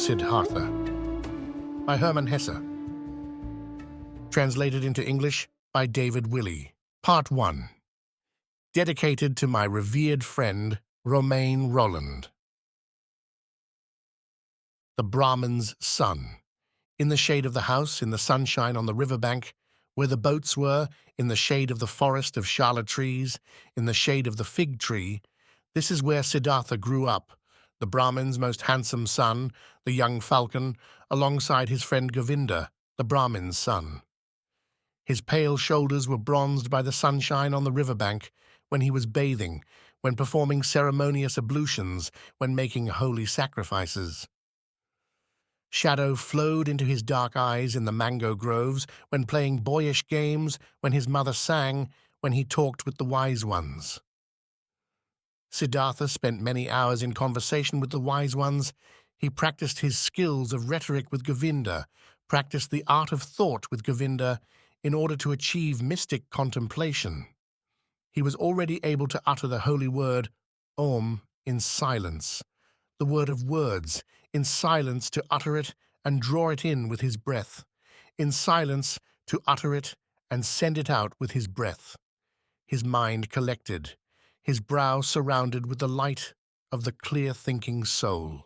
Siddhartha by Hermann Hesse. Translated into English by David Willey. Part 1. Dedicated to my revered friend, Romain Rolland. The Brahmin's son. In the shade of the house, in the sunshine on the riverbank, where the boats were, in the shade of the forest of charlotte trees, in the shade of the fig tree, this is where Siddhartha grew up, the Brahmin's most handsome son, the young falcon, alongside his friend Govinda, the Brahmin's son. His pale shoulders were bronzed by the sunshine on the riverbank, when he was bathing, when performing ceremonious ablutions, when making holy sacrifices. Shadow flowed into his dark eyes in the mango groves, when playing boyish games, when his mother sang, when he talked with the wise ones. Siddhartha spent many hours in conversation with the wise ones. He practiced his skills of rhetoric with Govinda, practiced the art of thought with Govinda in order to achieve mystic contemplation. He was already able to utter the holy word, Om, in silence, the word of words, in silence to utter it and draw it in with his breath, in silence to utter it and send it out with his breath. His mind collected, his brow surrounded with the light of the clear-thinking soul.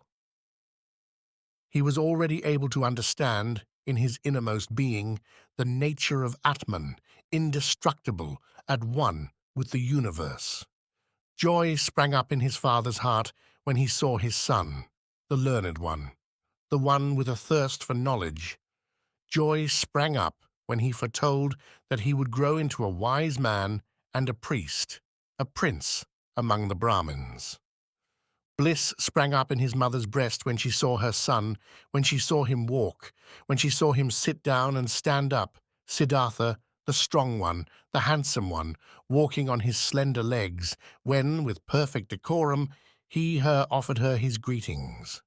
He was already able to understand, in his innermost being, the nature of Atman, indestructible, at one with the universe. Joy sprang up in his father's heart when he saw his son, the learned one, the one with a thirst for knowledge. Joy sprang up when he foretold that he would grow into a wise man and a priest, a prince among the Brahmins. Bliss sprang up in his mother's breast when she saw her son, when she saw him walk, when she saw him sit down and stand up, Siddhartha, the strong one, the handsome one, walking on his slender legs, when, with perfect decorum, he offered her his greetings.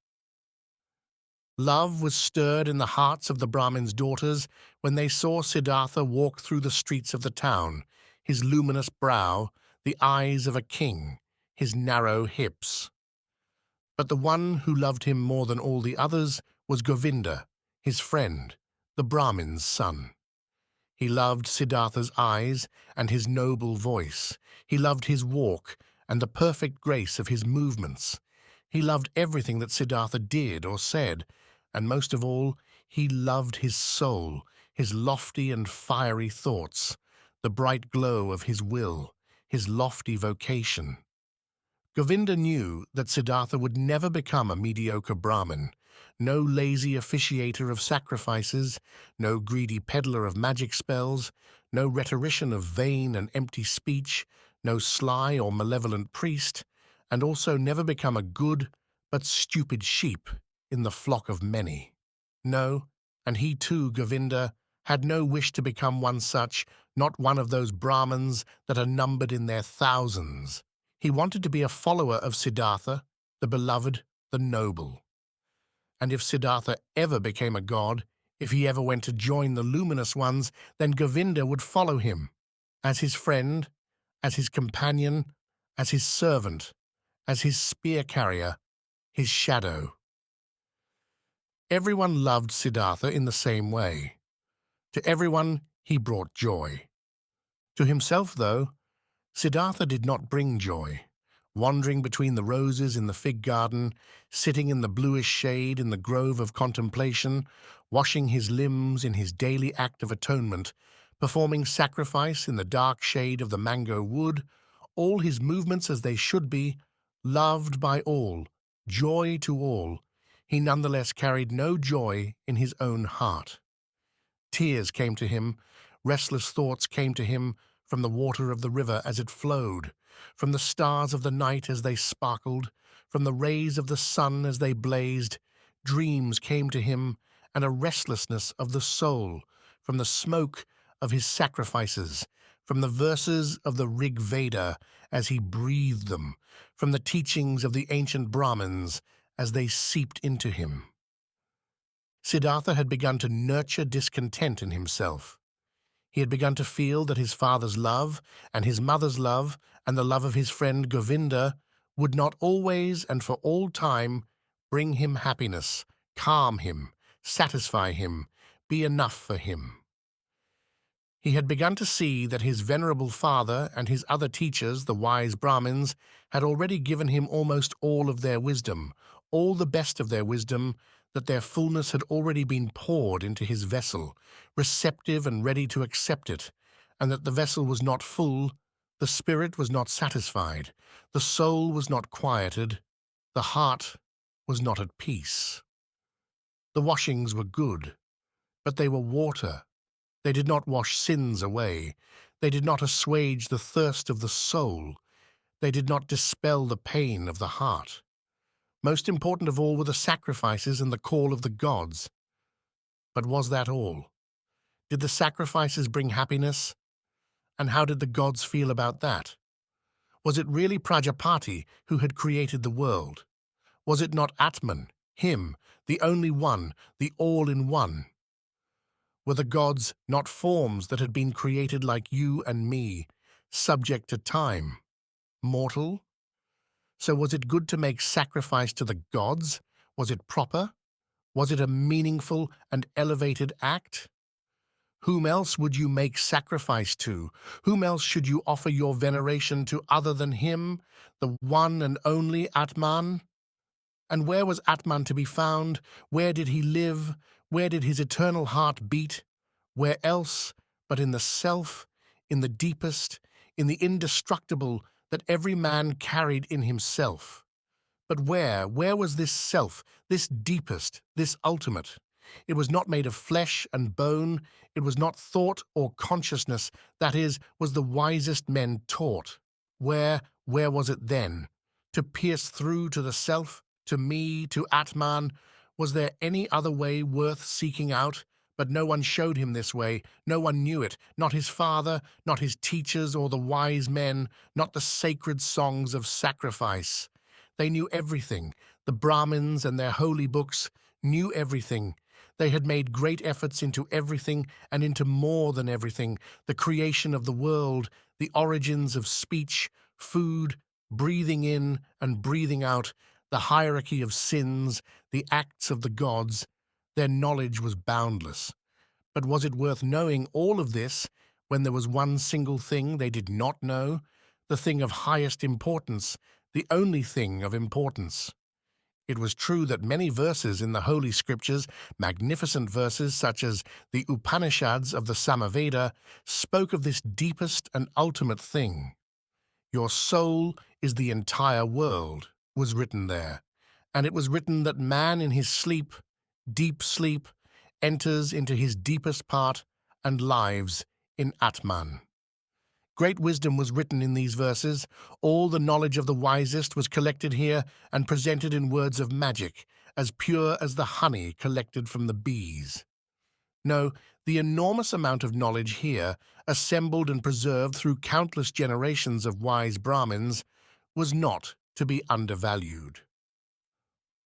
Love was stirred in the hearts of the Brahmin's daughters when they saw Siddhartha walk through the streets of the town, his luminous brow, the eyes of a king, his narrow hips. But the one who loved him more than all the others was Govinda, his friend, the Brahmin's son. He loved Siddhartha's eyes and his noble voice. He loved his walk and the perfect grace of his movements. He loved everything that Siddhartha did or said, and most of all, he loved his soul, his lofty and fiery thoughts, the bright glow of his will, his lofty vocation. Govinda knew that Siddhartha would never become a mediocre Brahmin, no lazy officiator of sacrifices, no greedy peddler of magic spells, no rhetorician of vain and empty speech, no sly or malevolent priest, and also never become a good but stupid sheep in the flock of many. No, and he too, Govinda, had no wish to become one such, not one of those Brahmins that are numbered in their thousands. He wanted to be a follower of Siddhartha, the beloved, the noble. And if Siddhartha ever became a god, if he ever went to join the luminous ones, then Govinda would follow him, as his friend, as his companion, as his servant, as his spear-carrier, his shadow. Everyone loved Siddhartha in the same way. To everyone he brought joy. To himself, though, Siddhartha did not bring joy. Wandering between the roses in the fig garden, sitting in the bluish shade in the grove of contemplation, washing his limbs in his daily act of atonement, performing sacrifice in the dark shade of the mango wood, all his movements as they should be, loved by all, joy to all, he nonetheless carried no joy in his own heart. Tears came to him, restless thoughts came to him from the water of the river as it flowed, from the stars of the night as they sparkled, from the rays of the sun as they blazed. Dreams came to him, and a restlessness of the soul, from the smoke of his sacrifices, from the verses of the Rig Veda as he breathed them, from the teachings of the ancient Brahmins as they seeped into him. Siddhartha had begun to nurture discontent in himself. He had begun to feel that his father's love and his mother's love and the love of his friend Govinda would not always and for all time bring him happiness, calm him, satisfy him, be enough for him. He had begun to see that his venerable father and his other teachers, the wise Brahmins, had already given him almost all of their wisdom, all the best of their wisdom, that their fullness had already been poured into his vessel, receptive and ready to accept it, and that the vessel was not full, the spirit was not satisfied, the soul was not quieted, the heart was not at peace. The washings were good, but they were water. They did not wash sins away. They did not assuage the thirst of the soul. They did not dispel the pain of the heart. Most important of all were the sacrifices and the call of the gods. But was that all? Did the sacrifices bring happiness? And how did the gods feel about that? Was it really Prajapati who had created the world? Was it not Atman, him, the only one, the all-in-one? Were the gods not forms that had been created like you and me, subject to time, mortal? So was it good to make sacrifice to the gods? Was it proper? Was it a meaningful and elevated act? Whom else would you make sacrifice to? Whom else should you offer your veneration to other than him, the one and only Atman? And where was Atman to be found? Where did he live? Where did his eternal heart beat? Where else but in the self, in the deepest, in the indestructible that every man carried in himself? But where was this self, this deepest, this ultimate? It was not made of flesh and bone. It was not thought or consciousness. That is, was the wisest men taught. Where was it then? To pierce through to the self, to me, to Atman? Was there any other way worth seeking out? But no one showed him this way. No one knew it. Not his father, not his teachers or the wise men, not the sacred songs of sacrifice. They knew everything. The Brahmins and their holy books knew everything. They had made great efforts into everything and into more than everything, the creation of the world, the origins of speech, food, breathing in and breathing out, the hierarchy of sins, the acts of the gods. Their knowledge was boundless. But was it worth knowing all of this when there was one single thing they did not know, the thing of highest importance, the only thing of importance? It was true that many verses in the Holy Scriptures, magnificent verses such as the Upanishads of the Samaveda, spoke of this deepest and ultimate thing. Your soul is the entire world, was written there, and it was written that man in his sleep, deep sleep, enters into his deepest part and lives in Atman. Great wisdom was written in these verses. All the knowledge of the wisest was collected here and presented in words of magic, as pure as the honey collected from the bees. No, the enormous amount of knowledge here, assembled and preserved through countless generations of wise Brahmins, was not to be undervalued.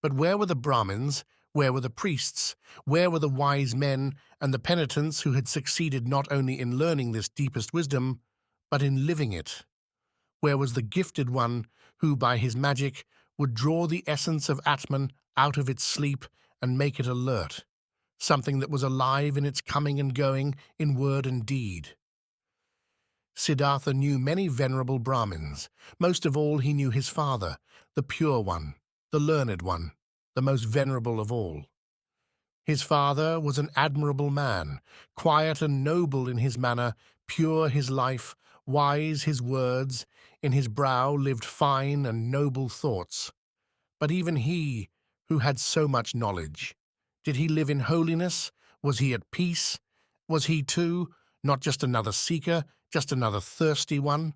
But where were the Brahmins? Where were the priests? Where were the wise men and the penitents who had succeeded not only in learning this deepest wisdom, but in living it? Where was the gifted one who, by his magic, would draw the essence of Atman out of its sleep and make it alert, something that was alive in its coming and going, in word and deed? Siddhartha knew many venerable Brahmins. Most of all, he knew his father, the pure one, the learned one, the most venerable of all. His father was an admirable man, quiet and noble in his manner, pure his life, wise his words, in his brow lived fine and noble thoughts. But even he, who had so much knowledge, did he live in holiness? Was he at peace? Was he, too, not just another seeker, just another thirsty one?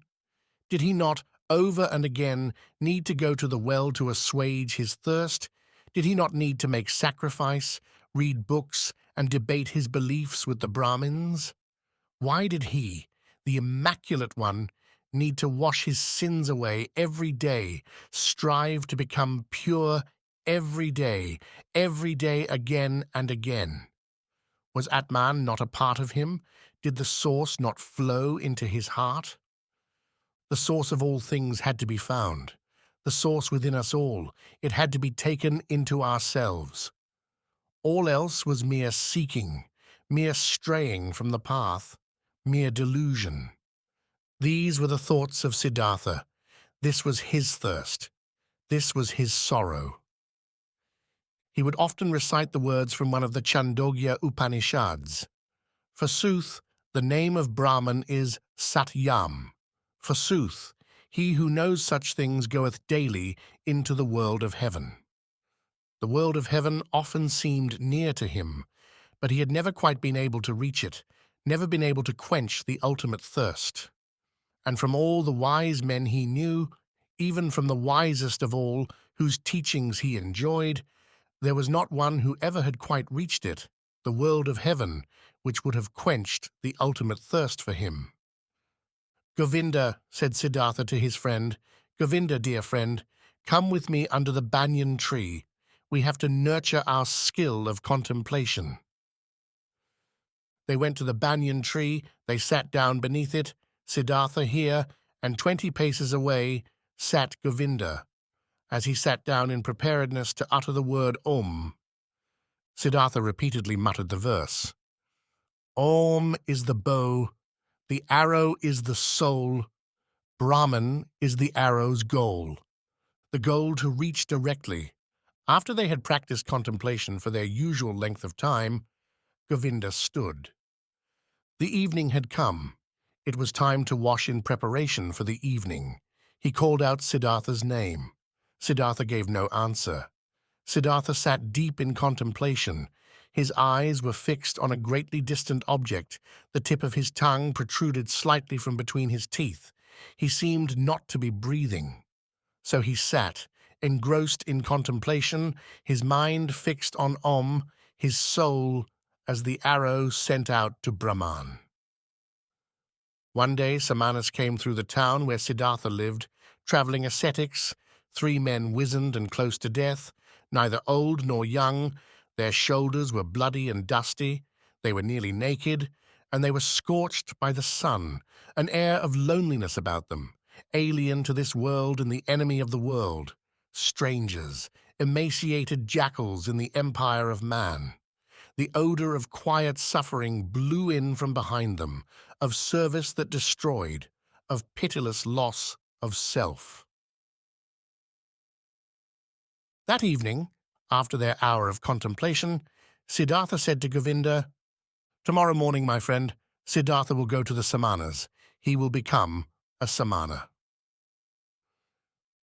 Did he not, over and again, need to go to the well to assuage his thirst? Did he not need to make sacrifice, read books, and debate his beliefs with the Brahmins? Why did he, the immaculate one, need to wash his sins away every day, strive to become pure every day again and again? Was Atman not a part of him? Did the source not flow into his heart? The source of all things had to be found. The source within us all. It had to be taken into ourselves. All else was mere seeking, mere straying from the path, mere delusion. These were the thoughts of Siddhartha. This was his thirst. This was his sorrow. He would often recite the words from one of the Chandogya Upanishads. Forsooth, the name of Brahman is Satyam. Forsooth, he who knows such things goeth daily into the world of heaven. The world of heaven often seemed near to him, but he had never quite been able to reach it, never been able to quench the ultimate thirst. And from all the wise men he knew, even from the wisest of all, whose teachings he enjoyed, there was not one who ever had quite reached it, the world of heaven, which would have quenched the ultimate thirst for him. "Govinda," said Siddhartha to his friend, "Govinda, dear friend, come with me under the banyan tree. We have to nurture our skill of contemplation." They went to the banyan tree, they sat down beneath it, Siddhartha here, and 20 paces away sat Govinda, as he sat down in preparedness to utter the word Om. Siddhartha repeatedly muttered the verse. Om is the bow, the arrow is the soul, Brahman is the arrow's goal, the goal to reach directly. After they had practiced contemplation for their usual length of time, Govinda stood. The evening had come. It was time to wash in preparation for the evening. He called out Siddhartha's name. Siddhartha gave no answer. Siddhartha sat deep in contemplation. His eyes were fixed on a greatly distant object. The tip of his tongue protruded slightly from between his teeth. He seemed not to be breathing. So he sat, engrossed in contemplation, his mind fixed on Om, his soul as the arrow sent out to Brahman. One day Samanas came through the town where Siddhartha lived, travelling ascetics, 3 men wizened and close to death, neither old nor young. Their shoulders were bloody and dusty, they were nearly naked, and they were scorched by the sun, an air of loneliness about them, alien to this world and the enemy of the world, strangers, emaciated jackals in the empire of man. The odor of quiet suffering blew in from behind them, of service that destroyed, of pitiless loss of self. That evening, after their hour of contemplation, Siddhartha said to Govinda, "Tomorrow morning, my friend, Siddhartha will go to the Samanas. He will become a Samana."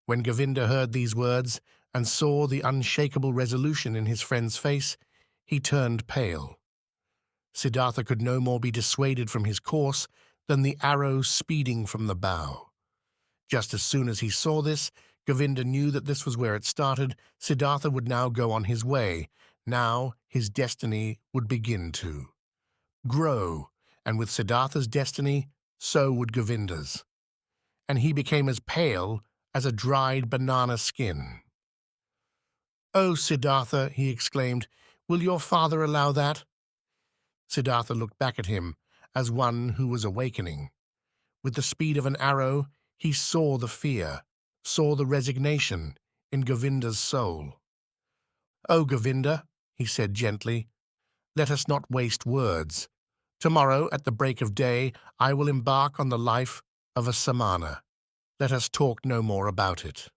When Govinda heard these words and saw the unshakable resolution in his friend's face, he turned pale. Siddhartha could no more be dissuaded from his course than the arrow speeding from the bow. Just as soon as he saw this, Govinda knew that this was where it started. Siddhartha would now go on his way. Now his destiny would begin to grow, and with Siddhartha's destiny, so would Govinda's. And he became as pale as a dried banana skin. "Oh, Siddhartha," he exclaimed, "will your father allow that?" Siddhartha looked back at him as one who was awakening. With the speed of an arrow, he saw the fear, saw the resignation in Govinda's soul. "Oh, Govinda," he said gently, "let us not waste words. Tomorrow, at the break of day, I will embark on the life of a Samana. Let us talk no more about it."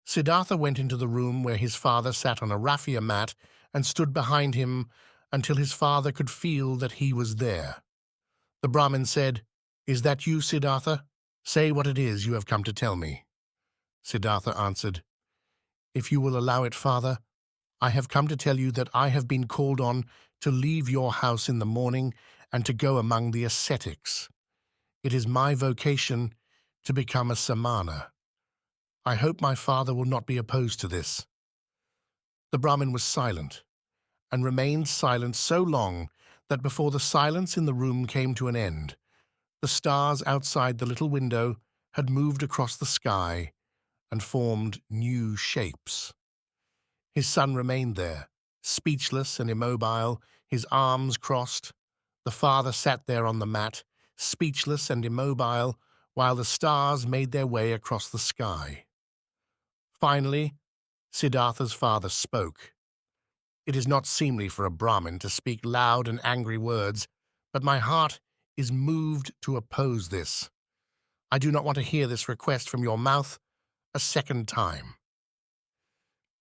Siddhartha went into the room where his father sat on a raffia mat and stood behind him until his father could feel that he was there. The Brahmin said, "Is that you, Siddhartha? Say what it is you have come to tell me." Siddhartha answered, "If you will allow it, father, I have come to tell you that I have been called on to leave your house in the morning and to go among the ascetics. It is my vocation to become a Samana. I hope my father will not be opposed to this." The Brahmin was silent, and remained silent so long that before the silence in the room came to an end, the stars outside the little window had moved across the sky and formed new shapes. His son remained there, speechless and immobile, his arms crossed. The father sat there on the mat, speechless and immobile, while the stars made their way across the sky. Finally, Siddhartha's father spoke. It is not seemly for a Brahmin to speak loud and angry words, but my heart is moved to oppose this. I do not want to hear this request from your mouth a second time."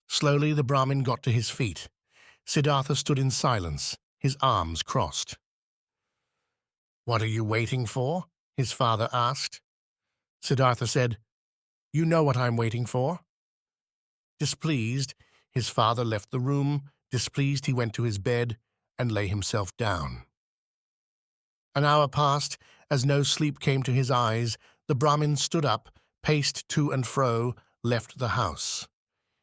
Slowly the Brahmin got to his feet. Siddhartha stood in silence, his arms crossed. "What are you waiting for?" his father asked. Siddhartha said, "You know what I'm waiting for." Displeased, his father left the room. Displeased, he went to his bed and lay himself down. An hour passed. As no sleep came to his eyes, the Brahmin stood up, paced to and fro, left the house.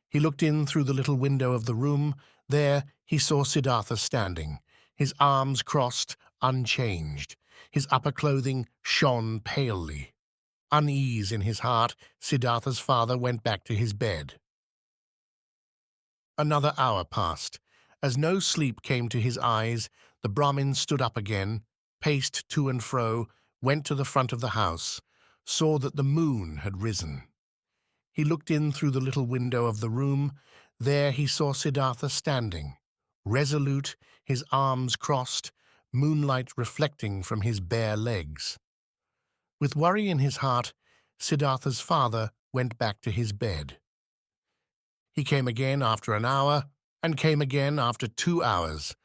He looked in through the little window of the room. There he saw Siddhartha standing, his arms crossed, unchanged. His upper clothing shone palely. Unease in his heart, Siddhartha's father went back to his bed. Another hour passed. As no sleep came to his eyes, the Brahmin stood up again, paced to and fro, went to the front of the house, saw that the moon had risen. He looked in through the little window of the room. There he saw Siddhartha standing, resolute, his arms crossed, moonlight reflecting from his bare legs. With worry in his heart, Siddhartha's father went back to his bed. He came again after an hour, and came again after 2 hours,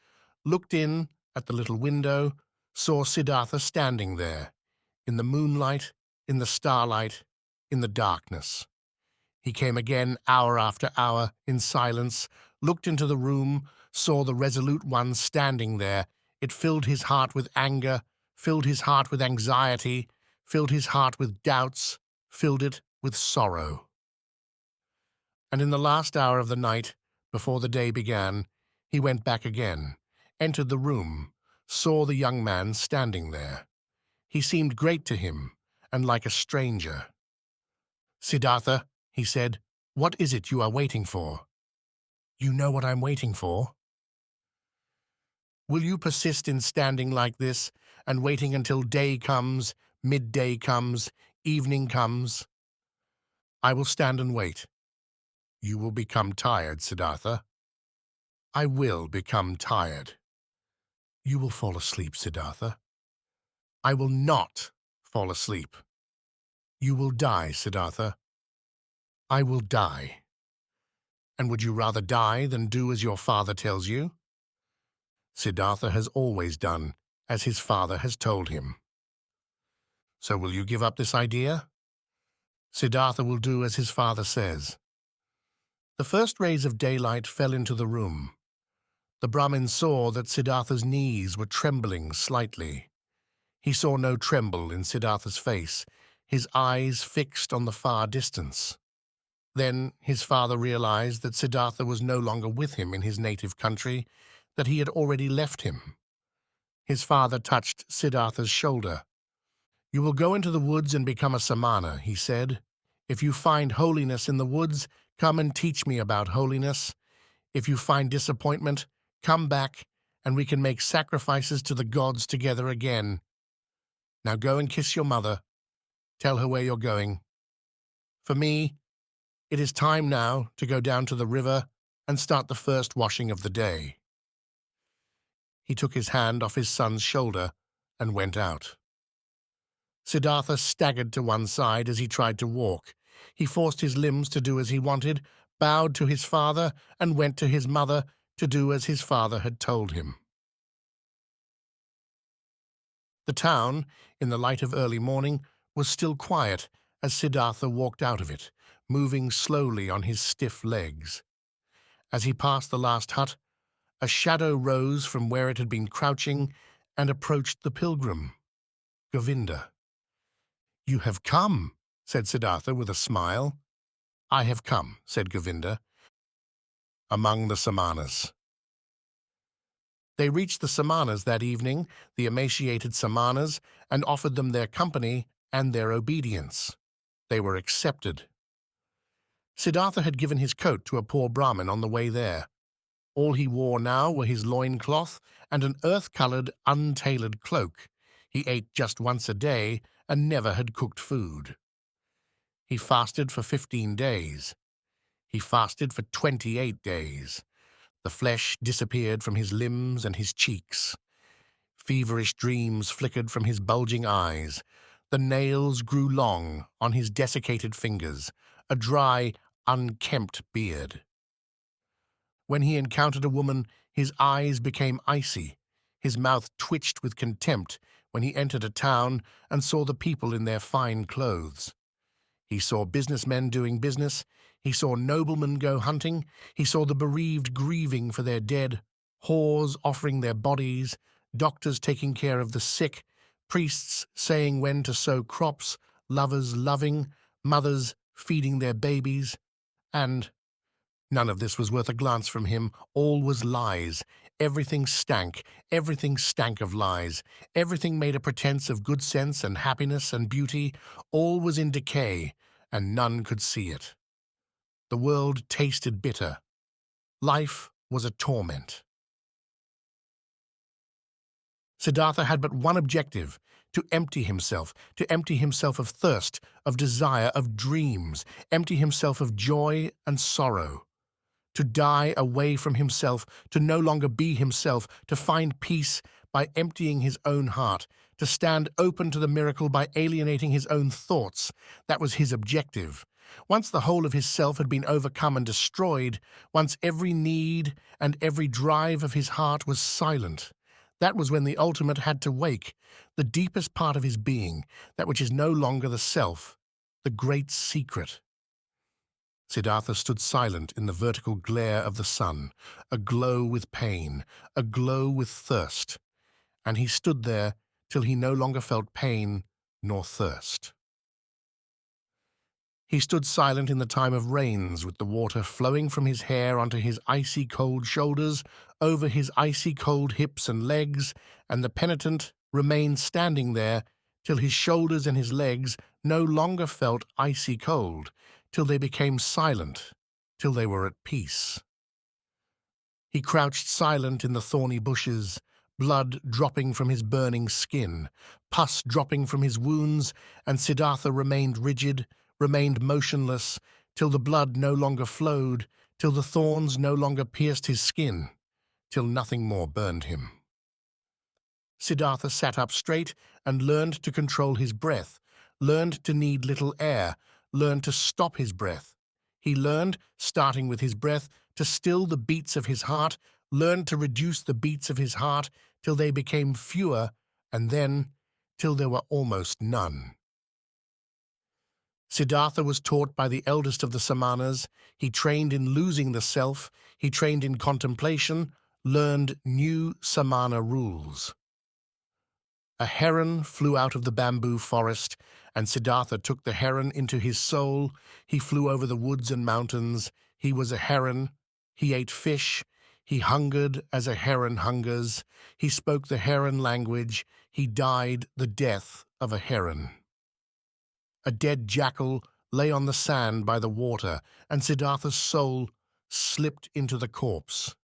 looked in at the little window, saw Siddhartha standing there, in the moonlight, in the starlight, in the darkness. He came again hour after hour, in silence, looked into the room, saw the resolute one standing there. It filled his heart with anger, filled his heart with anxiety, filled his heart with doubts, filled it with sorrow. And in the last hour of the night, before the day began, he went back again, entered the room, saw the young man standing there. He seemed great to him, and like a stranger. "Siddhartha," he said, "what is it you are waiting for?" "You know what I'm waiting for." "Will you persist in standing like this, and waiting until day comes, midday comes, evening comes?" "I will stand and wait." "You will become tired, Siddhartha." "I will become tired." "You will fall asleep, Siddhartha." "I will not fall asleep." "You will die, Siddhartha." "I will die." "And would you rather die than do as your father tells you?" Siddhartha has always done as his father has told him. "So will you give up this idea?" Siddhartha will do as his father says. The first rays of daylight fell into the room. The Brahmin saw that Siddhartha's knees were trembling slightly. He saw no tremble in Siddhartha's face, his eyes fixed on the far distance. Then his father realized that Siddhartha was no longer with him in his native country, that he had already left him. His father touched Siddhartha's shoulder. "You will go into the woods and become a samana," he said. "If you find holiness in the woods, come and teach me about holiness. If you find disappointment, come back, and we can make sacrifices to the gods together again. Now go and kiss your mother. Tell her where you're going. For me, it is time now to go down to the river and start the first washing of the day." He took his hand off his son's shoulder and went out. Siddhartha staggered to one side as he tried to walk. He forced his limbs to do as he wanted, bowed to his father, and went to his mother to do as his father had told him. The town, in the light of early morning, was still quiet as Siddhartha walked out of it, moving slowly on his stiff legs. As he passed the last hut, a shadow rose from where it had been crouching and approached the pilgrim, Govinda. "You have come," said Siddhartha with a smile. "I have come," said Govinda, "among the samanas." They reached the samanas that evening, the emaciated samanas, and offered them their company and their obedience. They were accepted. Siddhartha had given his coat to a poor Brahmin on the way there. All he wore now were his loincloth and an earth-colored, untailored cloak. He ate just once a day and never had cooked food. He fasted for 15 days. He fasted for 28 days. The flesh disappeared from his limbs and his cheeks. Feverish dreams flickered from his bulging eyes. The nails grew long on his desiccated fingers, a dry, unkempt beard. When he encountered a woman, his eyes became icy. His mouth twitched with contempt when he entered a town and saw the people in their fine clothes. He saw businessmen doing business. He saw noblemen go hunting. He saw the bereaved grieving for their dead, whores offering their bodies, doctors taking care of the sick, priests saying when to sow crops, lovers loving, mothers feeding their babies, and none of this was worth a glance from him. All was lies. Everything stank. Everything stank of lies. Everything made a pretense of good sense and happiness and beauty. All was in decay, and none could see it. The world tasted bitter. Life was a torment. Siddhartha had but one objective: to empty himself of thirst, of desire, of dreams, empty himself of joy and sorrow. To die away from himself, to no longer be himself, to find peace by emptying his own heart, to stand open to the miracle by alienating his own thoughts. That was his objective. Once the whole of his self had been overcome and destroyed, once every need and every drive of his heart was silent, that was when the ultimate had to wake, the deepest part of his being, that which is no longer the self, the great secret. Siddhartha stood silent in the vertical glare of the sun, aglow with pain, aglow with thirst, and he stood there till he no longer felt pain nor thirst. He stood silent in the time of rains, with the water flowing from his hair onto his icy cold shoulders, over his icy cold hips and legs, and the penitent remained standing there till his shoulders and his legs no longer felt icy cold, till they became silent, till they were at peace. He crouched silent in the thorny bushes, blood dropping from his burning skin, pus dropping from his wounds, and Siddhartha remained rigid, remained motionless, till the blood no longer flowed, till the thorns no longer pierced his skin, till nothing more burned him. Siddhartha sat up straight and learned to control his breath, learned to need little air, learned to stop his breath. He learned, starting with his breath, to still the beats of his heart, learned to reduce the beats of his heart till they became fewer, and then till there were almost none. Siddhartha was taught by the eldest of the Samanas. He trained in losing the self. He trained in contemplation, learned new Samana rules. A heron flew out of the bamboo forest, and Siddhartha took the heron into his soul. He flew over the woods and mountains. He was a heron. He ate fish. He hungered as a heron hungers. He spoke the heron language. He died the death of a heron. A dead jackal lay on the sand by the water, and Siddhartha's soul slipped into the corpse.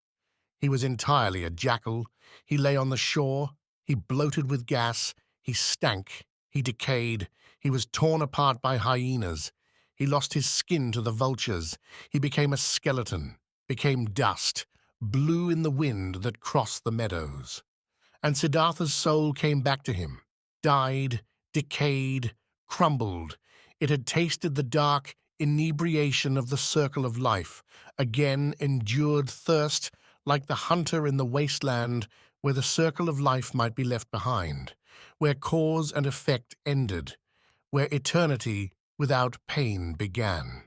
He was entirely a jackal. He lay on the shore. He bloated with gas. He stank. He decayed. He was torn apart by hyenas. He lost his skin to the vultures. He became a skeleton, became dust, blew in the wind that crossed the meadows. And Siddhartha's soul came back to him, died, decayed, crumbled. It had tasted the dark inebriation of the circle of life, again endured thirst like the hunter in the wasteland where the circle of life might be left behind, where cause and effect ended, where eternity without pain began.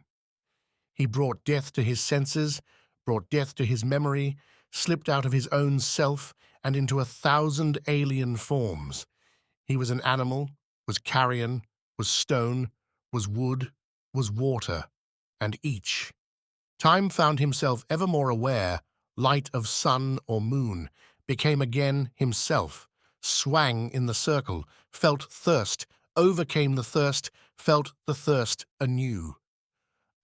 He brought death to his senses, brought death to his memory, slipped out of his own self and into 1,000 alien forms. He was an animal, was carrion, was stone, was wood, was water, and each. Time found himself ever more aware, light of sun or moon, became again himself, swang in the circle, felt thirst, overcame the thirst, felt the thirst anew.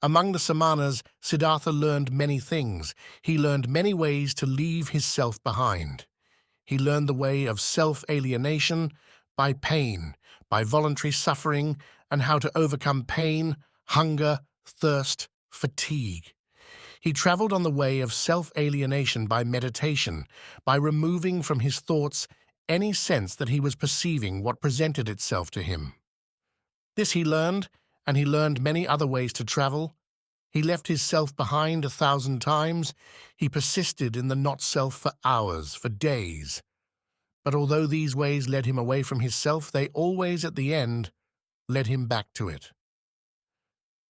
Among the Samanas, Siddhartha learned many things. He learned many ways to leave his self behind. He learned the way of self-alienation by pain, by voluntary suffering, and how to overcome pain, hunger, thirst, fatigue. He traveled on the way of self-alienation by meditation, by removing from his thoughts any sense that he was perceiving what presented itself to him. This he learned, and he learned many other ways to travel. He left his self behind 1,000 times. He persisted in the not-self for hours, for days. But although these ways led him away from his self, they always, at the end, led him back to it.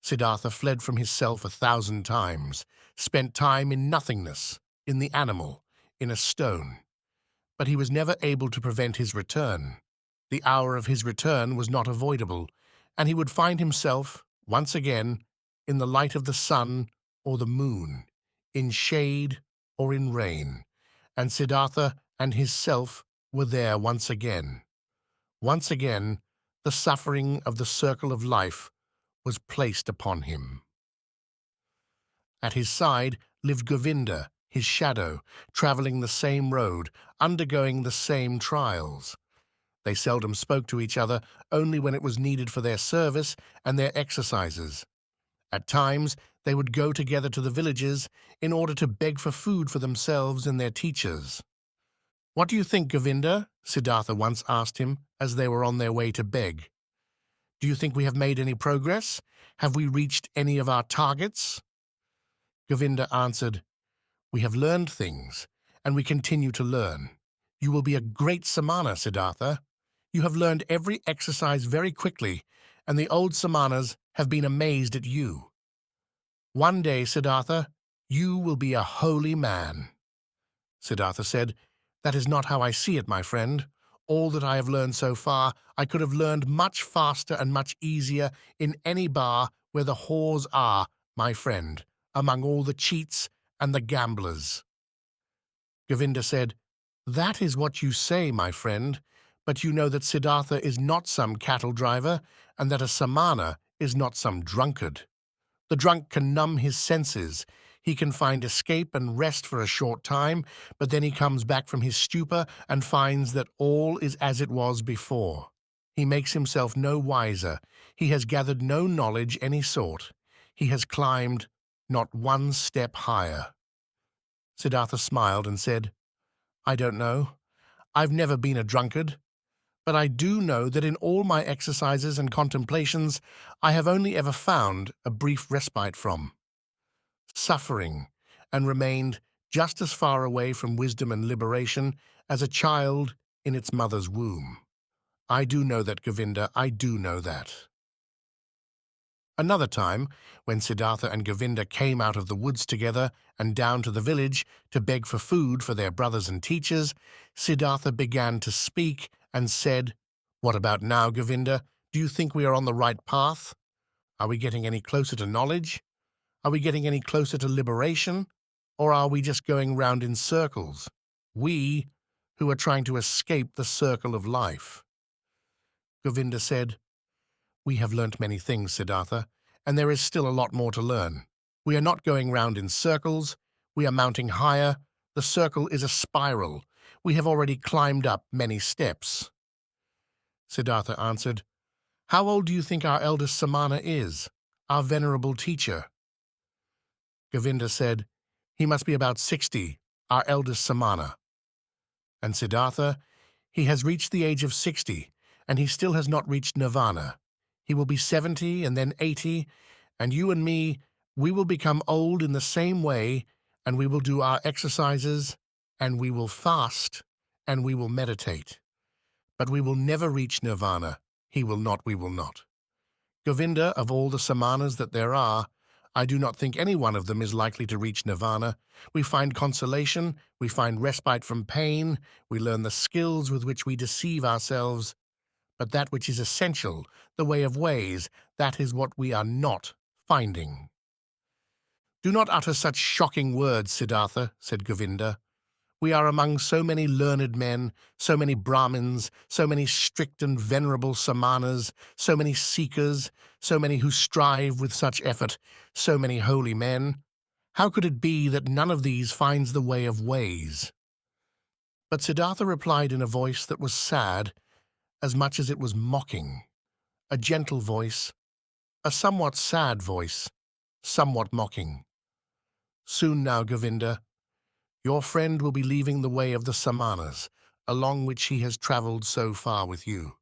Siddhartha fled from his self 1,000 times, spent time in nothingness, in the animal, in a stone. But he was never able to prevent his return. The hour of his return was not avoidable, and he would find himself, once again, in the light of the sun or the moon, in shade or in rain, and Siddhartha and his self were there once again. Once again, the suffering of the circle of life was placed upon him. At his side lived Govinda, his shadow, travelling the same road, undergoing the same trials. They seldom spoke to each other, only when it was needed for their service and their exercises. At times, they would go together to the villages in order to beg for food for themselves and their teachers. "What do you think, Govinda?" Siddhartha once asked him as they were on their way to beg. "Do you think we have made any progress? Have we reached any of our targets?" Govinda answered, "We have learned things, and we continue to learn. You will be a great samana, Siddhartha. You have learned every exercise very quickly, and the old samanas have been amazed at you. One day, Siddhartha, you will be a holy man." Siddhartha said, "That is not how I see it, my friend. All that I have learned so far, I could have learned much faster and much easier in any bar where the whores are, my friend, among all the cheats and the gamblers." Govinda said, "That is what you say, my friend, but you know that Siddhartha is not some cattle driver, and that a samana is not some drunkard. The drunk can numb his senses. He can find escape and rest for a short time, but then he comes back from his stupor and finds that all is as it was before. He makes himself no wiser. He has gathered no knowledge any sort. He has climbed not one step higher." Siddhartha smiled and said, "I don't know. I've never been a drunkard. But I do know that in all my exercises and contemplations, I have only ever found a brief respite from suffering, and remained just as far away from wisdom and liberation as a child in its mother's womb. I do know that, Govinda, I do know that." Another time, when Siddhartha and Govinda came out of the woods together and down to the village to beg for food for their brothers and teachers, Siddhartha began to speak and said, "What about now, Govinda? Do you think we are on the right path? Are we getting any closer to knowledge? Are we getting any closer to liberation? Or are we just going round in circles? We, who are trying to escape the circle of life." Govinda said, "We have learnt many things, Siddhartha, and there is still a lot more to learn. We are not going round in circles. We are mounting higher. The circle is a spiral. We have already climbed up many steps." Siddhartha answered, "How old do you think our eldest samana is, our venerable teacher?" Govinda said, "He must be about 60, our eldest samana." And Siddhartha, "He has reached the age of 60, and he still has not reached nirvana. He will be 70 and then 80, and you and me, we will become old in the same way, and we will do our exercises, and we will fast, and we will meditate. But we will never reach nirvana. He will not, we will not. Govinda, of all the samanas that there are, I do not think any one of them is likely to reach nirvana. We find consolation, we find respite from pain, we learn the skills with which we deceive ourselves. But that which is essential, the way of ways, that is what we are not finding." "Do not utter such shocking words, Siddhartha," said Govinda. "We are among so many learned men, so many Brahmins, so many strict and venerable samanas, so many seekers, so many who strive with such effort, so many holy men. How could it be that none of these finds the way of ways?" But Siddhartha replied in a voice that was sad, as much as it was mocking, a gentle voice, a somewhat sad voice, somewhat mocking. Soon now, Govinda, your friend will be leaving the way of the Samanas, along which he has travelled so far with you.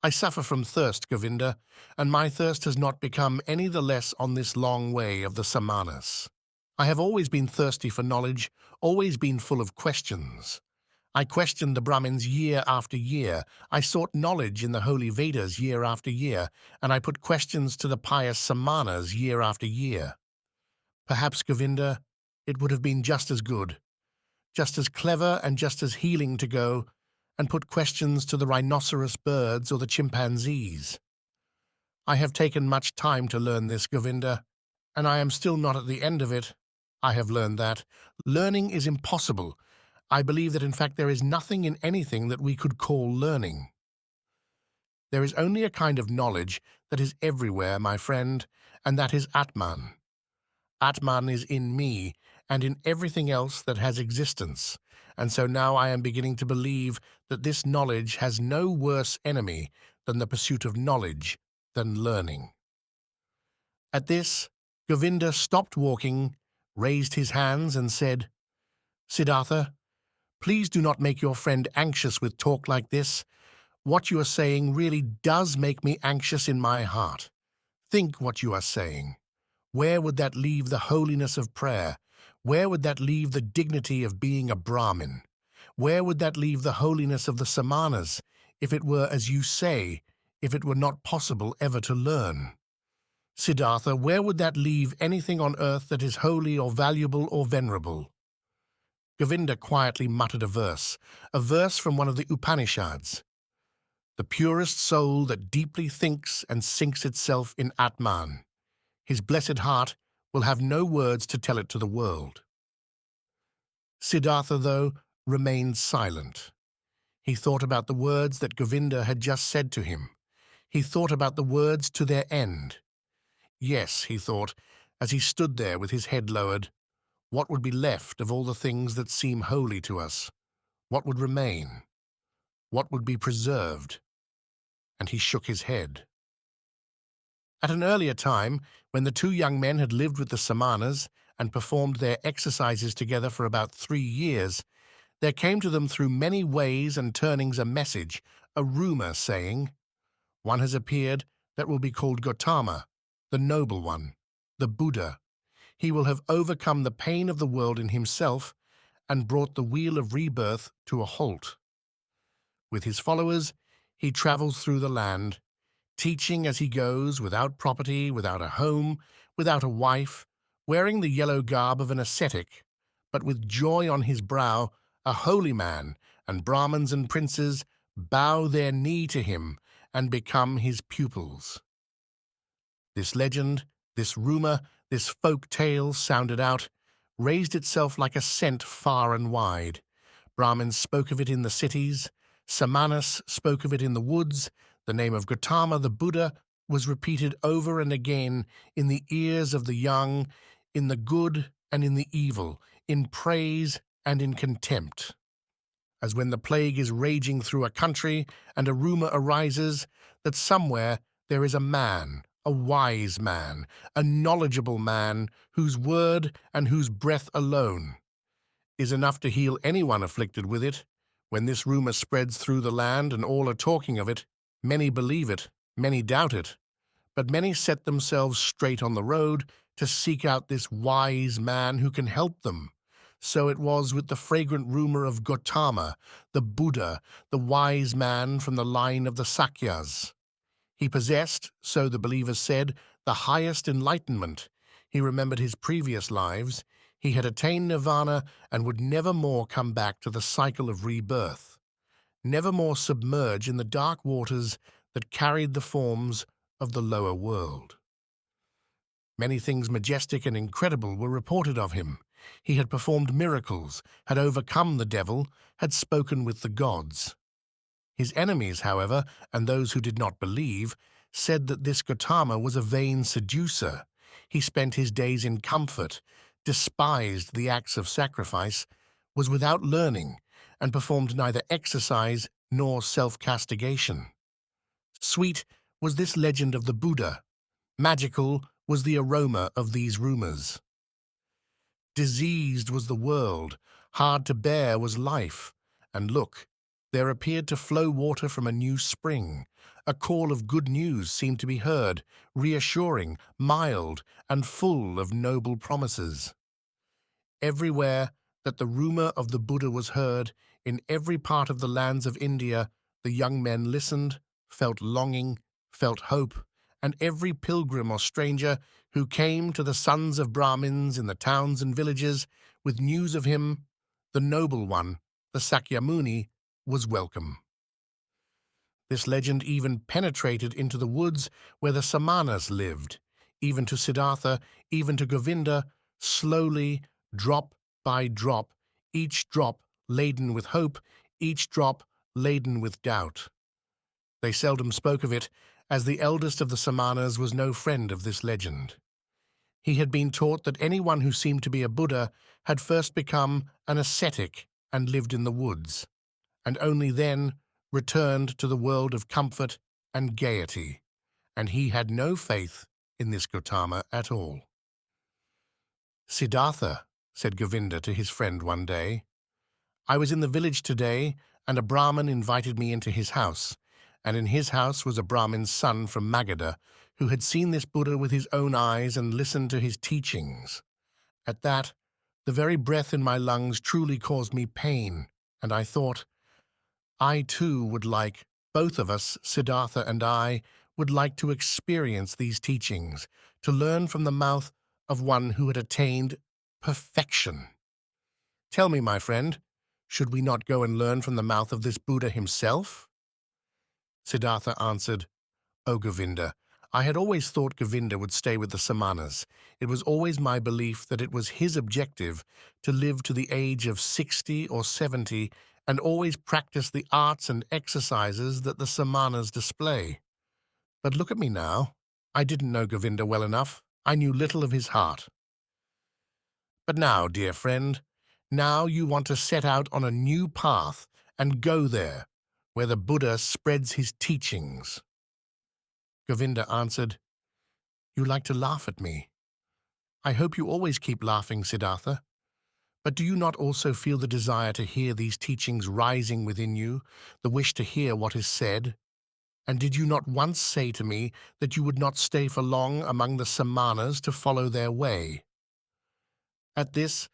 I suffer from thirst, Govinda, and my thirst has not become any the less on this long way of the Samanas. I have always been thirsty for knowledge, always been full of questions. I questioned the Brahmins year after year. I sought knowledge in the holy Vedas year after year, and I put questions to the pious Samanas year after year. Perhaps, Govinda, it would have been just as good, just as clever and just as healing to go and put questions to the rhinoceros birds or the chimpanzees. I have taken much time to learn this, Govinda, and I am still not at the end of it. I have learned that learning is impossible. I believe that in fact there is nothing in anything that we could call learning. There is only a kind of knowledge that is everywhere, my friend, and that is Atman. Atman is in me and in everything else that has existence, and so now I am beginning to believe that this knowledge has no worse enemy than the pursuit of knowledge, than learning. At this, Govinda stopped walking, raised his hands and said, Siddhartha, please do not make your friend anxious with talk like this. What you are saying really does make me anxious in my heart. Think what you are saying. Where would that leave the holiness of prayer? Where would that leave the dignity of being a Brahmin? Where would that leave the holiness of the Samanas, if it were as you say, if it were not possible ever to learn? Siddhartha, where would that leave anything on earth that is holy or valuable or venerable? Govinda quietly muttered a verse from one of the Upanishads. The purest soul that deeply thinks and sinks itself in Atman. His blessed heart will have no words to tell it to the world. Siddhartha, though, remained silent. He thought about the words that Govinda had just said to him. He thought about the words to their end. Yes, he thought, as he stood there with his head lowered, what would be left of all the things that seem holy to us? What would remain? What would be preserved? And he shook his head. At an earlier time, when the two young men had lived with the Samanas and performed their exercises together for about 3 years, there came to them through many ways and turnings a message, a rumor saying, one has appeared that will be called Gautama, the noble one, the Buddha. He will have overcome the pain of the world in himself and brought the wheel of rebirth to a halt. With his followers, he travels through the land, teaching as he goes, without property, without a home, without a wife, wearing the yellow garb of an ascetic, but with joy on his brow, a holy man, and Brahmins and princes bow their knee to him and become his pupils. This legend, this rumor, this folk tale sounded out, raised itself like a scent far and wide. Brahmins spoke of it in the cities, Samanas spoke of it in the woods. The name of Gautama the Buddha was repeated over and again in the ears of the young, in the good and in the evil, in praise and in contempt. As when the plague is raging through a country and a rumor arises that somewhere there is a man, a wise man, a knowledgeable man, whose word and whose breath alone is enough to heal anyone afflicted with it. When this rumor spreads through the land and all are talking of it, many believe it, many doubt it, but many set themselves straight on the road to seek out this wise man who can help them. So it was with the fragrant rumor of Gautama, the Buddha, the wise man from the line of the Sakyas. He possessed, so the believers said, the highest enlightenment. He remembered his previous lives. He had attained nirvana and would never more come back to the cycle of rebirth, never more submerge in the dark waters that carried the forms of the lower world. Many things majestic and incredible were reported of him. He had performed miracles, had overcome the devil, had spoken with the gods. His enemies, however, and those who did not believe, said that this Gautama was a vain seducer. He spent his days in comfort, despised the acts of sacrifice, was without learning, and performed neither exercise nor self-castigation. Sweet was this legend of the Buddha. Magical was the aroma of these rumors. Diseased was the world, hard to bear was life, and look, there appeared to flow water from a new spring. A call of good news seemed to be heard, reassuring, mild, and full of noble promises. Everywhere that the rumor of the Buddha was heard, in every part of the lands of India, the young men listened, felt longing, felt hope, and every pilgrim or stranger who came to the sons of Brahmins in the towns and villages with news of him, the noble one, the Sakyamuni, was welcome. This legend even penetrated into the woods where the Samanas lived, even to Siddhartha, even to Govinda, slowly, drop by drop, each drop laden with hope, each drop laden with doubt. They seldom spoke of it, as the eldest of the Samanas was no friend of this legend. He had been taught that anyone who seemed to be a Buddha had first become an ascetic and lived in the woods, and only then returned to the world of comfort and gaiety, and he had no faith in this Gautama at all. "Siddhartha," said Govinda to his friend one day, "I was in the village today, and a Brahmin invited me into his house, and in his house was a Brahmin's son from Magadha, who had seen this Buddha with his own eyes and listened to his teachings. At that, the very breath in my lungs truly caused me pain, and I thought, I too would like, both of us, Siddhartha and I, would like to experience these teachings, to learn from the mouth of one who had attained perfection. Tell me, my friend, should we not go and learn from the mouth of this Buddha himself?" Siddhartha answered, "O Govinda, I had always thought Govinda would stay with the Samanas. It was always my belief that it was his objective to live to the age of 60 or 70 and always practice the arts and exercises that the Samanas display. But look at me now. I didn't know Govinda well enough. I knew little of his heart. But now, dear friend, now you want to set out on a new path and go there, where the Buddha spreads his teachings." Govinda answered, "You like to laugh at me. I hope you always keep laughing, Siddhartha. But do you not also feel the desire to hear these teachings rising within you, the wish to hear what is said? And did you not once say to me that you would not stay for long among the Samanas to follow their way?" At this,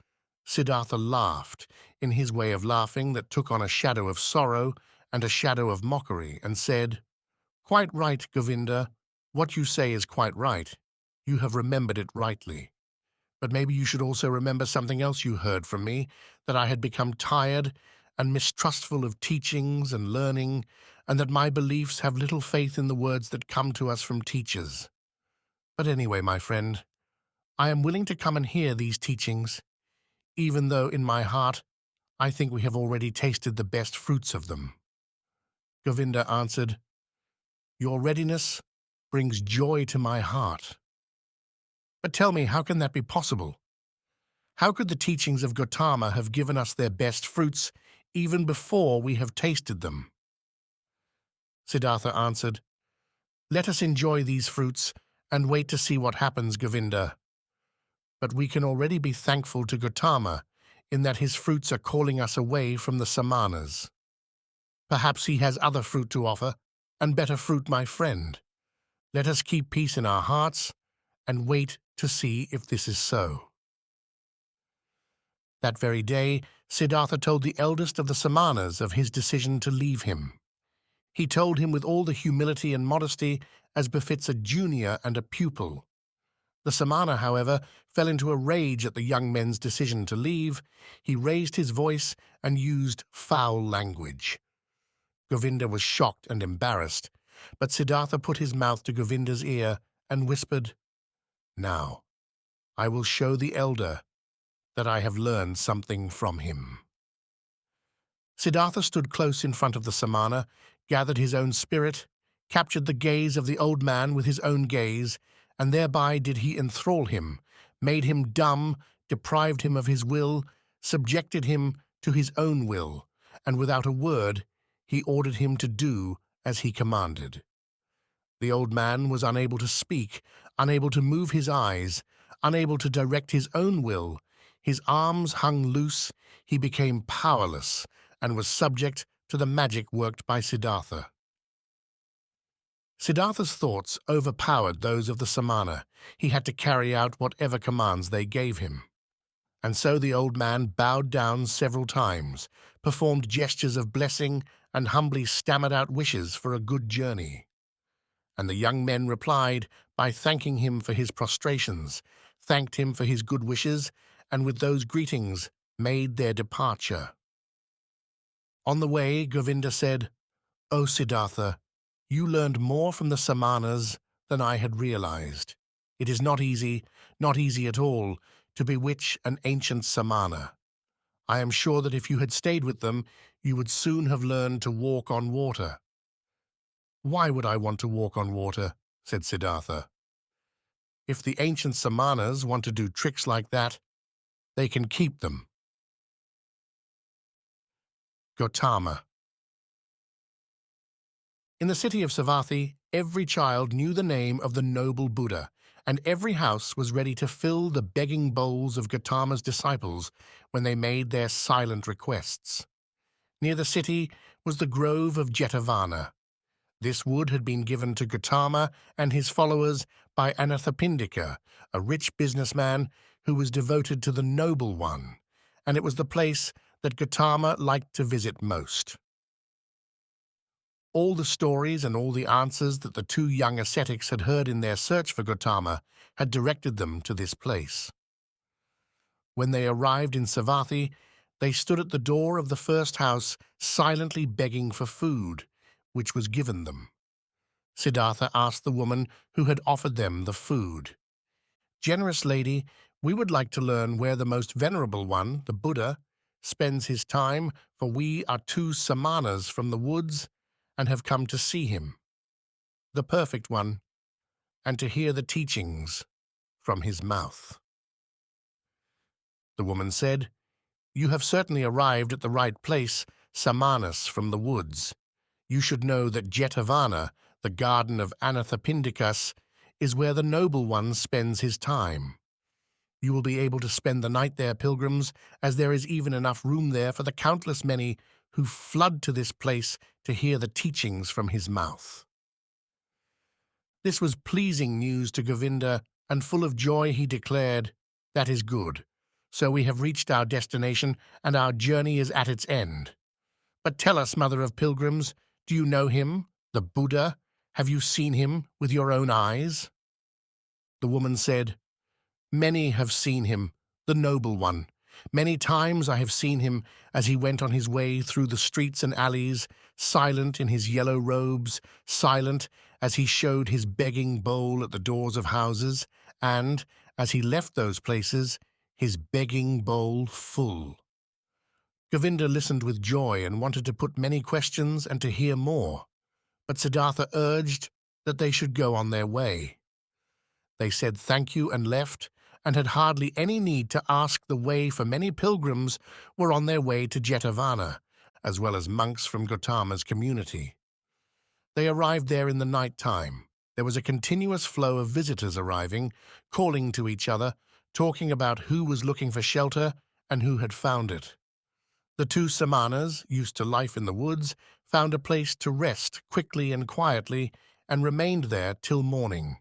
Siddhartha laughed, in his way of laughing that took on a shadow of sorrow and a shadow of mockery, and said, "Quite right, Govinda. What you say is quite right. You have remembered it rightly. But maybe you should also remember something else you heard from me, that I had become tired and mistrustful of teachings and learning, and that my beliefs have little faith in the words that come to us from teachers. But anyway, my friend, I am willing to come and hear these teachings, even though in my heart I think we have already tasted the best fruits of them." Govinda answered, "Your readiness brings joy to my heart. But tell me, how can that be possible? How could the teachings of Gautama have given us their best fruits even before we have tasted them?" Siddhartha answered, "Let us enjoy these fruits and wait to see what happens, Govinda. But we can already be thankful to Gautama in that his fruits are calling us away from the Samanas. Perhaps he has other fruit to offer, and better fruit, my friend. Let us keep peace in our hearts and wait to see if this is so." That very day, Siddhartha told the eldest of the Samanas of his decision to leave him. He told him with all the humility and modesty as befits a junior and a pupil. The Samana, however, fell into a rage at the young men's decision to leave. He raised his voice and used foul language. Govinda was shocked and embarrassed, but Siddhartha put his mouth to Govinda's ear and whispered, "Now, I will show the elder that I have learned something from him." Siddhartha stood close in front of the Samana, gathered his own spirit, captured the gaze of the old man with his own gaze, and thereby did he enthrall him, made him dumb, deprived him of his will, subjected him to his own will, and without a word he ordered him to do as he commanded. The old man was unable to speak, unable to move his eyes, unable to direct his own will. His arms hung loose, he became powerless and was subject to the magic worked by Siddhartha. Siddhartha's thoughts overpowered those of the samana. He had to carry out whatever commands they gave him. And so the old man bowed down several times, performed gestures of blessing, and humbly stammered out wishes for a good journey. And the young men replied by thanking him for his prostrations, thanked him for his good wishes, and with those greetings made their departure. On the way, Govinda said, "O Siddhartha, you learned more from the samanas than I had realized. It is not easy at all, to bewitch an ancient samana. I am sure that if you had stayed with them, you would soon have learned to walk on water." "Why would I want to walk on water?" said Siddhartha. "If the ancient samanas want to do tricks like that, they can keep them." Gautama. In the city of Savatthi, every child knew the name of the noble Buddha, and every house was ready to fill the begging bowls of Gautama's disciples when they made their silent requests. Near the city was the grove of Jetavana. This wood had been given to Gautama and his followers by Anathapindika, a rich businessman who was devoted to the Noble One, and it was the place that Gautama liked to visit most. All the stories and all the answers that the two young ascetics had heard in their search for Gautama had directed them to this place. When they arrived in Savatthi, they stood at the door of the first house silently begging for food, which was given them. Siddhartha asked the woman who had offered them the food, "Generous lady, we would like to learn where the most venerable one, the Buddha, spends his time, for we are two samanas from the woods and have come to see him, the perfect one, and to hear the teachings from his mouth." The woman said, "You have certainly arrived at the right place, Samanas from the woods. You should know that Jetavana, the garden of Anathapindikas, is where the Noble One spends his time. You will be able to spend the night there, pilgrims, as there is even enough room there for the countless many who flood to this place to hear the teachings from his mouth." This was pleasing news to Govinda, and full of joy he declared, "That is good. So we have reached our destination, and our journey is at its end. But tell us, mother of pilgrims, do you know him, the Buddha? Have you seen him with your own eyes?" The woman said, "Many have seen him, the Noble One. Many times I have seen him as he went on his way through the streets and alleys, silent in his yellow robes, silent as he showed his begging bowl at the doors of houses, and, as he left those places, his begging bowl full." Govinda listened with joy and wanted to put many questions and to hear more, but Siddhartha urged that they should go on their way. They said thank you and left, and had hardly any need to ask the way, for many pilgrims were on their way to Jetavana, as well as monks from Gautama's community. They arrived there in the night time. There was a continuous flow of visitors arriving, calling to each other, talking about who was looking for shelter and who had found it. The two samanas, used to life in the woods, found a place to rest quickly and quietly, and remained there till morning.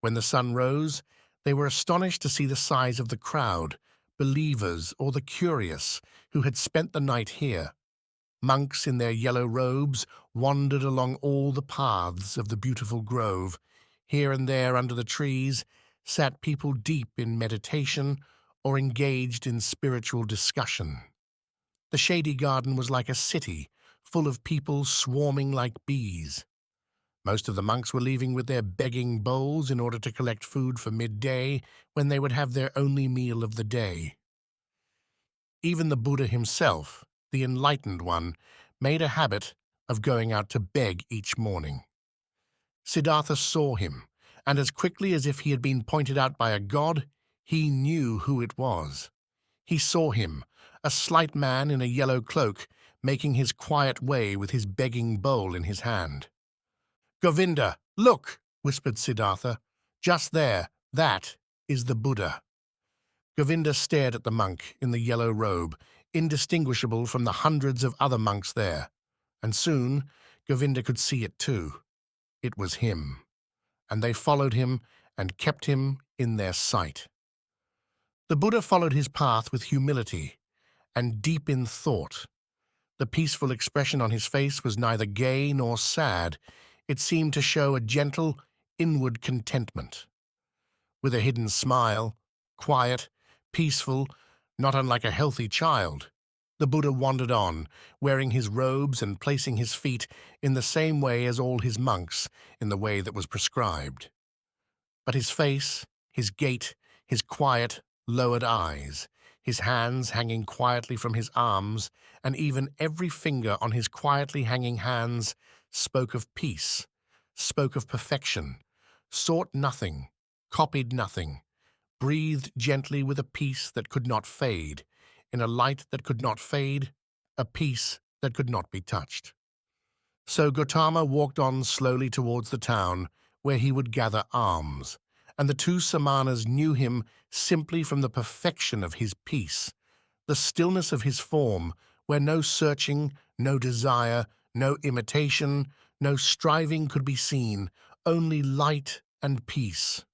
When the sun rose, they were astonished to see the size of the crowd, believers or the curious, who had spent the night here. Monks in their yellow robes wandered along all the paths of the beautiful grove. Here and there under the trees sat people deep in meditation or engaged in spiritual discussion. The shady garden was like a city, full of people swarming like bees. Most of the monks were leaving with their begging bowls in order to collect food for midday, when they would have their only meal of the day. Even the Buddha himself, the enlightened one, made a habit of going out to beg each morning. Siddhartha saw him, and as quickly as if he had been pointed out by a god, he knew who it was. He saw him, a slight man in a yellow cloak, making his quiet way with his begging bowl in his hand. "Govinda, look," whispered Siddhartha. "Just there, that is the Buddha." Govinda stared at the monk in the yellow robe, indistinguishable from the hundreds of other monks there, and soon Govinda could see it too. It was him, and they followed him and kept him in their sight. The Buddha followed his path with humility and deep in thought. The peaceful expression on his face was neither gay nor sad. It seemed to show a gentle, inward contentment. With a hidden smile, quiet, peaceful, not unlike a healthy child, the Buddha wandered on, wearing his robes and placing his feet in the same way as all his monks, in the way that was prescribed. But his face, his gait, his quiet, lowered eyes, his hands hanging quietly from his arms, and even every finger on his quietly hanging hands spoke of peace, spoke of perfection, sought nothing, copied nothing, breathed gently with a peace that could not fade, in a light that could not fade, a peace that could not be touched. So Gautama walked on slowly towards the town where he would gather alms, and the two Samanas knew him simply from the perfection of his peace, the stillness of his form, where no searching, no desire, no imitation, no striving could be seen, only light and peace.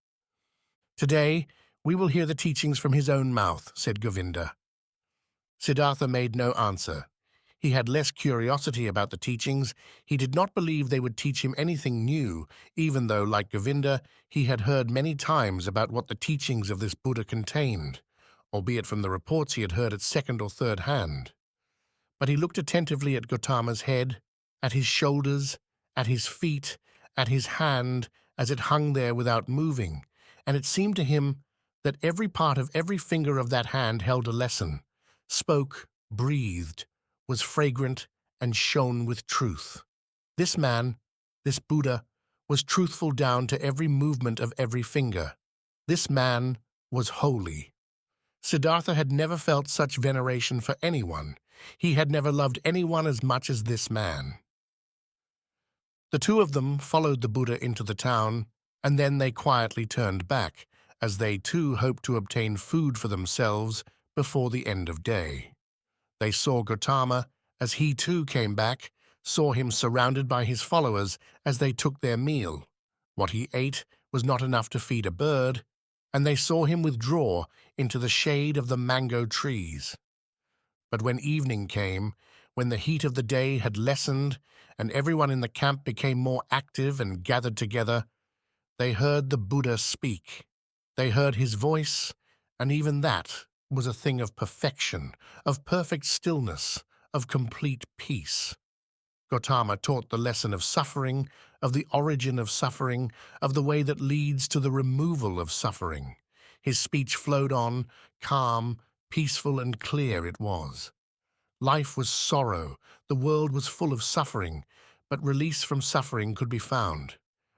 Today, we will hear the teachings from his own mouth, said Govinda. Siddhartha made no answer. He had less curiosity about the teachings. He did not believe they would teach him anything new, even though, like Govinda, he had heard many times about what the teachings of this Buddha contained, albeit from the reports he had heard at second or third hand. But he looked attentively at Gautama's head, at his shoulders, at his feet, at his hand as it hung there without moving, and it seemed to him that every part of every finger of that hand held a lesson, spoke, breathed, was fragrant, and shone with truth. This man, this Buddha, was truthful down to every movement of every finger. This man was holy. Siddhartha had never felt such veneration for anyone. He had never loved anyone as much as this man. The two of them followed the Buddha into the town, and then they quietly turned back, as they too hoped to obtain food for themselves before the end of day. They saw Gautama as he too came back, saw him surrounded by his followers as they took their meal. What he ate was not enough to feed a bird, and they saw him withdraw into the shade of the mango trees. But when evening came, when the heat of the day had lessened and everyone in the camp became more active and gathered together, they heard the Buddha speak. They heard his voice, and even that was a thing of perfection, of perfect stillness, of complete peace. Gautama taught the lesson of suffering, of the origin of suffering, of the way that leads to the removal of suffering. His speech flowed on, calm, peaceful and clear it was. Life was sorrow, the world was full of suffering, but release from suffering could be found.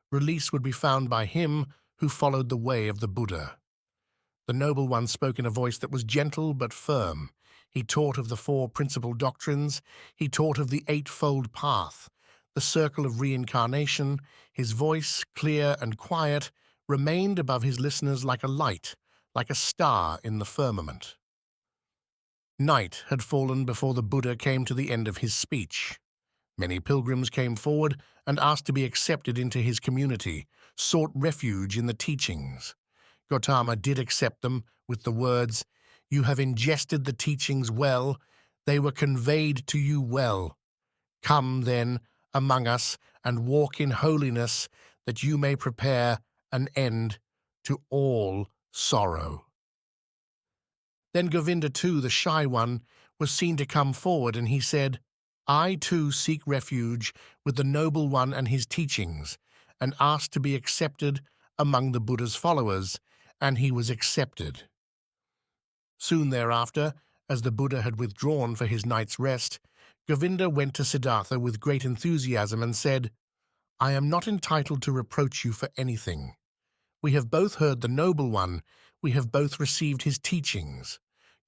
Release would be found by him who followed the way of the Buddha. The Noble One spoke in a voice that was gentle but firm. He taught of the four principal doctrines. He taught of the eightfold path, the circle of reincarnation. His voice, clear and quiet, remained above his listeners like a light, like a star in the firmament. Night had fallen before the Buddha came to the end of his speech. Many pilgrims came forward and asked to be accepted into his community, sought refuge in the teachings. Gautama did accept them with the words, "You have ingested the teachings well, they were conveyed to you well. Come, then, among us and walk in holiness, that you may prepare an end to all sorrow." Then Govinda too, the shy one, was seen to come forward, and he said, "I too seek refuge with the Noble One and his teachings," and asked to be accepted among the Buddha's followers, and he was accepted. Soon thereafter, as the Buddha had withdrawn for his night's rest, Govinda went to Siddhartha with great enthusiasm and said, "I am not entitled to reproach you for anything. We have both heard the Noble One, we have both received his teachings.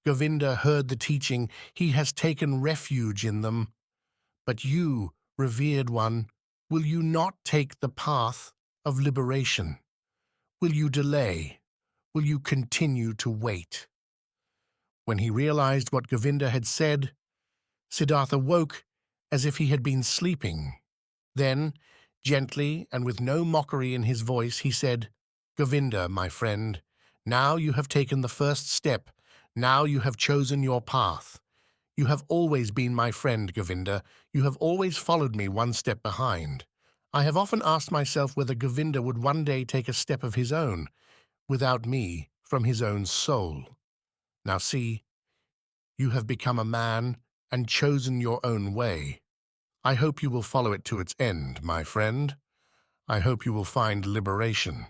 Govinda heard the teaching, he has taken refuge in them. But you, revered one, will you not take the path of liberation? Will you delay? Will you continue to wait?" When he realized what Govinda had said, Siddhartha woke as if he had been sleeping. Then, gently and with no mockery in his voice, he said, "Govinda, my friend, now you have taken the first step. Now you have chosen your path. You have always been my friend, Govinda. You have always followed me one step behind. I have often asked myself whether Govinda would one day take a step of his own, without me, from his own soul. Now see, you have become a man and chosen your own way. I hope you will follow it to its end, my friend. I hope you will find liberation."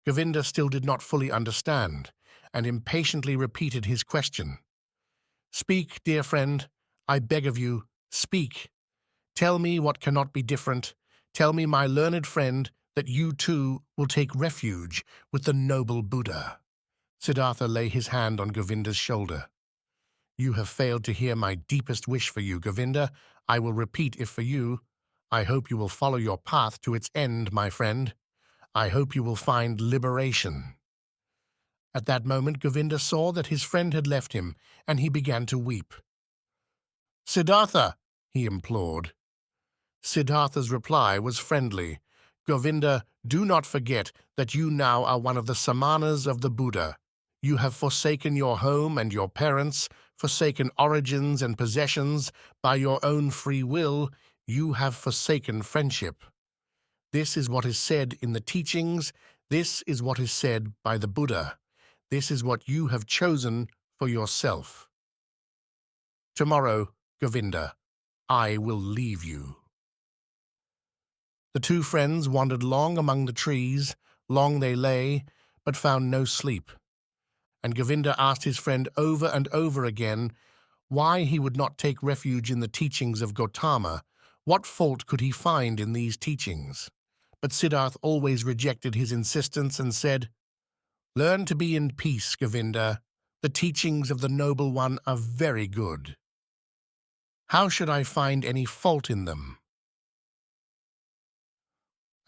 Govinda still did not fully understand, and impatiently repeated his question. "Speak, dear friend, I beg of you, speak. Tell me what cannot be different. Tell me, my learned friend, that you too will take refuge with the noble Buddha." Siddhartha lay his hand on Govinda's shoulder. "You have failed to hear my deepest wish for you, Govinda. I will repeat it for you. I hope you will follow your path to its end, my friend. I hope you will find liberation." At that moment, Govinda saw that his friend had left him, and he began to weep. "Siddhartha," he implored. Siddhartha's reply was friendly. "Govinda, do not forget that you now are one of the samanas of the Buddha. You have forsaken your home and your parents, forsaken origins and possessions. By your own free will, you have forsaken friendship. This is what is said in the teachings. This is what is said by the Buddha. This is what you have chosen for yourself. Tomorrow, Govinda, I will leave you." The two friends wandered long among the trees. Long they lay, but found no sleep. And Govinda asked his friend over and over again why he would not take refuge in the teachings of Gautama. What fault could he find in these teachings? But Siddhartha always rejected his insistence and said, "Learn to be in peace, Govinda. The teachings of the Noble One are very good. How should I find any fault in them?"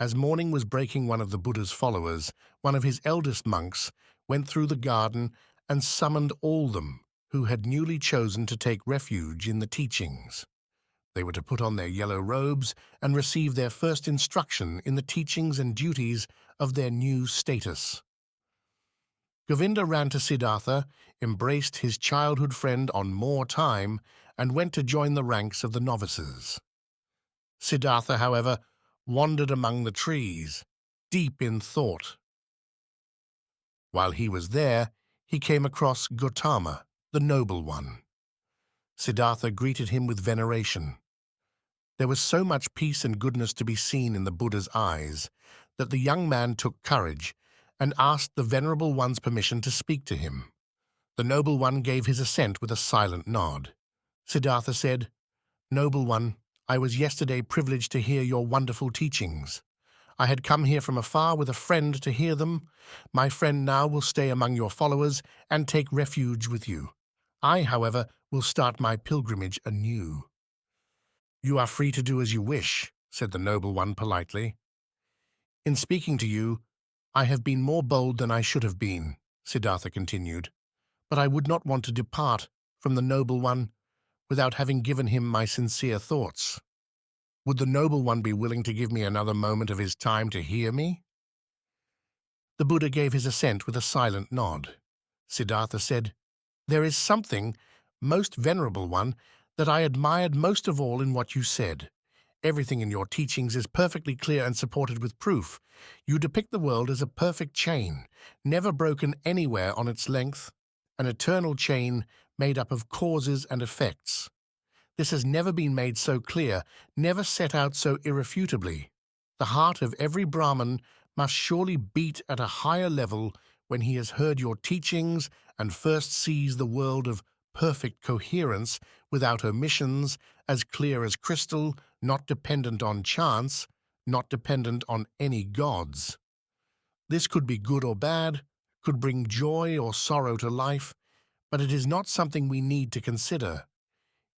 As morning was breaking, one of the Buddha's followers, one of his eldest monks, went through the garden and summoned all them who had newly chosen to take refuge in the teachings. They were to put on their yellow robes and receive their first instruction in the teachings and duties of their new status. Govinda ran to Siddhartha, embraced his childhood friend on more time, and went to join the ranks of the novices. Siddhartha, however, wandered among the trees, deep in thought. While he was there, he came across Gautama, the Noble One. Siddhartha greeted him with veneration. There was so much peace and goodness to be seen in the Buddha's eyes that the young man took courage and asked the Venerable One's permission to speak to him. The Noble One gave his assent with a silent nod. Siddhartha said, "Noble One, I was yesterday privileged to hear your wonderful teachings. I had come here from afar with a friend to hear them. My friend now will stay among your followers and take refuge with you. I, however, will start my pilgrimage anew." "You are free to do as you wish," said the Noble One politely. "In speaking to you, I have been more bold than I should have been," Siddhartha continued, "but I would not want to depart from the Noble One without having given him my sincere thoughts. Would the Noble One be willing to give me another moment of his time to hear me?" The Buddha gave his assent with a silent nod. Siddhartha said, "There is something, most venerable one, that I admired most of all in what you said. Everything in your teachings is perfectly clear and supported with proof. You depict the world as a perfect chain, never broken anywhere on its length, an eternal chain made up of causes and effects. This has never been made so clear, never set out so irrefutably. The heart of every Brahmin must surely beat at a higher level when he has heard your teachings and first sees the world of perfect coherence, without omissions, as clear as crystal, not dependent on chance, not dependent on any gods. This could be good or bad, could bring joy or sorrow to life, but it is not something we need to consider.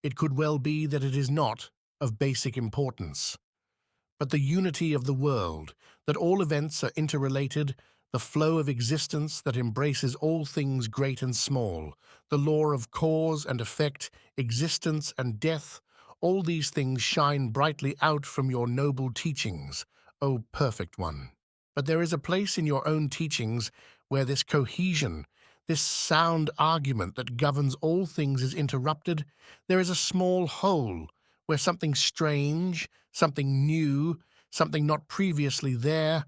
It could well be that it is not of basic importance. But the unity of the world, that all events are interrelated, the flow of existence that embraces all things great and small, the law of cause and effect, existence and death, all these things shine brightly out from your noble teachings, O perfect one. But there is a place in your own teachings where this cohesion, this sound argument that governs all things is interrupted. There is a small hole where something strange, something new, something not previously there,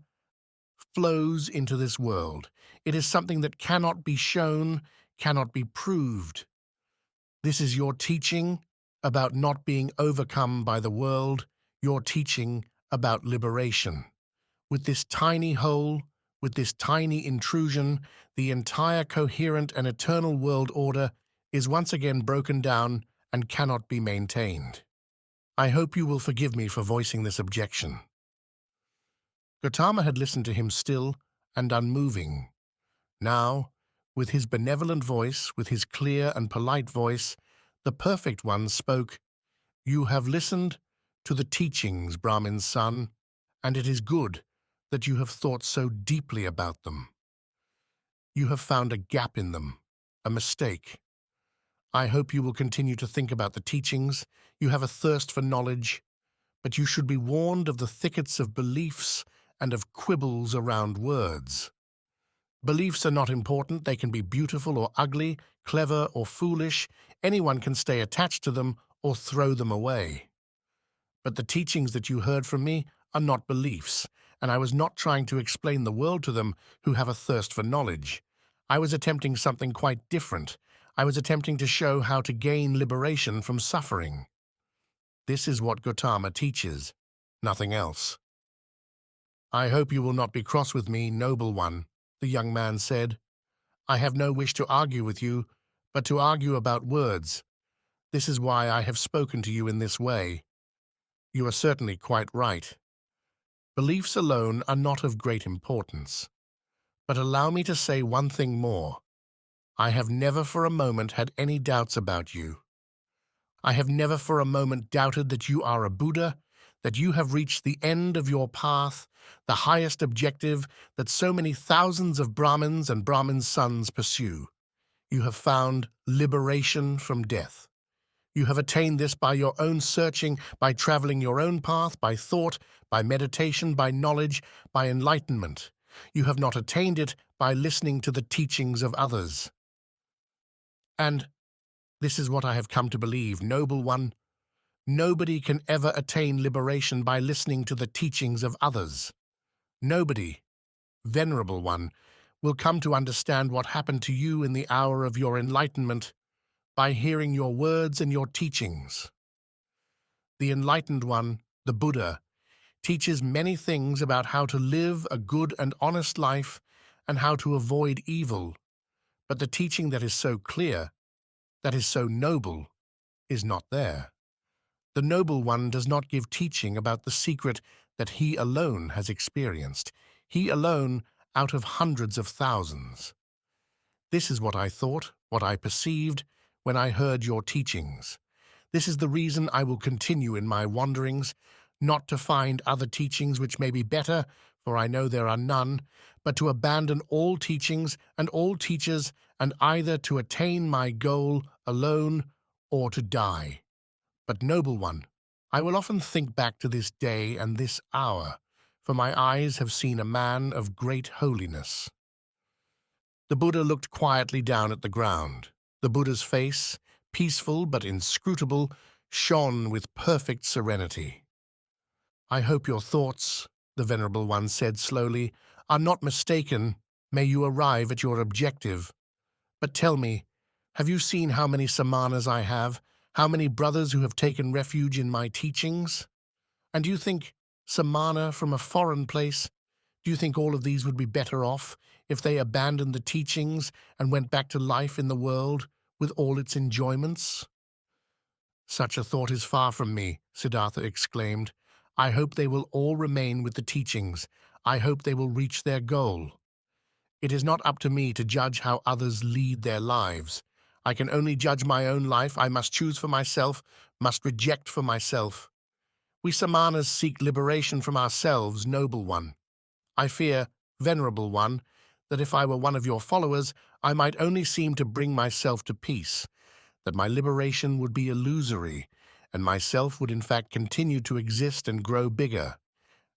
flows into this world. It is something that cannot be shown, cannot be proved. This is your teaching about not being overcome by the world, your teaching about liberation. With this tiny hole, with this tiny intrusion, the entire coherent and eternal world order is once again broken down and cannot be maintained. I hope you will forgive me for voicing this objection. Gautama had listened to him still and unmoving. Now, with his benevolent voice, with his clear and polite voice, the Perfect One spoke, "You have listened to the teachings, Brahmin's son, and it is good that you have thought so deeply about them. You have found a gap in them, a mistake. I hope you will continue to think about the teachings. You have a thirst for knowledge, but you should be warned of the thickets of beliefs and of quibbles around words. Beliefs are not important. They can be beautiful or ugly, clever or foolish. Anyone can stay attached to them or throw them away. But the teachings that you heard from me are not beliefs, and I was not trying to explain the world to them who have a thirst for knowledge. I was attempting something quite different. I was attempting to show how to gain liberation from suffering. This is what Gautama teaches, nothing else." "I hope you will not be cross with me, noble one," the young man said. "I have no wish to argue with you, but to argue about words. This is why I have spoken to you in this way. You are certainly quite right. Beliefs alone are not of great importance. But allow me to say one thing more. I have never for a moment had any doubts about you. I have never for a moment doubted that you are a Buddha, that you have reached the end of your path, the highest objective that so many thousands of Brahmins and Brahmins' sons pursue. You have found liberation from death. You have attained this by your own searching, by traveling your own path, by thought, by meditation, by knowledge, by enlightenment. You have not attained it by listening to the teachings of others. And this is what I have come to believe, noble one. Nobody can ever attain liberation by listening to the teachings of others. Nobody, venerable one, will come to understand what happened to you in the hour of your enlightenment by hearing your words and your teachings. The enlightened one, the Buddha, teaches many things about how to live a good and honest life and how to avoid evil, but the teaching that is so clear, that is so noble, is not there. The noble one does not give teaching about the secret that he alone has experienced, he alone out of hundreds of thousands. This is what I thought, what I perceived, when I heard your teachings. This is the reason I will continue in my wanderings, not to find other teachings which may be better, for I know there are none, but to abandon all teachings and all teachers, and either to attain my goal alone or to die. But, noble one, I will often think back to this day and this hour, for my eyes have seen a man of great holiness." The Buddha looked quietly down at the ground. The Buddha's face, peaceful but inscrutable, shone with perfect serenity. "I hope your thoughts," the Venerable One said slowly, "are not mistaken. May you arrive at your objective. But tell me, have you seen how many samanas I have, how many brothers who have taken refuge in my teachings? And do you think, samana from a foreign place, do you think all of these would be better off if they abandoned the teachings and went back to life in the world with all its enjoyments?" "Such a thought is far from me," Siddhartha exclaimed. "I hope they will all remain with the teachings. I hope they will reach their goal. It is not up to me to judge how others lead their lives. I can only judge my own life. I must choose for myself, must reject for myself. We samanas seek liberation from ourselves, noble one. I fear, venerable one, that if I were one of your followers, I might only seem to bring myself to peace, that my liberation would be illusory, and myself would in fact continue to exist and grow bigger,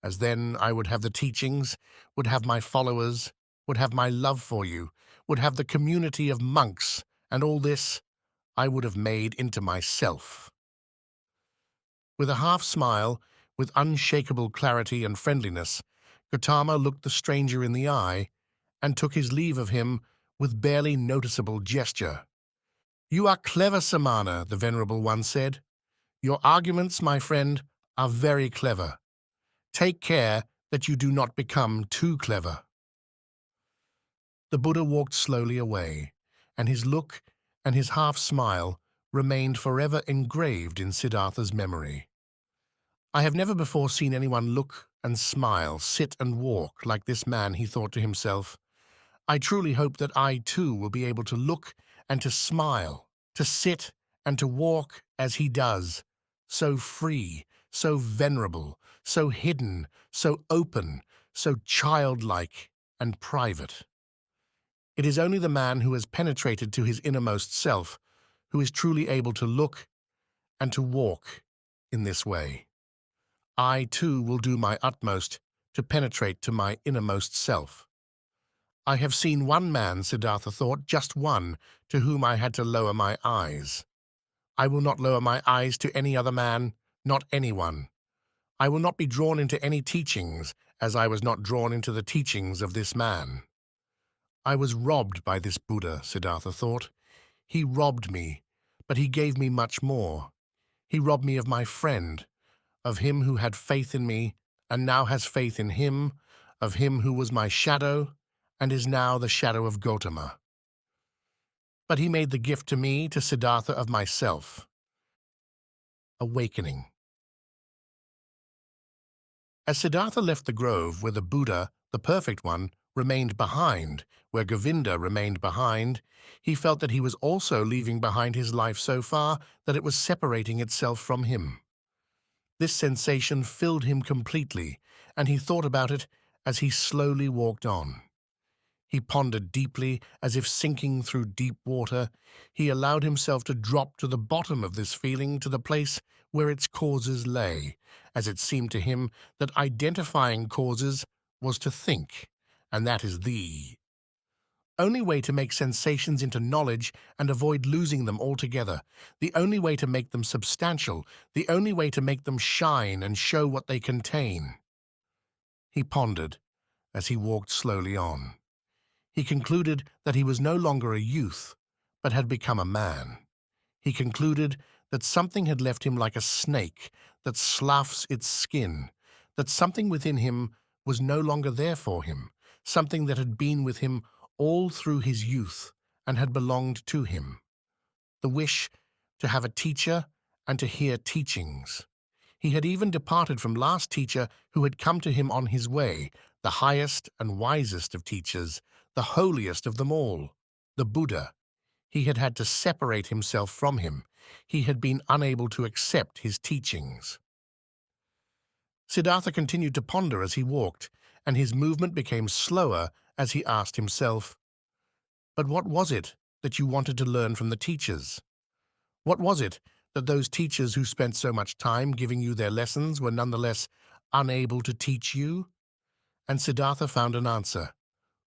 as then I would have the teachings, would have my followers, would have my love for you, would have the community of monks, and all this I would have made into myself. With a half-smile, with unshakable clarity and friendliness, Gautama looked the stranger in the eye and took his leave of him with barely noticeable gesture. "You are clever, Samana," the Venerable One said. "Your arguments, my friend, are very clever. Take care that you do not become too clever." The Buddha walked slowly away, and his look and his half-smile remained forever engraved in Siddhartha's memory. I have never before seen anyone look and smile, sit and walk like this man, he thought to himself. I truly hope that I too will be able to look and to smile, to sit and to walk as he does, so free, so venerable, so hidden, so open, so childlike and private. It is only the man who has penetrated to his innermost self who is truly able to look and to walk in this way. I too will do my utmost to penetrate to my innermost self. I have seen one man, Siddhartha thought, just one, to whom I had to lower my eyes. I will not lower my eyes to any other man, not anyone. I will not be drawn into any teachings, as I was not drawn into the teachings of this man. I was robbed by this Buddha, Siddhartha thought. He robbed me, but he gave me much more. He robbed me of my friend, of him who had faith in me, and now has faith in him, of him who was my shadow, and is now the shadow of Gautama. But he made the gift to me, to Siddhartha, of myself. Awakening. As Siddhartha left the grove where the Buddha, the perfect one, remained behind, where Govinda remained behind, he felt that he was also leaving behind his life so far that it was separating itself from him. This sensation filled him completely, and he thought about it as he slowly walked on. He pondered deeply, as if sinking through deep water. He allowed himself to drop to the bottom of this feeling, to the place where its causes lay, as it seemed to him that identifying causes was to think, and that is the only way to make sensations into knowledge and avoid losing them altogether, the only way to make them substantial, the only way to make them shine and show what they contain. He pondered as he walked slowly on. He concluded that he was no longer a youth, but had become a man. He concluded that something had left him like a snake that sloughs its skin, that something within him was no longer there for him, something that had been with him all through his youth and had belonged to him. The wish to have a teacher and to hear teachings. He had even departed from last teacher who had come to him on his way, the highest and wisest of teachers, the holiest of them all, the Buddha. He had had to separate himself from him. He had been unable to accept his teachings. Siddhartha continued to ponder as he walked, and his movement became slower as he asked himself, "But what was it that you wanted to learn from the teachers? What was it that those teachers who spent so much time giving you their lessons were nonetheless unable to teach you?" And Siddhartha found an answer.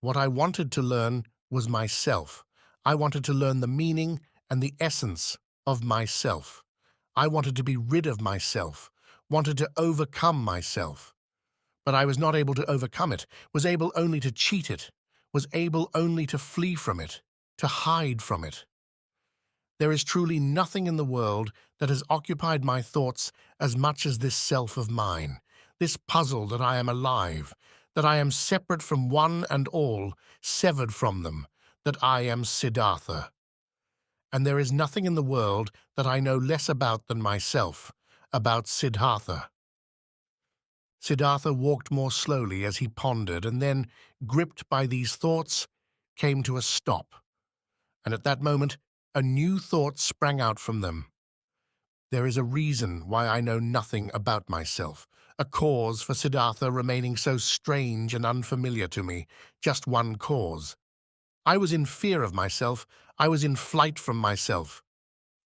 What I wanted to learn was myself. I wanted to learn the meaning and the essence of myself. I wanted to be rid of myself, wanted to overcome myself. But I was not able to overcome it, was able only to cheat it, was able only to flee from it, to hide from it. There is truly nothing in the world that has occupied my thoughts as much as this self of mine, this puzzle that I am alive, that I am separate from one and all, severed from them, that I am Siddhartha. And there is nothing in the world that I know less about than myself, about Siddhartha. Siddhartha walked more slowly as he pondered, and then, gripped by these thoughts, came to a stop. And at that moment, a new thought sprang out from them. There is a reason why I know nothing about myself, A cause for Siddhartha remaining so strange and unfamiliar to me, just one cause. I was in fear of myself, I was in flight from myself.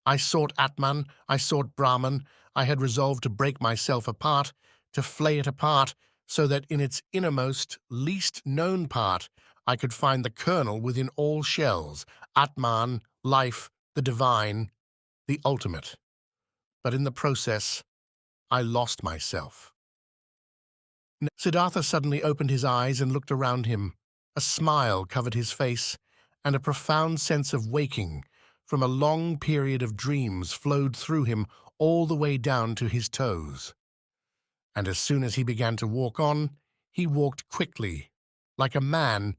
I sought Atman, I sought Brahman, I had resolved to break myself apart, to flay it apart, so that in its innermost, least known part, I could find the kernel within all shells, Atman, life, the divine, the ultimate. But in the process, I lost myself. Siddhartha suddenly opened his eyes and looked around him. A smile covered his face, and a profound sense of waking from a long period of dreams flowed through him all the way down to his toes. And as soon as he began to walk on, he walked quickly, like a man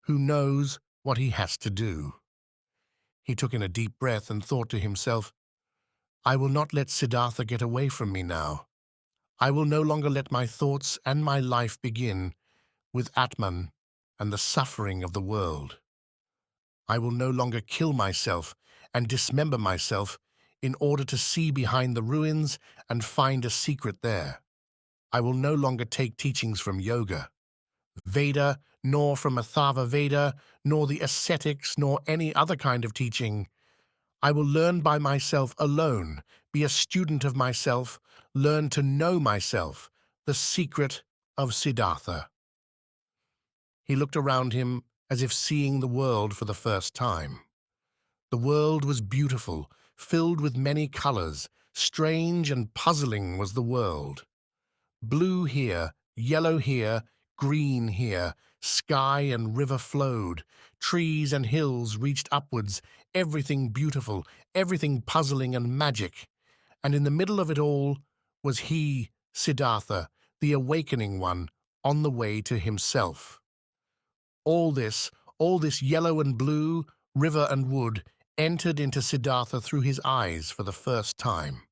who knows what he has to do. He took in a deep breath and thought to himself, I will not let Siddhartha get away from me now. I will no longer let my thoughts and my life begin with Atman and the suffering of the world. I will no longer kill myself and dismember myself in order to see behind the ruins and find a secret there. I will no longer take teachings from yoga, Veda, nor from Atharva Veda, nor the ascetics, nor any other kind of teaching. I will learn by myself alone, be a student of myself, learn to know myself, the secret of Siddhartha. He looked around him as if seeing the world for the first time. The world was beautiful, filled with many colors. Strange and puzzling was the world. Blue here, yellow here, green here, sky and river flowed, trees and hills reached upwards, everything beautiful, everything puzzling and magic. And in the middle of it all was he, Siddhartha, the awakening one, on the way to himself. All this yellow and blue, river and wood, entered into Siddhartha through his eyes for the first time.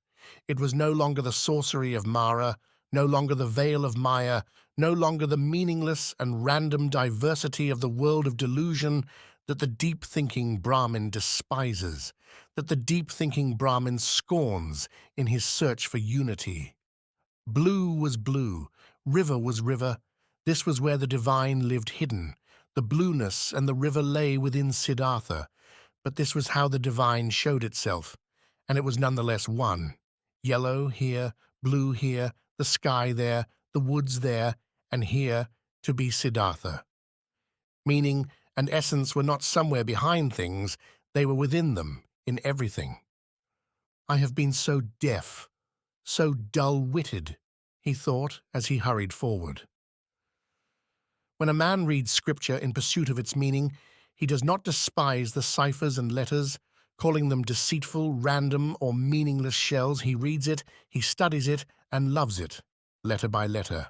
It was no longer the sorcery of Mara, no longer the veil of Maya, no longer the meaningless and random diversity of the world of delusion that the deep-thinking Brahmin despises, that the deep-thinking Brahmin scorns in his search for unity. Blue was blue, river was river. This was where the divine lived hidden. The blueness and the river lay within Siddhartha, but this was how the divine showed itself, and it was nonetheless one. Yellow here, blue here, the sky there, the woods there, and here to be Siddhartha. Meaning and essence were not somewhere behind things, they were within them, in everything. I have been so deaf, so dull-witted, he thought as he hurried forward. When a man reads scripture in pursuit of its meaning, he does not despise the ciphers and letters, calling them deceitful, random, or meaningless shells. He reads it, he studies it, and loves it, letter by letter.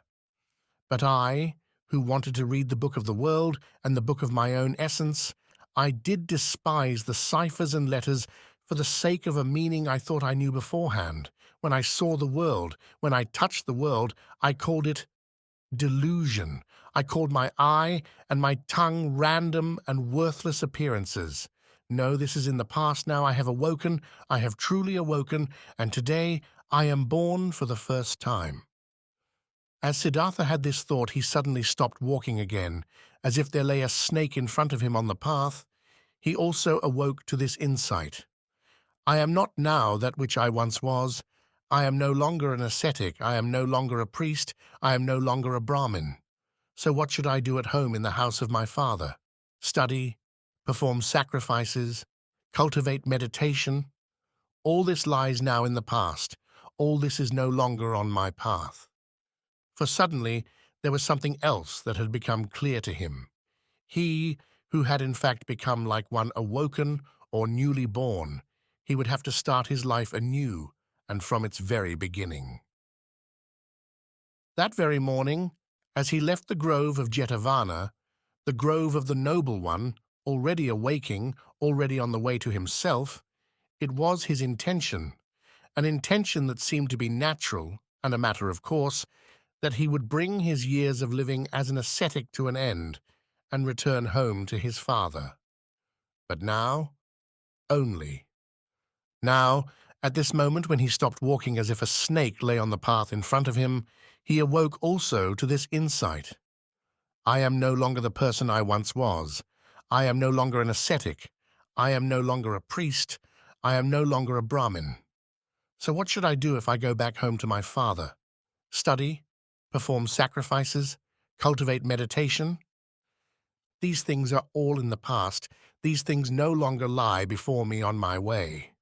But I, who wanted to read the book of the world and the book of my own essence, I did despise the ciphers and letters for the sake of a meaning I thought I knew beforehand. When I saw the world, when I touched the world, I called it delusion. I called my eye and my tongue random and worthless appearances. No, this is in the past now. I have awoken, I have truly awoken, and today I am born for the first time. As Siddhartha had this thought, he suddenly stopped walking again, as if there lay a snake in front of him on the path. He also awoke to this insight. I am not now that which I once was. I am no longer an ascetic, I am no longer a priest, I am no longer a Brahmin. So what should I do at home in the house of my father? Study, perform sacrifices, cultivate meditation? All this lies now in the past. All this is no longer on my path. For suddenly there was something else that had become clear to him. He, who had in fact become like one awoken or newly born, he would have to start his life anew and from its very beginning. That very morning, as he left the grove of Jetavana, the grove of the noble one, already awaking, already on the way to himself, it was his intention, an intention that seemed to be natural and a matter of course, that he would bring his years of living as an ascetic to an end and return home to his father. But now, only now, At this moment, when he stopped walking as if a snake lay on the path in front of him, he awoke also to this insight. I am no longer the person I once was. I am no longer an ascetic. I am no longer a priest. I am no longer a Brahmin. So what should I do if I go back home to my father? Study? Perform sacrifices? Cultivate meditation? These things are all in the past. These things no longer lie before me on my way.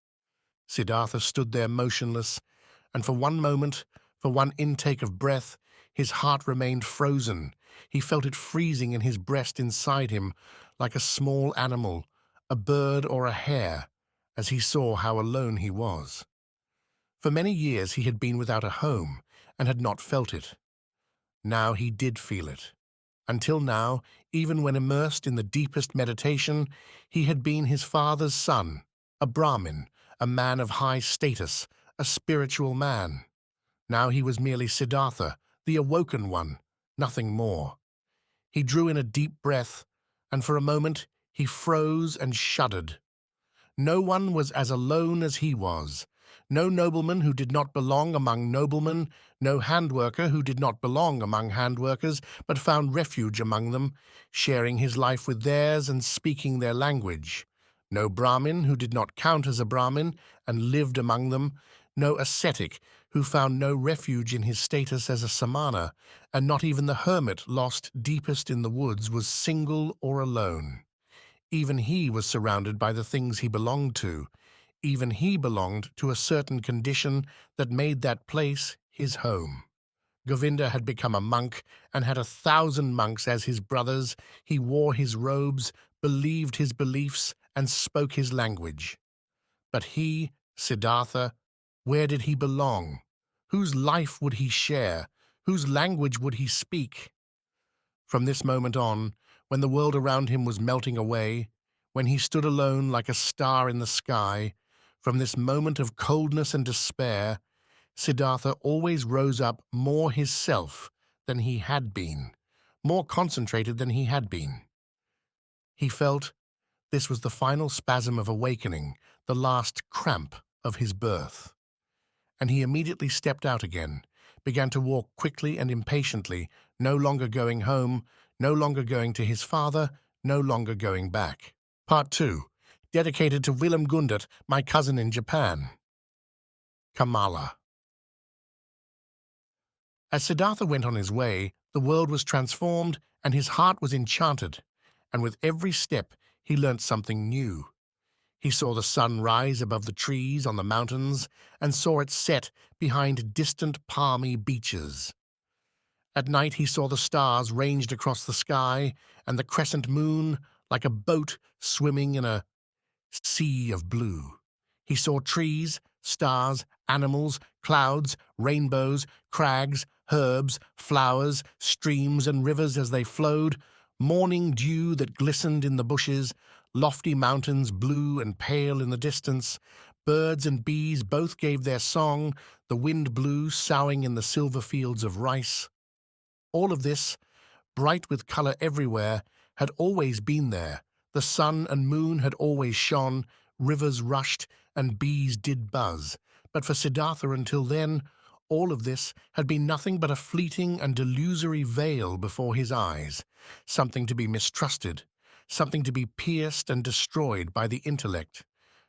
Siddhartha stood there motionless, and for one moment, for one intake of breath, his heart remained frozen. He felt it freezing in his breast inside him, like a small animal, a bird or a hare, as he saw how alone he was. For many years he had been without a home, and had not felt it. Now he did feel it. Until now, even when immersed in the deepest meditation, he had been his father's son, a Brahmin, a man of high status, a spiritual man. Now he was merely Siddhartha, the awoken one, nothing more. He drew in a deep breath, and for a moment he froze and shuddered. No one was as alone as he was. No nobleman who did not belong among noblemen, no handworker who did not belong among handworkers, but found refuge among them, sharing his life with theirs and speaking their language. No Brahmin who did not count as a Brahmin and lived among them, no ascetic who found no refuge in his status as a samana, and not even the hermit lost deepest in the woods was single or alone. Even he was surrounded by the things he belonged to. Even he belonged to a certain condition that made that place his home. Govinda had become a monk and had 1,000 monks as his brothers. He wore his robes, believed his beliefs, and spoke his language. But he, Siddhartha, where did he belong? Whose life would he share? Whose language would he speak? From this moment on, when the world around him was melting away, when he stood alone like a star in the sky, from this moment of coldness and despair, Siddhartha always rose up more his self than he had been, more concentrated than he had been. He felt this was the final spasm of awakening, the last cramp of his birth. And he immediately stepped out again, began to walk quickly and impatiently, no longer going home, no longer going to his father, no longer going back. Part 2, dedicated to Willem Gundert, my cousin in Japan. Kamala. As Siddhartha went on his way, the world was transformed and his heart was enchanted, and with every step he learnt something new. He saw the sun rise above the trees on the mountains and saw it set behind distant palmy beaches. At night he saw the stars ranged across the sky and the crescent moon like a boat swimming in a sea of blue. He saw trees, stars, animals, clouds, rainbows, crags, herbs, flowers, streams and rivers as they flowed, morning dew that glistened in the bushes, lofty mountains blue and pale in the distance. Birds and bees both gave their song, the wind blew, soughing in the silver fields of rice. All of this, bright with colour everywhere, had always been there. The sun and moon had always shone, rivers rushed, and bees did buzz. But for Siddhartha until then, all of this had been nothing but a fleeting and delusory veil before his eyes, something to be mistrusted, something to be pierced and destroyed by the intellect,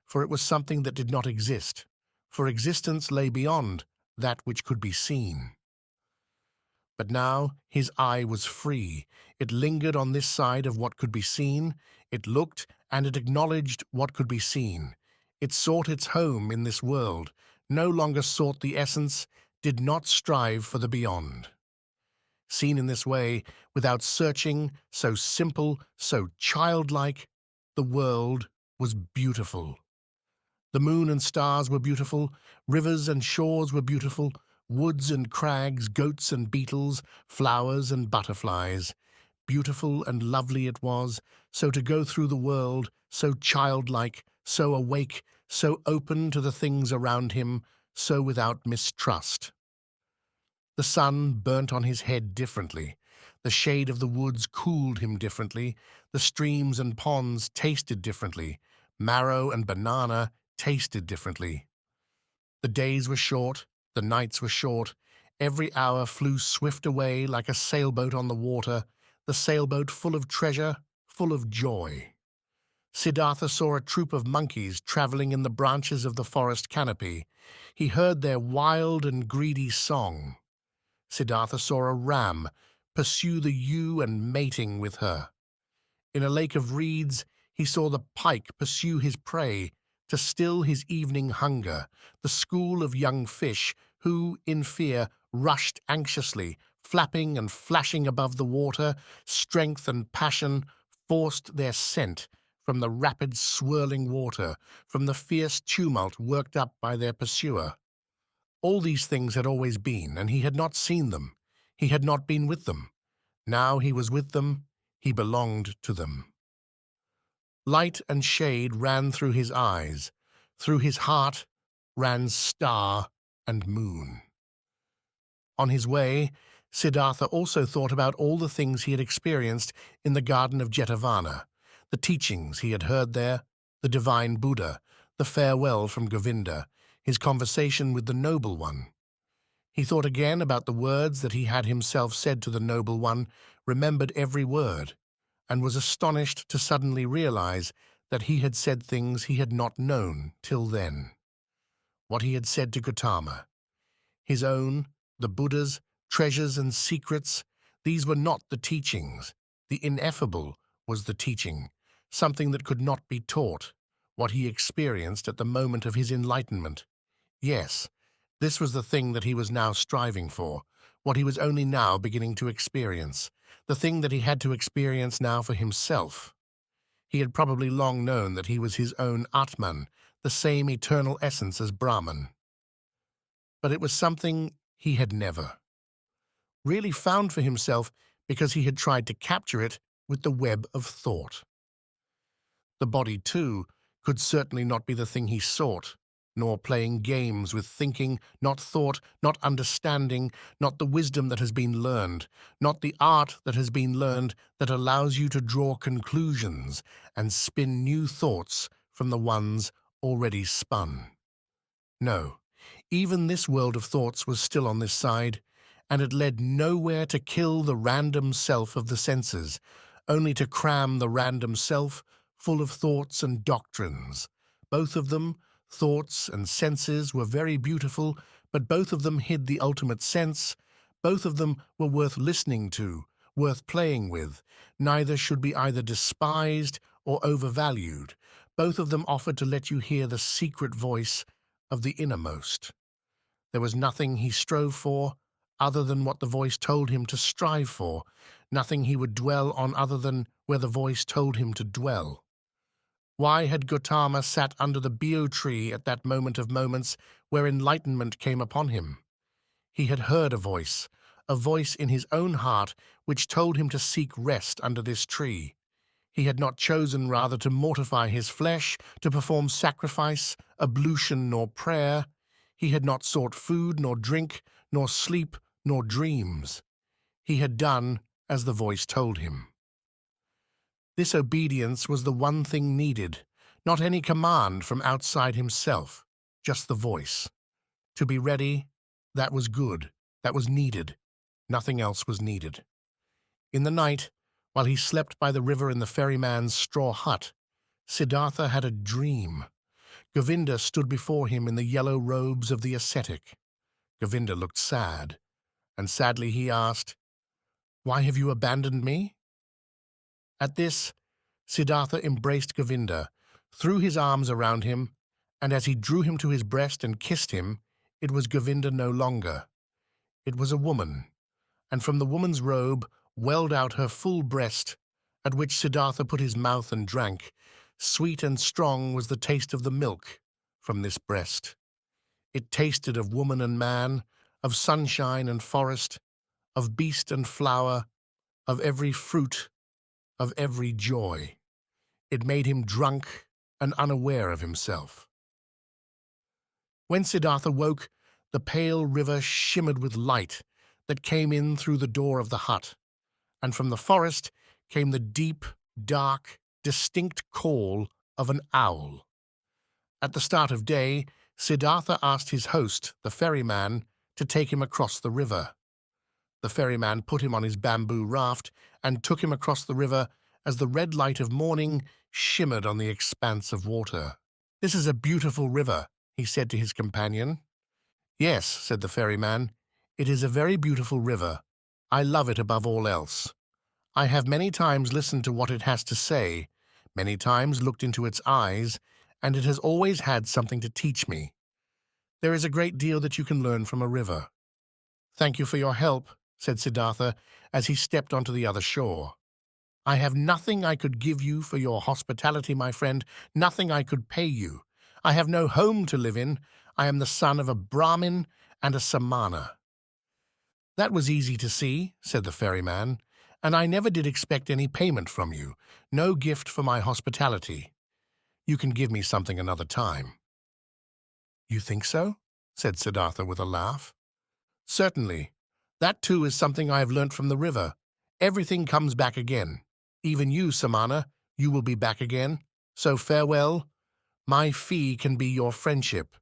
for it was something that did not exist, for existence lay beyond that which could be seen. But now his eye was free. It lingered on this side of what could be seen. It looked and it acknowledged what could be seen. It sought its home in this world, no longer sought the essence, did not strive for the beyond. Seen in this way, without searching, so simple, so childlike, the world was beautiful. The moon and stars were beautiful, rivers and shores were beautiful, woods and crags, goats and beetles, flowers and butterflies. Beautiful and lovely it was, so to go through the world, so childlike, so awake, so open to the things around him, so without mistrust. The sun burnt on his head differently. The shade of the woods cooled him differently. The streams and ponds tasted differently. Marrow and banana tasted differently. The days were short, the nights were short. Every hour flew swift away like a sailboat on the water, the sailboat full of treasure, full of joy. Siddhartha saw a troop of monkeys traveling in the branches of the forest canopy. He heard their wild and greedy song. Siddhartha saw a ram pursue the ewe and mating with her. In a lake of reeds, he saw the pike pursue his prey to still his evening hunger, the school of young fish who, in fear, rushed anxiously, flapping and flashing above the water, strength and passion forced their scent from the rapid swirling water, from the fierce tumult worked up by their pursuer. All these things had always been, and he had not seen them. He had not been with them. Now he was with them. He belonged to them. Light and shade ran through his eyes. Through his heart ran star and moon. On his way, Siddhartha also thought about all the things he had experienced in the garden of Jetavana, the teachings he had heard there, the divine Buddha, the farewell from Govinda, his conversation with the Noble One. He thought again about the words that he had himself said to the Noble One, remembered every word, and was astonished to suddenly realize that he had said things he had not known till then. What he had said to Gautama, his own, the Buddha's, treasures and secrets, these were not the teachings. The ineffable was the teaching, something that could not be taught, what he experienced at the moment of his enlightenment. Yes, this was the thing that he was now striving for, what he was only now beginning to experience, the thing that he had to experience now for himself. He had probably long known that he was his own Atman, the same eternal essence as Brahman. But it was something he had never really found for himself because he had tried to capture it with the web of thought. The body, too, could certainly not be the thing he sought, nor playing games with thinking, not thought, not understanding, not the wisdom that has been learned, not the art that has been learned that allows you to draw conclusions and spin new thoughts from the ones already spun. No, even this world of thoughts was still on this side, and it led nowhere to kill the random self of the senses, only to cram the random self full of thoughts and doctrines. Both of them, thoughts and senses, were very beautiful, but both of them hid the ultimate sense. Both of them were worth listening to, worth playing with. Neither should be either despised or overvalued. Both of them offered to let you hear the secret voice of the innermost. There was nothing he strove for other than what the voice told him to strive for, nothing he would dwell on other than where the voice told him to dwell. Why had Gautama sat under the bio tree at that moment of moments where enlightenment came upon him? He had heard a voice in his own heart which told him to seek rest under this tree. He had not chosen rather to mortify his flesh, to perform sacrifice, ablution, nor prayer. He had not sought food, nor drink, nor sleep, nor dreams. He had done as the voice told him. This obedience was the one thing needed, not any command from outside himself, just the voice. To be ready, that was good, that was needed. Nothing else was needed. In the night, while he slept by the river in the ferryman's straw hut, Siddhartha had a dream. Govinda stood before him in the yellow robes of the ascetic. Govinda looked sad, and sadly he asked, "Why have you abandoned me?" At this, Siddhartha embraced Govinda, threw his arms around him, and as he drew him to his breast and kissed him, it was Govinda no longer. It was a woman, and from the woman's robe welled out her full breast, at which Siddhartha put his mouth and drank. Sweet and strong was the taste of the milk from this breast. It tasted of woman and man, of sunshine and forest, of beast and flower, of every fruit, of every joy. It made him drunk and unaware of himself. When Siddhartha woke, the pale river shimmered with light that came in through the door of the hut, and from the forest came the deep, dark, distinct call of an owl. At the start of day, Siddhartha asked his host, the ferryman, to take him across the river. The ferryman put him on his bamboo raft and took him across the river as the red light of morning shimmered on the expanse of water. "This is a beautiful river," he said to his companion. "Yes," said the ferryman, "it is a very beautiful river. I love it above all else. I have many times listened to what it has to say, many times looked into its eyes, and it has always had something to teach me. There is a great deal that you can learn from a river." "Thank you for your help," said Siddhartha as he stepped onto the other shore. "I have nothing I could give you for your hospitality, my friend, nothing I could pay you. I have no home to live in. I am the son of a Brahmin and a Samana." "That was easy to see," said the ferryman, "and I never did expect any payment from you, no gift for my hospitality. You can give me something another time." "You think so?" said Siddhartha with a laugh. "Certainly. That too is something I have learnt from the river. Everything comes back again. Even you, Samana, you will be back again. So farewell. My fee can be your friendship.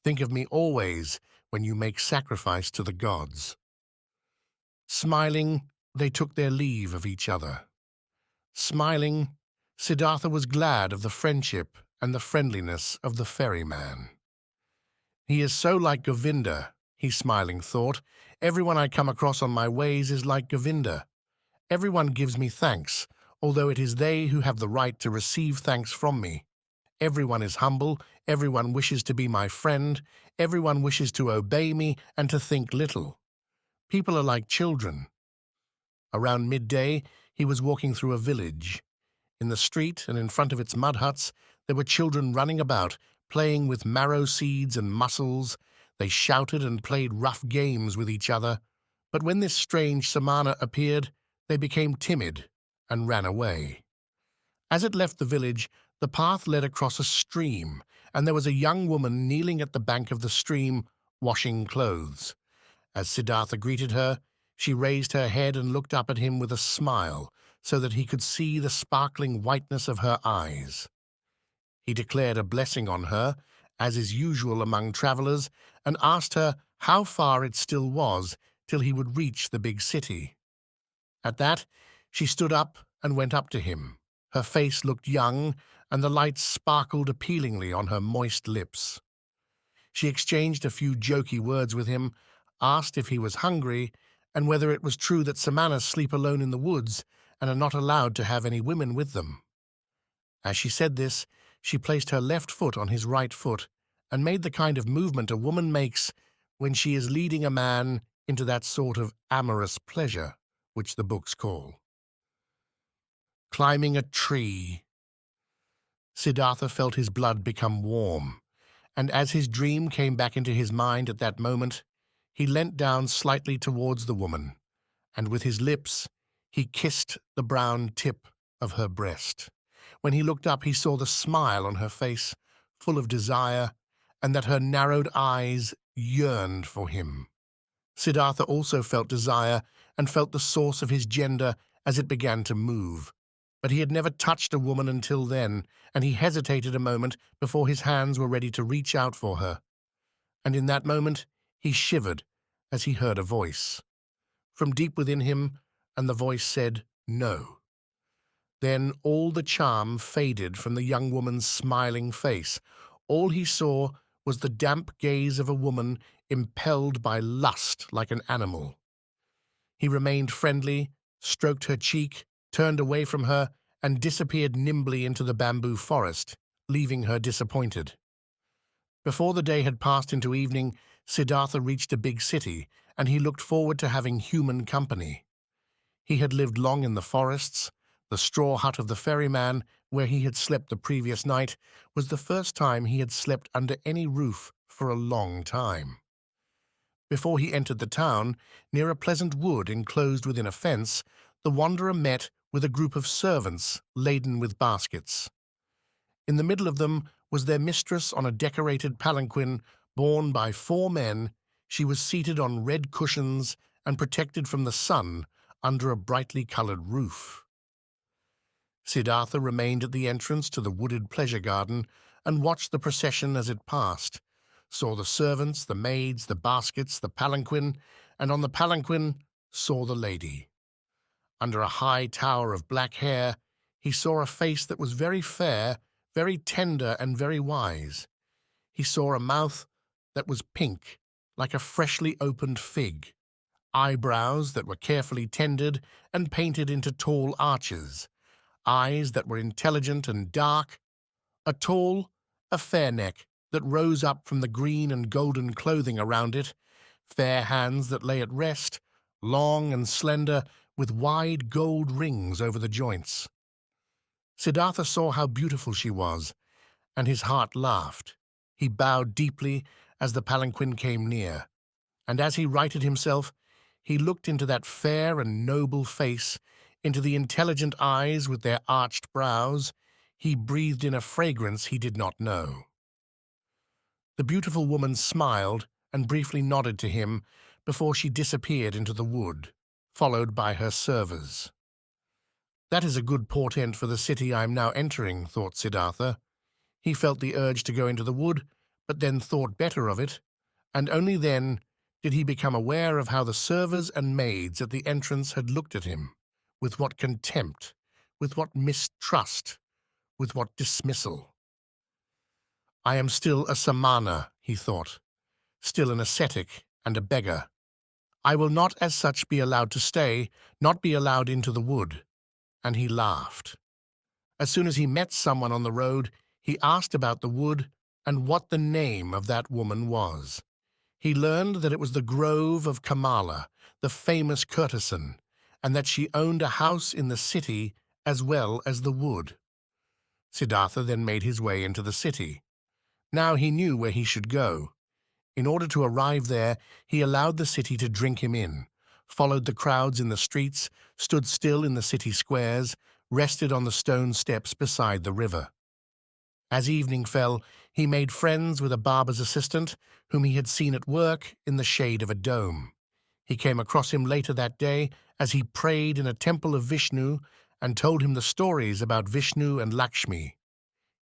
Think of me always when you make sacrifice to the gods." Smiling, they took their leave of each other. Smiling, Siddhartha was glad of the friendship and the friendliness of the ferryman. "He is so like Govinda," he smiling thought. "Everyone I come across on my ways is like Govinda. Everyone gives me thanks, although it is they who have the right to receive thanks from me. Everyone is humble, everyone wishes to be my friend, everyone wishes to obey me and to think little. People are like children." Around midday, he was walking through a village. In the street and in front of its mud huts, there were children running about, playing with marrow seeds and mussels. They shouted and played rough games with each other. But when this strange Samana appeared, they became timid and ran away. As it left the village, the path led across a stream, and there was a young woman kneeling at the bank of the stream, washing clothes. As Siddhartha greeted her, she raised her head and looked up at him with a smile, so that he could see the sparkling whiteness of her eyes. He declared a blessing on her, as is usual among travelers, and asked her how far it still was till he would reach the big city. At that, she stood up and went up to him. Her face looked young, and the light sparkled appealingly on her moist lips. She exchanged a few jokey words with him, asked if he was hungry, and whether it was true that Samanas sleep alone in the woods and are not allowed to have any women with them. As she said this, she placed her left foot on his right foot and made the kind of movement a woman makes when she is leading a man into that sort of amorous pleasure which the books call climbing a tree. Siddhartha felt his blood become warm, and as his dream came back into his mind at that moment, he leant down slightly towards the woman, and with his lips he kissed the brown tip of her breast. When he looked up, he saw the smile on her face, full of desire, and that her narrowed eyes yearned for him. Siddhartha also felt desire and felt the source of his gender as it began to move. But he had never touched a woman until then, and he hesitated a moment before his hands were ready to reach out for her. And in that moment, he shivered as he heard a voice from deep within him, and the voice said, "No." Then all the charm faded from the young woman's smiling face. All he saw was the damp gaze of a woman impelled by lust like an animal. He remained friendly, stroked her cheek, turned away from her, and disappeared nimbly into the bamboo forest, leaving her disappointed. Before the day had passed into evening, Siddhartha reached a big city, and he looked forward to having human company. He had lived long in the forests. The straw hut of the ferryman, where he had slept the previous night, was the first time he had slept under any roof for a long time. Before he entered the town, near a pleasant wood enclosed within a fence, the wanderer met with a group of servants laden with baskets. In the middle of them was their mistress on a decorated palanquin borne by 4 men. She was seated on red cushions and protected from the sun under a brightly colored roof. Siddhartha remained at the entrance to the wooded pleasure garden and watched the procession as it passed. saw the servants, the maids, the baskets, the palanquin, and on the palanquin saw the lady. Under a high tower of black hair, he saw a face that was very fair, very tender, and very wise. He saw a mouth that was pink, like a freshly opened fig, eyebrows that were carefully tended and painted into tall arches, eyes that were intelligent and dark, a fair neck that rose up from the green and golden clothing around it, fair hands that lay at rest, long and slender, with wide gold rings over the joints. Siddhartha saw how beautiful she was, and his heart laughed. He bowed deeply as the palanquin came near, and as he righted himself, he looked into that fair and noble face, into the intelligent eyes with their arched brows. He breathed in a fragrance he did not know. The beautiful woman smiled and briefly nodded to him before she disappeared into the wood, followed by her servers. That is a good portent for the city I am now entering, thought Siddhartha. He felt the urge to go into the wood, but then thought better of it, and only then did he become aware of how the servers and maids at the entrance had looked at him, with what contempt, with what mistrust, with what dismissal. I am still a samana, he thought, still an ascetic and a beggar. I will not as such be allowed to stay, not be allowed into the wood. And he laughed. As soon as he met someone on the road, he asked about the wood and what the name of that woman was. He learned that it was the grove of Kamala, the famous courtesan, and that she owned a house in the city as well as the wood. Siddhartha then made his way into the city. Now he knew where he should go. In order to arrive there, he allowed the city to drink him in, followed the crowds in the streets, stood still in the city squares, rested on the stone steps beside the river. As evening fell, he made friends with a barber's assistant, whom he had seen at work in the shade of a dome. He came across him later that day as he prayed in a temple of Vishnu and told him the stories about Vishnu and Lakshmi.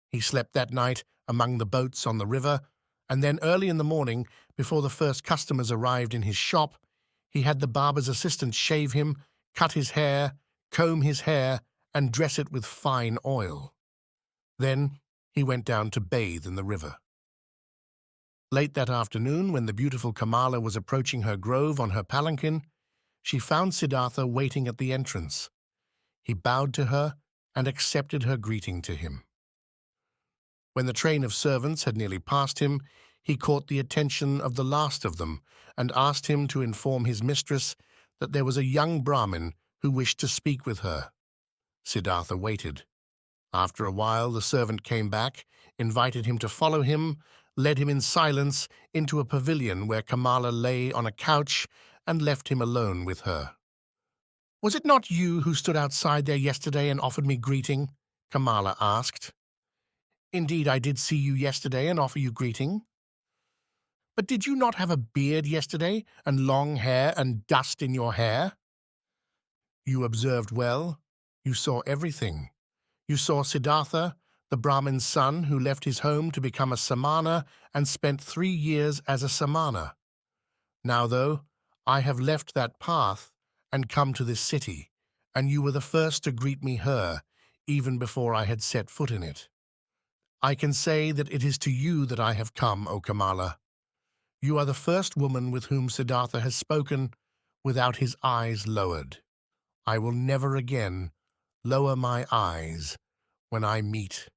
He slept that night among the boats on the river, and then early in the morning, before the first customers arrived in his shop, he had the barber's assistant shave him, cut his hair, comb his hair, and dress it with fine oil. Then he went down to bathe in the river. Late that afternoon, when the beautiful Kamala was approaching her grove on her palanquin, she found Siddhartha waiting at the entrance. He bowed to her and accepted her greeting to him. When the train of servants had nearly passed him, he caught the attention of the last of them and asked him to inform his mistress that there was a young Brahmin who wished to speak with her. Siddhartha waited. After a while, the servant came back, invited him to follow him, led him in silence into a pavilion where Kamala lay on a couch, and left him alone with her. "Was it not you who stood outside there yesterday and offered me greeting?" Kamala asked. "Indeed, I did see you yesterday and offer you greeting. But did you not have a beard yesterday, and long hair, and dust in your hair?" "You observed well. You saw everything. You saw Siddhartha, the Brahmin's son, who left his home to become a samana and spent 3 years as a samana. Now, though, I have left that path and come to this city, and you were the first to greet me here, even before I had set foot in it. I can say that it is to you that I have come, O Kamala. You are the first woman with whom Siddhartha has spoken without his eyes lowered. I will never again lower my eyes when I meet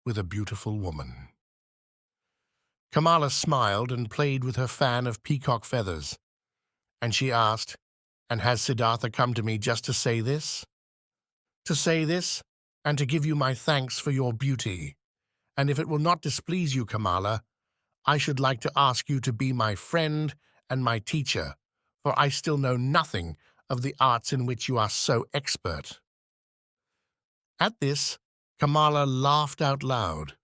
with a beautiful woman." Kamala smiled and played with her fan of peacock feathers, and she asked, "And has Siddhartha come to me just to say this?" "To say this, and to give you my thanks for your beauty. And if it will not displease you, Kamala, I should like to ask you to be my friend and my teacher, for I still know nothing of the arts in which you are so expert." At this, Kamala laughed out loud.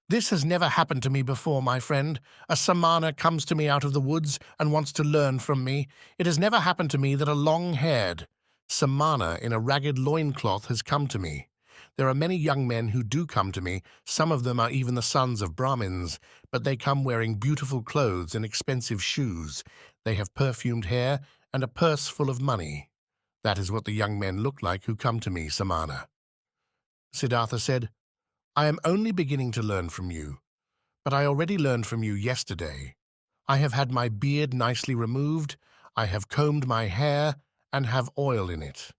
"This has never happened to me before, my friend. A samana comes to me out of the woods and wants to learn from me. It has never happened to me that a long-haired samana in a ragged loincloth has come to me. There are many young men who do come to me. Some of them are even the sons of Brahmins, but they come wearing beautiful clothes and expensive shoes. They have perfumed hair and a purse full of money. That is what the young men look like who come to me, Samana." Siddhartha said, "I am only beginning to learn from you, but I already learned from you yesterday. I have had my beard nicely removed, I have combed my hair, and have oil in it.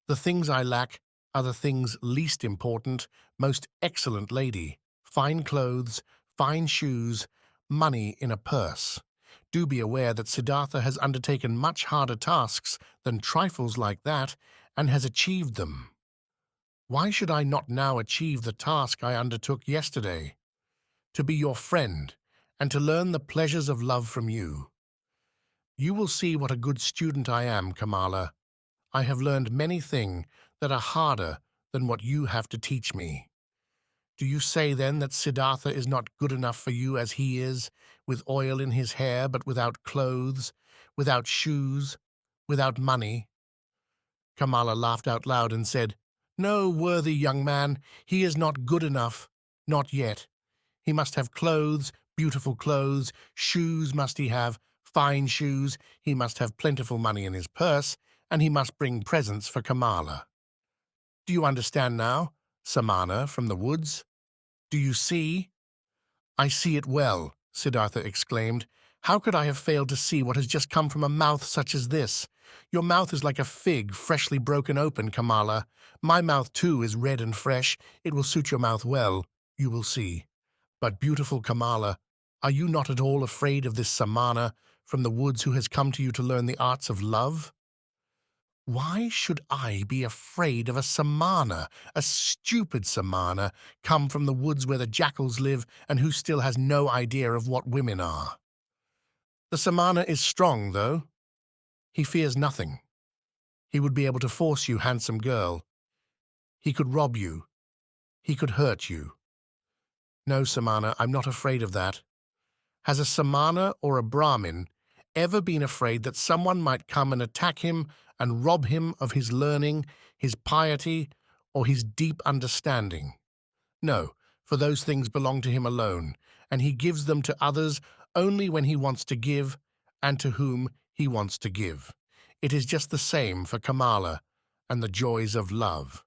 The things I lack are the things least important, most excellent lady, fine clothes, fine shoes, money in a purse. Do be aware that Siddhartha has undertaken much harder tasks than trifles like that, and has achieved them. Why should I not now achieve the task I undertook yesterday? To be your friend, and to learn the pleasures of love from you. You will see what a good student I am, Kamala. I have learned many things that are harder than what you have to teach me. Do you say then that Siddhartha is not good enough for you as he is, with oil in his hair but without clothes, without shoes, without money?" Kamala laughed out loud and said, "No, worthy young man, he is not good enough, not yet. He must have clothes, beautiful clothes, shoes must he have, fine shoes, he must have plentiful money in his purse, and he must bring presents for Kamala. Do you understand now, Samana from the woods? Do you see?" "I see it well," Siddhartha exclaimed. "How could I have failed to see what has just come from a mouth such as this? Your mouth is like a fig freshly broken open, Kamala. My mouth, too, is red and fresh. It will suit your mouth well, you will see. But, beautiful Kamala, are you not at all afraid of this Samana from the woods who has come to you to learn the arts of love?" "Why should I be afraid of a Samana, a stupid Samana, come from the woods where the jackals live and who still has no idea of what women are? The Samana is strong, though. He fears nothing. He would be able to force you, handsome girl. He could rob you. He could hurt you. No, Samana, I'm not afraid of that. Has a Samana or a Brahmin ever been afraid that someone might come and attack him and rob him of his learning, his piety, or his deep understanding? No, for those things belong to him alone, and he gives them to others only when he wants to give and to whom he wants to give. It is just the same for Kamala and the joys of love.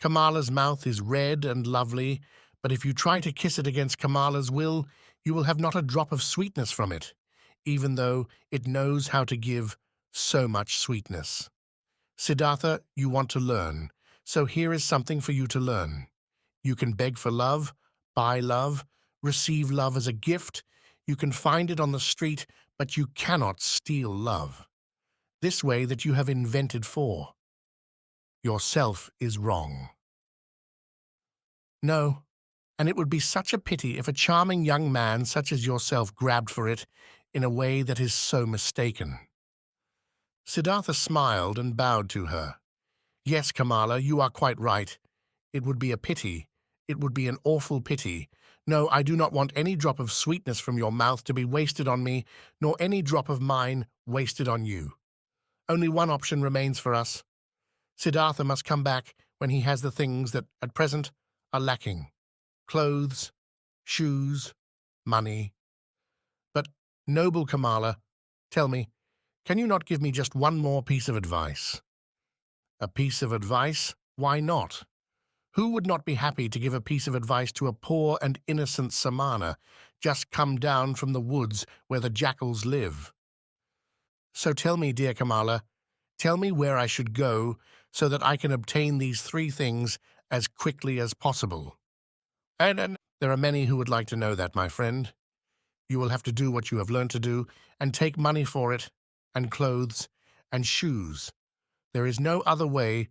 Kamala's mouth is red and lovely, but if you try to kiss it against Kamala's will, you will have not a drop of sweetness from it, even though it knows how to give so much sweetness. Siddhartha, you want to learn, so here is something for you to learn. You can beg for love, buy love, receive love as a gift. You can find it on the street, but you cannot steal love. This way that you have invented for yourself is wrong. No, and it would be such a pity if a charming young man such as yourself grabbed for it in a way that is so mistaken." Siddhartha smiled and bowed to her. "Yes, Kamala, you are quite right. It would be a pity. It would be an awful pity. No, I do not want any drop of sweetness from your mouth to be wasted on me, nor any drop of mine wasted on you. Only one option remains for us. Siddhartha must come back when he has the things that, at present, are lacking. Clothes, shoes, money. But, noble Kamala, tell me, can you not give me just one more piece of advice?" "A piece of advice? Why not? Who would not be happy to give a piece of advice to a poor and innocent Samana, just come down from the woods where the jackals live? So tell me, dear Kamala, tell me where I should go so that I can obtain these three things as quickly as possible." And there are many who would like to know that, my friend. You will have to do what you have learned to do, and take money for it, and clothes, and shoes. There is no other way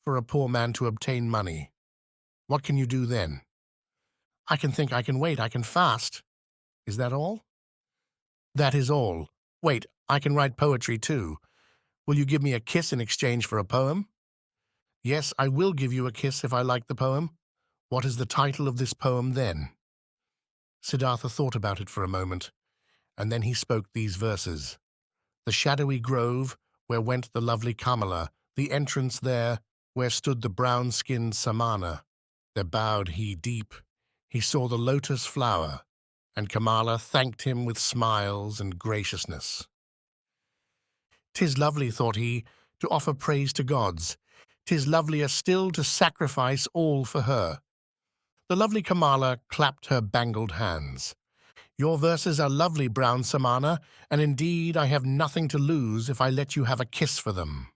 for a poor man to obtain money. What can you do then? "I can think, I can wait, I can fast." "Is that all?" "That is all. Wait, I can write poetry too. Will you give me a kiss in exchange for a poem?" "Yes, I will give you a kiss if I like the poem. What is the title of this poem then?" Siddhartha thought about it for a moment, and then he spoke these verses. "The shadowy grove, where went the lovely Kamala, the entrance there, where stood the brown-skinned Samana. There bowed he deep. He saw the lotus flower, and Kamala thanked him with smiles and graciousness. "'Tis lovely," thought he, "to offer praise to gods. 'Tis lovelier still to sacrifice all for her." The lovely Kamala clapped her bangled hands. "Your verses are lovely, brown Samana, and indeed I have nothing to lose if I let you have a kiss for them."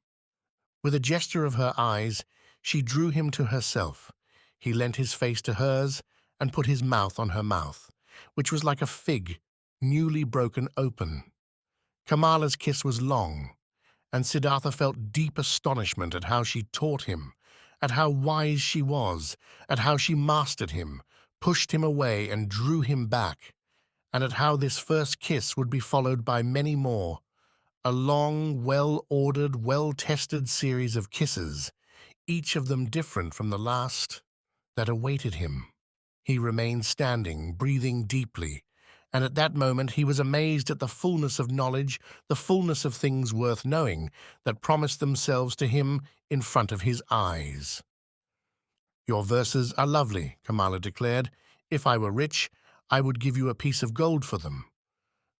With a gesture of her eyes, she drew him to herself. He leant his face to hers and put his mouth on her mouth, which was like a fig, newly broken open. Kamala's kiss was long, and Siddhartha felt deep astonishment at how she taught him, at how wise she was, at how she mastered him, pushed him away and drew him back, and at how this first kiss would be followed by many more, a long, well-ordered, well-tested series of kisses, each of them different from the last, that awaited him. He remained standing, breathing deeply, and at that moment he was amazed at the fullness of knowledge, the fullness of things worth knowing, that promised themselves to him in front of his eyes. "Your verses are lovely," Kamala declared. "If I were rich, I would give you a piece of gold for them,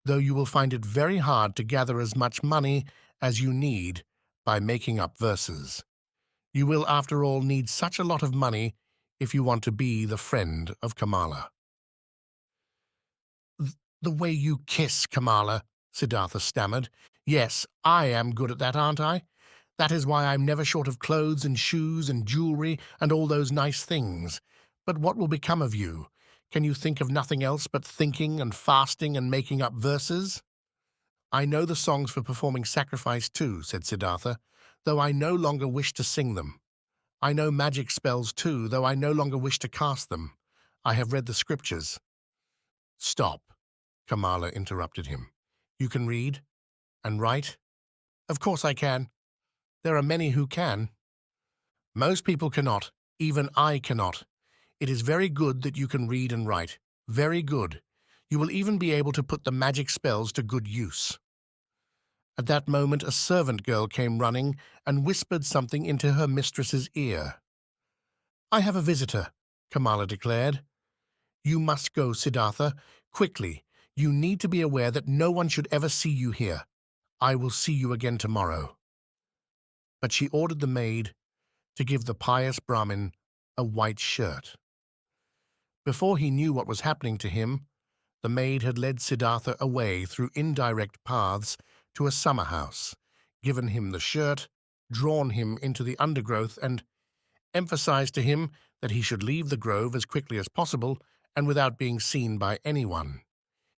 though you will find it very hard to gather as much money as you need by making up verses. You will, after all, need such a lot of money if you want to be the friend of Kamala." "The way you kiss, Kamala," Siddhartha stammered. "Yes, I am good at that, aren't I? That is why I'm never short of clothes and shoes and jewelry and all those nice things. But what will become of you? Can you think of nothing else but thinking and fasting and making up verses?" "I know the songs for performing sacrifice too," said Siddhartha, "though I no longer wish to sing them. I know magic spells too, though I no longer wish to cast them. I have read the scriptures." "Stop," Kamala interrupted him. "You can read and write?" "Of course I can. There are many who can." "Most people cannot. Even I cannot. It is very good that you can read and write. Very good. You will even be able to put the magic spells to good use." At that moment a servant girl came running and whispered something into her mistress's ear. "I have a visitor," Kamala declared. "You must go, Siddhartha. Quickly. You need to be aware that no one should ever see you here. I will see you again tomorrow." But she ordered the maid to give the pious Brahmin a white shirt. Before he knew what was happening to him, the maid had led Siddhartha away through indirect paths to a summer house, given him the shirt, drawn him into the undergrowth, and emphasized to him that he should leave the grove as quickly as possible and without being seen by anyone.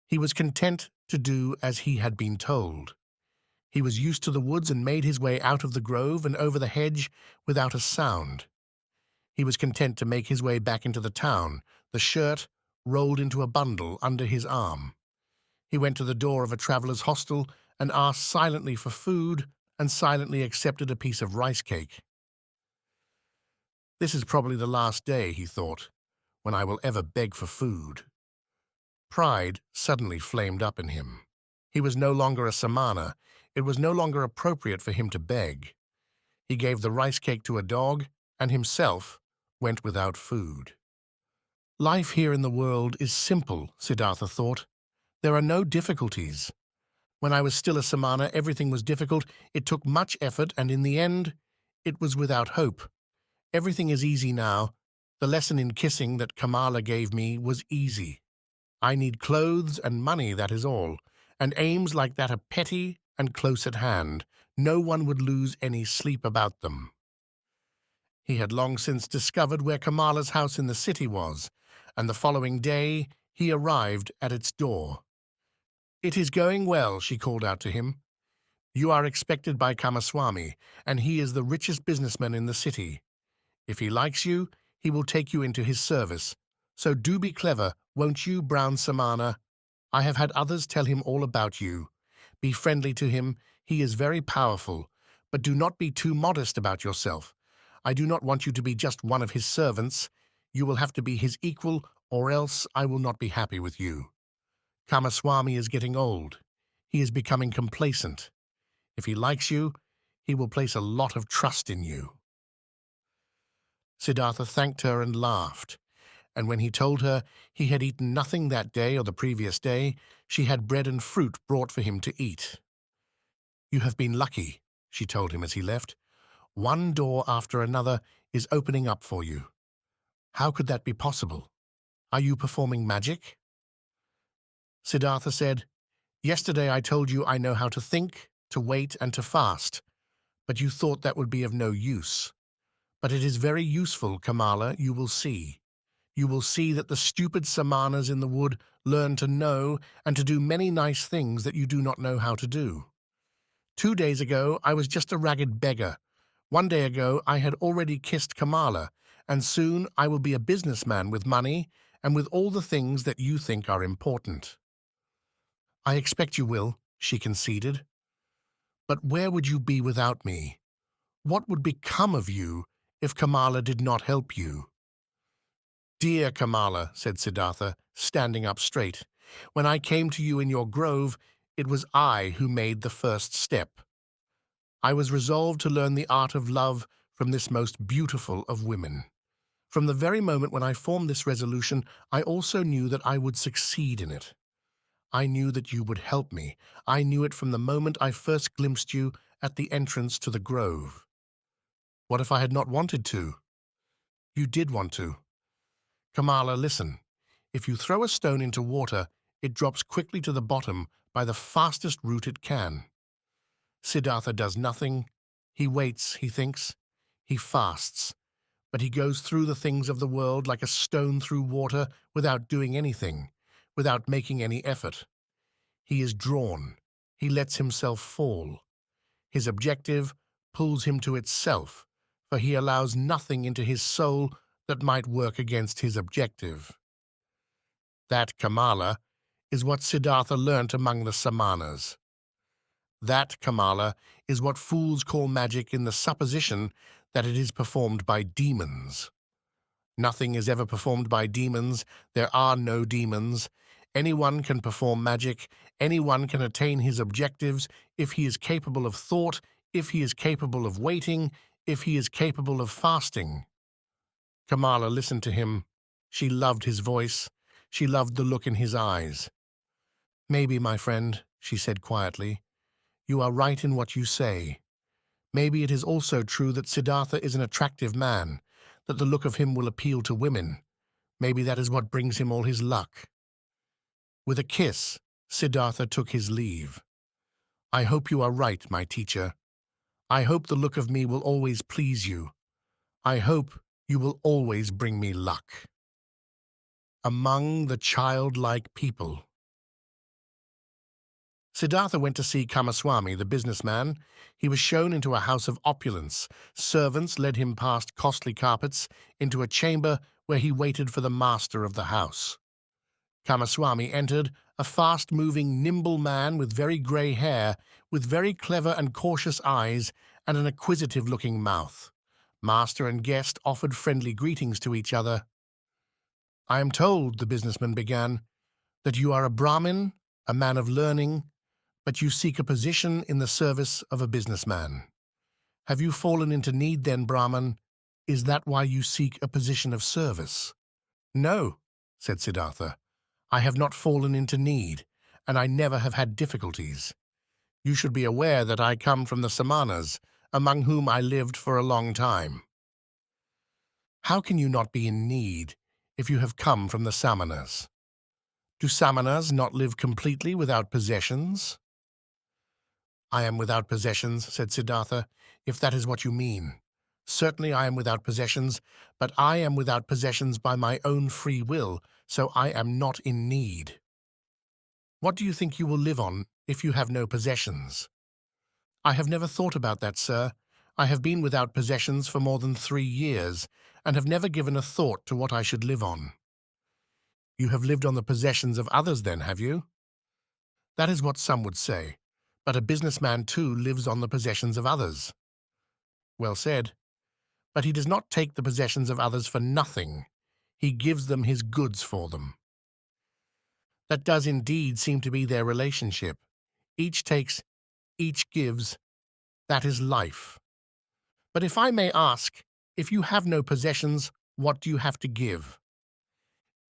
He was content to do as he had been told. He was used to the woods and made his way out of the grove and over the hedge without a sound. He was content to make his way back into the town, the shirt rolled into a bundle under his arm. He went to the door of a traveler's hostel and asked silently for food and silently accepted a piece of rice cake. "This is probably the last day," he thought, "when I will ever beg for food." Pride suddenly flamed up in him. He was no longer a Samana. It was no longer appropriate for him to beg. He gave the rice cake to a dog and himself went without food. Life here in the world is simple, Siddhartha thought. There are no difficulties. When I was still a Samana, everything was difficult. It took much effort, and in the end, it was without hope. Everything is easy now. The lesson in kissing that Kamala gave me was easy. I need clothes and money, that is all, and aims like that are petty and close at hand. No one would lose any sleep about them. He had long since discovered where Kamala's house in the city was, and the following day he arrived at its door. "It is going well," she called out to him. "You are expected by Kamaswami, and he is the richest businessman in the city. If he likes you, he will take you into his service. So do be clever, won't you, brown Samana? I have had others tell him all about you. Be friendly to him. He is very powerful, but do not be too modest about yourself. I do not want you to be just one of his servants. You will have to be his equal, or else I will not be happy with you. Kamaswami is getting old. He is becoming complacent. If he likes you, he will place a lot of trust in you." Siddhartha thanked her and laughed, and when he told her he had eaten nothing that day or the previous day, she had bread and fruit brought for him to eat. "You have been lucky," she told him as he left. "One door after another is opening up for you. How could that be possible? Are you performing magic?" Siddhartha said, "Yesterday I told you I know how to think, to wait, and to fast, but you thought that would be of no use. But it is very useful, Kamala, you will see. You will see that the stupid samanas in the wood learn to know and to do many nice things that you do not know how to do. 2 days ago I was just a ragged beggar. 1 day ago I had already kissed Kamala, and soon I will be a businessman with money and with all the things that you think are important." "I expect you will," she conceded. "But where would you be without me? What would become of you if Kamala did not help you?" "Dear Kamala," said Siddhartha, standing up straight, "when I came to you in your grove, it was I who made the first step. I was resolved to learn the art of love from this most beautiful of women. From the very moment when I formed this resolution, I also knew that I would succeed in it. I knew that you would help me. I knew it from the moment I first glimpsed you at the entrance to the grove. What if I had not wanted to? You did want to. Kamala, listen. If you throw a stone into water, it drops quickly to the bottom by the fastest route it can. Siddhartha does nothing. He waits, he thinks. He fasts. But he goes through the things of the world like a stone through water without doing anything, without making any effort. He is drawn. He lets himself fall. His objective pulls him to itself, for he allows nothing into his soul that might work against his objective. That, Kamala, is what Siddhartha learnt among the Samanas. That, Kamala, is what fools call magic in the supposition that it is performed by demons. Nothing is ever performed by demons. There are no demons. Anyone can perform magic. Anyone can attain his objectives if he is capable of thought, if he is capable of waiting, if he is capable of fasting. Kamala listened to him. She loved his voice. She loved the look in his eyes. "Maybe, my friend," she said quietly, "you are right in what you say. Maybe it is also true that Siddhartha is an attractive man, that the look of him will appeal to women. Maybe that is what brings him all his luck." With a kiss, Siddhartha took his leave. "I hope you are right, my teacher. I hope the look of me will always please you. I hope you will always bring me luck." Among the childlike people. Siddhartha went to see Kamaswami, the businessman. He was shown into a house of opulence. Servants led him past costly carpets into a chamber where he waited for the master of the house. Kamaswami entered, a fast-moving, nimble man with very grey hair, with very clever and cautious eyes, and an acquisitive-looking mouth. Master and guest offered friendly greetings to each other. "I am told," the businessman began, "that you are a Brahmin, a man of learning, but you seek a position in the service of a businessman. Have you fallen into need then, Brahman? Is that why you seek a position of service?" "No," said Siddhartha. "I have not fallen into need, and I never have had difficulties. You should be aware that I come from the Samanas, among whom I lived for a long time." "How can you not be in need if you have come from the Samanas? Do Samanas not live completely without possessions?" "I am without possessions," said Siddhartha, "if that is what you mean. Certainly I am without possessions, but I am without possessions by my own free will, so I am not in need." "What do you think you will live on if you have no possessions?" "I have never thought about that, sir. I have been without possessions for more than 3 years, and have never given a thought to what I should live on." "You have lived on the possessions of others then, have you?" "That is what some would say. But a businessman too lives on the possessions of others." "Well said. But he does not take the possessions of others for nothing. He gives them his goods for them." "That does indeed seem to be their relationship. Each takes, each gives. That is life. But if I may ask, If you have no possessions, what do you have to give?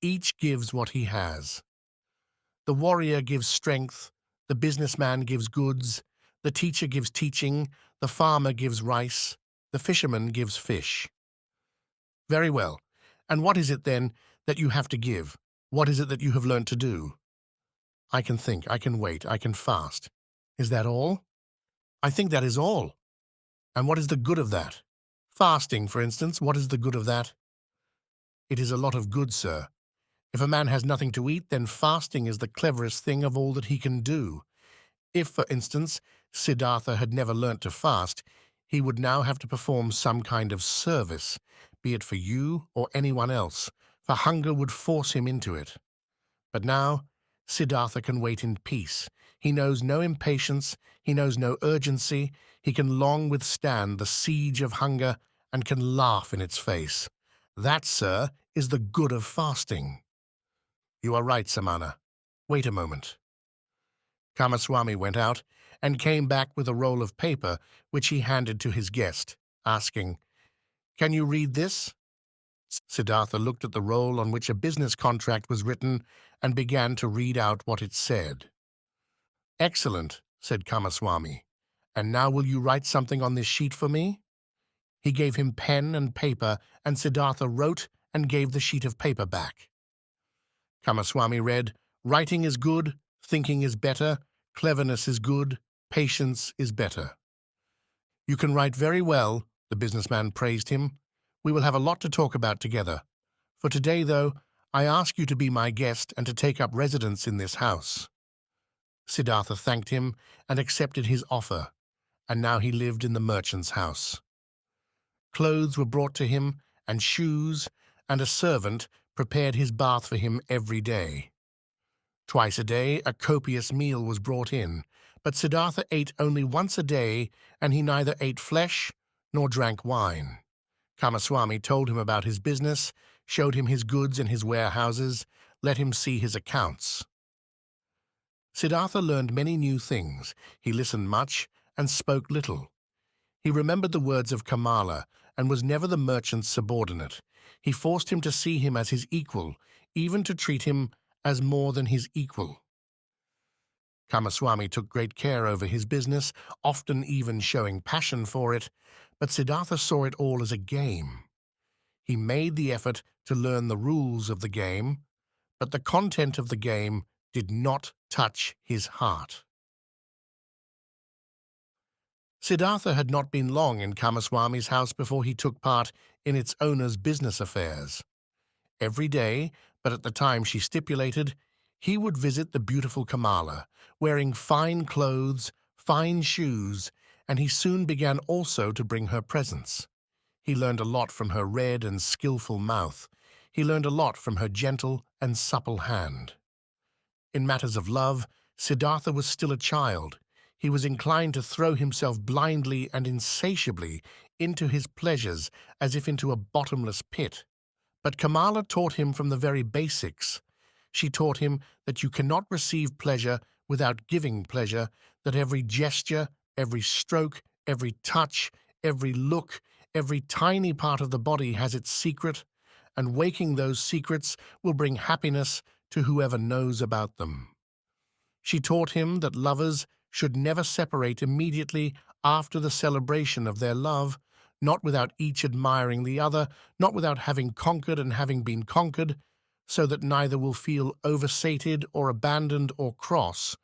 Each gives what he has. The warrior gives strength, the businessman gives goods, the teacher gives teaching, the farmer gives rice, the fisherman gives fish. Very well. And what is it then that you have to give? What is it that you have learned to do? I can think, I can wait, I can fast. Is that all? I think that is all. And what is the good of that? Fasting, for instance, what is the good of that? It is a lot of good, sir. If a man has nothing to eat, then fasting is the cleverest thing of all that he can do. If, for instance, Siddhartha had never learnt to fast, he would now have to perform some kind of service, be it for you or anyone else, for hunger would force him into it. But now, Siddhartha can wait in peace. He knows no impatience, he knows no urgency, he can long withstand the siege of hunger and can laugh in its face. That, sir, is the good of fasting. You are right, Samana. Wait a moment. Kamaswami went out and came back with a roll of paper which he handed to his guest, asking, "Can you read this?" Siddhartha looked at the roll on which a business contract was written and began to read out what it said. "Excellent," said Kamaswami. "And now will you write something on this sheet for me?" He gave him pen and paper, and Siddhartha wrote and gave the sheet of paper back. Kamaswami read, "Writing is good, thinking is better, cleverness is good, patience is better." "You can write very well," the businessman praised him. "We will have a lot to talk about together. For today, though, I ask you to be my guest and to take up residence in this house." Siddhartha thanked him and accepted his offer, and now he lived in the merchant's house. Clothes were brought to him, and shoes, and a servant prepared his bath for him every day. Twice a day a copious meal was brought in, but Siddhartha ate only once a day, and he neither ate flesh nor drank wine. Kamaswami told him about his business, showed him his goods in his warehouses, let him see his accounts. Siddhartha learned many new things. He listened much and spoke little. He remembered the words of Kamala and was never the merchant's subordinate. He forced him to see him as his equal, even to treat him as more than his equal. Kamaswami took great care over his business, often even showing passion for it, but Siddhartha saw it all as a game. He made the effort to learn the rules of the game, but the content of the game did not touch his heart. Siddhartha had not been long in Kamaswami's house before he took part in its owner's business affairs. Every day, but at the time she stipulated, he would visit the beautiful Kamala, wearing fine clothes, fine shoes, and he soon began also to bring her presents. He learned a lot from her red and skillful mouth. He learned a lot from her gentle and supple hand. In matters of love, Siddhartha was still a child. He was inclined to throw himself blindly and insatiably into his pleasures as if into a bottomless pit. But Kamala taught him from the very basics. She taught him that you cannot receive pleasure without giving pleasure, that every gesture, every stroke, every touch, every look, every tiny part of the body has its secret, and waking those secrets will bring happiness to whoever knows about them. She taught him that lovers should never separate immediately after the celebration of their love, not without each admiring the other, not without having conquered and having been conquered, so that neither will feel oversated or abandoned or cross,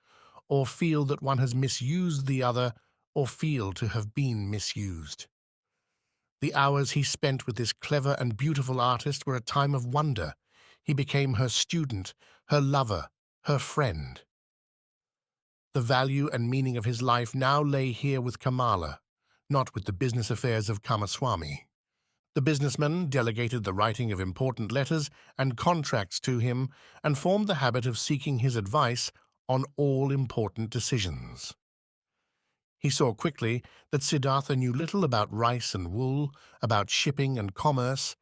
or feel that one has misused the other, or feel to have been misused. The hours he spent with this clever and beautiful artist were a time of wonder. He became her student, her lover, her friend. The value and meaning of his life now lay here with Kamala, not with the business affairs of Kamaswami. The businessman delegated the writing of important letters and contracts to him and formed the habit of seeking his advice on all important decisions. He saw quickly that Siddhartha knew little about rice and wool, about shipping and commerce,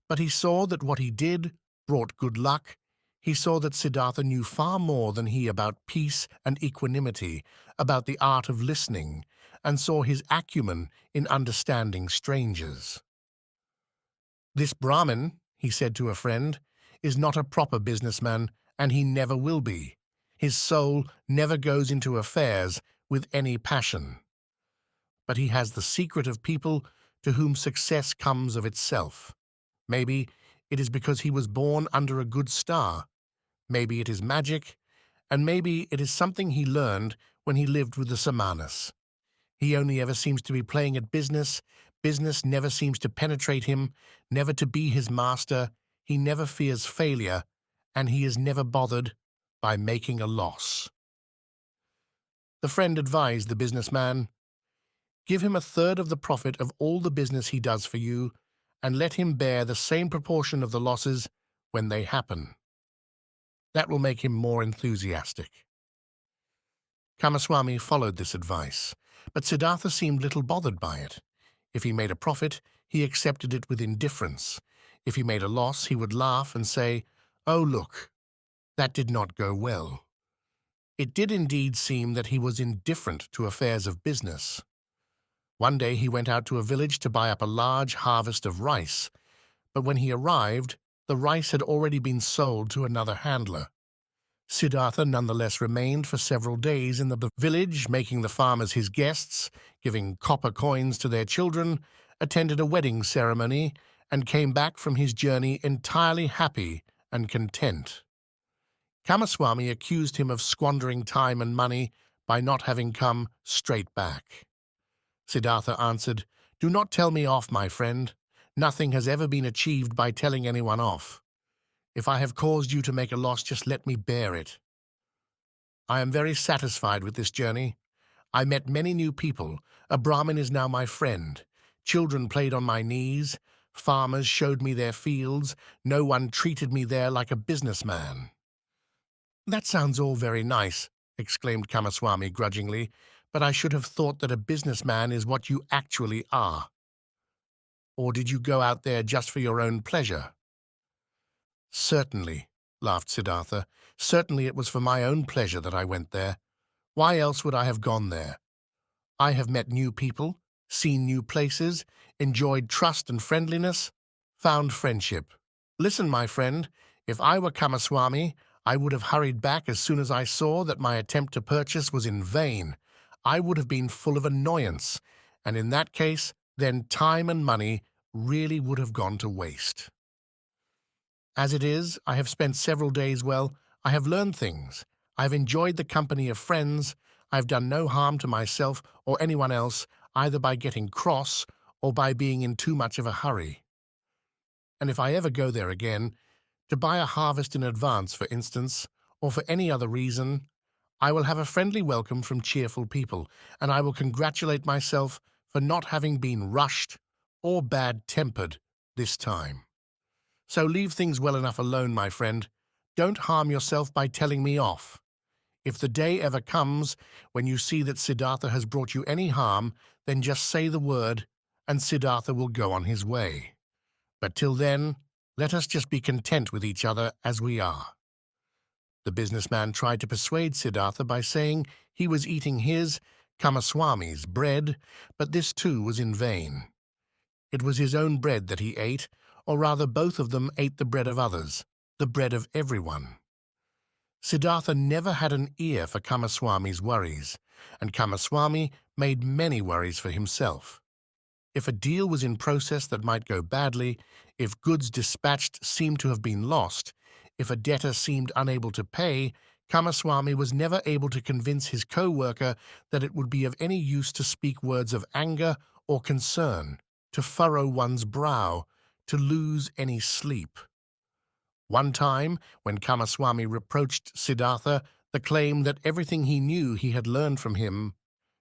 but he saw that what he did brought good luck. He saw that Siddhartha knew far more than he about peace and equanimity, about the art of listening, and saw his acumen in understanding strangers. This Brahmin, he said to a friend, is not a proper businessman, and he never will be. His soul never goes into affairs with any passion. But he has the secret of people to whom success comes of itself. Maybe it is because he was born under a good star. Maybe it is magic, and maybe it is something he learned when he lived with the Samanas. He only ever seems to be playing at business. Business never seems to penetrate him, never to be his master. He never fears failure, and he is never bothered by making a loss. The friend advised the businessman, "Give him a third of the profit of all the business he does for you, and let him bear the same proportion of the losses when they happen. That will make him more enthusiastic." Kamaswami followed this advice, but Siddhartha seemed little bothered by it. If he made a profit, he accepted it with indifference. If he made a loss, he would laugh and say, "Oh, look, that did not go well." It did indeed seem that he was indifferent to affairs of business. One day he went out to a village to buy up a large harvest of rice, but when he arrived, the rice had already been sold to another handler. Siddhartha nonetheless remained for several days in the village, making the farmers his guests, giving copper coins to their children, attended a wedding ceremony, and came back from his journey entirely happy and content. Kamaswami accused him of squandering time and money by not having come straight back. Siddhartha answered, "Do not tell me off, my friend. Nothing has ever been achieved by telling anyone off. If I have caused you to make a loss, just let me bear it. I am very satisfied with this journey. I met many new people. A Brahmin is now my friend. Children played on my knees. Farmers showed me their fields. No one treated me there like a businessman." "That sounds all very nice," exclaimed Kamaswami grudgingly, "but I should have thought that a businessman is what you actually are. Or did you go out there just for your own pleasure?" "Certainly," laughed Siddhartha. "Certainly it was for my own pleasure that I went there. Why else would I have gone there? I have met new people, seen new places, enjoyed trust and friendliness, found friendship. Listen, my friend, if I were Kamaswami, I would have hurried back as soon as I saw that my attempt to purchase was in vain. I would have been full of annoyance, and in that case, then time and money really would have gone to waste. As it is, I have spent several days well. I have learned things. I have enjoyed the company of friends. I have done no harm to myself or anyone else, either by getting cross or by being in too much of a hurry. And if I ever go there again, to buy a harvest in advance, for instance, or for any other reason, I will have a friendly welcome from cheerful people, and I will congratulate myself for not having been rushed or bad-tempered this time. So leave things well enough alone, my friend. Don't harm yourself by telling me off. If the day ever comes when you see that Siddhartha has brought you any harm, then just say the word, and Siddhartha will go on his way. But till then, let us just be content with each other as we are." The businessman tried to persuade Siddhartha by saying he was eating his, Kamaswami's, bread, but this too was in vain. It was his own bread that he ate, or rather both of them ate the bread of others, the bread of everyone. Siddhartha never had an ear for Kamaswami's worries, and Kamaswami made many worries for himself. If a deal was in process that might go badly, if goods dispatched seemed to have been lost, if a debtor seemed unable to pay, Kamaswami was never able to convince his co-worker that it would be of any use to speak words of anger or concern, to furrow one's brow, to lose any sleep. One time, when Kamaswami reproached Siddhartha the claim that everything he knew he had learned from him,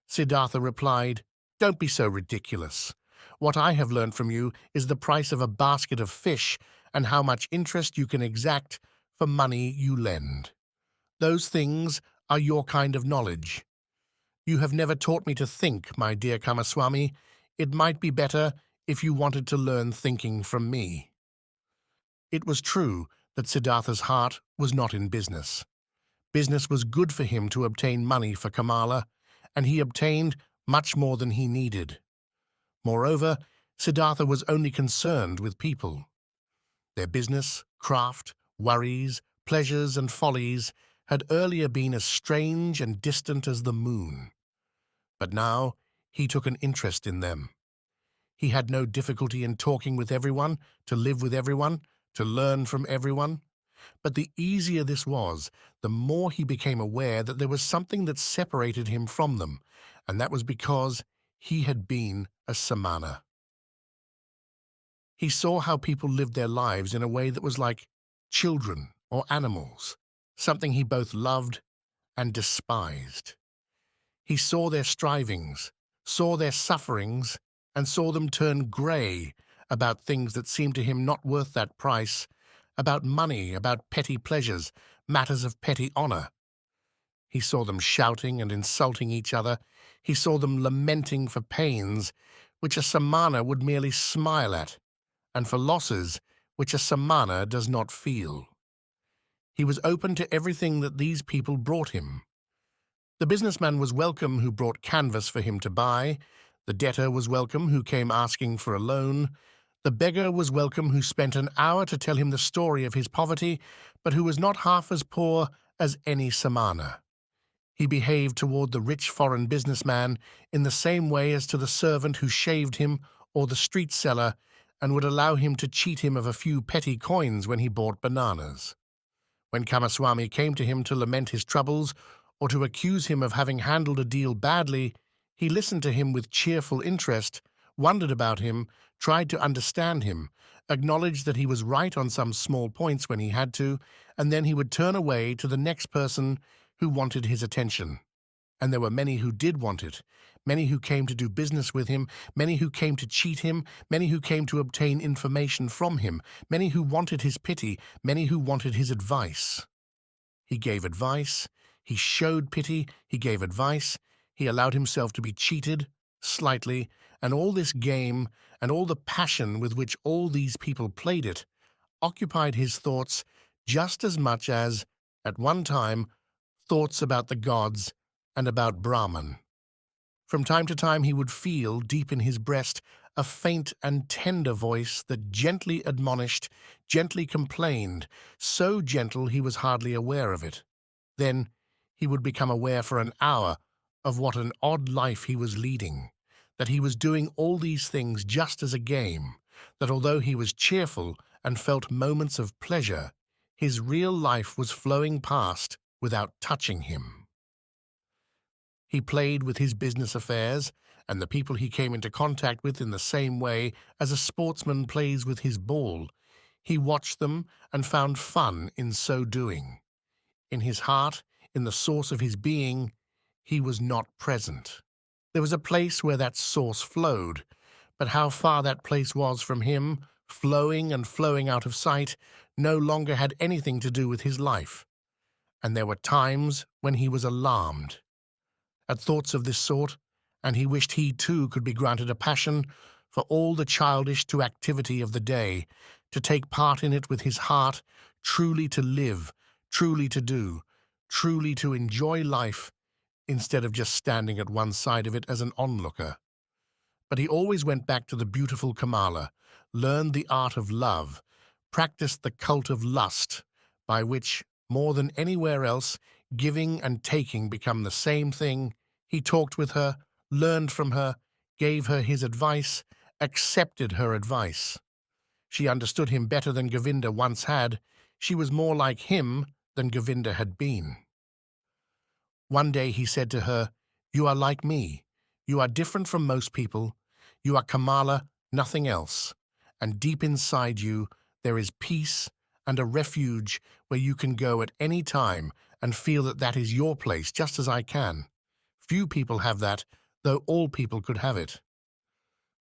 Siddhartha replied, "Don't be so ridiculous. What I have learned from you is the price of a basket of fish and how much interest you can exact for money you lend. Those things are your kind of knowledge. You have never taught me to think, my dear Kamaswami. It might be better if you wanted to learn thinking from me." It was true that Siddhartha's heart was not in business. Business was good for him to obtain money for Kamala, and he obtained much more than he needed. Moreover, Siddhartha was only concerned with people. Their business, craft, worries, pleasures and follies had earlier been as strange and distant as the moon. But now he took an interest in them. He had no difficulty in talking with everyone, to live with everyone, to learn from everyone. But the easier this was, the more he became aware that there was something that separated him from them, and that was because he had been a samana. He saw how people lived their lives in a way that was like children or animals, something he both loved and despised. He saw their strivings, saw their sufferings, and saw them turn grey about things that seemed to him not worth that price, about money, about petty pleasures, matters of petty honour. He saw them shouting and insulting each other. He saw them lamenting for pains which a samana would merely smile at, and for losses which a samana does not feel. He was open to everything that these people brought him. The businessman was welcome who brought canvas for him to buy. The debtor was welcome who came asking for a loan. The beggar was welcome who spent an hour to tell him the story of his poverty, but who was not half as poor as any samana. He behaved toward the rich foreign businessman in the same way as to the servant who shaved him or the street seller, and would allow him to cheat him of a few petty coins when he bought bananas. When Kamaswami came to him to lament his troubles or to accuse him of having handled a deal badly, he listened to him with cheerful interest, wondered about him, tried to understand him, acknowledged that he was right on some small points when he had to, and then he would turn away to the next person who wanted his attention. And there were many who did want it, many who came to do business with him, many who came to cheat him, many who came to obtain information from him, many who wanted his pity, many who wanted his advice. He gave advice, he showed pity, he gave advice, he allowed himself to be cheated, slightly, and all this game, and all the passion with which all these people played it, occupied his thoughts just as much as, at one time, thoughts about the gods and about Brahman. From time to time he would feel, deep in his breast, a faint and tender voice that gently admonished, gently complained, so gentle he was hardly aware of it. Then he would become aware for an hour of what an odd life he was leading, that he was doing all these things just as a game, that although he was cheerful and felt moments of pleasure, his real life was flowing past without touching him. He played with his business affairs and the people he came into contact with in the same way as a sportsman plays with his ball. He watched them and found fun in so doing. In his heart, in the source of his being, he was not present. There was a place where that source flowed, but how far that place was from him, flowing and flowing out of sight, no longer had anything to do with his life. And there were times when he was alarmed at thoughts of this sort, and he wished he too could be granted a passion for all the childish to activity of the day, to take part in it with his heart, truly to live, truly to do, truly to enjoy life, instead of just standing at one side of it as an onlooker. But he always went back to the beautiful Kamala, learned the art of love, practiced the cult of lust, by which, more than anywhere else, giving and taking become the same thing. He talked with her, learned from her, gave her his advice, accepted her advice. She understood him better than Govinda once had. She was more like him than Govinda had been. One day he said to her, "You are like me. You are different from most people. You are Kamala, nothing else. And deep inside you there is peace and a refuge where you can go at any time and feel that that is your place, just as I can. Few people have that, though all people could have it."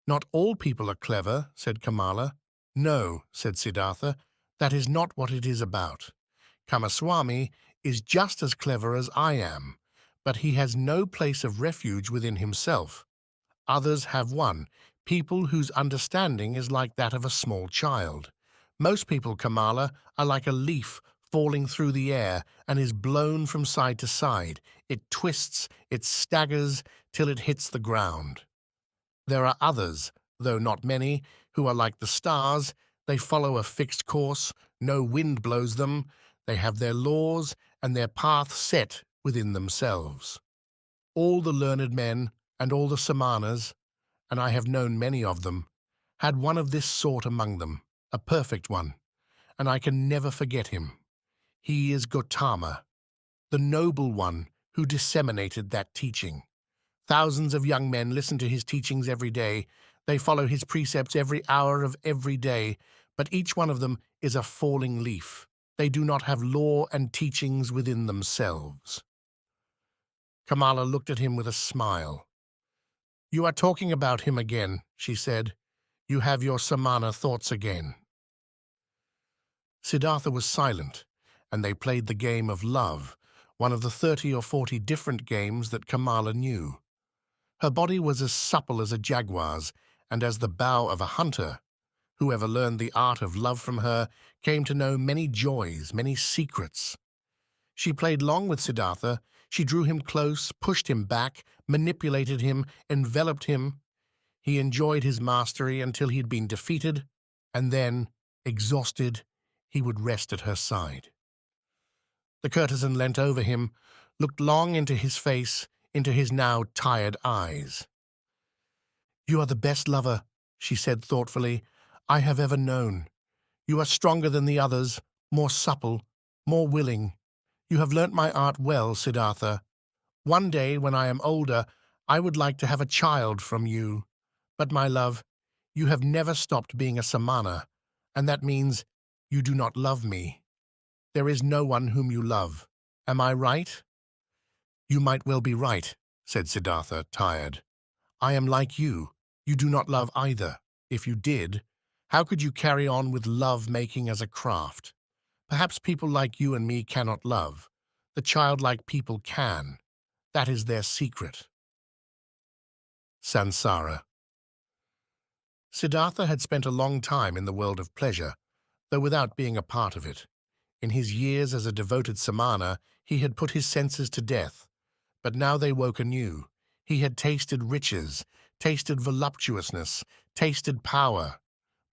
"Not all people are clever," said Kamala. "No," said Siddhartha, "that is not what it is about. Kamaswami is just as clever as I am, but he has no place of refuge within himself. Others have one, people whose understanding is like that of a small child. Most people, Kamala, are like a leaf falling through the air and is blown from side to side. It twists, it staggers till it hits the ground. There are others, though not many, who are like the stars. They follow a fixed course, no wind blows them, they have their laws and their path set within themselves. All the learned men and all the Samanas, and I have known many of them, had one of this sort among them, a perfect one, and I can never forget him. He is Gautama, the noble one who disseminated that teaching. Thousands of young men listen to his teachings every day. They follow his precepts every hour of every day, but each one of them is a falling leaf. They do not have law and teachings within themselves. Kamala looked at him with a smile. "You are talking about him again," she said. "You have your Samana thoughts again." Siddhartha was silent, and they played the game of love, one of the 30 or 40 different games that Kamala knew. Her body was as supple as a jaguar's, and as the bow of a hunter. Whoever learned the art of love from her came to know many joys, many secrets. She played long with Siddhartha. She drew him close, pushed him back, manipulated him, enveloped him. He enjoyed his mastery until he had been defeated, and then, exhausted, he would rest at her side. The courtesan leant over him, looked long into his face, into his now tired eyes. "You are the best lover," she said thoughtfully, "I have ever known. You are stronger than the others, more supple, more willing. You have learnt my art well, Siddhartha. One day, when I am older, I would like to have a child from you. But, my love, you have never stopped being a Samana, and that means you do not love me. There is no one whom you love. Am I right?" "You might well be right," said Siddhartha, tired. "I am like you. You do not love either. If you did, how could you carry on with love-making as a craft? Perhaps people like you and me cannot love. The childlike people can. That is their secret." Sansara. Siddhartha had spent a long time in the world of pleasure, though without being a part of it. In his years as a devoted Samana, he had put his senses to death, but now they woke anew. He had tasted riches, tasted voluptuousness, tasted power,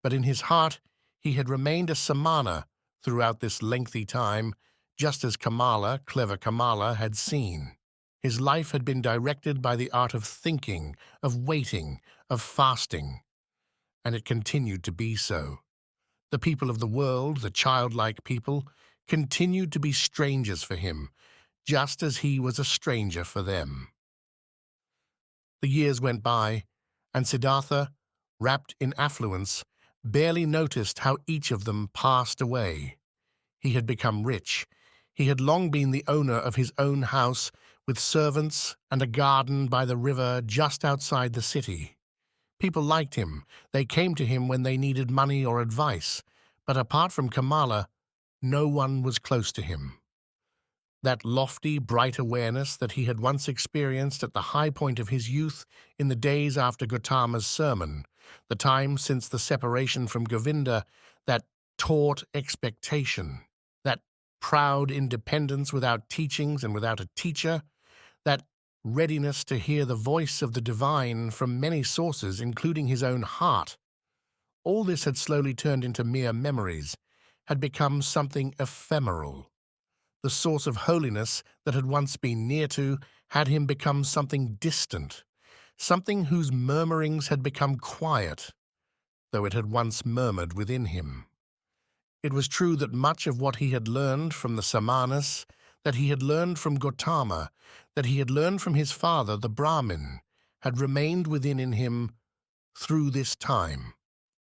but in his heart he had remained a Samana throughout this lengthy time, just as Kamala, clever Kamala, had seen. His life had been directed by the art of thinking, of waiting, of fasting, and it continued to be so. The people of the world, the childlike people, continued to be strangers for him, just as he was a stranger for them. The years went by, and Siddhartha, wrapped in affluence, barely noticed how each of them passed away. He had become rich. He had long been the owner of his own house, with servants and a garden by the river just outside the city. People liked him. They came to him when they needed money or advice, but apart from Kamala, no one was close to him. That lofty, bright awareness that he had once experienced at the high point of his youth in the days after Gautama's sermon, the time since the separation from Govinda, that taut expectation, that proud independence without teachings and without a teacher, that readiness to hear the voice of the divine from many sources, including his own heart. All this had slowly turned into mere memories, had become something ephemeral. The source of holiness that had once been near to had him become something distant, something whose murmurings had become quiet, though it had once murmured within him. It was true that much of what he had learned from the Samanas, that he had learned from Gautama, that he had learned from his father, the Brahmin, had remained within in him through this time.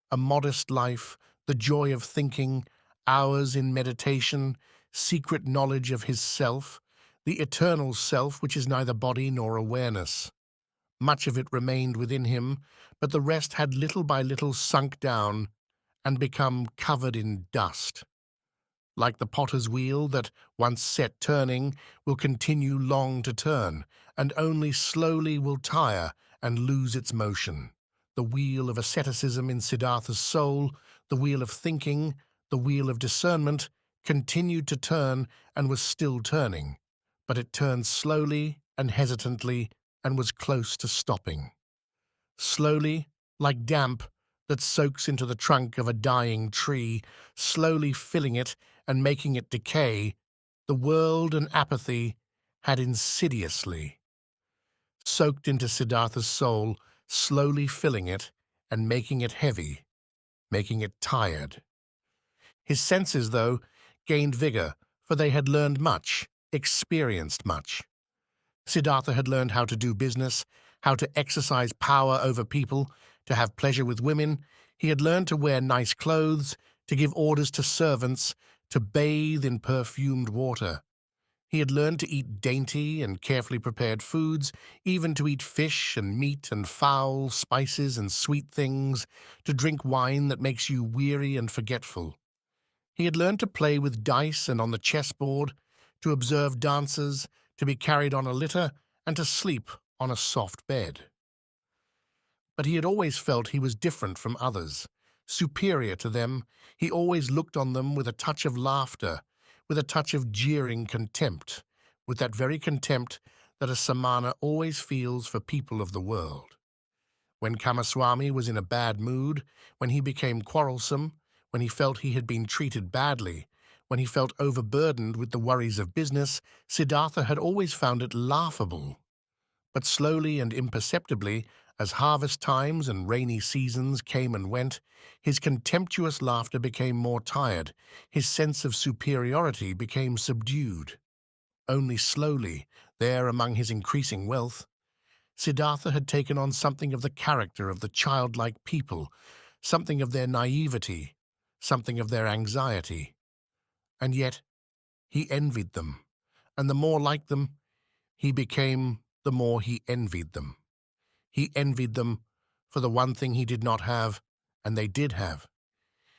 A modest life, the joy of thinking, hours in meditation, secret knowledge of his self, the eternal self which is neither body nor awareness. Much of it remained within him, but the rest had little by little sunk down and become covered in dust. Like the potter's wheel that, once set turning, will continue long to turn, and only slowly will tire and lose its motion. The wheel of asceticism in Siddhartha's soul, the wheel of thinking, the wheel of discernment, continued to turn and was still turning, but it turned slowly and hesitantly and was close to stopping. Slowly like damp that soaks into the trunk of a dying tree, slowly filling it and making it decay. The world and apathy had insidiously soaked into Siddhartha's soul, slowly filling it and making it heavy, making it tired. His senses, though, gained vigor, for they had learned much, experienced much. Siddhartha had learned how to do business, how to exercise power over people, to have pleasure with women. He had learned to wear nice clothes, to give orders to servants, to bathe in perfumed water. He had learned to eat dainty and carefully prepared foods, even to eat fish and meat and fowl, spices and sweet things, to drink wine that makes you weary and forgetful. He had learned to play with dice and on the chessboard, to observe dances, to be carried on a litter, and to sleep on a soft bed. But he had always felt he was different from others, superior to them. He always looked on them with a touch of laughter, with a touch of jeering contempt, with that very contempt that a samana always feels for people of the world. When Kamaswami was in a bad mood, when he became quarrelsome, when he felt he had been treated badly, when he felt overburdened with the worries of business, Siddhartha had always found it laughable. But slowly and imperceptibly, as harvest times and rainy seasons came and went, his contemptuous laughter became more tired, his sense of superiority became subdued. Only slowly, there among his increasing wealth, Siddhartha had taken on something of the character of the childlike people, something of their naivety, something of their anxiety. And yet he envied them, and the more like them he became, the more he envied them. He envied them for the one thing he did not have, and they did have.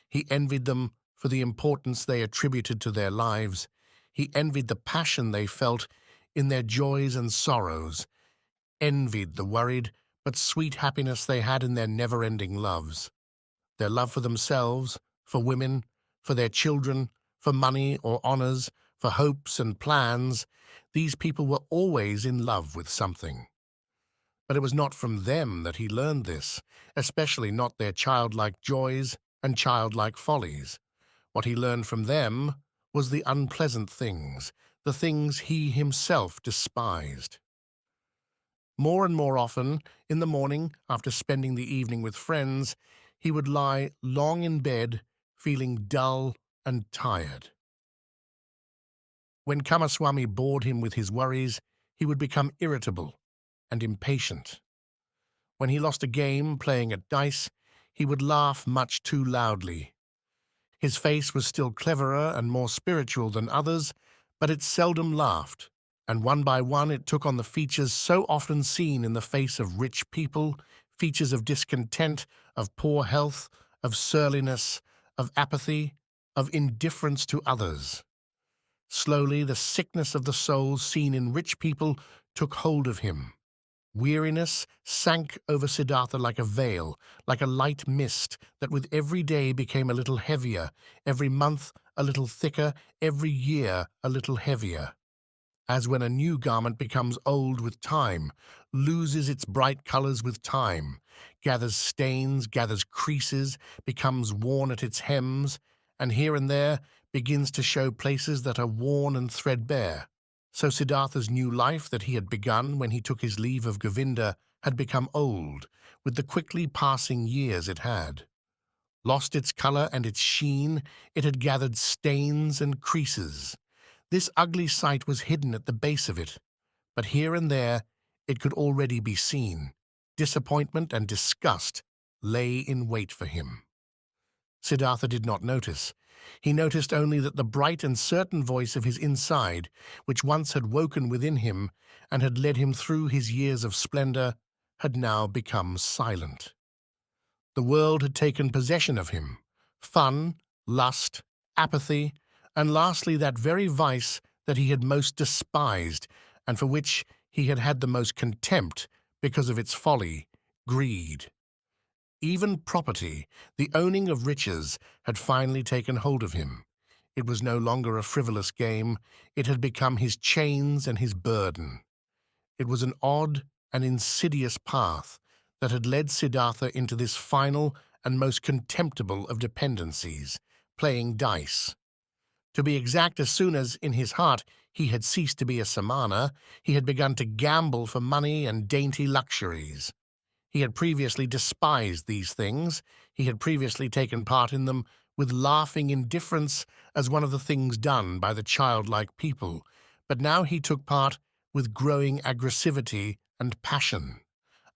He envied them for the importance they attributed to their lives. He envied the passion they felt in their joys and sorrows, envied the worried but sweet happiness they had in their never-ending loves. Their love for themselves, for women, for their children, for money or honors, for hopes and plans. These people were always in love with something. But it was not from them that he learned this, especially not their childlike joys and childlike follies. What he learned from them was the unpleasant things, the things he himself despised. More and more often, in the morning, after spending the evening with friends, he would lie long in bed, feeling dull and tired. When Kamaswami bored him with his worries, he would become irritable and impatient. When he lost a game playing at dice, he would laugh much too loudly. His face was still cleverer and more spiritual than others, but it seldom laughed, and one by one it took on the features so often seen in the face of rich people, features of discontent, of poor health, of surliness, of apathy, of indifference to others. Slowly the sickness of the soul seen in rich people took hold of him. Weariness sank over Siddhartha like a veil, like a light mist that with every day became a little heavier, every month a little thicker, every year a little heavier. As when a new garment becomes old with time, loses its bright colors with time, gathers stains, gathers creases, becomes worn at its hems, and here and there begins to show places that are worn and threadbare. So Siddhartha's new life that he had begun when he took his leave of Govinda had become old, with the quickly passing years it had. Lost its color and its sheen, it had gathered stains and creases. This ugly sight was hidden at the base of it, but here and there it could already be seen. Disappointment and disgust lay in wait for him. Siddhartha did not notice. He noticed only that the bright and certain voice of his inside, which once had woken within him and had led him through his years of splendor, had now become silent. The world had taken possession of him. Fun, lust, apathy, and lastly that very vice that he had most despised and for which he had had the most contempt because of its folly, greed. Even property, the owning of riches, had finally taken hold of him. It was no longer a frivolous game. It had become his chains and his burden. It was an odd and insidious path that had led Siddhartha into this final and most contemptible of dependencies, playing dice. To be exact, as soon as, in his heart, he had ceased to be a samana, he had begun to gamble for money and dainty luxuries. He had previously despised these things. He had previously taken part in them with laughing indifference as one of the things done by the childlike people. But now he took part with growing aggressivity and passion.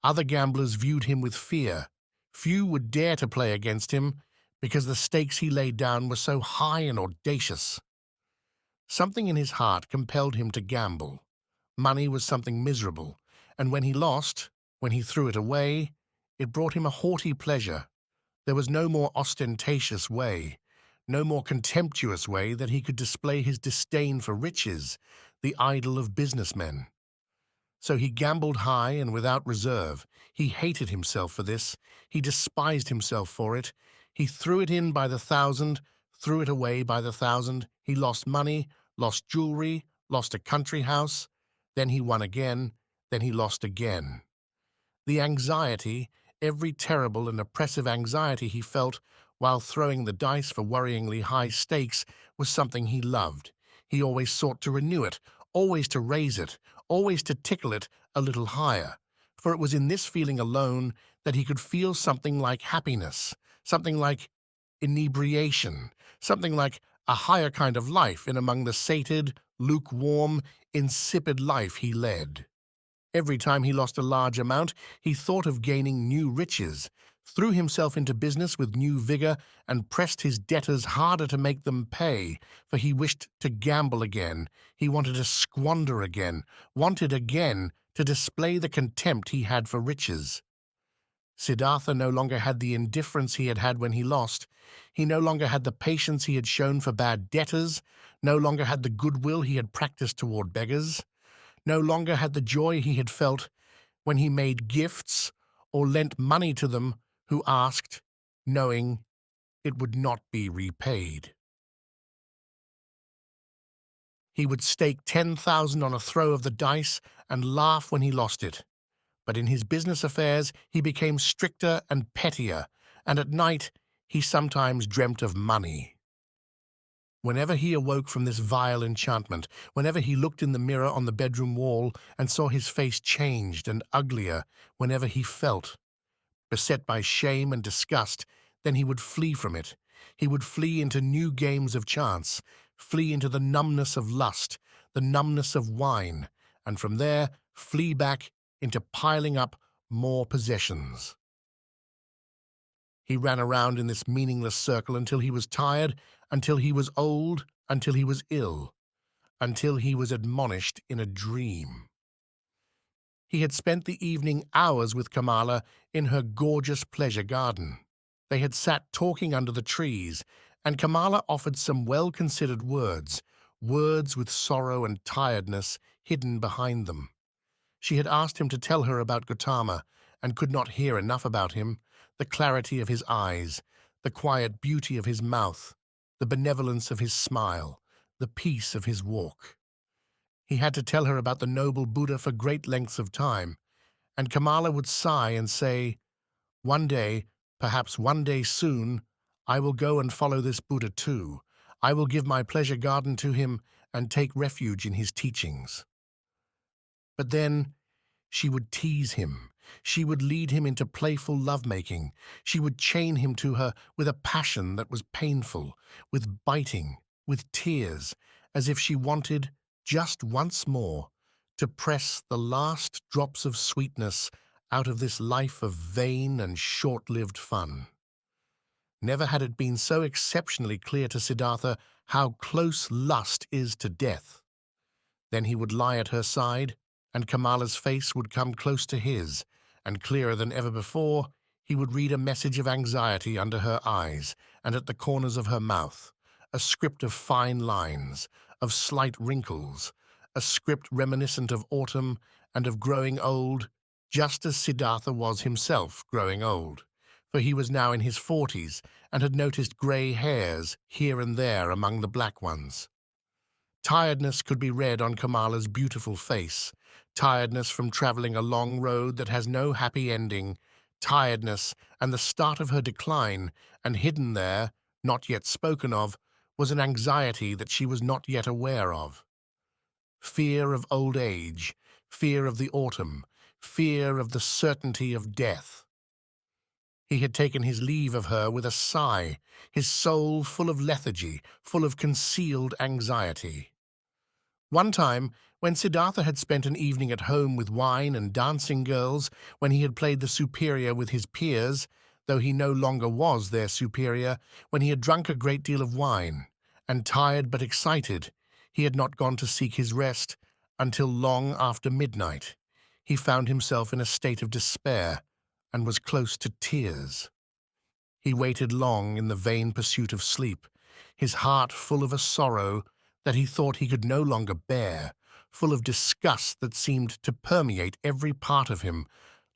Other gamblers viewed him with fear. Few would dare to play against him because the stakes he laid down were so high and audacious. Something in his heart compelled him to gamble. Money was something miserable, and when he lost, when he threw it away, it brought him a haughty pleasure. There was no more ostentatious way, no more contemptuous way that he could display his disdain for riches, the idol of businessmen. So he gambled high and without reserve. He hated himself for this. He despised himself for it. He threw it in by the thousand, threw it away by the thousand. He lost money, lost jewelry, lost a country house. Then he won again. Then he lost again. The anxiety, every terrible and oppressive anxiety he felt while throwing the dice for worryingly high stakes, was something he loved. He always sought to renew it, always to raise it, always to tickle it a little higher, for it was in this feeling alone that he could feel something like happiness, something like inebriation, something like a higher kind of life in among the sated, lukewarm, insipid life he led. Every time he lost a large amount, he thought of gaining new riches, threw himself into business with new vigor, and pressed his debtors harder to make them pay, for he wished to gamble again, he wanted to squander again, wanted again to display the contempt he had for riches. Siddhartha no longer had the indifference he had had when he lost. He no longer had the patience he had shown for bad debtors, no longer had the goodwill he had practiced toward beggars, no longer had the joy he had felt when he made gifts or lent money to them who asked, knowing it would not be repaid. He would stake 10,000 on a throw of the dice and laugh when he lost it. But in his business affairs he became stricter and pettier, and at night he sometimes dreamt of money. Whenever he awoke from this vile enchantment, whenever he looked in the mirror on the bedroom wall and saw his face changed and uglier, whenever he felt beset by shame and disgust, then he would flee from it. He would flee into new games of chance, flee into the numbness of lust, the numbness of wine, and from there flee back into piling up more possessions. He ran around in this meaningless circle until he was tired, until he was old, until he was ill, until he was admonished in a dream. He had spent the evening hours with Kamala in her gorgeous pleasure garden. They had sat talking under the trees, and Kamala offered some well-considered words, words with sorrow and tiredness hidden behind them. She had asked him to tell her about Gautama, and could not hear enough about him, the clarity of his eyes, the quiet beauty of his mouth, the benevolence of his smile, the peace of his walk. He had to tell her about the noble Buddha for great lengths of time, and Kamala would sigh and say, "One day, perhaps one day soon, I will go and follow this Buddha too. I will give my pleasure garden to him and take refuge in his teachings." But then she would tease him. She would lead him into playful lovemaking. She would chain him to her with a passion that was painful, with biting, with tears, as if she wanted, just once more, to press the last drops of sweetness out of this life of vain and short-lived fun. Never had it been so exceptionally clear to Siddhartha how close lust is to death. Then he would lie at her side, and Kamala's face would come close to his, and clearer than ever before, he would read a message of anxiety under her eyes and at the corners of her mouth, a script of fine lines, of slight wrinkles, a script reminiscent of autumn and of growing old, just as Siddhartha was himself growing old, for he was now in his 40s and had noticed grey hairs here and there among the black ones. Tiredness could be read on Kamala's beautiful face, tiredness from traveling a long road that has no happy ending, tiredness, and the start of her decline, and hidden there, not yet spoken of, was an anxiety that she was not yet aware of. Fear of old age, fear of the autumn, fear of the certainty of death. He had taken his leave of her with a sigh, his soul full of lethargy, full of concealed anxiety. One time, when Siddhartha had spent an evening at home with wine and dancing girls, when he had played the superior with his peers, though he no longer was their superior, when he had drunk a great deal of wine, and tired but excited, he had not gone to seek his rest until long after midnight. He found himself in a state of despair, and was close to tears. He waited long in the vain pursuit of sleep, his heart full of a sorrow that he thought he could no longer bear, full of disgust that seemed to permeate every part of him,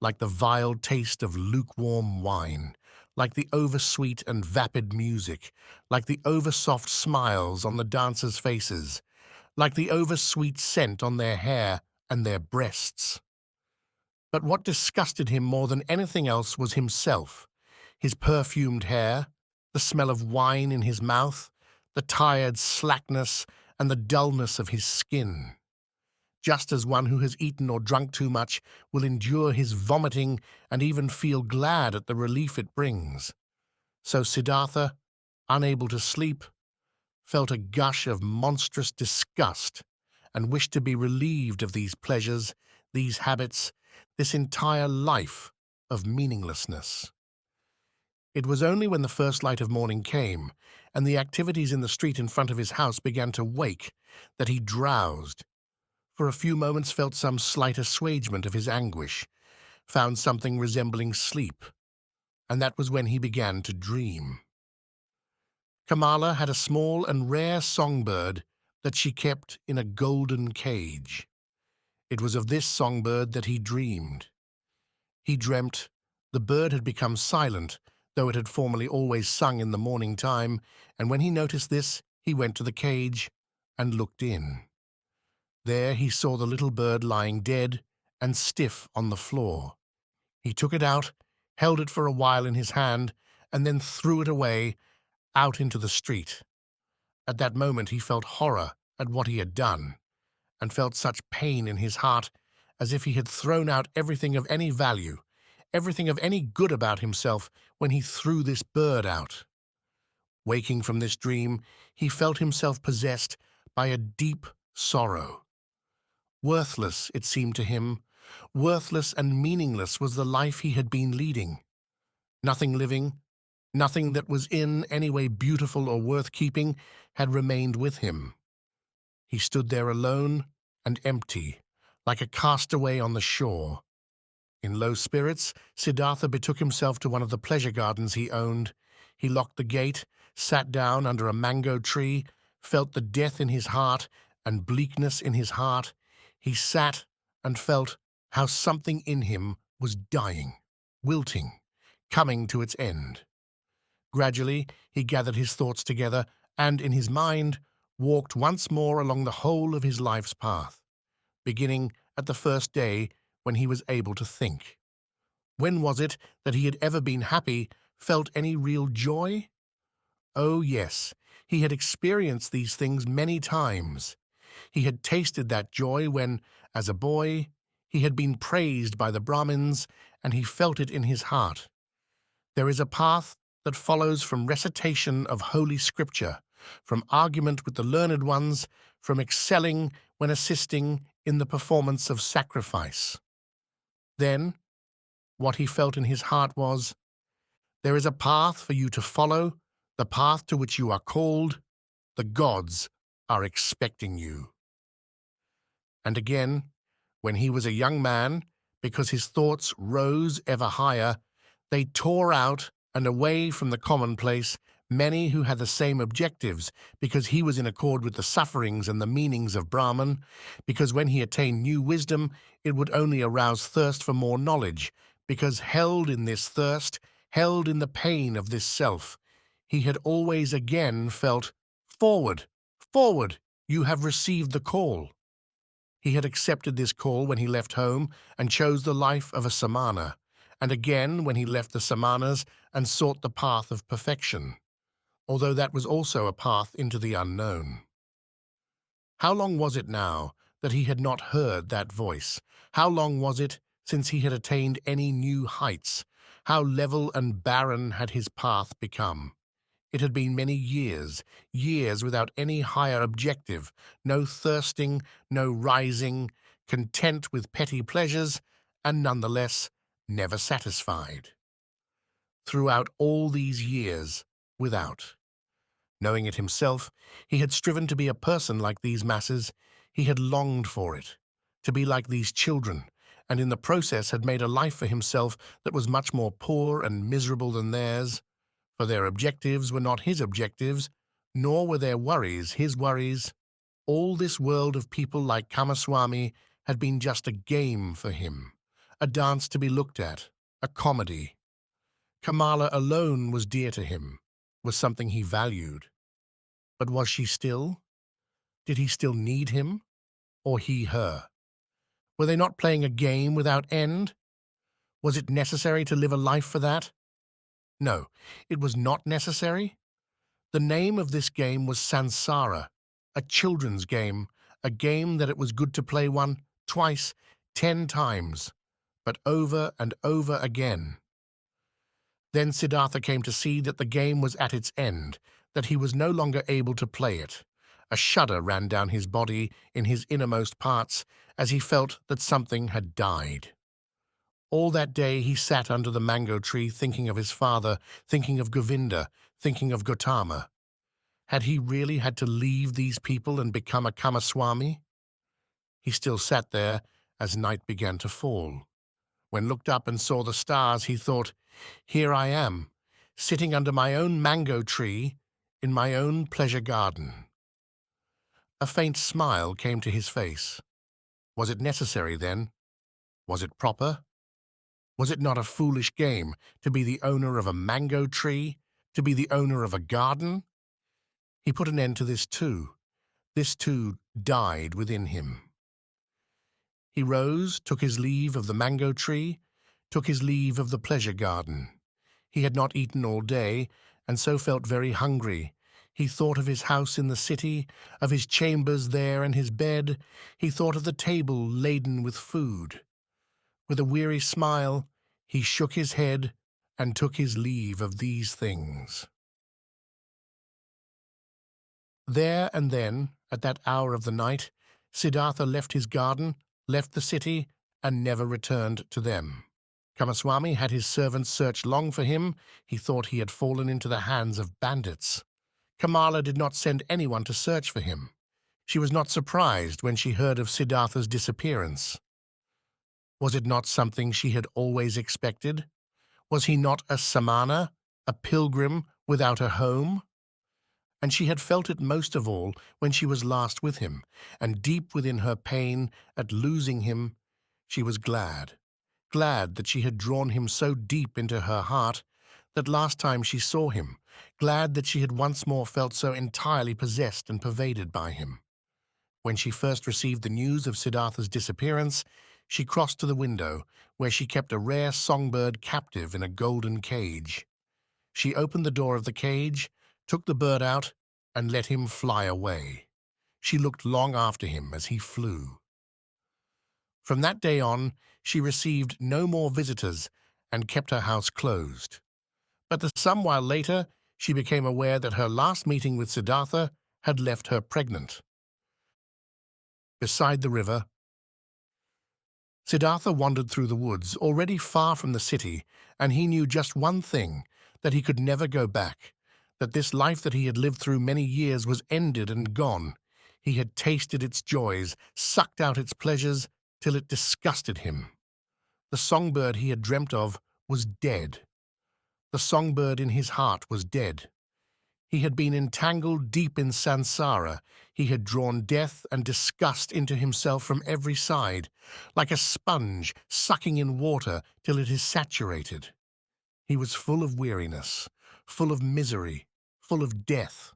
like the vile taste of lukewarm wine, like the oversweet and vapid music, like the oversoft smiles on the dancers' faces, like the oversweet scent on their hair and their breasts. But what disgusted him more than anything else was himself, his perfumed hair, the smell of wine in his mouth, the tired slackness and the dullness of his skin. Just as one who has eaten or drunk too much will endure his vomiting and even feel glad at the relief it brings, so Siddhartha, unable to sleep, felt a gush of monstrous disgust and wished to be relieved of these pleasures, these habits, this entire life of meaninglessness. It was only when the first light of morning came, and the activities in the street in front of his house began to wake, that he drowsed. For a few moments felt some slight assuagement of his anguish, found something resembling sleep, and that was when he began to dream. Kamala had a small and rare songbird that she kept in a golden cage. It was of this songbird that he dreamed. He dreamt the bird had become silent, though it had formerly always sung in the morning time, and when he noticed this, he went to the cage and looked in. There he saw the little bird lying dead and stiff on the floor. He took it out, held it for a while in his hand, and then threw it away, out into the street. At that moment he felt horror at what he had done, and felt such pain in his heart as if he had thrown out everything of any value, everything of any good about himself when he threw this bird out. Waking from this dream, he felt himself possessed by a deep sorrow. Worthless, it seemed to him, worthless and meaningless was the life he had been leading. Nothing living, nothing that was in any way beautiful or worth keeping, had remained with him. He stood there alone and empty, like a castaway on the shore. In low spirits, Siddhartha betook himself to one of the pleasure gardens he owned. He locked the gate, sat down under a mango tree, felt the death in his heart and bleakness in his heart. He sat and felt how something in him was dying, wilting, coming to its end. Gradually, he gathered his thoughts together and, in his mind, walked once more along the whole of his life's path, beginning at the first day when he was able to think. When was it that he had ever been happy, felt any real joy? Oh, yes, he had experienced these things many times. He had tasted that joy when, as a boy, he had been praised by the Brahmins, and he felt it in his heart. There is a path that follows from recitation of Holy Scripture, from argument with the learned ones, from excelling when assisting in the performance of sacrifice. Then, what he felt in his heart was, there is a path for you to follow, the path to which you are called. The gods are expecting you. And again, when he was a young man, because his thoughts rose ever higher, they tore out and away from the commonplace many who had the same objectives, because he was in accord with the sufferings and the meanings of Brahman, because when he attained new wisdom, it would only arouse thirst for more knowledge, because held in this thirst, held in the pain of this self, he had always again felt, forward, forward, you have received the call. He had accepted this call when he left home and chose the life of a samana, and again when he left the samanas and sought the path of perfection, although that was also a path into the unknown. How long was it now that he had not heard that voice? How long was it since he had attained any new heights? How level and barren had his path become? It had been many years, years without any higher objective, no thirsting, no rising, content with petty pleasures, and nonetheless never satisfied. Throughout all these years, without. Knowing it himself, he had striven to be a person like these masses. He had longed for it, to be like these children, and in the process had made a life for himself that was much more poor and miserable than theirs, for their objectives were not his objectives, nor were their worries his worries. All this world of people like Kamaswami had been just a game for him, a dance to be looked at, a comedy. Kamala alone was dear to him, was something he valued. But was she still? Did he still need him? Or he her? Were they not playing a game without end? Was it necessary to live a life for that? No, it was not necessary. The name of this game was Sansara, a children's game, a game that it was good to play one, twice, 10 times, but over and over again. Then Siddhartha came to see that the game was at its end, that he was no longer able to play it. A shudder ran down his body in his innermost parts as he felt that something had died. All that day he sat under the mango tree thinking of his father, thinking of Govinda, thinking of Gautama. Had he really had to leave these people and become a Kamaswami? He still sat there as night began to fall. When looked up and saw the stars, he thought, "Here I am, sitting under my own mango tree in my own pleasure garden." A faint smile came to his face. Was it necessary then? Was it proper? Was it not a foolish game to be the owner of a mango tree, to be the owner of a garden? He put an end to this too. This too died within him. He rose, took his leave of the mango tree, took his leave of the pleasure garden. He had not eaten all day, and so felt very hungry. He thought of his house in the city, of his chambers there and his bed. He thought of the table laden with food. With a weary smile, he shook his head and took his leave of these things. There and then, at that hour of the night, Siddhartha left his garden, left the city, and never returned to them. Kamaswami had his servants search long for him. He thought he had fallen into the hands of bandits. Kamala did not send anyone to search for him. She was not surprised when she heard of Siddhartha's disappearance. Was it not something she had always expected? Was he not a samana, a pilgrim without a home? And she had felt it most of all when she was last with him, and deep within her pain at losing him, she was glad that she had drawn him so deep into her heart that last time she saw him, glad that she had once more felt so entirely possessed and pervaded by him. When she first received the news of Siddhartha's disappearance, she crossed to the window, where she kept a rare songbird captive in a golden cage. She opened the door of the cage, took the bird out, and let him fly away. She looked long after him as he flew. From that day on, she received no more visitors and kept her house closed. But some while later, she became aware that her last meeting with Siddhartha had left her pregnant. Beside the river, Siddhartha wandered through the woods, already far from the city, and he knew just one thing, that he could never go back, that this life that he had lived through many years was ended and gone. He had tasted its joys, sucked out its pleasures, till it disgusted him. The songbird he had dreamt of was dead. The songbird in his heart was dead. He had been entangled deep in sansara. He had drawn death and disgust into himself from every side, like a sponge sucking in water till it is saturated. He was full of weariness, full of misery, full of death.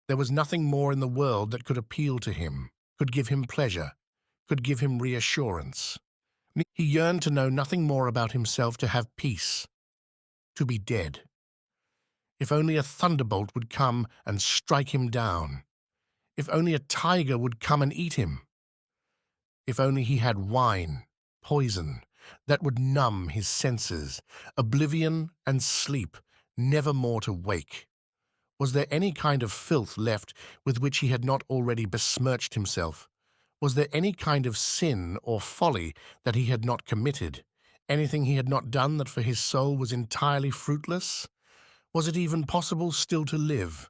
There was nothing more in the world that could appeal to him, could give him pleasure, could give him reassurance. He yearned to know nothing more about himself, to have peace, to be dead. If only a thunderbolt would come and strike him down. If only a tiger would come and eat him. If only he had wine, poison, that would numb his senses, oblivion and sleep, never more to wake. Was there any kind of filth left with which he had not already besmirched himself? Was there any kind of sin or folly that he had not committed? Anything he had not done that for his soul was entirely fruitless? Was it even possible still to live?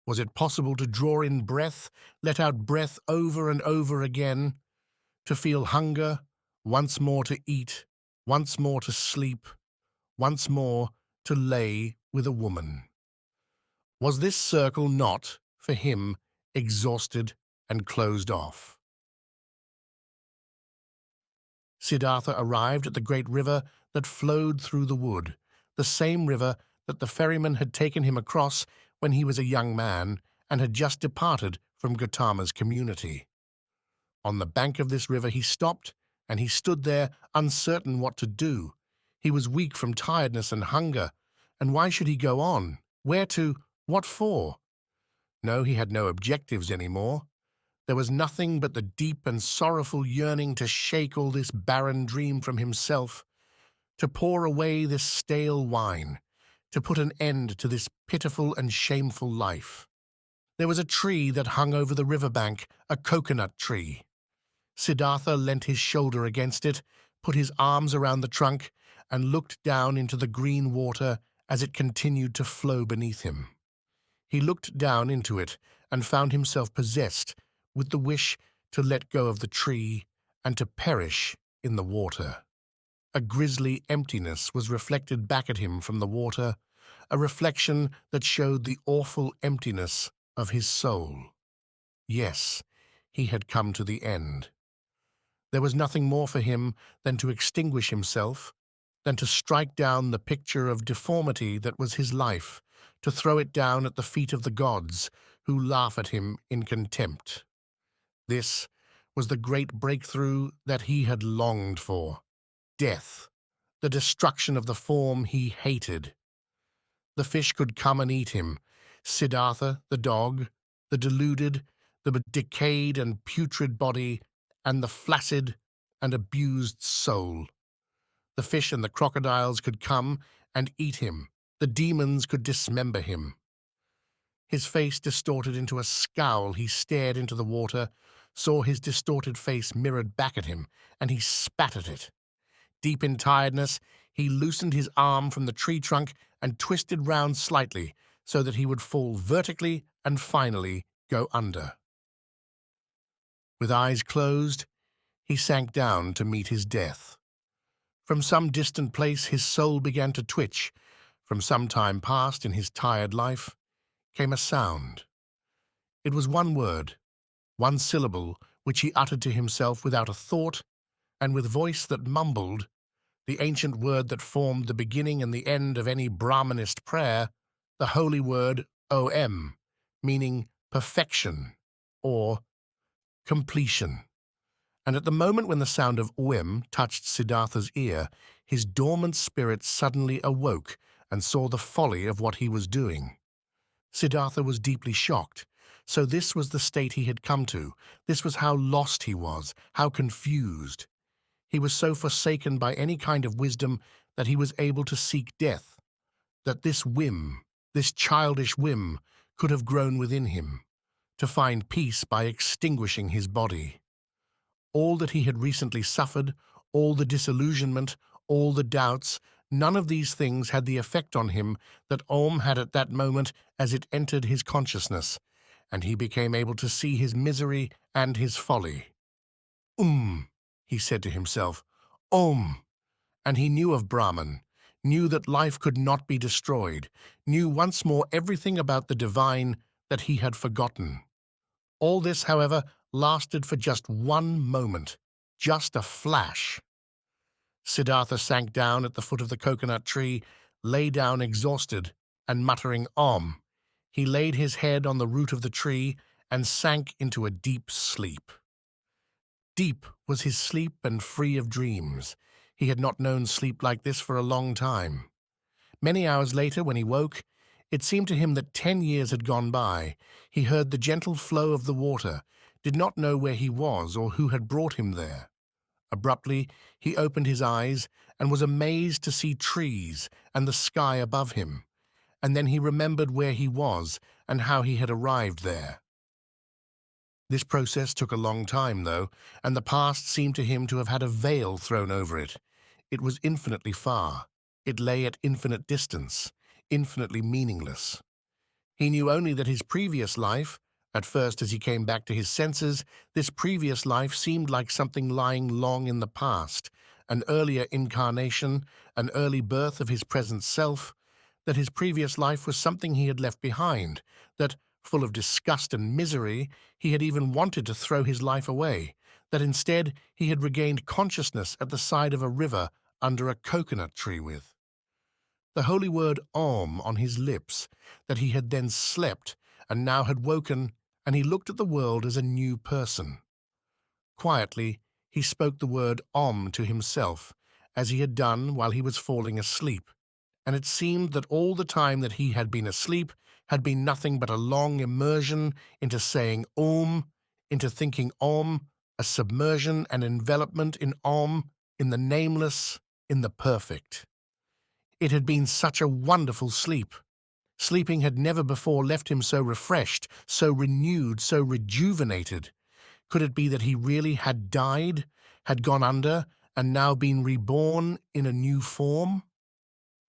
Was it possible to draw in breath, let out breath over and over again, to feel hunger, once more to eat, once more to sleep, once more to lay with a woman? Was this circle not, for him, exhausted and closed off? Siddhartha arrived at the great river that flowed through the wood, the same river that the ferryman had taken him across when he was a young man and had just departed from Gautama's community. On the bank of this river he stopped, and he stood there uncertain what to do. He was weak from tiredness and hunger, and why should he go on? Where to? What for? No, he had no objectives anymore. There was nothing but the deep and sorrowful yearning to shake all this barren dream from himself, to pour away this stale wine, to put an end to this pitiful and shameful life. There was a tree that hung over the riverbank, a coconut tree. Siddhartha leant his shoulder against it, put his arms around the trunk, and looked down into the green water as it continued to flow beneath him. He looked down into it and found himself possessed with the wish to let go of the tree and to perish in the water. A grisly emptiness was reflected back at him from the water, a reflection that showed the awful emptiness of his soul. Yes, he had come to the end. There was nothing more for him than to extinguish himself, than to strike down the picture of deformity that was his life, to throw it down at the feet of the gods, who laugh at him in contempt. This was the great breakthrough that he had longed for. Death, the destruction of the form he hated. The fish could come and eat him, Siddhartha, the dog, the deluded, the decayed and putrid body, and the flaccid and abused soul. The fish and the crocodiles could come and eat him. The demons could dismember him. His face distorted into a scowl, he stared into the water, saw his distorted face mirrored back at him, and he spat at it. Deep in tiredness, he loosened his arm from the tree trunk and twisted round slightly so that he would fall vertically and finally go under. With eyes closed, he sank down to meet his death. From some distant place his soul began to twitch. From some time past in his tired life came a sound. It was one word, one syllable, which he uttered to himself without a thought and with voice that mumbled, the ancient word that formed the beginning and the end of any Brahmanist prayer, the holy word Om, meaning perfection or completion. And at the moment when the sound of Om touched Siddhartha's ear, his dormant spirit suddenly awoke and saw the folly of what he was doing. Siddhartha was deeply shocked. So this was the state he had come to. This was how lost he was, how confused. He was so forsaken by any kind of wisdom that he was able to seek death, that this whim, this childish whim, could have grown within him, to find peace by extinguishing his body. All that he had recently suffered, all the disillusionment, all the doubts, none of these things had the effect on him that Om had at that moment as it entered his consciousness, and he became able to see his misery and his folly. He said to himself, Om, and he knew of Brahman, knew that life could not be destroyed, knew once more everything about the divine that he had forgotten. All this, however, lasted for just one moment, just a flash. Siddhartha sank down at the foot of the coconut tree, lay down exhausted, and muttering Om, he laid his head on the root of the tree and sank into a deep sleep. Deep was his sleep and free of dreams. He had not known sleep like this for a long time. Many hours later, when he woke, it seemed to him that 10 years had gone by. He heard the gentle flow of the water, did not know where he was or who had brought him there. Abruptly, he opened his eyes and was amazed to see trees and the sky above him. And then he remembered where he was and how he had arrived there. This process took a long time, though, and the past seemed to him to have had a veil thrown over it. It was infinitely far. It lay at infinite distance, infinitely meaningless. He knew only that his previous life, at first as he came back to his senses, this previous life seemed like something lying long in the past, an earlier incarnation, an early birth of his present self, that his previous life was something he had left behind, that, full of disgust and misery, he had even wanted to throw his life away, that instead he had regained consciousness at the side of a river under a coconut tree with the holy word Om on his lips, that he had then slept and now had woken, and he looked at the world as a new person. Quietly, he spoke the word Om to himself, as he had done while he was falling asleep, and it seemed that all the time that he had been asleep had been nothing but a long immersion into saying Om, into thinking Om, a submersion and envelopment in Om, in the nameless, in the perfect. It had been such a wonderful sleep. Sleeping had never before left him so refreshed, so renewed, so rejuvenated. Could it be that he really had died, had gone under, and now been reborn in a new form?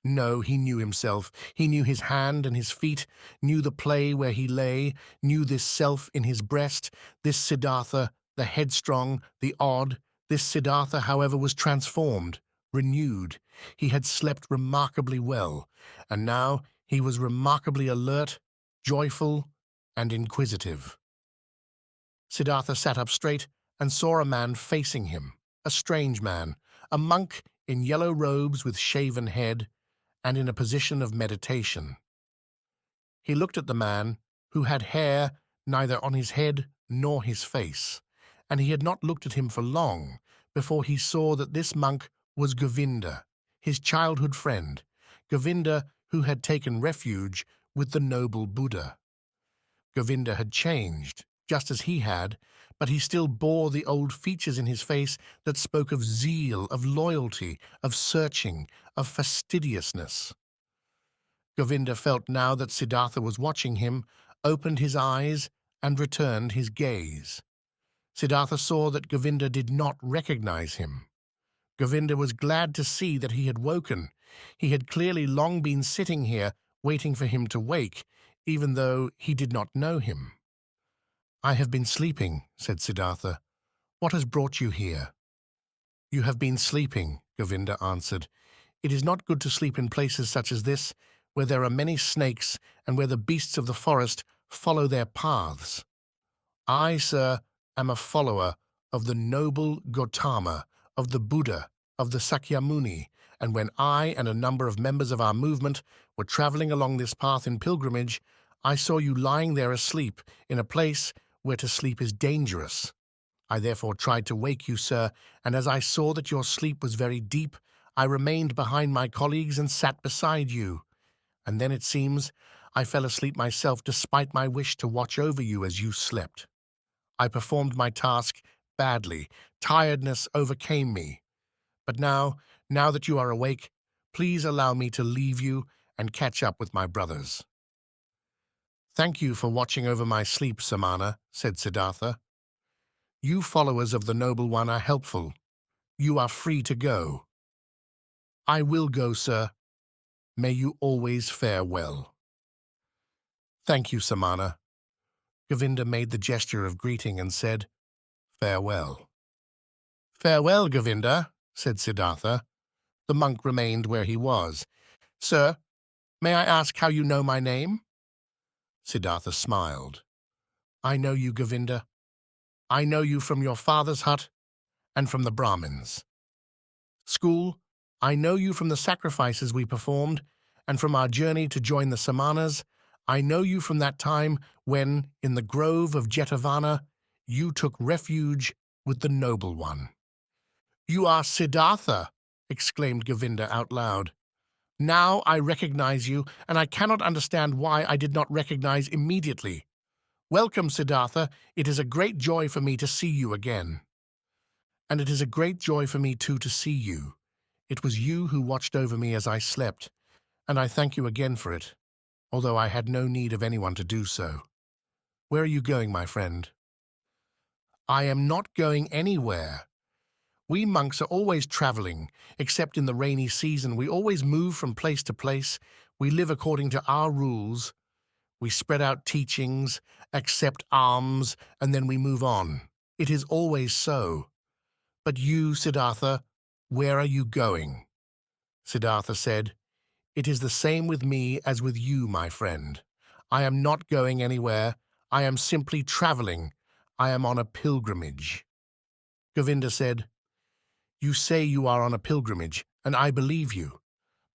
No, he knew himself. He knew his hand and his feet, knew the play where he lay, knew this self in his breast, this Siddhartha, the headstrong, the odd. This Siddhartha, however, was transformed, renewed. He had slept remarkably well, and now he was remarkably alert, joyful, and inquisitive. Siddhartha sat up straight and saw a man facing him, a strange man, a monk in yellow robes with shaven head, and in a position of meditation. He looked at the man, who had hair neither on his head nor his face, and he had not looked at him for long before he saw that this monk was Govinda, his childhood friend, Govinda who had taken refuge with the noble Buddha. Govinda had changed, just as he had, but he still bore the old features in his face that spoke of zeal, of loyalty, of searching, of fastidiousness. Govinda felt now that Siddhartha was watching him, opened his eyes, and returned his gaze. Siddhartha saw that Govinda did not recognize him. Govinda was glad to see that he had woken. He had clearly long been sitting here, waiting for him to wake, even though he did not know him. "I have been sleeping," said Siddhartha. "What has brought you here?" "You have been sleeping," Govinda answered. "It is not good to sleep in places such as this, where there are many snakes and where the beasts of the forest follow their paths. I, sir, am a follower of the noble Gautama, of the Buddha, of the Sakyamuni, and when I and a number of members of our movement were traveling along this path in pilgrimage, I saw you lying there asleep in a place where to sleep is dangerous. I therefore tried to wake you, sir, and as I saw that your sleep was very deep, I remained behind my colleagues and sat beside you. And then, it seems, I fell asleep myself despite my wish to watch over you as you slept. I performed my task badly. Tiredness overcame me. But now that you are awake, please allow me to leave you and catch up with my brothers." "Thank you for watching over my sleep, Samana," said Siddhartha. "You followers of the Noble One are helpful. You are free to go." "I will go, sir. May you always fare well." "Thank you, Samana." Govinda made the gesture of greeting and said, "Farewell." "Farewell, Govinda," said Siddhartha. The monk remained where he was. "Sir, may I ask how you know my name?" Siddhartha smiled. "I know you, Govinda. I know you from your father's hut and from the Brahmins. School, I know you from the sacrifices we performed and from our journey to join the Samanas. I know you from that time when, in the grove of Jetavana, you took refuge with the Noble One. "You are Siddhartha!" exclaimed Govinda out loud. "Now I recognize you, and I cannot understand why I did not recognize immediately. Welcome, Siddhartha. It is a great joy for me to see you again." "And it is a great joy for me too to see you. It was you who watched over me as I slept, and I thank you again for it, although I had no need of anyone to do so. Where are you going, my friend?" "I am not going anywhere. We monks are always traveling, except in the rainy season. We always move from place to place. We live according to our rules. We spread out teachings, accept alms, and then we move on. It is always so. But you, Siddhartha, where are you going?" Siddhartha said, "It is the same with me as with you, my friend. I am not going anywhere. I am simply traveling. I am on a pilgrimage." Govinda said, "You say you are on a pilgrimage, and I believe you.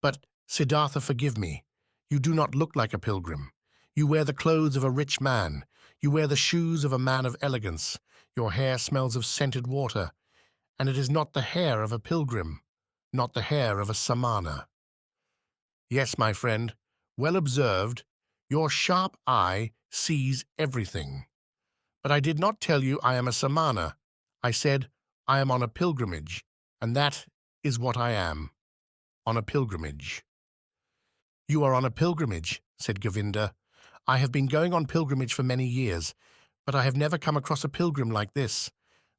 But, Siddhartha, forgive me. You do not look like a pilgrim. You wear the clothes of a rich man. You wear the shoes of a man of elegance. Your hair smells of scented water. And it is not the hair of a pilgrim, not the hair of a samana." "Yes, my friend, well observed. Your sharp eye sees everything. But I did not tell you I am a samana. I said I am on a pilgrimage, and that is what I am, on a pilgrimage." "You are on a pilgrimage," said Govinda. "I have been going on pilgrimage for many years, but I have never come across a pilgrim like this.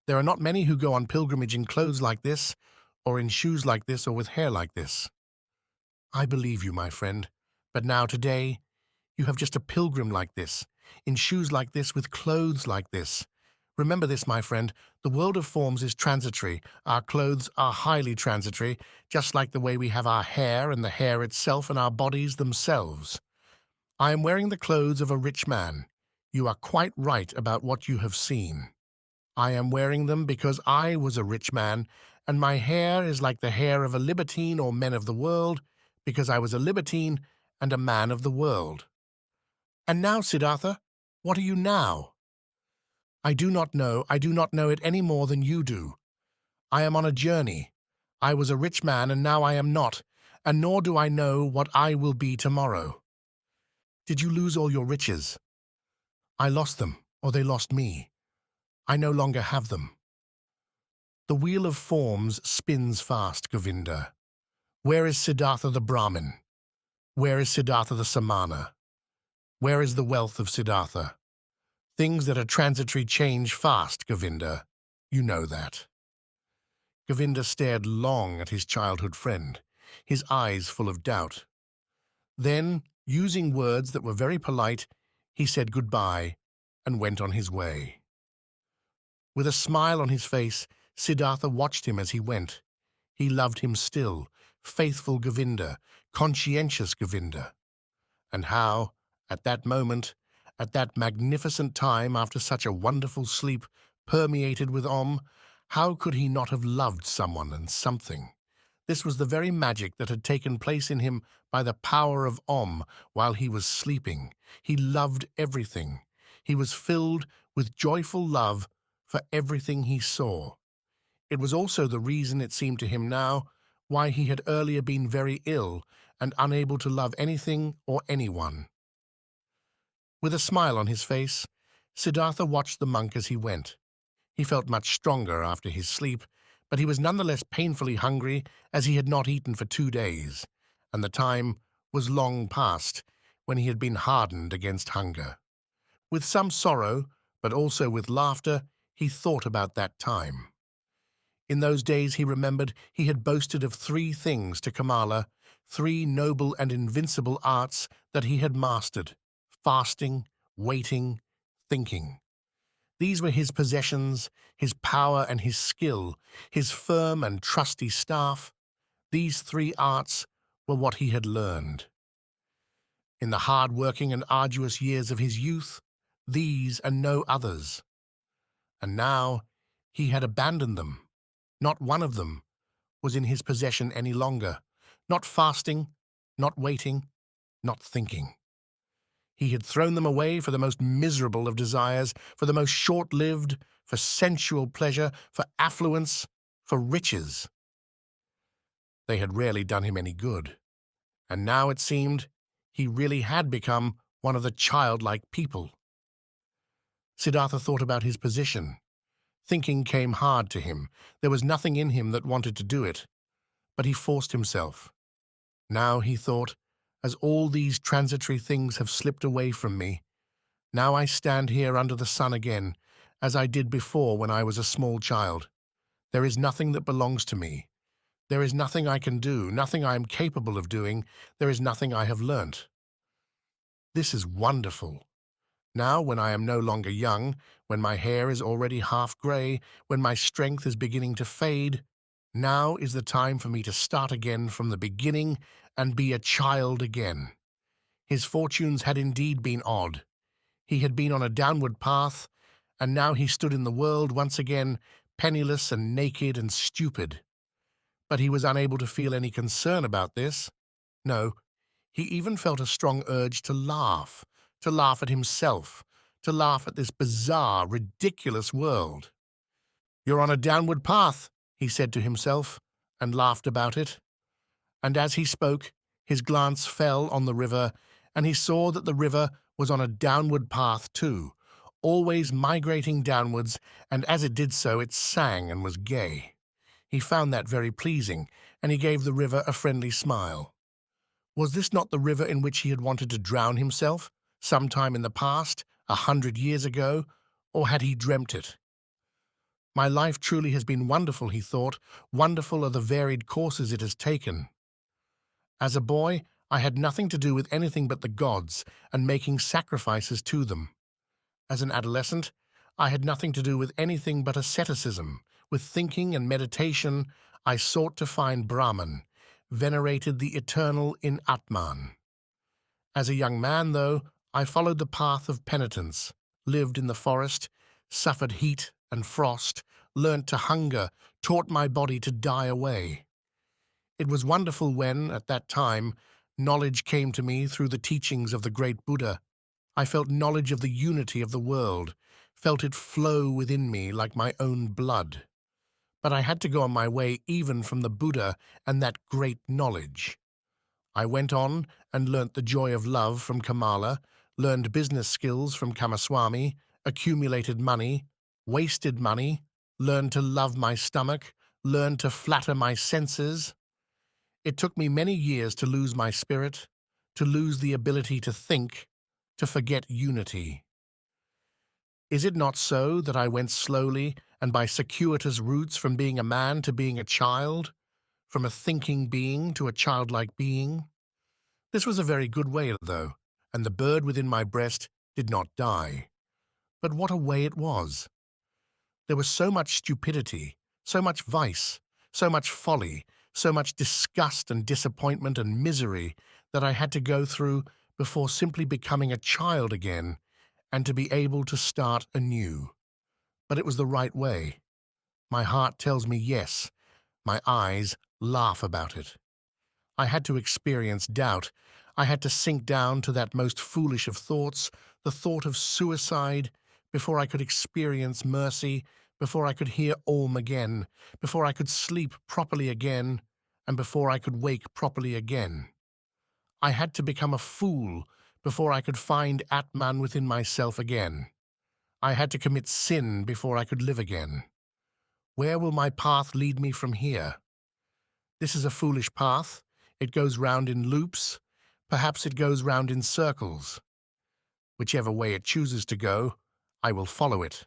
There are not many who go on pilgrimage in clothes like this, or in shoes like this, or with hair like this." "I believe you, my friend. But now, today, you have just a pilgrim like this, in shoes like this, with clothes like this. Remember this, my friend, the world of forms is transitory. Our clothes are highly transitory, just like the way we have our hair and the hair itself and our bodies themselves. I am wearing the clothes of a rich man. You are quite right about what you have seen. I am wearing them because I was a rich man, and my hair is like the hair of a libertine or men of the world, because I was a libertine and a man of the world." "And now, Siddhartha, what are you now?" "I do not know. I do not know it any more than you do. I am on a journey. I was a rich man, and now I am not, and nor do I know what I will be tomorrow." "Did you lose all your riches?" "I lost them, or they lost me. I no longer have them." "The wheel of forms spins fast, Govinda. Where is Siddhartha the Brahmin? Where is Siddhartha the Samana? Where is the wealth of Siddhartha? Things that are transitory change fast, Govinda. You know that." Govinda stared long at his childhood friend, his eyes full of doubt. Then, using words that were very polite, he said goodbye and went on his way. With a smile on his face, Siddhartha watched him as he went. He loved him still, faithful Govinda, conscientious Govinda. And how, at that moment, at that magnificent time after such a wonderful sleep permeated with Om, how could he not have loved someone and something? This was the very magic that had taken place in him by the power of Om while he was sleeping. He loved everything. He was filled with joyful love for everything he saw. It was also the reason, it seemed to him now, why he had earlier been very ill and unable to love anything or anyone. With a smile on his face, Siddhartha watched the monk as he went. He felt much stronger after his sleep, but he was nonetheless painfully hungry, as he had not eaten for 2 days, and the time was long past when he had been hardened against hunger. With some sorrow, but also with laughter, he thought about that time. In those days he remembered he had boasted of 3 things to Kamala, 3 noble and invincible arts that he had mastered: fasting, waiting, thinking. These were his possessions, his power and his skill, his firm and trusty staff. These 3 arts were what he had learned. In the hard-working and arduous years of his youth, these and no others. And now he had abandoned them. Not one of them was in his possession any longer. Not fasting, not waiting, not thinking. He had thrown them away for the most miserable of desires, for the most short-lived, for sensual pleasure, for affluence, for riches. They had rarely done him any good, and now it seemed he really had become one of the childlike people. Siddhartha thought about his position. Thinking came hard to him. There was nothing in him that wanted to do it, but he forced himself. Now, he thought, as all these transitory things have slipped away from me, now I stand here under the sun again, as I did before when I was a small child. There is nothing that belongs to me. There is nothing I can do, nothing I am capable of doing. There is nothing I have learnt. This is wonderful. Now, when I am no longer young, when my hair is already half grey, when my strength is beginning to fade, now is the time for me to start again from the beginning and be a child again. His fortunes had indeed been odd. He had been on a downward path, and now he stood in the world once again, penniless and naked and stupid. But he was unable to feel any concern about this. No, he even felt a strong urge to laugh at himself, to laugh at this bizarre, ridiculous world. "You're on a downward path," he said to himself, and laughed about it. And as he spoke, his glance fell on the river, and he saw that the river was on a downward path too, always migrating downwards, and as it did so it sang and was gay. He found that very pleasing, and he gave the river a friendly smile. Was this not the river in which he had wanted to drown himself, sometime in the past, 100 years ago, or had he dreamt it? My life truly has been wonderful, he thought. Wonderful are the varied courses it has taken. As a boy, I had nothing to do with anything but the gods and making sacrifices to them. As an adolescent, I had nothing to do with anything but asceticism. With thinking and meditation, I sought to find Brahman, venerated the eternal in Atman. As a young man, though, I followed the path of penitence, lived in the forest, suffered heat and frost, learnt to hunger, taught my body to die away. It was wonderful when, at that time, knowledge came to me through the teachings of the great Buddha. I felt knowledge of the unity of the world, felt it flow within me like my own blood. But I had to go on my way even from the Buddha and that great knowledge. I went on and learnt the joy of love from Kamala, learned business skills from Kamaswami, accumulated money, wasted money, learned to love my stomach, learned to flatter my senses. It took me many years to lose my spirit, to lose the ability to think, to forget unity. Is it not so that I went slowly and by circuitous routes from being a man to being a child, from a thinking being to a childlike being? This was a very good way, though, and the bird within my breast did not die. But what a way it was! There was so much stupidity, so much vice, so much folly, so much disgust and disappointment and misery that I had to go through before simply becoming a child again and to be able to start anew. But it was the right way. My heart tells me yes. My eyes laugh about it. I had to experience doubt. I had to sink down to that most foolish of thoughts, the thought of suicide, before I could experience mercy, before I could hear Om again, before I could sleep properly again, and before I could wake properly again. I had to become a fool before I could find Atman within myself again. I had to commit sin before I could live again. Where will my path lead me from here? This is a foolish path. It goes round in loops. Perhaps it goes round in circles. Whichever way it chooses to go, I will follow it.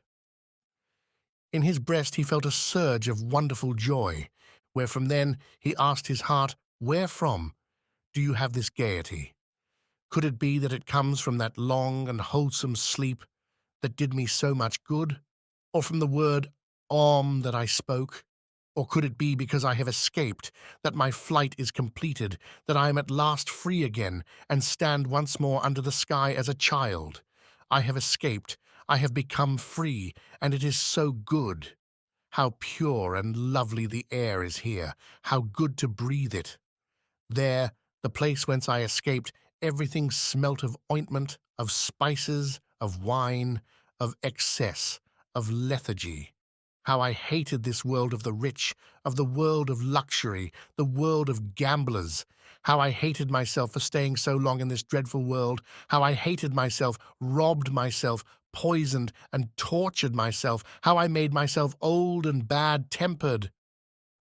In his breast he felt a surge of wonderful joy, where from then he asked his heart, "Where from do you have this gaiety? Could it be that it comes from that long and wholesome sleep that did me so much good, or from the word Om that I spoke? Or could it be because I have escaped, that my flight is completed, that I am at last free again, and stand once more under the sky as a child? I have escaped, I have become free, and it is so good. How pure and lovely the air is here, how good to breathe it. There, the place whence I escaped, everything smelt of ointment, of spices, of wine, of excess, of lethargy. How I hated this world of the rich, of the world of luxury, the world of gamblers. How I hated myself for staying so long in this dreadful world. How I hated myself, robbed myself, poisoned and tortured myself. How I made myself old and bad-tempered.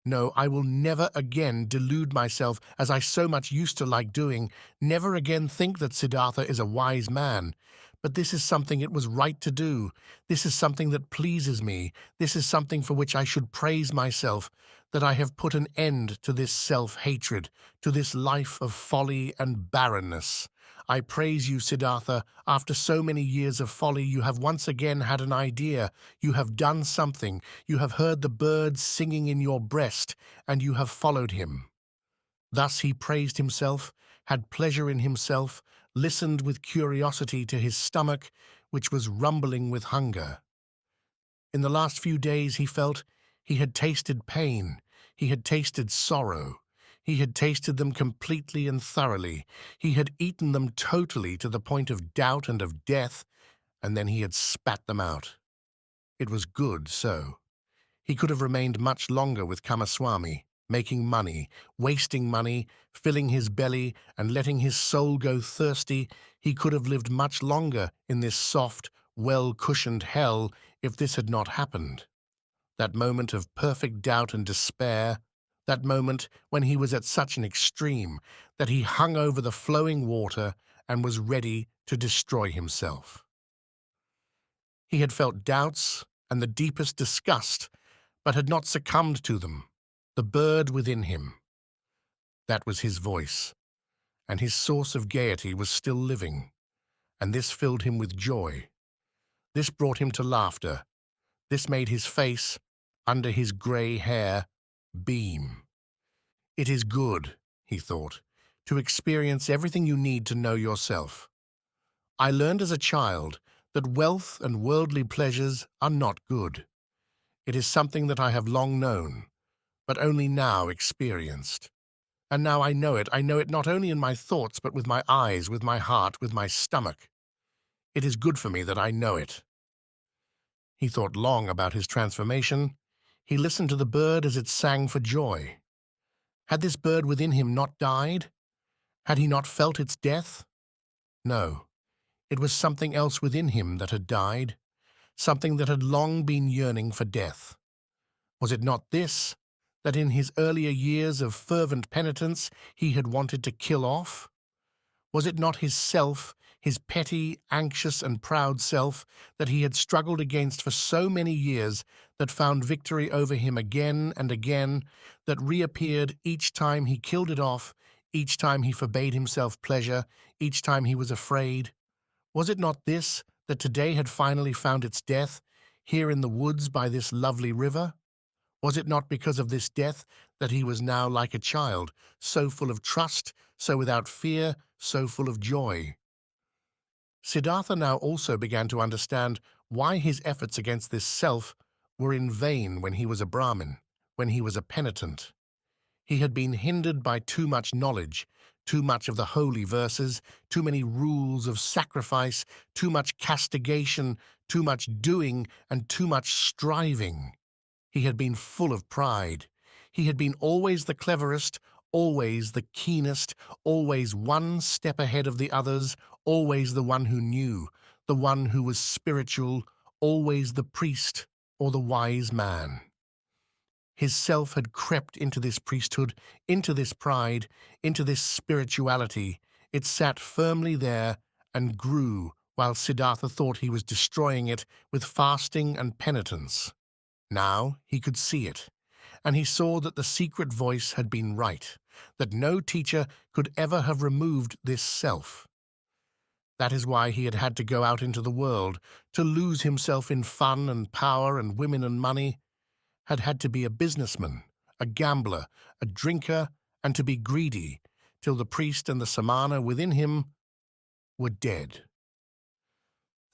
No, I will never again delude myself as I so much used to like doing, never again think that Siddhartha is a wise man. But this is something it was right to do. This is something that pleases me. This is something for which I should praise myself, that I have put an end to this self-hatred, to this life of folly and barrenness. I praise you, Siddhartha. After so many years of folly, you have once again had an idea. You have done something. You have heard the birds singing in your breast, and you have followed him. Thus he praised himself, had pleasure in himself, listened with curiosity to his stomach, which was rumbling with hunger. In the last few days he felt he had tasted pain, he had tasted sorrow. He had tasted them completely and thoroughly. He had eaten them totally to the point of doubt and of death, and then he had spat them out. It was good so. He could have remained much longer with Kamaswami, making money, wasting money, filling his belly and letting his soul go thirsty. He could have lived much longer in this soft, well-cushioned hell if this had not happened. That moment of perfect doubt and despair, that moment when he was at such an extreme that he hung over the flowing water and was ready to destroy himself. He had felt doubts and the deepest disgust, but had not succumbed to them. The bird within him. That was his voice, and his source of gaiety was still living, and this filled him with joy. This brought him to laughter. This made his face, under his grey hair, beam. It is good, he thought, to experience everything you need to know yourself. I learned as a child that wealth and worldly pleasures are not good. It is something that I have long known, but only now experienced. And now I know it not only in my thoughts, but with my eyes, with my heart, with my stomach. It is good for me that I know it. He thought long about his transformation. He listened to the bird as it sang for joy. Had this bird within him not died? Had he not felt its death? No, it was something else within him that had died, something that had long been yearning for death. Was it not this, that in his earlier years of fervent penitence he had wanted to kill off? Was it not his self, his petty, anxious and proud self, that he had struggled against for so many years, that found victory over him again and again, that reappeared each time he killed it off, each time he forbade himself pleasure, each time he was afraid? Was it not this, that today had finally found its death, here in the woods by this lovely river? Was it not because of this death that he was now like a child, so full of trust, so without fear, so full of joy? Siddhartha now also began to understand why his efforts against this self were in vain when he was a Brahmin, when he was a penitent. He had been hindered by too much knowledge, too much of the holy verses, too many rules of sacrifice, too much castigation, too much doing, and too much striving. He had been full of pride. He had been always the cleverest, always the keenest, always one step ahead of the others, always the one who knew, the one who was spiritual, always the priest or the wise man. His self had crept into this priesthood, into this pride, into this spirituality. It sat firmly there and grew while Siddhartha thought he was destroying it with fasting and penitence. Now he could see it, and he saw that the secret voice had been right, that no teacher could ever have removed this self. That is why he had had to go out into the world, to lose himself in fun and power and women and money, had had to be a businessman, a gambler, a drinker, and to be greedy, till the priest and the samana within him were dead.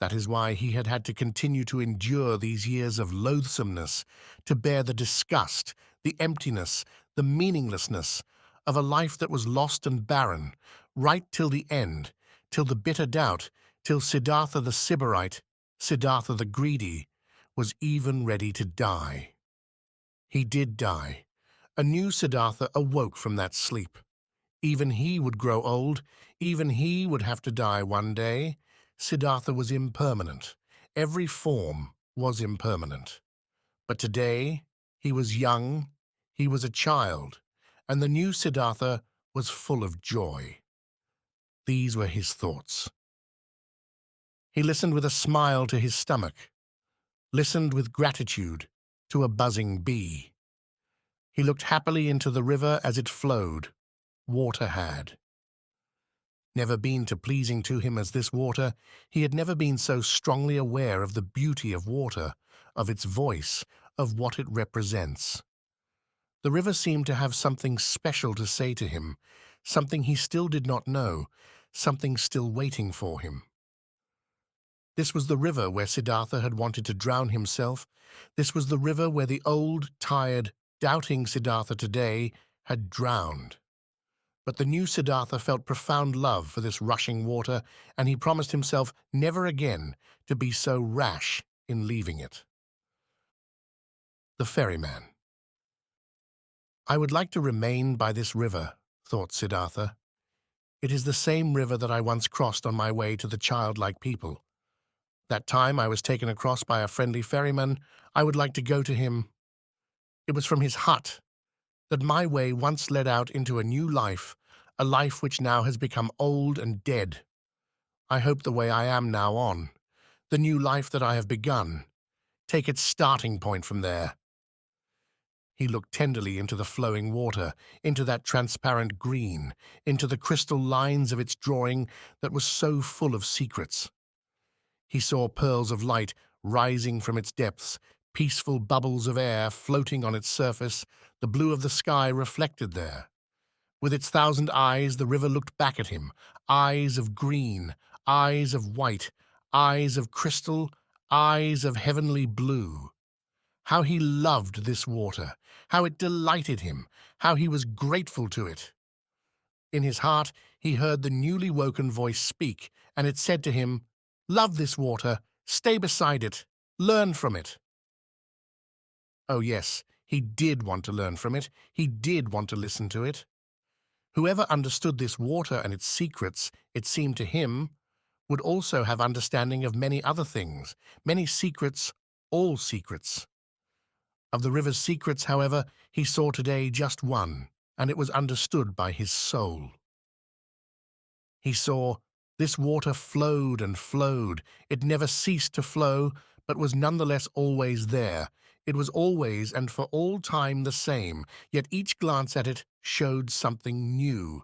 That is why he had had to continue to endure these years of loathsomeness, to bear the disgust, the emptiness, the meaninglessness of a life that was lost and barren, right till the end, till the bitter doubt, till Siddhartha the Sybarite, Siddhartha the greedy, was even ready to die. He did die. A new Siddhartha awoke from that sleep. Even he would grow old. Even he would have to die one day. Siddhartha was impermanent. Every form was impermanent. But today, he was young, he was a child, and the new Siddhartha was full of joy. These were his thoughts. He listened with a smile to his stomach, listened with gratitude to a buzzing bee. He looked happily into the river as it flowed. Water had never been so pleasing to him as this water. He had never been so strongly aware of the beauty of water, of its voice, of what it represents. The river seemed to have something special to say to him, something he still did not know, something still waiting for him. This was the river where Siddhartha had wanted to drown himself. This was the river where the old, tired, doubting Siddhartha today had drowned. But the new Siddhartha felt profound love for this rushing water, and he promised himself never again to be so rash in leaving it. The ferryman. I would like to remain by this river, thought Siddhartha. It is the same river that I once crossed on my way to the childlike people. That time I was taken across by a friendly ferryman. I would like to go to him. It was from his hut that my way once led out into a new life, a life which now has become old and dead. I hope the way I am now on, the new life that I have begun, take its starting point from there. He looked tenderly into the flowing water, into that transparent green, into the crystal lines of its drawing that was so full of secrets. He saw pearls of light rising from its depths, peaceful bubbles of air floating on its surface, the blue of the sky reflected there. With its 1,000 eyes, the river looked back at him, eyes of green, eyes of white, eyes of crystal, eyes of heavenly blue. How he loved this water, how it delighted him, how he was grateful to it. In his heart, he heard the newly woken voice speak, and it said to him, "Love this water, stay beside it, learn from it." Oh yes, he did want to learn from it, he did want to listen to it. Whoever understood this water and its secrets, it seemed to him, would also have understanding of many other things, many secrets, all secrets. Of the river's secrets, however, he saw today just one, and it was understood by his soul. He saw this water flowed and flowed. It never ceased to flow, but was nonetheless always there. It was always and for all time the same, yet each glance at it showed something new.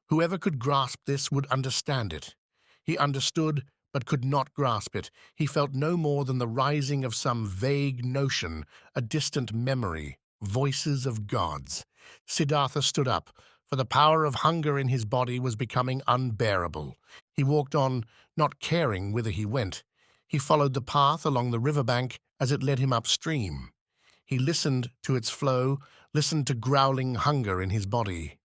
Whoever could grasp this would understand it. He understood, but could not grasp it. He felt no more than the rising of some vague notion, a distant memory, voices of gods. Siddhartha stood up, for the power of hunger in his body was becoming unbearable. He walked on, not caring whither he went. He followed the path along the riverbank as it led him upstream. He listened to its flow, listened to growling hunger in his body.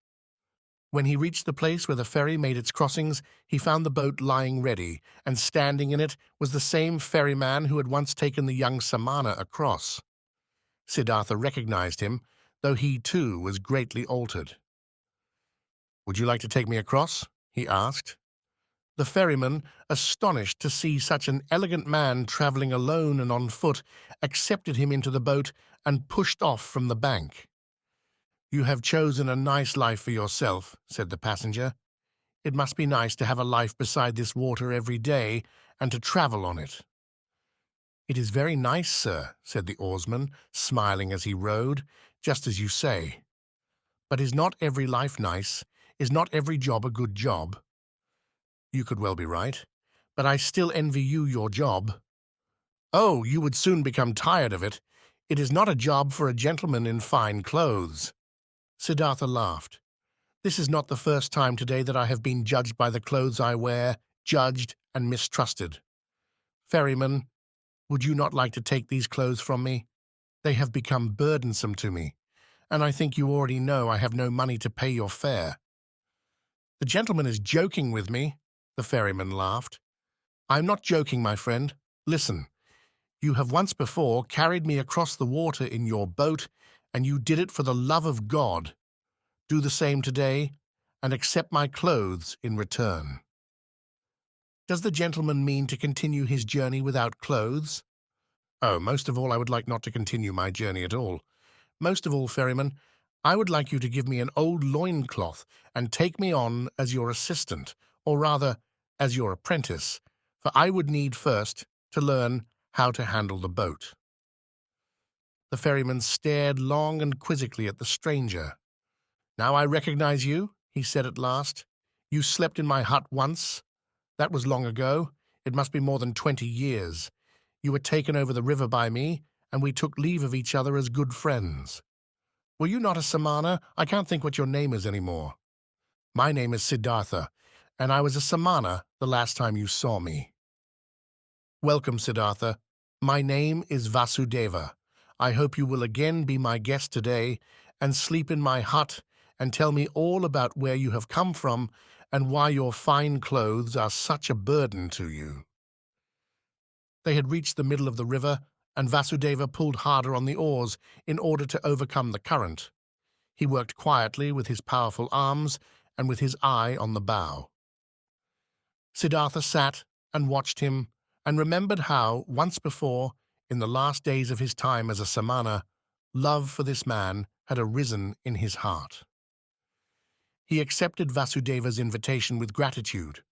When he reached the place where the ferry made its crossings, he found the boat lying ready, and standing in it was the same ferryman who had once taken the young Samana across. Siddhartha recognized him, though he too was greatly altered. "Would you like to take me across?" he asked. The ferryman, astonished to see such an elegant man traveling alone and on foot, accepted him into the boat and pushed off from the bank. "You have chosen a nice life for yourself," said the passenger. "It must be nice to have a life beside this water every day and to travel on it." "It is very nice, sir," said the oarsman, smiling as he rowed, "just as you say. But is not every life nice? Is not every job a good job?" "You could well be right, but I still envy you your job." "Oh, you would soon become tired of it. It is not a job for a gentleman in fine clothes." Siddhartha laughed. "This is not the first time today that I have been judged by the clothes I wear, judged and mistrusted. Ferryman, would you not like to take these clothes from me? They have become burdensome to me, and I think you already know I have no money to pay your fare." "The gentleman is joking with me," the ferryman laughed. "I am not joking, my friend. Listen. You have once before carried me across the water in your boat, and you did it for the love of God. Do the same today, and accept my clothes in return." Does the gentleman mean to continue his journey without clothes? Oh, most of all, I would like not to continue my journey at all. Most of all, ferryman, I would like you to give me an old loincloth and take me on as your assistant, or rather, as your apprentice, for I would need first to learn how to handle the boat. The ferryman stared long and quizzically at the stranger. "Now I recognize you," he said at last. "You slept in my hut once. That was long ago. It must be more than 20 years. You were taken over the river by me, and we took leave of each other as good friends. Were you not a Samana? I can't think what your name is anymore." "My name is Siddhartha, and I was a Samana the last time you saw me." "Welcome, Siddhartha. My name is Vasudeva. I hope you will again be my guest today and sleep in my hut and tell me all about where you have come from and why your fine clothes are such a burden to you." They had reached the middle of the river, and Vasudeva pulled harder on the oars in order to overcome the current. He worked quietly with his powerful arms and with his eye on the bow. Siddhartha sat and watched him and remembered how, once before, in the last days of his time as a Samana, love for this man had arisen in his heart. He accepted Vasudeva's invitation with gratitude.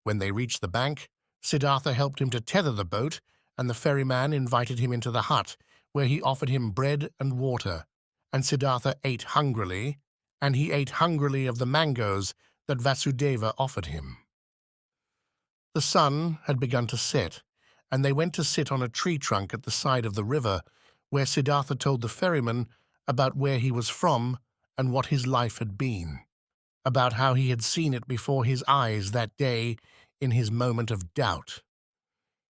When they reached the bank, Siddhartha helped him to tether the boat, and the ferryman invited him into the hut, where he offered him bread and water, and Siddhartha ate hungrily, and he ate hungrily of the mangoes that Vasudeva offered him. The sun had begun to set, and they went to sit on a tree trunk at the side of the river, where Siddhartha told the ferryman about where he was from and what his life had been, about how he had seen it before his eyes that day in his moment of doubt.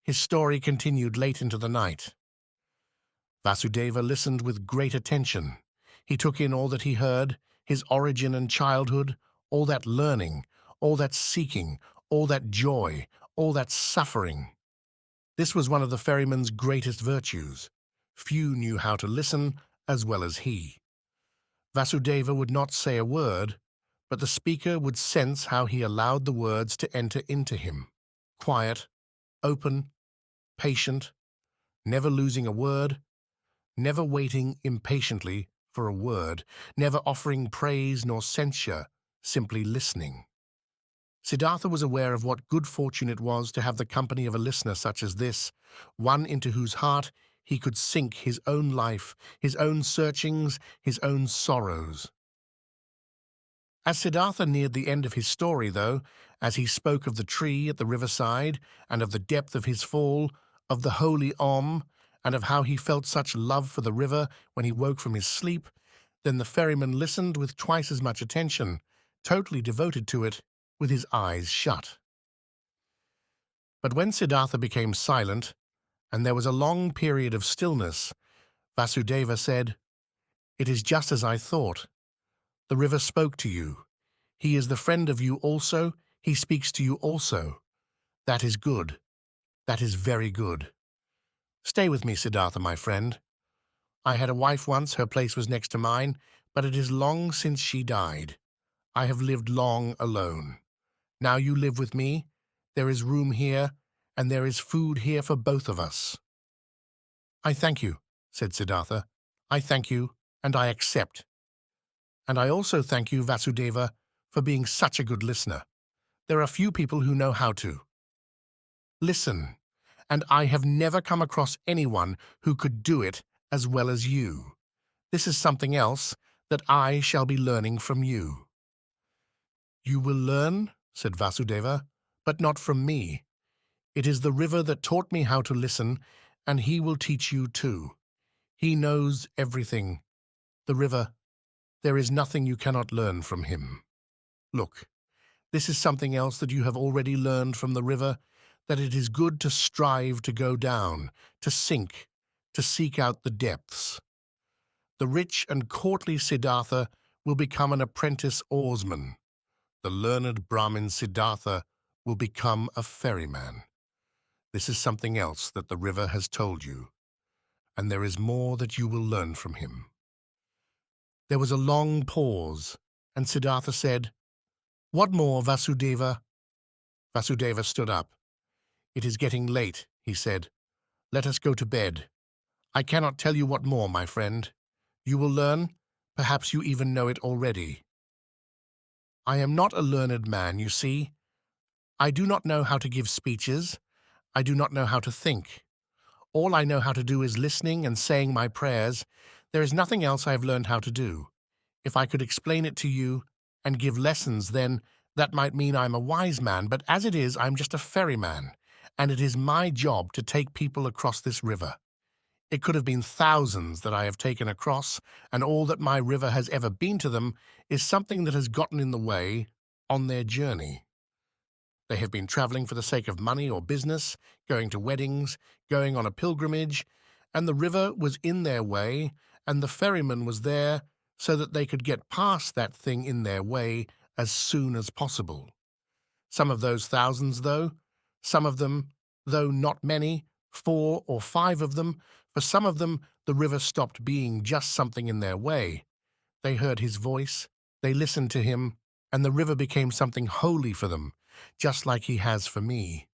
His story continued late into the night. Vasudeva listened with great attention. He took in all that he heard, his origin and childhood, all that learning, all that seeking, all that joy, all that suffering. This was one of the ferryman's greatest virtues. Few knew how to listen as well as he. Vasudeva would not say a word, but the speaker would sense how he allowed the words to enter into him. Quiet, open, patient, never losing a word, never waiting impatiently for a word, never offering praise nor censure, simply listening. Siddhartha was aware of what good fortune it was to have the company of a listener such as this, one into whose heart he could sink his own life, his own searchings, his own sorrows. As Siddhartha neared the end of his story, though, as he spoke of the tree at the riverside and of the depth of his fall, of the holy Om, and of how he felt such love for the river when he woke from his sleep, then the ferryman listened with twice as much attention, totally devoted to it, with his eyes shut. But when Siddhartha became silent, and there was a long period of stillness, Vasudeva said, "It is just as I thought. The river spoke to you. He is the friend of you also. He speaks to you also. That is good. That is very good. Stay with me, Siddhartha, my friend. I had a wife once, her place was next to mine, but it is long since she died. I have lived long alone. Now you live with me. There is room here, and there is food here for both of us." "I thank you," said Siddhartha. "I thank you, and I accept. And I also thank you, Vasudeva, for being such a good listener. There are few people who know how to listen, and I have never come across anyone who could do it as well as you. This is something else that I shall be learning from you." "You will learn," said Vasudeva, "but not from me. It is the river that taught me how to listen, and he will teach you too. He knows everything. The river, there is nothing you cannot learn from him. Look, this is something else that you have already learned from the river, that it is good to strive to go down, to sink, to seek out the depths. The rich and courtly Siddhartha will become an apprentice oarsman. The learned Brahmin Siddhartha will become a ferryman. This is something else that the river has told you, and there is more that you will learn from him." There was a long pause, and Siddhartha said, "What more, Vasudeva?" Vasudeva stood up. "It is getting late," he said. "Let us go to bed. I cannot tell you what more, my friend. You will learn, perhaps you even know it already. I am not a learned man, you see. I do not know how to give speeches. I do not know how to think. All I know how to do is listening and saying my prayers. There is nothing else I have learned how to do. If I could explain it to you and give lessons, then that might mean I'm a wise man, but as it is, I'm just a ferryman, and it is my job to take people across this river. It could have been thousands that I have taken across, and all that my river has ever been to them is something that has gotten in the way on their journey. They have been traveling for the sake of money or business, going to weddings, going on a pilgrimage, and the river was in their way, and the ferryman was there so that they could get past that thing in their way as soon as possible. Some of those thousands, though, some of them, though not many, 4 or 5 of them, for some of them the river stopped being just something in their way. They heard his voice, they listened to him, and the river became something holy for them, just like he has for me.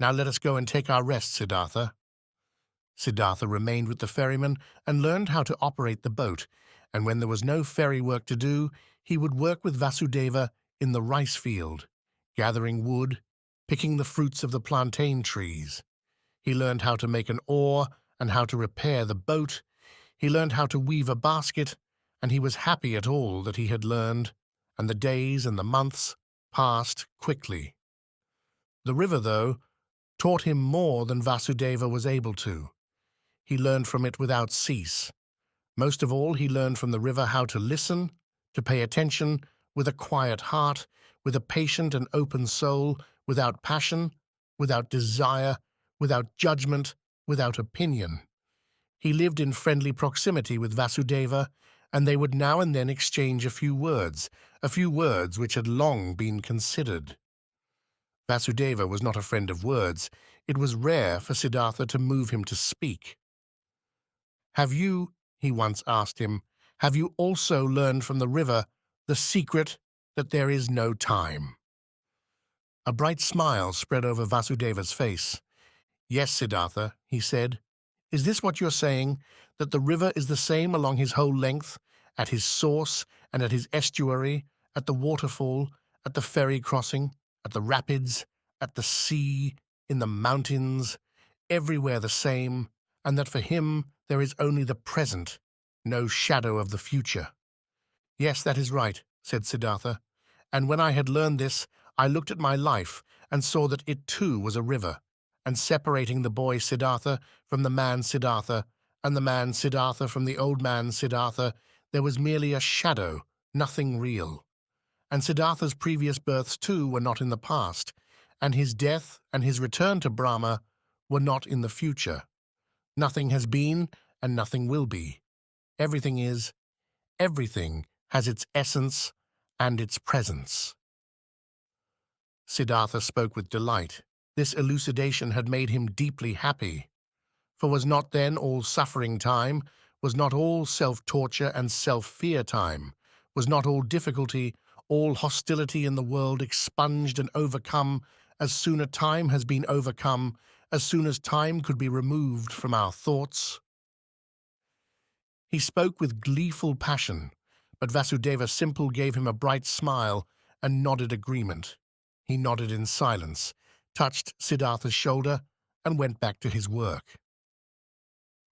Now let us go and take our rest, Siddhartha." Siddhartha remained with the ferryman and learned how to operate the boat, and when there was no ferry work to do, he would work with Vasudeva in the rice field, gathering wood, picking the fruits of the plantain trees. He learned how to make an oar and how to repair the boat. He learned how to weave a basket, and he was happy at all that he had learned, and the days and the months passed quickly. The river, though, taught him more than Vasudeva was able to. He learned from it without cease. Most of all, he learned from the river how to listen, to pay attention, with a quiet heart, with a patient and open soul, without passion, without desire, without judgment, without opinion. He lived in friendly proximity with Vasudeva, and they would now and then exchange a few words which had long been considered. Vasudeva was not a friend of words. It was rare for Siddhartha to move him to speak. "Have you," he once asked him, "have you also learned from the river the secret that there is no time?" A bright smile spread over Vasudeva's face. "Yes, Siddhartha," he said. "Is this what you're saying, that the river is the same along his whole length, at his source and at his estuary, at the waterfall, at the ferry crossing, at the rapids, at the sea, in the mountains, everywhere the same, and that for him there is only the present, no shadow of the future?" "Yes, that is right," said Siddhartha. "And when I had learned this, I looked at my life and saw that it too was a river, and separating the boy Siddhartha from the man Siddhartha, and the man Siddhartha from the old man Siddhartha, there was merely a shadow, nothing real. And Siddhartha's previous births too were not in the past, and his death and his return to Brahma were not in the future. Nothing has been, and nothing will be. Everything is, everything has its essence and its presence." Siddhartha spoke with delight. This elucidation had made him deeply happy. For was not then all suffering time? Was not all self-torture and self-fear time? Was not all difficulty, all hostility in the world expunged and overcome as soon as time has been overcome, as soon as time could be removed from our thoughts? He spoke with gleeful passion, but Vasudeva Simple gave him a bright smile and nodded agreement. He nodded in silence, touched Siddhartha's shoulder, and went back to his work.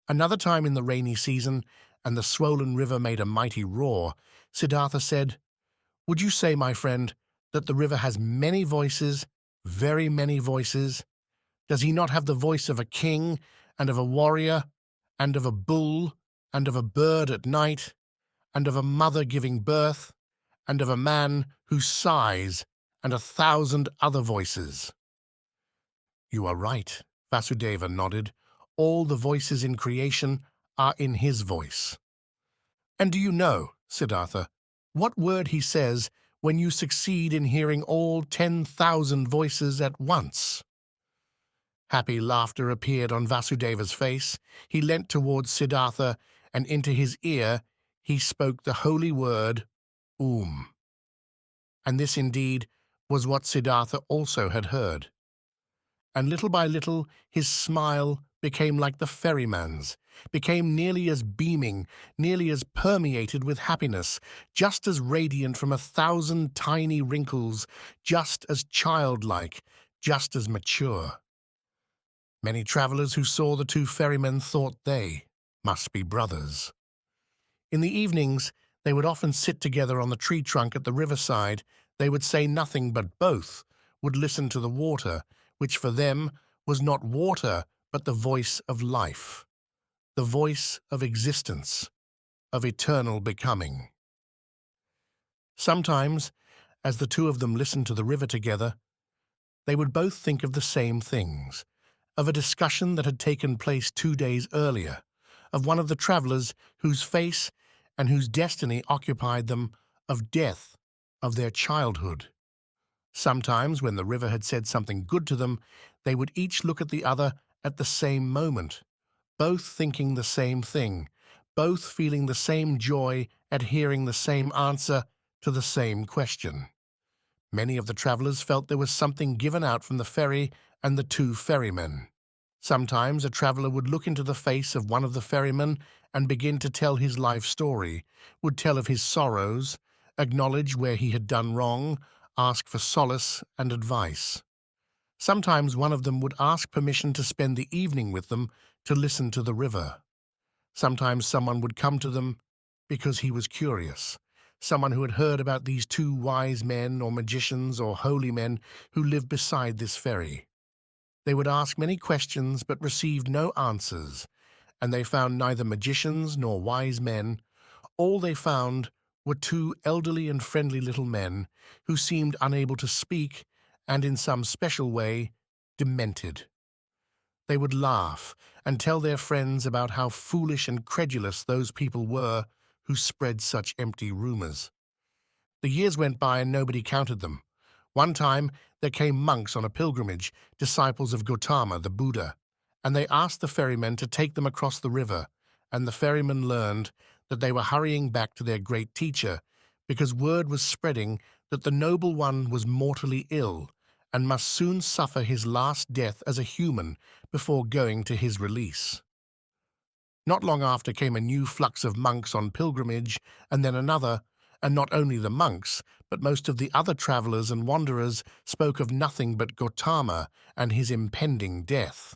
Another time in the rainy season, and the swollen river made a mighty roar, Siddhartha said, "Would you say, my friend, that the river has many voices, very many voices? Does he not have the voice of a king, and of a warrior, and of a bull, and of a bird at night, and of a mother giving birth, and of a man who sighs, and 1,000 other voices?" "You are right," Vasudeva nodded. "All the voices in creation are in his voice." "And do you know, Siddhartha, what word he says when you succeed in hearing all 10,000 voices at once?" Happy laughter appeared on Vasudeva's face. He leant towards Siddhartha, and into his ear he spoke the holy word, And this indeed was what Siddhartha also had heard. And little by little his smile became like the ferryman's, became nearly as beaming, nearly as permeated with happiness, just as radiant from 1,000 tiny wrinkles, just as childlike, just as mature. Many travellers who saw the two ferrymen thought they must be brothers. In the evenings, they would often sit together on the tree trunk at the riverside. They would say nothing, but both would listen to the water, which for them was not water, but the voice of life, the voice of existence, of eternal becoming. Sometimes, as the two of them listened to the river together, they would both think of the same things, of a discussion that had taken place 2 days earlier, of one of the travellers whose face and whose destiny occupied them, of death, of their childhood. Sometimes, when the river had said something good to them, they would each look at the other at the same moment, both thinking the same thing, both feeling the same joy at hearing the same answer to the same question. Many of the travellers felt there was something given out from the ferry and the two ferrymen. Sometimes a traveller would look into the face of one of the ferrymen and begin to tell his life story, would tell of his sorrows, acknowledge where he had done wrong, ask for solace and advice. Sometimes one of them would ask permission to spend the evening with them to listen to the river. Sometimes someone would come to them because he was curious, someone who had heard about these two wise men or magicians or holy men who lived beside this ferry. They would ask many questions but received no answers, and they found neither magicians nor wise men. All they found were two elderly and friendly little men who seemed unable to speak and, in some special way, demented. They would laugh and tell their friends about how foolish and credulous those people were who spread such empty rumors. The years went by and nobody counted them. One time there came monks on a pilgrimage, disciples of Gautama, the Buddha, and they asked the ferrymen to take them across the river, and the ferrymen learned that they were hurrying back to their great teacher because word was spreading that the noble one was mortally ill and must soon suffer his last death as a human before going to his release. Not long after came a new flux of monks on pilgrimage, and then another, and not only the monks, but most of the other travellers and wanderers spoke of nothing but Gautama and his impending death.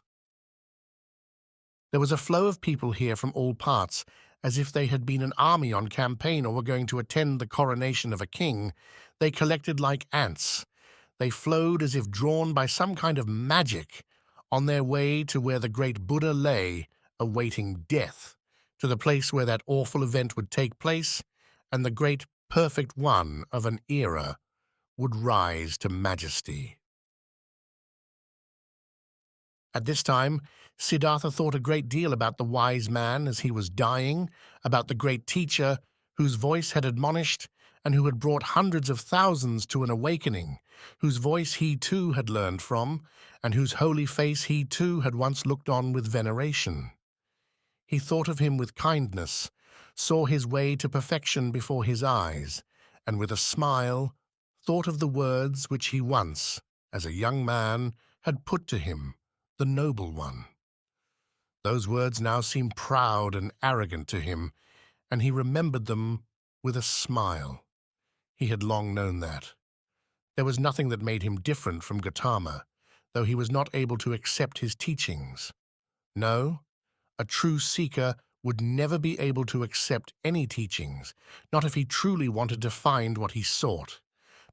There was a flow of people here from all parts, as if they had been an army on campaign or were going to attend the coronation of a king. They collected like ants. They flowed as if drawn by some kind of magic, on their way to where the great Buddha lay, awaiting death, to the place where that awful event would take place, and the great perfect one of an era would rise to majesty. At this time, Siddhartha thought a great deal about the wise man as he was dying, about the great teacher whose voice had admonished and who had brought hundreds of thousands to an awakening, whose voice he too had learned from, and whose holy face he too had once looked on with veneration. He thought of him with kindness, saw his way to perfection before his eyes, and with a smile thought of the words which he once, as a young man, had put to him, the noble one. Those words now seemed proud and arrogant to him, and he remembered them with a smile. He had long known that. There was nothing that made him different from Gautama, though he was not able to accept his teachings. No, a true seeker would never be able to accept any teachings, not if he truly wanted to find what he sought.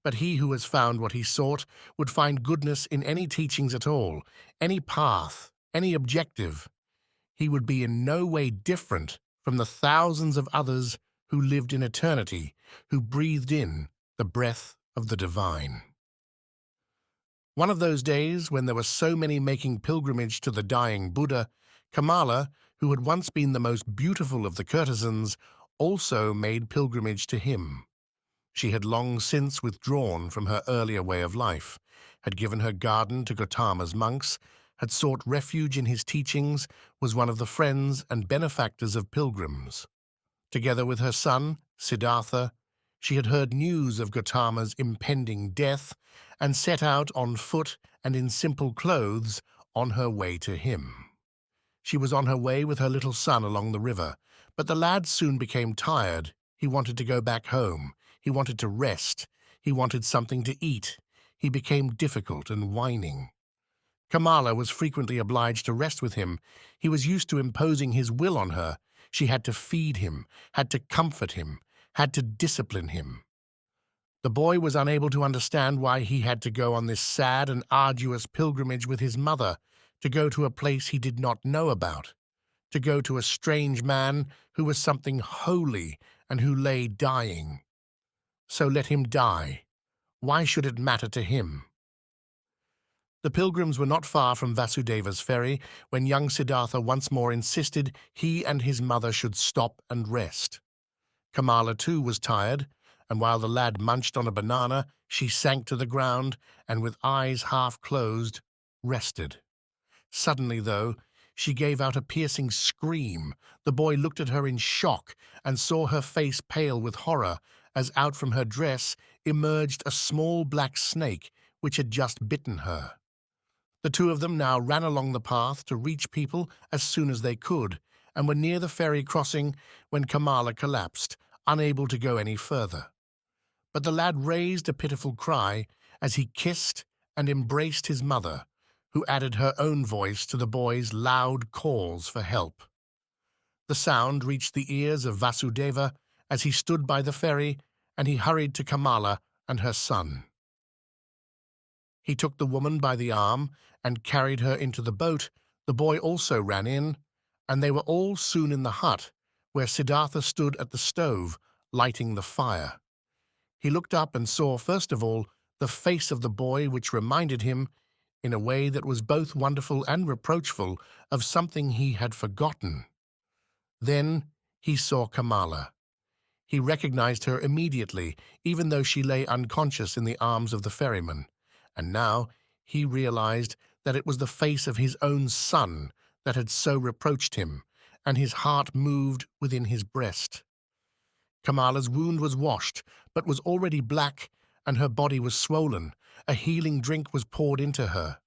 But he who has found what he sought would find goodness in any teachings at all, any path, any objective. He would be in no way different from the thousands of others who lived in eternity, who breathed in the breath of the divine. One of those days when there were so many making pilgrimage to the dying Buddha, Kamala, who had once been the most beautiful of the courtesans, also made pilgrimage to him. She had long since withdrawn from her earlier way of life, had given her garden to Gautama's monks, had sought refuge in his teachings, was one of the friends and benefactors of pilgrims. Together with her son, Siddhartha, she had heard news of Gautama's impending death and set out on foot and in simple clothes on her way to him. She was on her way with her little son along the river, but the lad soon became tired. He wanted to go back home. He wanted to rest. He wanted something to eat. He became difficult and whining. Kamala was frequently obliged to rest with him. He was used to imposing his will on her. She had to feed him, had to comfort him, had to discipline him. The boy was unable to understand why he had to go on this sad and arduous pilgrimage with his mother, to go to a place he did not know about, to go to a strange man who was something holy and who lay dying. So let him die. Why should it matter to him? The pilgrims were not far from Vasudeva's ferry when young Siddhartha once more insisted he and his mother should stop and rest. Kamala, too, was tired, and while the lad munched on a banana, she sank to the ground and, with eyes half closed, rested. Suddenly, though, she gave out a piercing scream. The boy looked at her in shock and saw her face pale with horror as out from her dress emerged a small black snake which had just bitten her. The two of them now ran along the path to reach people as soon as they could, and were near the ferry crossing when Kamala collapsed, unable to go any further. But the lad raised a pitiful cry as he kissed and embraced his mother, who added her own voice to the boy's loud calls for help. The sound reached the ears of Vasudeva as he stood by the ferry, and he hurried to Kamala and her son. He took the woman by the arm and carried her into the boat. The boy also ran in, and they were all soon in the hut, where Siddhartha stood at the stove, lighting the fire. He looked up and saw, first of all, the face of the boy, which reminded him, in a way that was both wonderful and reproachful, of something he had forgotten. Then he saw Kamala. He recognized her immediately, even though she lay unconscious in the arms of the ferryman. And now he realized that it was the face of his own son that had so reproached him, and his heart moved within his breast. Kamala's wound was washed, but was already black, and her body was swollen. A healing drink was poured into her.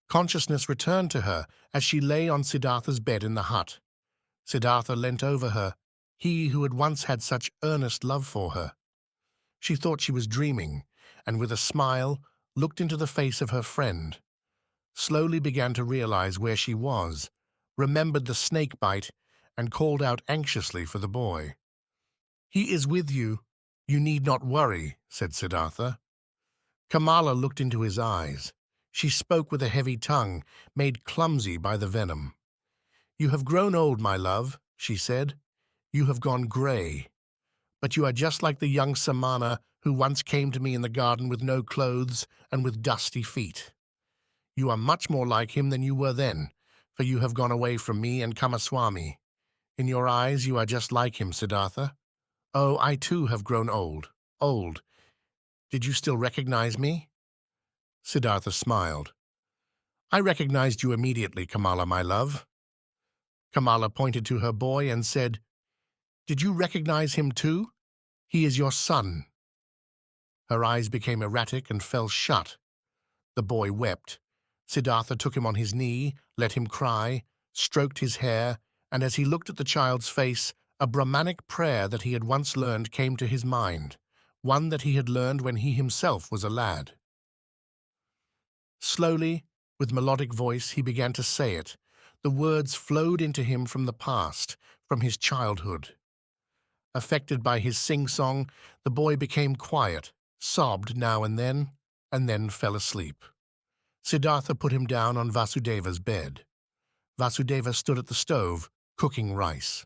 Consciousness returned to her as she lay on Siddhartha's bed in the hut. Siddhartha leant over her, he who had once had such earnest love for her. She thought she was dreaming, and with a smile looked into the face of her friend, slowly began to realize where she was, remembered the snake bite, and called out anxiously for the boy. "He is with you. You need not worry," said Siddhartha. Kamala looked into his eyes. She spoke with a heavy tongue, made clumsy by the venom. "You have grown old, my love," she said. "You have gone gray. But you are just like the young Samana who once came to me in the garden with no clothes and with dusty feet. You are much more like him than you were then, for you have gone away from me and Kamaswami. In your eyes you are just like him, Siddhartha. Oh, I too have grown old, old. Did you still recognize me?" Siddhartha smiled. "I recognized you immediately, Kamala, my love." Kamala pointed to her boy and said, "Did you recognize him too? He is your son." Her eyes became erratic and fell shut. The boy wept. Siddhartha took him on his knee, let him cry, stroked his hair, and as he looked at the child's face, a Brahmanic prayer that he had once learned came to his mind, one that he had learned when he himself was a lad. Slowly, with melodic voice, he began to say it. The words flowed into him from the past, from his childhood. Affected by his sing-song, the boy became quiet, sobbed now and then fell asleep. Siddhartha put him down on Vasudeva's bed. Vasudeva stood at the stove, cooking rice.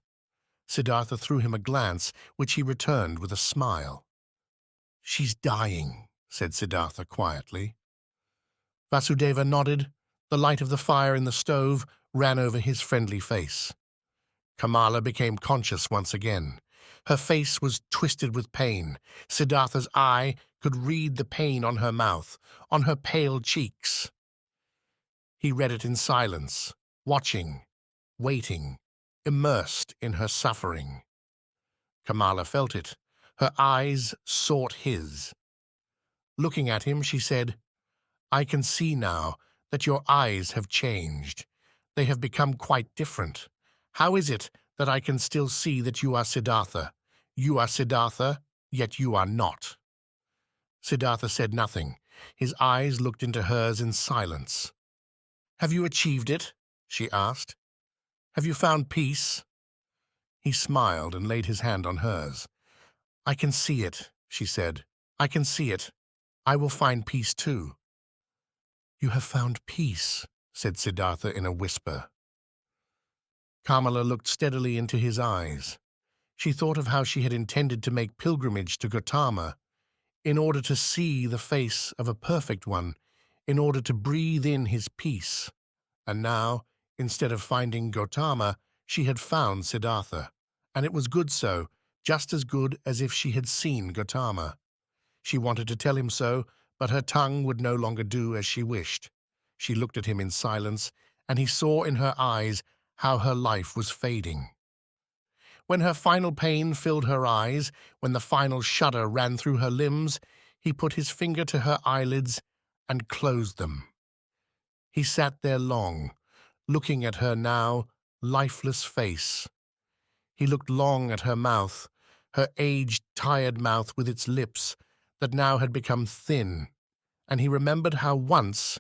Siddhartha threw him a glance, which he returned with a smile. "She's dying," said Siddhartha quietly. Vasudeva nodded. The light of the fire in the stove ran over his friendly face. Kamala became conscious once again. Her face was twisted with pain. Siddhartha's eye could read the pain on her mouth, on her pale cheeks. He read it in silence, watching, waiting, immersed in her suffering. Kamala felt it. Her eyes sought his. Looking at him, she said, "I can see now that your eyes have changed. They have become quite different. How is it that I can still see that you are Siddhartha? You are Siddhartha, yet you are not." Siddhartha said nothing. His eyes looked into hers in silence. "Have you achieved it?" she asked. "Have you found peace?" He smiled and laid his hand on hers. "I can see it," she said. "I can see it. I will find peace too." "You have found peace," said Siddhartha in a whisper. Kamala looked steadily into his eyes. She thought of how she had intended to make pilgrimage to Gautama in order to see the face of a perfect one, in order to breathe in his peace. And now, instead of finding Gautama, she had found Siddhartha. And it was good so, just as good as if she had seen Gautama. She wanted to tell him so, but her tongue would no longer do as she wished. She looked at him in silence, and he saw in her eyes how her life was fading. When her final pain filled her eyes, when the final shudder ran through her limbs, he put his finger to her eyelids and closed them. He sat there long, looking at her now lifeless face. He looked long at her mouth, her aged, tired mouth with its lips that now had become thin, and he remembered how once,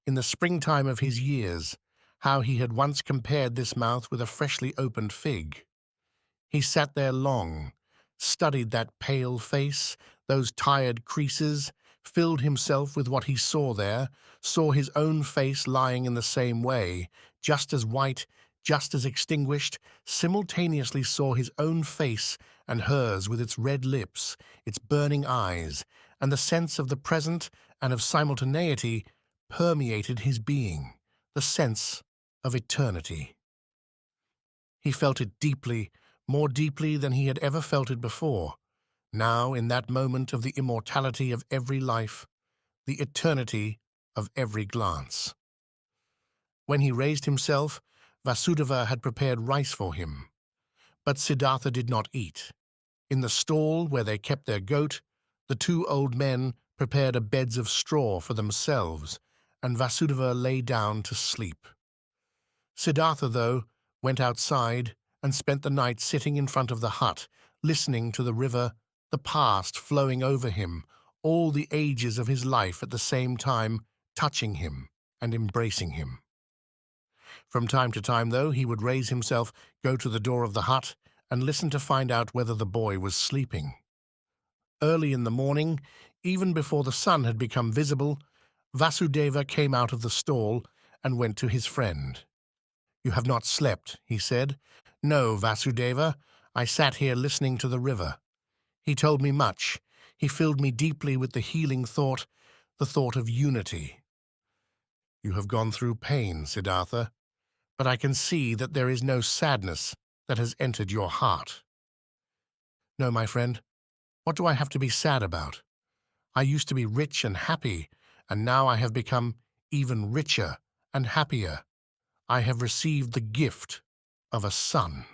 in the springtime of his years, how he had once compared this mouth with a freshly opened fig. He sat there long, studied that pale face, those tired creases, filled himself with what he saw there, saw his own face lying in the same way, just as white, just as extinguished, simultaneously saw his own face and hers with its red lips, its burning eyes, and the sense of the present and of simultaneity permeated his being, the sense of eternity. He felt it deeply, more deeply than he had ever felt it before. Now, in that moment of the immortality of every life, the eternity of every glance. When he raised himself, Vasudeva had prepared rice for him. But Siddhartha did not eat. In the stall where they kept their goat, the two old men prepared a beds of straw for themselves, and Vasudeva lay down to sleep. Siddhartha, though, went outside and spent the night sitting in front of the hut, listening to the river, the past flowing over him, all the ages of his life at the same time touching him and embracing him. From time to time, though, he would raise himself, go to the door of the hut, and listen to find out whether the boy was sleeping. Early in the morning, even before the sun had become visible, Vasudeva came out of the stall and went to his friend. "You have not slept," he said. "No, Vasudeva, I sat here listening to the river. He told me much. He filled me deeply with the healing thought, the thought of unity. You have gone through pain, Siddhartha, but I can see that there is no sadness that has entered your heart." "No, my friend, what do I have to be sad about? I used to be rich and happy, and now I have become even richer and happier. I have received the gift of a son."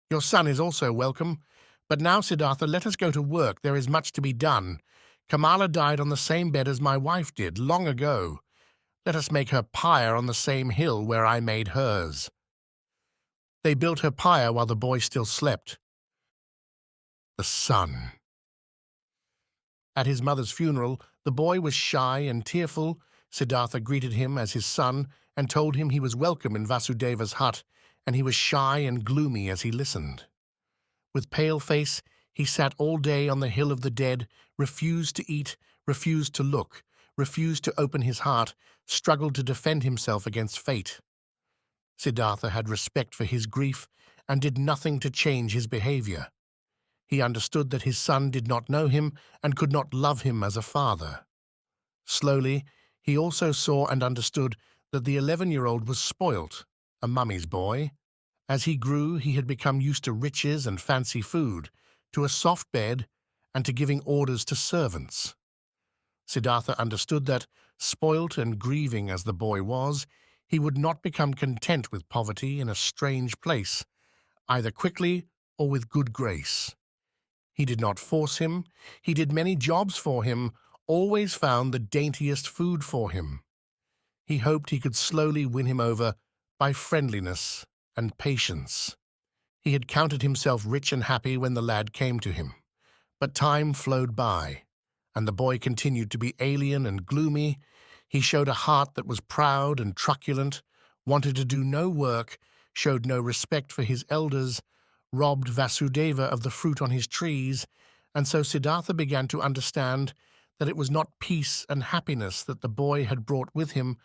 "Your son is also welcome. But now, Siddhartha, let us go to work. There is much to be done. Kamala died on the same bed as my wife did, long ago. Let us make her pyre on the same hill where I made hers." They built her pyre while the boy still slept. The son. At his mother's funeral, the boy was shy and tearful. Siddhartha greeted him as his son and told him he was welcome in Vasudeva's hut, and he was shy and gloomy as he listened. With pale face, he sat all day on the hill of the dead, refused to eat, refused to look, refused to open his heart, struggled to defend himself against fate. Siddhartha had respect for his grief and did nothing to change his behavior. He understood that his son did not know him and could not love him as a father. Slowly, he also saw and understood that the 11-year-old was spoilt, a mummy's boy. As he grew, he had become used to riches and fancy food, to a soft bed, and to giving orders to servants. Siddhartha understood that, spoilt and grieving as the boy was, he would not become content with poverty in a strange place, either quickly or with good grace. He did not force him, he did many jobs for him, always found the daintiest food for him. He hoped he could slowly win him over by friendliness and patience. He had counted himself rich and happy when the lad came to him. But time flowed by, and the boy continued to be alien and gloomy. He showed a heart that was proud and truculent, wanted to do no work, showed no respect for his elders, robbed Vasudeva of the fruit on his trees, and so Siddhartha began to understand that it was not peace and happiness that the boy had brought with him,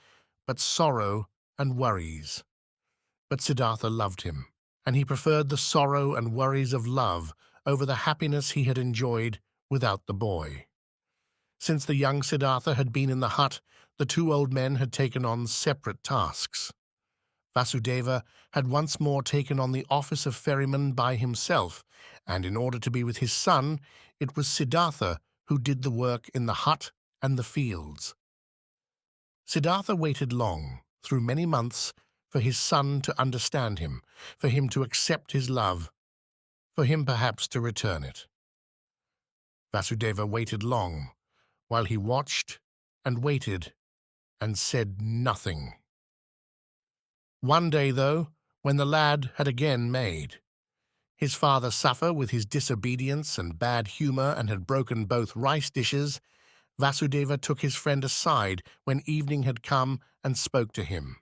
but sorrow and worries. But Siddhartha loved him, and he preferred the sorrow and worries of love over the happiness he had enjoyed without the boy. Since the young Siddhartha had been in the hut, the two old men had taken on separate tasks. Vasudeva had once more taken on the office of ferryman by himself, and in order to be with his son, it was Siddhartha who did the work in the hut and the fields. Siddhartha waited long, through many months, for his son to understand him, for him to accept his love, for him perhaps to return it. Vasudeva waited long, while he watched and waited and said nothing. One day, though, when the lad had again made his father suffer with his disobedience and bad humor and had broken both rice dishes, Vasudeva took his friend aside when evening had come and spoke to him.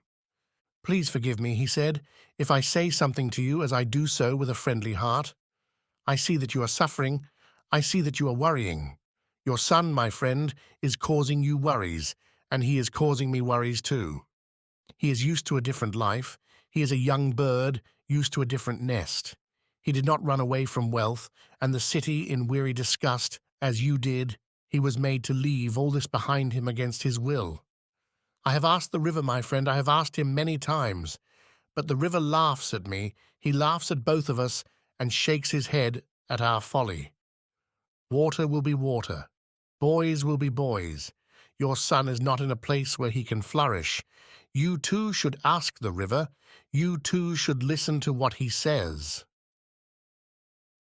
"Please forgive me," he said, "if I say something to you as I do so with a friendly heart. I see that you are suffering. I see that you are worrying. Your son, my friend, is causing you worries, and he is causing me worries too. He is used to a different life. He is a young bird, used to a different nest. He did not run away from wealth and the city in weary disgust, as you did. He was made to leave all this behind him against his will. I have asked the river, my friend, I have asked him many times, but the river laughs at me. He laughs at both of us and shakes his head at our folly. Water will be water. Boys will be boys. Your son is not in a place where he can flourish. You too should ask the river. You too should listen to what he says."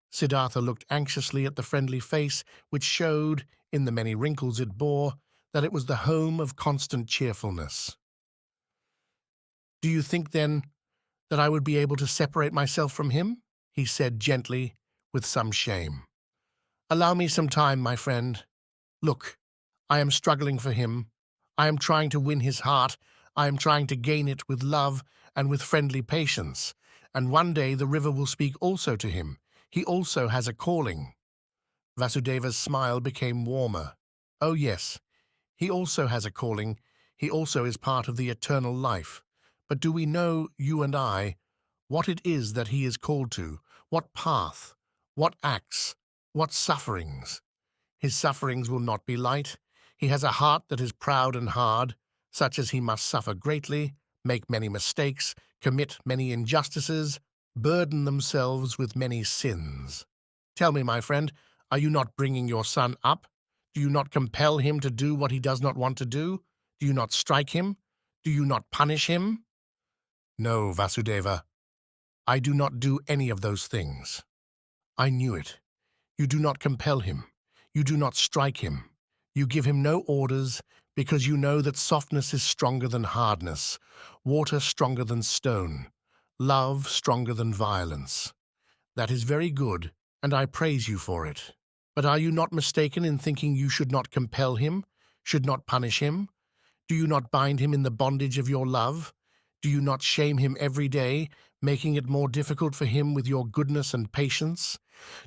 Siddhartha looked anxiously at the friendly face, which showed, in the many wrinkles it bore, that it was the home of constant cheerfulness. "Do you think, then, that I would be able to separate myself from him?" he said gently, with some shame. "Allow me some time, my friend. Look, I am struggling for him. I am trying to win his heart. I am trying to gain it with love and with friendly patience. And one day the river will speak also to him. He also has a calling." Vasudeva's smile became warmer. "Oh yes, he also has a calling. He also is part of the eternal life. But do we know, you and I, what it is that he is called to? What path? What acts? What sufferings? His sufferings will not be light. He has a heart that is proud and hard, such as he must suffer greatly, make many mistakes, commit many injustices, burden themselves with many sins. Tell me, my friend, are you not bringing your son up? Do you not compel him to do what he does not want to do? Do you not strike him? Do you not punish him?" "No, Vasudeva, I do not do any of those things." "I knew it. You do not compel him. You do not strike him. You give him no orders, because you know that softness is stronger than hardness, water stronger than stone, love stronger than violence. That is very good, and I praise you for it. But are you not mistaken in thinking you should not compel him, should not punish him? Do you not bind him in the bondage of your love? Do you not shame him every day, making it more difficult for him with your goodness and patience?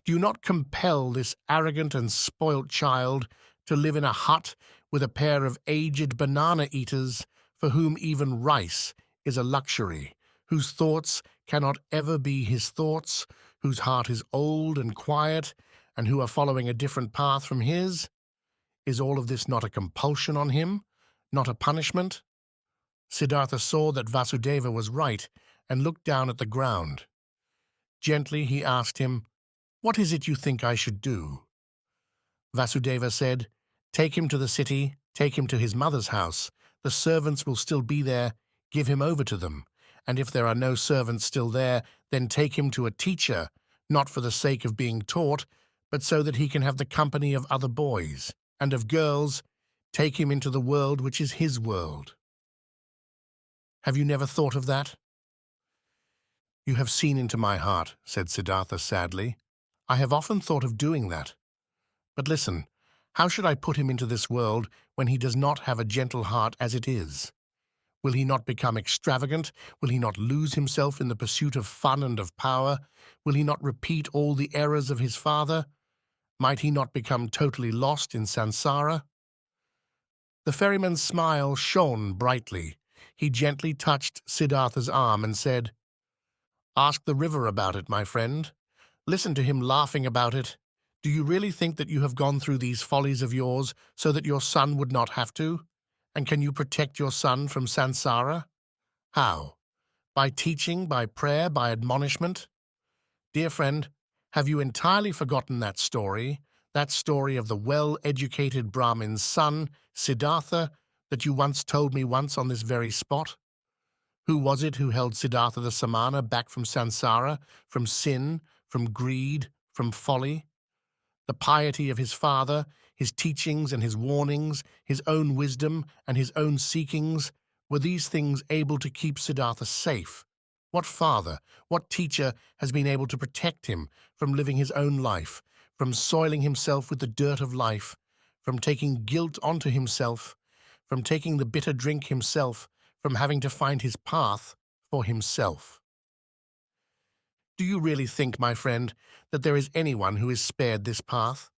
Do you not compel this arrogant and spoilt child to live in a hut with a pair of aged banana-eaters for whom even rice is a luxury, whose thoughts cannot ever be his thoughts, whose heart is old and quiet, and who are following a different path from his? Is all of this not a compulsion on him, not a punishment?" Siddhartha saw that Vasudeva was right and looked down at the ground. Gently he asked him, "What is it you think I should do?" Vasudeva said, Take him to the city, take him to his mother's house. The servants will still be there, give him over to them. And if there are no servants still there, then take him to a teacher, not for the sake of being taught, but so that he can have the company of other boys and of girls. Take him into the world which is his world. Have you never thought of that? You have seen into my heart, said Siddhartha sadly. I have often thought of doing that. But listen, how should I put him into this world when he does not have a gentle heart as it is? Will he not become extravagant? Will he not lose himself in the pursuit of fun and of power? Will he not repeat all the errors of his father? Might he not become totally lost in samsara? The ferryman's smile shone brightly. He gently touched Siddhartha's arm and said, Ask the river about it, my friend. Listen to him laughing about it. Do you really think that you have gone through these follies of yours so that your son would not have to? And can you protect your son from samsara? How? By teaching, by prayer, by admonishment? Dear friend, have you entirely forgotten that story of the well-educated Brahmin's son, Siddhartha, that you once told me once on this very spot? Who was it who held Siddhartha the Samana back from samsara, from sin, from greed, from folly? The piety of his father, his teachings and his warnings, his own wisdom and his own seekings, were these things able to keep Siddhartha safe? What father, what teacher has been able to protect him from living his own life, from soiling himself with the dirt of life, from taking guilt onto himself, from taking the bitter drink himself, from having to find his path for himself? Do you really think, my friend, that there is anyone who is spared this path?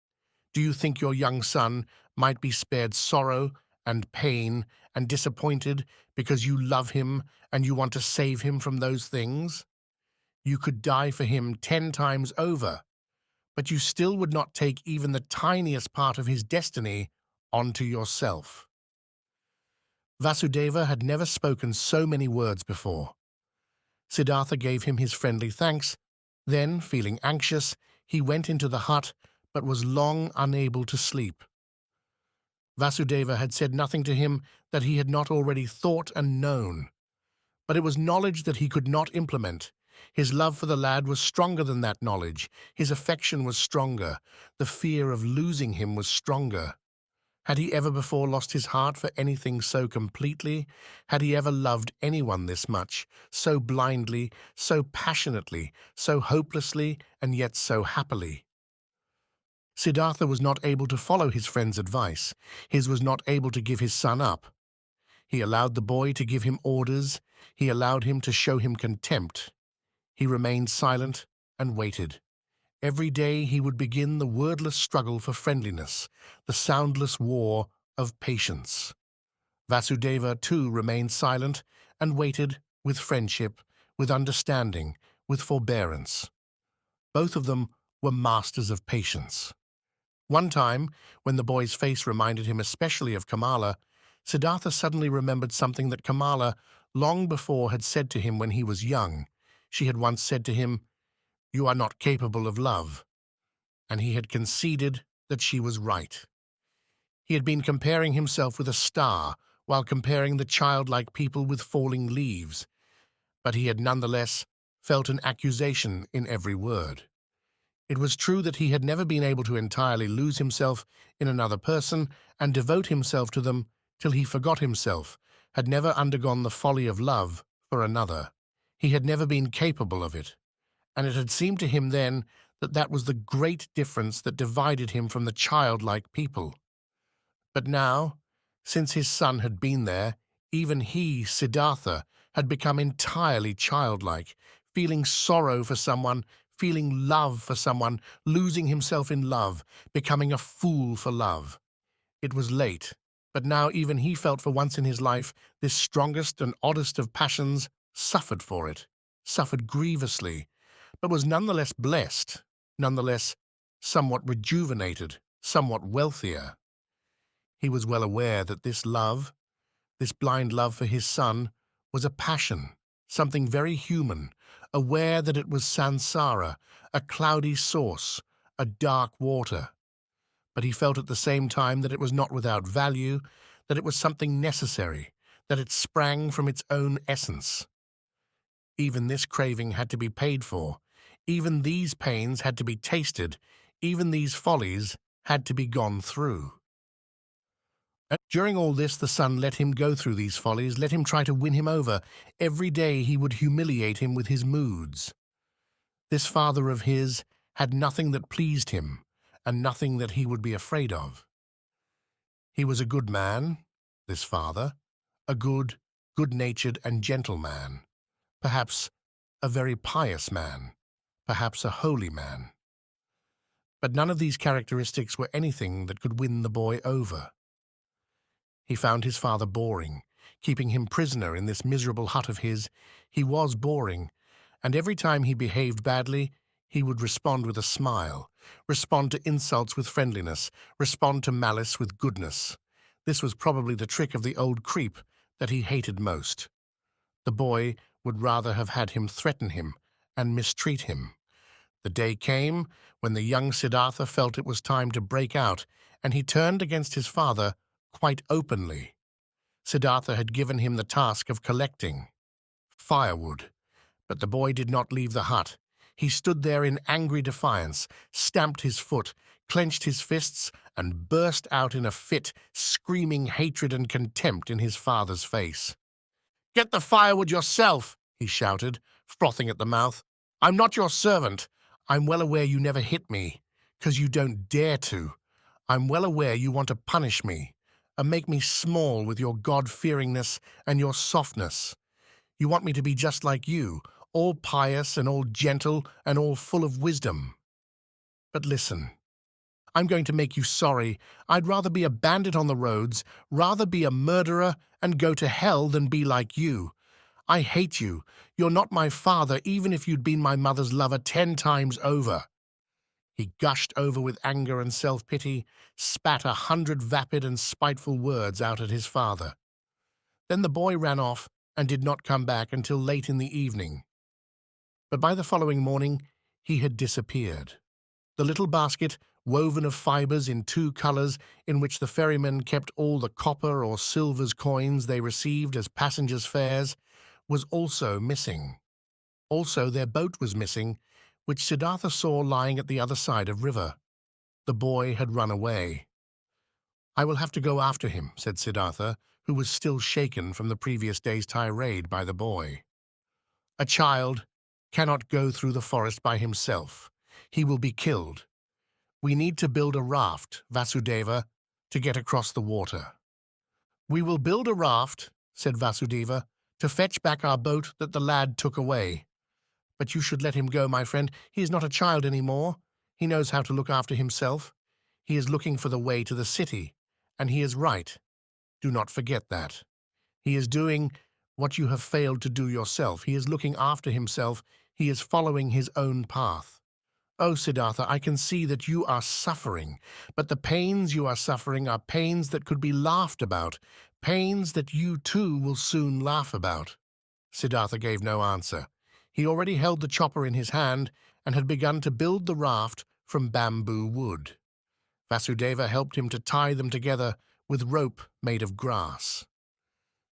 Do you think your young son might be spared sorrow and pain and disappointed because you love him and you want to save him from those things? You could die for him 10 times over, but you still would not take even the tiniest part of his destiny onto yourself. Vasudeva had never spoken so many words before. Siddhartha gave him his friendly thanks. Then, feeling anxious, he went into the hut, but was long unable to sleep. Vasudeva had said nothing to him that he had not already thought and known. But it was knowledge that he could not implement. His love for the lad was stronger than that knowledge. His affection was stronger. The fear of losing him was stronger. Had he ever before lost his heart for anything so completely? Had he ever loved anyone this much, so blindly, so passionately, so hopelessly, and yet so happily? Siddhartha was not able to follow his friend's advice. His was not able to give his son up. He allowed the boy to give him orders. He allowed him to show him contempt. He remained silent and waited. Every day he would begin the wordless struggle for friendliness, the soundless war of patience. Vasudeva, too, remained silent and waited with friendship, with understanding, with forbearance. Both of them were masters of patience. One time, when the boy's face reminded him especially of Kamala, Siddhartha suddenly remembered something that Kamala long before had said to him when he was young. She had once said to him, "You are not capable of love," and he had conceded that she was right. He had been comparing himself with a star while comparing the childlike people with falling leaves, but he had nonetheless felt an accusation in every word. It was true that he had never been able to entirely lose himself in another person and devote himself to them till he forgot himself, had never undergone the folly of love for another. He had never been capable of it. And it had seemed to him then that that was the great difference that divided him from the childlike people. But now, since his son had been there, even he, Siddhartha, had become entirely childlike, feeling sorrow for someone, feeling love for someone, losing himself in love, becoming a fool for love. It was late, but now even he felt for once in his life this strongest and oddest of passions suffered for it, suffered grievously, but was nonetheless blessed, nonetheless somewhat rejuvenated, somewhat wealthier. He was well aware that this love, this blind love for his son, was a passion, something very human, aware that it was samsara, a cloudy source, a dark water. but he felt at the same time that it was not without value, that it was something necessary, that it sprang from its own essence. Even this craving had to be paid for. Even these pains had to be tasted. Even these follies had to be gone through. And during all this, the son let him go through these follies, let him try to win him over. Every day he would humiliate him with his moods. This father of his had nothing that pleased him, and nothing that he would be afraid of. He was a good man, this father, a good, good-natured and gentle man, perhaps a very pious man, perhaps a holy man. But none of these characteristics were anything that could win the boy over. He found his father boring, keeping him prisoner in this miserable hut of his. He was boring, and every time he behaved badly, he would respond with a smile, respond to insults with friendliness, respond to malice with goodness. This was probably the trick of the old creep that he hated most. The boy would rather have had him threaten him and mistreat him. The day came when the young Siddhartha felt it was time to break out, and he turned against his father quite openly. Siddhartha had given him the task of collecting firewood, but the boy did not leave the hut. He stood there in angry defiance, stamped his foot, clenched his fists, and burst out in a fit, screaming hatred and contempt in his father's face. "Get the firewood yourself," he shouted, frothing at the mouth. "I'm not your servant. I'm well aware you never hit me, 'cause you don't dare to. I'm well aware you want to punish me, and make me small with your God-fearingness and your softness. You want me to be just like you, all pious and all gentle and all full of wisdom. But listen, I'm going to make you sorry. I'd rather be a bandit on the roads, rather be a murderer and go to hell than be like you. I hate you. You're not my father, even if you'd been my mother's lover 10 times over." He gushed over with anger and self-pity, spat 100 vapid and spiteful words out at his father. Then the boy ran off and did not come back until late in the evening. But by the following morning, he had disappeared. The little basket, woven of fibers in 2 colors, in which the ferrymen kept all the copper or silver coins they received as passengers' fares, was also missing. Also their boat was missing, which Siddhartha saw lying at the other side of river. The boy had run away. "I will have to go after him," said Siddhartha, who was still shaken from the previous day's tirade by the boy. "A child cannot go through the forest by himself. He will be killed. We need to build a raft, Vasudeva, to get across the water." "We will build a raft," said Vasudeva, "to fetch back our boat that the lad took away. But you should let him go, my friend. He is not a child any more. He knows how to look after himself. He is looking for the way to the city, and he is right. Do not forget that. He is doing what you have failed to do yourself. He is looking after himself. He is following his own path. Oh, Siddhartha, I can see that you are suffering, but the pains you are suffering are pains that could be laughed about, pains that you too will soon laugh about." Siddhartha gave no answer. He already held the chopper in his hand and had begun to build the raft from bamboo wood. Vasudeva helped him to tie them together with rope made of grass.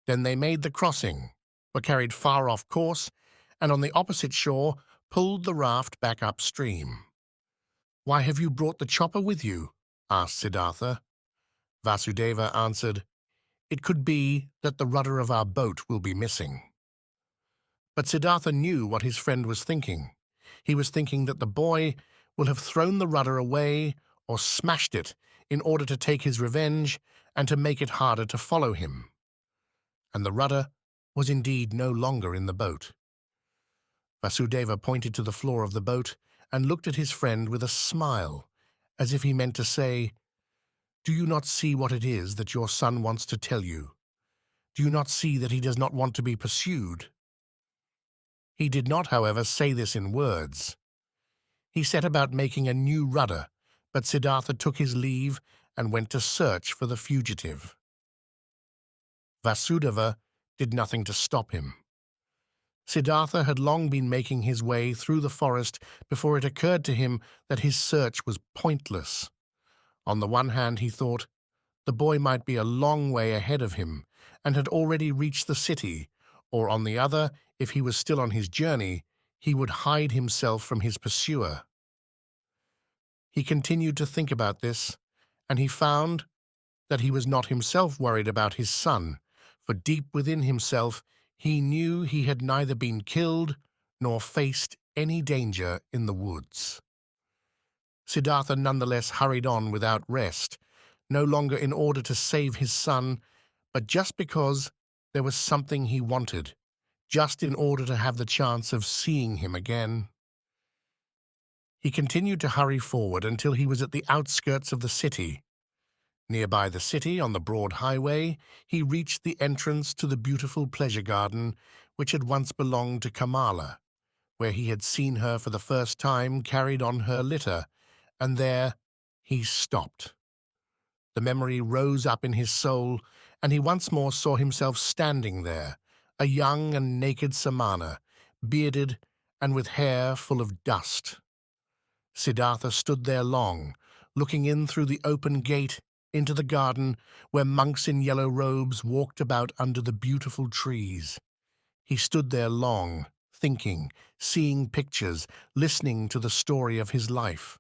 Then they made the crossing, were carried far off course, and on the opposite shore pulled the raft back upstream. "Why have you brought the chopper with you?" asked Siddhartha. Vasudeva answered, "It could be that the rudder of our boat will be missing." But Siddhartha knew what his friend was thinking. He was thinking that the boy will have thrown the rudder away or smashed it in order to take his revenge and to make it harder to follow him. And the rudder was indeed no longer in the boat. Vasudeva pointed to the floor of the boat and looked at his friend with a smile, as if he meant to say, "Do you not see what it is that your son wants to tell you? Do you not see that he does not want to be pursued?" He did not, however, say this in words. He set about making a new rudder, but Siddhartha took his leave and went to search for the fugitive. Vasudeva did nothing to stop him. Siddhartha had long been making his way through the forest before it occurred to him that his search was pointless. On the one hand, he thought, the boy might be a long way ahead of him and had already reached the city, or on the other, if he was still on his journey, he would hide himself from his pursuer. He continued to think about this, and he found that he was not himself worried about his son, for deep within himself he knew he had neither been killed nor faced any danger in the woods. Siddhartha nonetheless hurried on without rest, no longer in order to save his son, but just because there was something he wanted, just in order to have the chance of seeing him again. He continued to hurry forward until he was at the outskirts of the city. Nearby the city, on the broad highway, he reached the entrance to the beautiful pleasure garden which had once belonged to Kamala, where he had seen her for the first time carried on her litter, and there he stopped. The memory rose up in his soul, and he once more saw himself standing there, a young and naked Samana, bearded and with hair full of dust. Siddhartha stood there long, looking in through the open gate into the garden where monks in yellow robes walked about under the beautiful trees. He stood there long, thinking, seeing pictures, listening to the story of his life.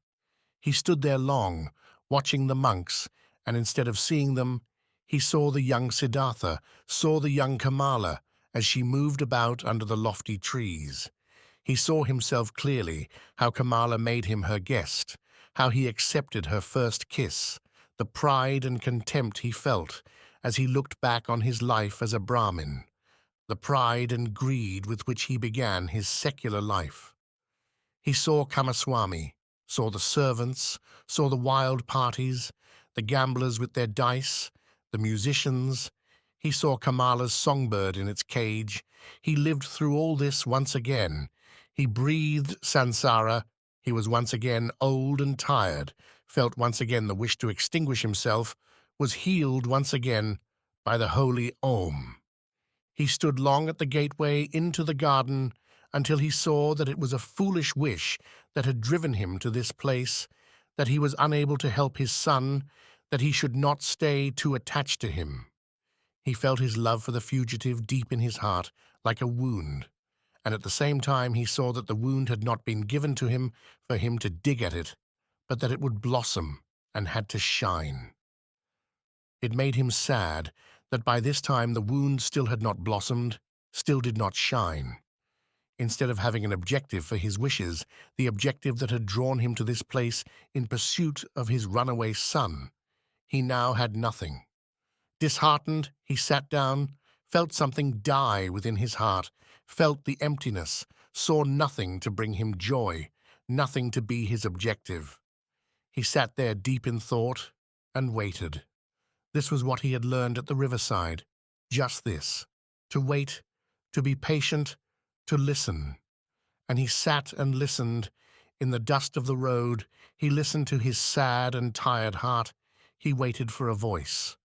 He stood there long, watching the monks, and instead of seeing them, he saw the young Siddhartha, saw the young Kamala as she moved about under the lofty trees. He saw himself clearly, how Kamala made him her guest, how he accepted her first kiss, the pride and contempt he felt as he looked back on his life as a Brahmin, the pride and greed with which he began his secular life. He saw Kamaswami, saw the servants, saw the wild parties, the gamblers with their dice, the musicians. He saw Kamala's songbird in its cage. He lived through all this once again. He breathed samsara. He was once again old and tired, felt once again the wish to extinguish himself, was healed once again by the holy Om. He stood long at the gateway into the garden until he saw that it was a foolish wish that had driven him to this place, that he was unable to help his son, that he should not stay too attached to him. He felt his love for the fugitive deep in his heart, like a wound, and at the same time he saw that the wound had not been given to him for him to dig at it, but that it would blossom and had to shine. It made him sad that by this time the wound still had not blossomed, still did not shine. Instead of having an objective for his wishes, the objective that had drawn him to this place in pursuit of his runaway son, he now had nothing. Disheartened, he sat down, felt something die within his heart, felt the emptiness, saw nothing to bring him joy, nothing to be his objective. He sat there deep in thought and waited. This was what he had learned at the riverside, just this, to wait, to be patient, to listen. And he sat and listened. In the dust of the road, he listened to his sad and tired heart. He waited for a voice.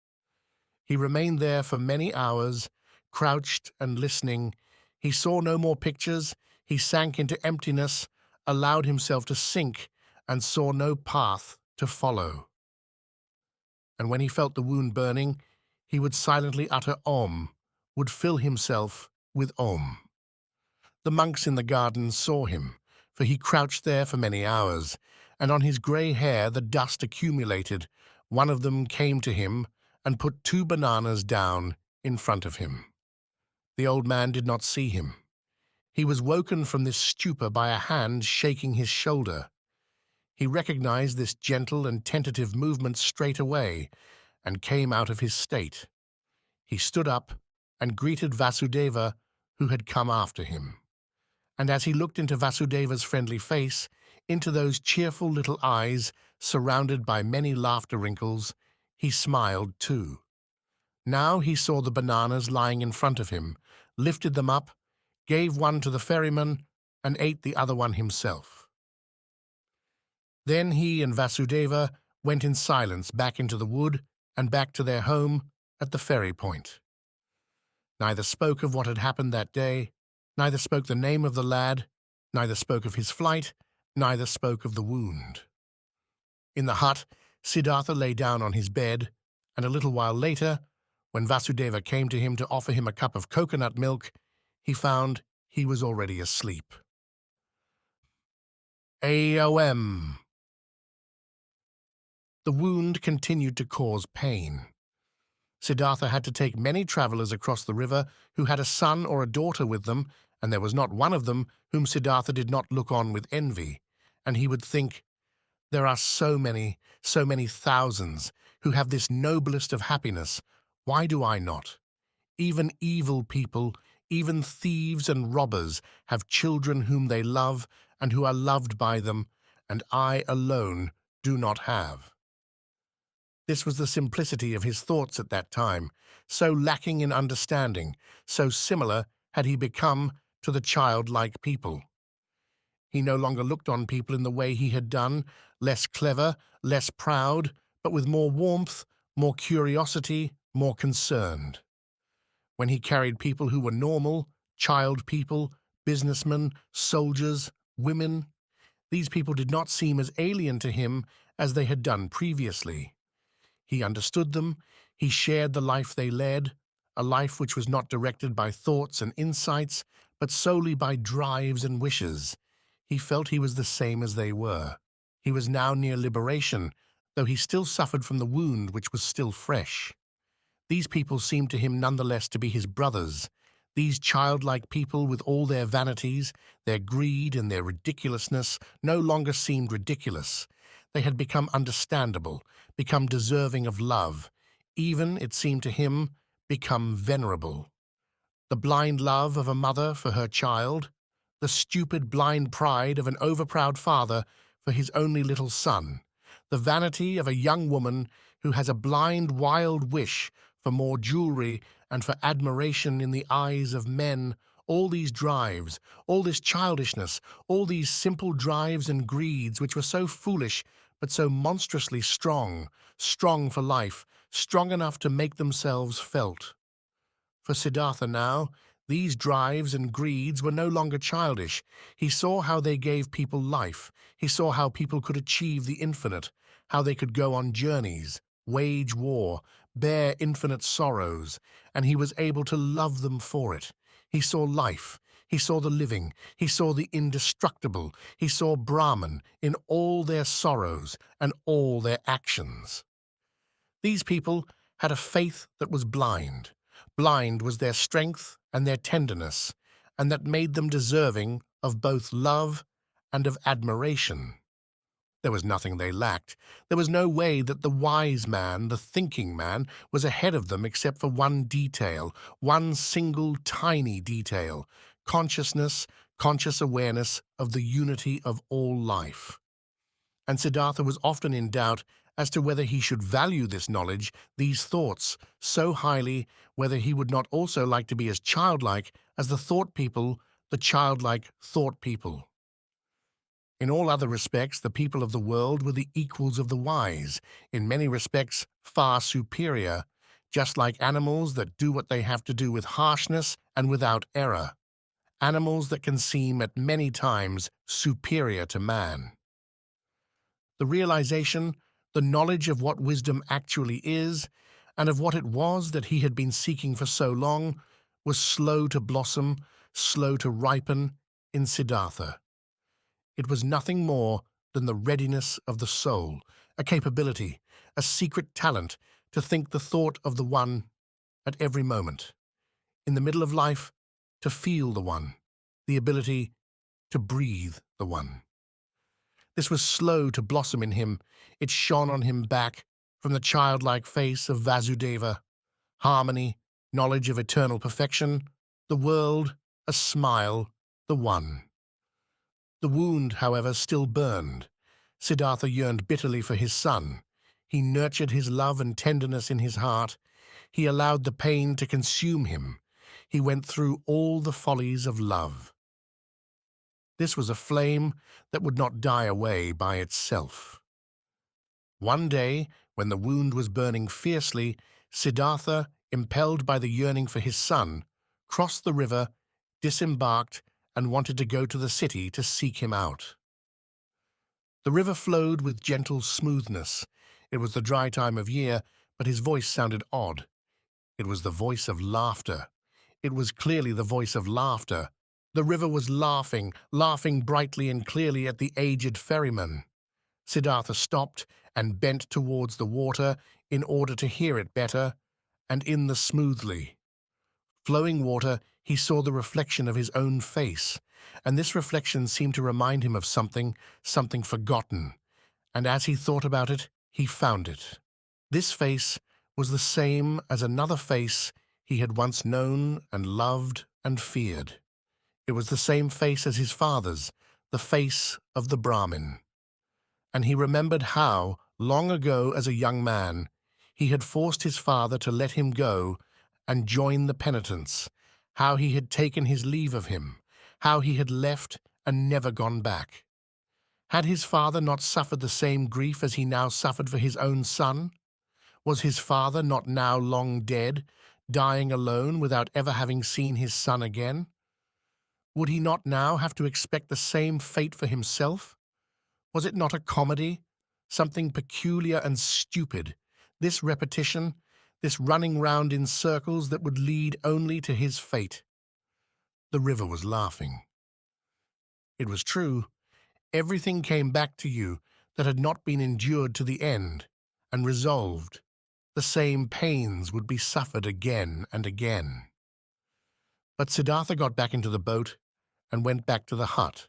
He remained there for many hours, crouched and listening. He saw no more pictures. He sank into emptiness, allowed himself to sink, and saw no path to follow. And when he felt the wound burning, he would silently utter Om, would fill himself with Om. The monks in the garden saw him, for he crouched there for many hours, and on his grey hair the dust accumulated. One of them came to him and put 2 bananas down in front of him. The old man did not see him. He was woken from this stupor by a hand shaking his shoulder. He recognized this gentle and tentative movement straight away and came out of his state. He stood up and greeted Vasudeva, who had come after him. And as he looked into Vasudeva's friendly face, into those cheerful little eyes surrounded by many laughter wrinkles, he smiled too. Now he saw the bananas lying in front of him, lifted them up, gave one to the ferryman, and ate the other one himself. Then he and Vasudeva went in silence back into the wood and back to their home at the ferry point. Neither spoke of what had happened that day, neither spoke the name of the lad, neither spoke of his flight, neither spoke of the wound. In the hut, Siddhartha lay down on his bed, and a little while later, when Vasudeva came to him to offer him a cup of coconut milk, he found he was already asleep. AOM. The wound continued to cause pain. Siddhartha had to take many travelers across the river who had a son or a daughter with them, and there was not one of them whom Siddhartha did not look on with envy, and he would think, there are so many thousands who have this noblest of happiness. Why do I not? Even evil people, even thieves and robbers, have children whom they love and who are loved by them, and I alone do not have. This was the simplicity of his thoughts at that time, so lacking in understanding, so similar had he become to the childlike people. He no longer looked on people in the way he had done, less clever, less proud, but with more warmth, more curiosity, more concerned. When he carried people who were normal, child people, businessmen, soldiers, women, these people did not seem as alien to him as they had done previously. He understood them, he shared the life they led, a life which was not directed by thoughts and insights, but solely by drives and wishes. He felt he was the same as they were. He was now near liberation, though he still suffered from the wound which was still fresh. These people seemed to him nonetheless to be his brothers. These childlike people, with all their vanities, their greed and their ridiculousness, no longer seemed ridiculous. They had become understandable, become deserving of love, even, it seemed to him, become venerable. The blind love of a mother for her child, the stupid blind pride of an overproud father for his only little son, the vanity of a young woman who has a blind, wild wish for more jewelry and for admiration in the eyes of men, all these drives, all this childishness, all these simple drives and greeds which were so foolish but so monstrously strong, strong for life, strong enough to make themselves felt. For Siddhartha now, these drives and greeds were no longer childish. He saw how they gave people life. He saw how people could achieve the infinite, how they could go on journeys, wage war, bear infinite sorrows, and he was able to love them for it. He saw life, he saw the living, he saw the indestructible, he saw Brahman in all their sorrows and all their actions. These people had a faith that was blind. Blind was their strength and their tenderness, and that made them deserving of both love and of admiration. There was nothing they lacked. There was no way that the wise man, the thinking man, was ahead of them except for one detail, one single tiny detail, consciousness, conscious awareness of the unity of all life. And Siddhartha was often in doubt as to whether he should value this knowledge, these thoughts, so highly, whether he would not also like to be as childlike as the thought people, the childlike thought people. In all other respects, the people of the world were the equals of the wise, in many respects far superior, just like animals that do what they have to do with harshness and without error, animals that can seem at many times superior to man. The realization, the knowledge of what wisdom actually is, and of what it was that he had been seeking for so long, was slow to blossom, slow to ripen in Siddhartha. It was nothing more than the readiness of the soul, a capability, a secret talent to think the thought of the One at every moment. In the middle of life, to feel the One, the ability to breathe the One. This was slow to blossom in him. It shone on him back from the childlike face of Vasudeva. Harmony, knowledge of eternal perfection, the world, a smile, the One. The wound, however, still burned. Siddhartha yearned bitterly for his son. He nurtured his love and tenderness in his heart. He allowed the pain to consume him. He went through all the follies of love. This was a flame that would not die away by itself. One day, when the wound was burning fiercely, Siddhartha, impelled by the yearning for his son, crossed the river, disembarked, and wanted to go to the city to seek him out. The river flowed with gentle smoothness. It was the dry time of year, but his voice sounded odd. It was the voice of laughter. It was clearly the voice of laughter. The river was laughing, laughing brightly and clearly at the aged ferryman. Siddhartha stopped and bent towards the water in order to hear it better, and in the smoothly flowing water he saw the reflection of his own face, and this reflection seemed to remind him of something, something forgotten, and as he thought about it, he found it. This face was the same as another face he had once known and loved and feared. It was the same face as his father's, the face of the Brahmin. And he remembered how, long ago as a young man, he had forced his father to let him go and join the penitents, how he had taken his leave of him, how he had left and never gone back. Had his father not suffered the same grief as he now suffered for his own son? Was his father not now long dead, dying alone without ever having seen his son again? Would he not now have to expect the same fate for himself? Was it not a comedy, something peculiar and stupid, this repetition, this running round in circles that would lead only to his fate? The river was laughing. It was true. Everything came back to you that had not been endured to the end, and resolved. The same pains would be suffered again and again. But Siddhartha got back into the boat and went back to the hut,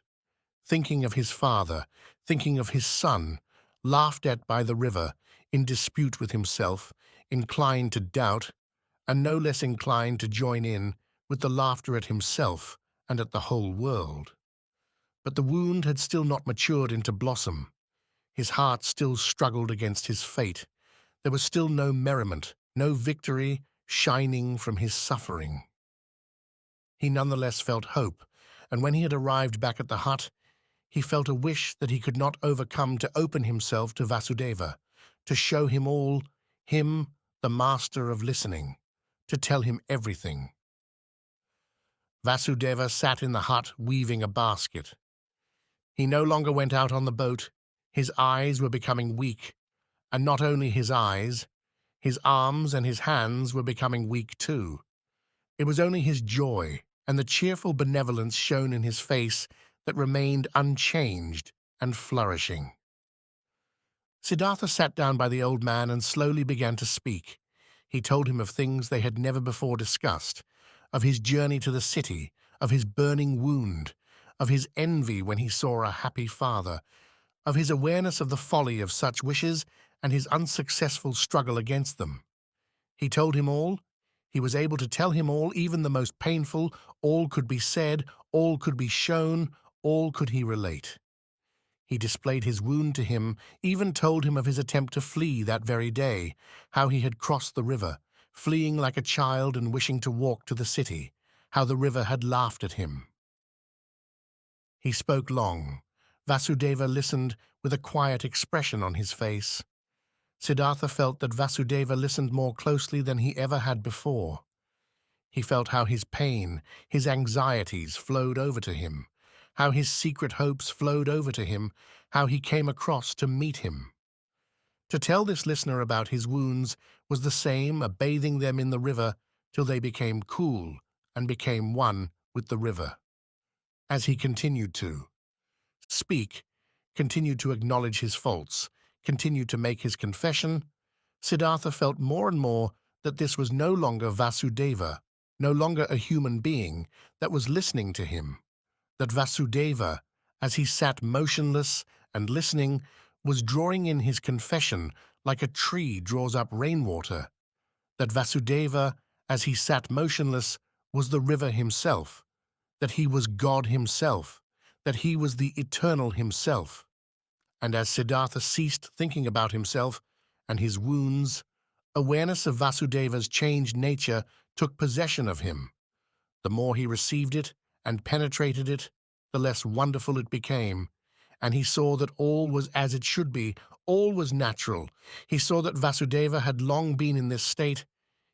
thinking of his father, thinking of his son, laughed at by the river, in dispute with himself, inclined to doubt, and no less inclined to join in with the laughter at himself and at the whole world. But the wound had still not matured into blossom. His heart still struggled against his fate. There was still no merriment, no victory shining from his suffering. He nonetheless felt hope, and when he had arrived back at the hut, he felt a wish that he could not overcome to open himself to Vasudeva, to show him all, him, the master of listening, to tell him everything. Vasudeva sat in the hut weaving a basket. He no longer went out on the boat. His eyes were becoming weak, and not only his eyes, his arms and his hands were becoming weak too. It was only his joy and the cheerful benevolence shown in his face that remained unchanged and flourishing. Siddhartha sat down by the old man and slowly began to speak. He told him of things they had never before discussed, of his journey to the city, of his burning wound, of his envy when he saw a happy father, of his awareness of the folly of such wishes and his unsuccessful struggle against them. He told him all. He was able to tell him all, even the most painful. All could be said, all could be shown, all could he relate. He displayed his wound to him, even told him of his attempt to flee that very day, how he had crossed the river, fleeing like a child and wishing to walk to the city, how the river had laughed at him. He spoke long. Vasudeva listened with a quiet expression on his face. Siddhartha felt that Vasudeva listened more closely than he ever had before. He felt how his pain, his anxieties flowed over to him, how his secret hopes flowed over to him, how he came across to meet him. To tell this listener about his wounds was the same as bathing them in the river till they became cool and became one with the river. As he continued to speak, continued to acknowledge his faults, continued to make his confession, Siddhartha felt more and more that this was no longer Vasudeva, no longer a human being that was listening to him, that Vasudeva, as he sat motionless and listening, was drawing in his confession like a tree draws up rainwater, that Vasudeva, as he sat motionless, was the river himself, that he was God himself, that he was the eternal himself. And as Siddhartha ceased thinking about himself and his wounds, awareness of Vasudeva's changed nature took possession of him. The more he received it and penetrated it, the less wonderful it became, and he saw that all was as it should be, all was natural. He saw that Vasudeva had long been in this state.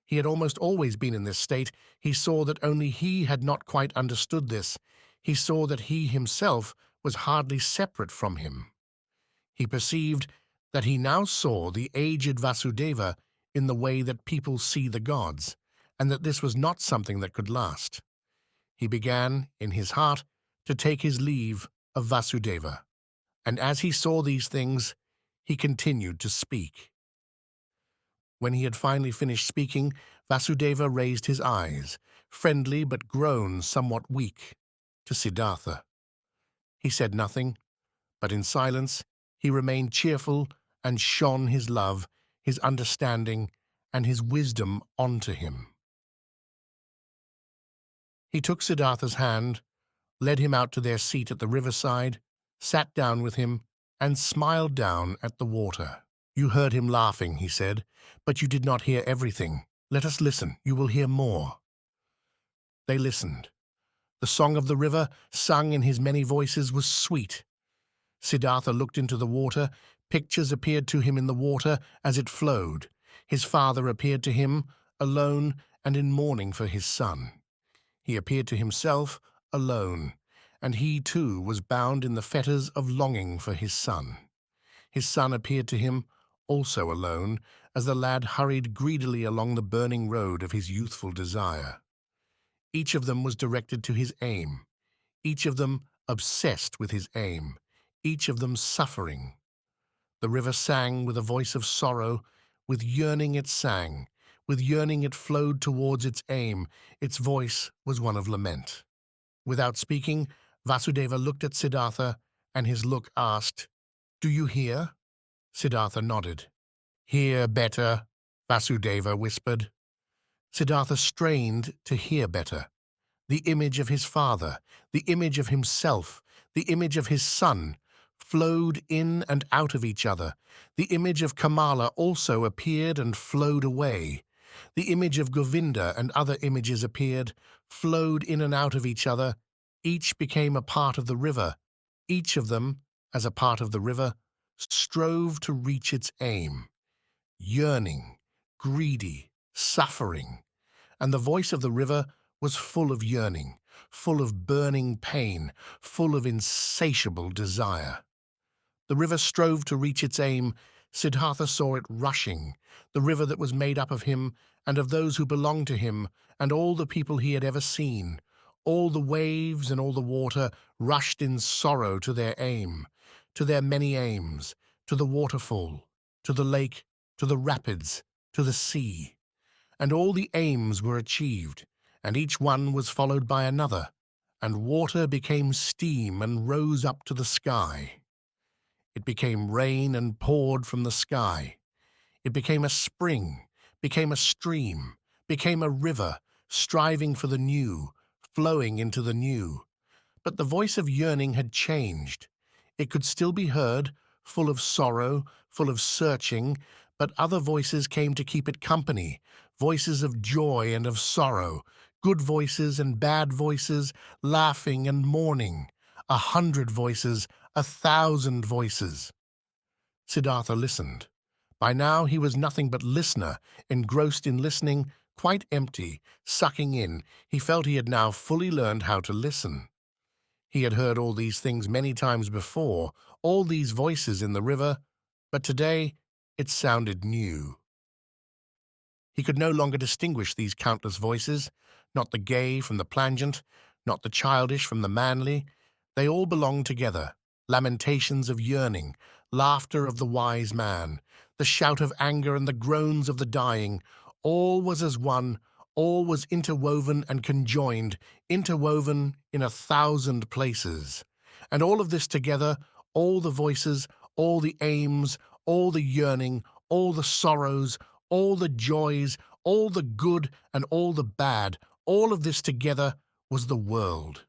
He had almost always been in this state. He saw that only he had not quite understood this. He saw that he himself was hardly separate from him. He perceived that he now saw the aged Vasudeva in the way that people see the gods, and that this was not something that could last. He began, in his heart, to take his leave of Vasudeva, and as he saw these things, he continued to speak. When he had finally finished speaking, Vasudeva raised his eyes, friendly but grown somewhat weak, to Siddhartha. He said nothing, but in silence he remained cheerful and shone his love, his understanding, and his wisdom onto him. He took Siddhartha's hand, led him out to their seat at the riverside, sat down with him, and smiled down at the water. "You heard him laughing," he said, "but you did not hear everything. Let us listen. You will hear more." They listened. The song of the river, sung in his many voices, was sweet. Siddhartha looked into the water. Pictures appeared to him in the water as it flowed. His father appeared to him, alone and in mourning for his son. He appeared to himself, alone, and he too was bound in the fetters of longing for his son. His son appeared to him, also alone, as the lad hurried greedily along the burning road of his youthful desire. Each of them was directed to his aim, each of them obsessed with his aim, each of them suffering. The river sang with a voice of sorrow, with yearning it sang, with yearning it flowed towards its aim, its voice was one of lament. Without speaking, Vasudeva looked at Siddhartha, and his look asked, "Do you hear?" Siddhartha nodded. "Hear better," Vasudeva whispered. Siddhartha strained to hear better. The image of his father, the image of himself, the image of his son, flowed in and out of each other. The image of Kamala also appeared and flowed away. The image of Govinda and other images appeared, flowed in and out of each other. Each became a part of the river. Each of them, as a part of the river, strove to reach its aim. Yearning, greedy, suffering. And the voice of the river was full of yearning, full of burning pain, full of insatiable desire. The river strove to reach its aim. Siddhartha saw it rushing, the river that was made up of him and of those who belonged to him and all the people he had ever seen. All the waves and all the water rushed in sorrow to their aim, to their many aims, to the waterfall, to the lake, to the rapids, to the sea. And all the aims were achieved, and each one was followed by another, and water became steam and rose up to the sky. It became rain and poured from the sky. It became a spring, became a stream, became a river, striving for the new, flowing into the new. But the voice of yearning had changed. It could still be heard, full of sorrow, full of searching, but other voices came to keep it company, voices of joy and of sorrow, good voices and bad voices, laughing and mourning, 100 voices, 1,000 voices. Siddhartha listened. By now he was nothing but listener, engrossed in listening, quite empty, sucking in. He felt he had now fully learned how to listen. He had heard all these things many times before, all these voices in the river, but today it sounded new. He could no longer distinguish these countless voices, not the gay from the plangent, not the childish from the manly. They all belonged together, lamentations of yearning, laughter of the wise man, the shout of anger and the groans of the dying. All was as one, all was interwoven and conjoined, interwoven in 1,000 places. And all of this together, all the voices, all the aims, all the yearning, all the sorrows, all the joys, all the good and all the bad, all of this together was the world.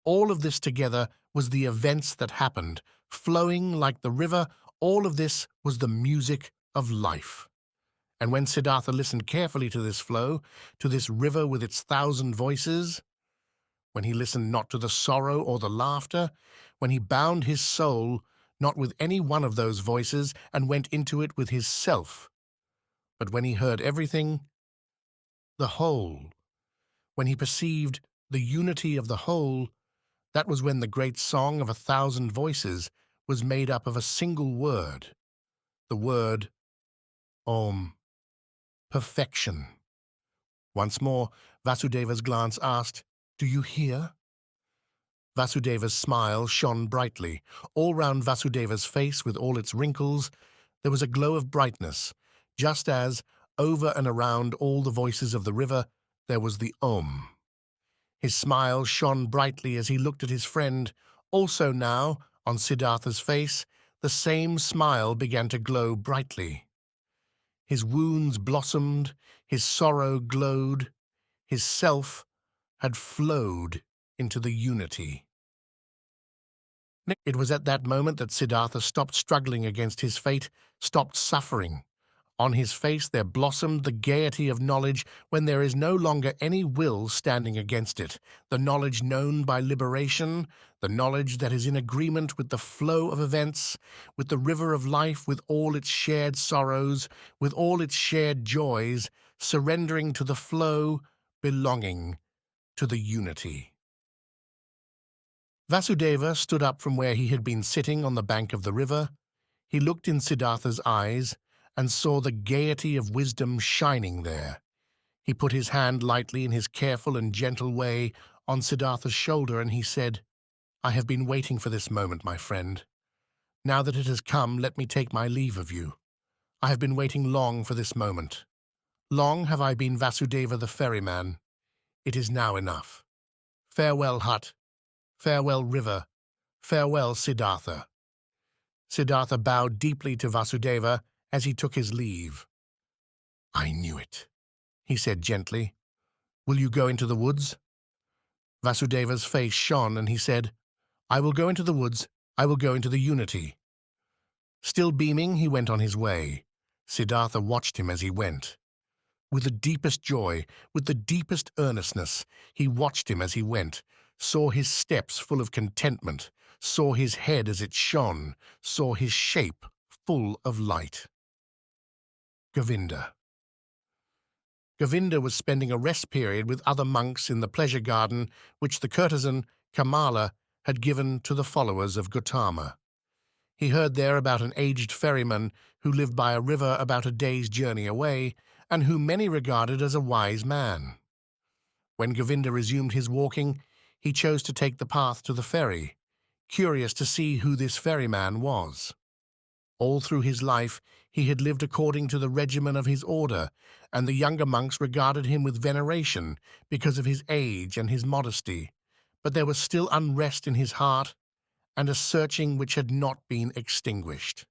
All of this together was the events that happened, flowing like the river. All of this was the music of life. And when Siddhartha listened carefully to this flow, to this river with its 1,000 voices, when he listened not to the sorrow or the laughter, when he bound his soul not with any one of those voices and went into it with his self, but when he heard everything, the whole, when he perceived the unity of the whole, that was when the great song of 1,000 voices was made up of a single word, the word Om. Perfection. Once more, Vasudeva's glance asked, "Do you hear?" Vasudeva's smile shone brightly. All round Vasudeva's face, with all its wrinkles, there was a glow of brightness, just as, over and around all the voices of the river, there was the Om. His smile shone brightly as he looked at his friend. Also now, on Siddhartha's face, the same smile began to glow brightly. His wounds blossomed, his sorrow glowed, his self had flowed into the unity. It was at that moment that Siddhartha stopped struggling against his fate, stopped suffering. On his face there blossomed the gaiety of knowledge when there is no longer any will standing against it, the knowledge known by liberation, the knowledge that is in agreement with the flow of events, with the river of life, with all its shared sorrows, with all its shared joys, surrendering to the flow, belonging to the unity. Vasudeva stood up from where he had been sitting on the bank of the river. He looked in Siddhartha's eyes and saw the gaiety of wisdom shining there. He put his hand lightly in his careful and gentle way on Siddhartha's shoulder, and he said, "I have been waiting for this moment, my friend. Now that it has come, let me take my leave of you. I have been waiting long for this moment. Long have I been Vasudeva the ferryman. It is now enough. Farewell, hut. Farewell, river. Farewell, Siddhartha." Siddhartha bowed deeply to Vasudeva as he took his leave. "I knew it," he said gently. "Will you go into the woods?" Vasudeva's face shone, and he said, "I will go into the woods. I will go into the unity." Still beaming, he went on his way. Siddhartha watched him as he went. With the deepest joy, with the deepest earnestness, he watched him as he went, saw his steps full of contentment, saw his head as it shone, saw his shape full of light. Govinda. Govinda was spending a rest period with other monks in the pleasure garden which the courtesan Kamala had given to the followers of Gautama. He heard there about an aged ferryman who lived by a river about a day's journey away, and whom many regarded as a wise man. When Govinda resumed his walking, he chose to take the path to the ferry, curious to see who this ferryman was. All through his life he had lived according to the regimen of his order, and the younger monks regarded him with veneration because of his age and his modesty, but there was still unrest in his heart and a searching which had not been extinguished.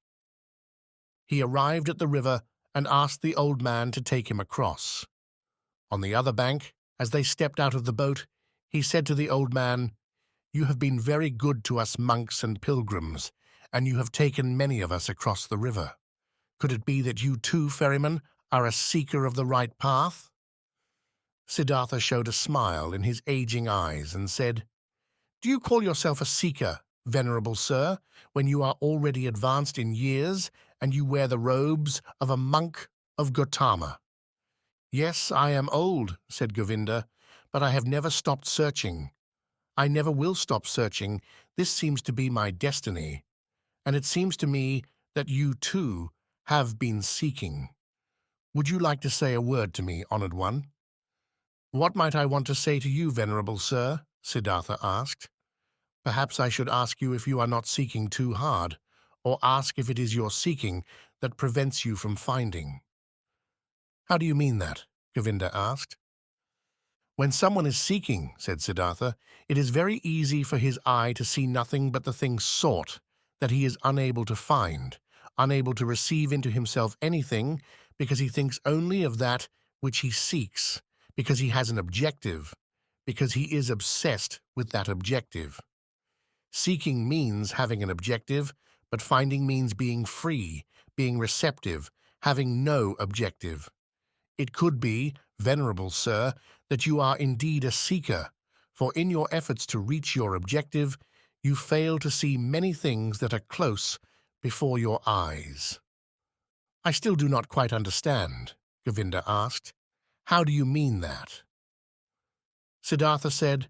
He arrived at the river and asked the old man to take him across. On the other bank, as they stepped out of the boat, he said to the old man, "You have been very good to us monks and pilgrims, and you have taken many of us across the river. Could it be that you too, ferryman, are a seeker of the right path?" Siddhartha showed a smile in his aging eyes and said, "Do you call yourself a seeker, venerable sir, when you are already advanced in years and you wear the robes of a monk of Gautama?" "Yes, I am old," said Govinda, "but I have never stopped searching. I never will stop searching. This seems to be my destiny. And it seems to me that you, too, have been seeking. Would you like to say a word to me, honored one?" "What might I want to say to you, venerable sir?" Siddhartha asked. "Perhaps I should ask you if you are not seeking too hard, or ask if it is your seeking that prevents you from finding." "How do you mean that?" Govinda asked. "When someone is seeking," said Siddhartha, "it is very easy for his eye to see nothing but the thing sought, that he is unable to find, unable to receive into himself anything, because he thinks only of that which he seeks, because he has an objective, because he is obsessed with that objective. Seeking means having an objective, but finding means being free, being receptive, having no objective. It could be, venerable sir, that you are indeed a seeker, for in your efforts to reach your objective, you fail to see many things that are close before your eyes." "I still do not quite understand," Govinda asked. "How do you mean that?" Siddhartha said,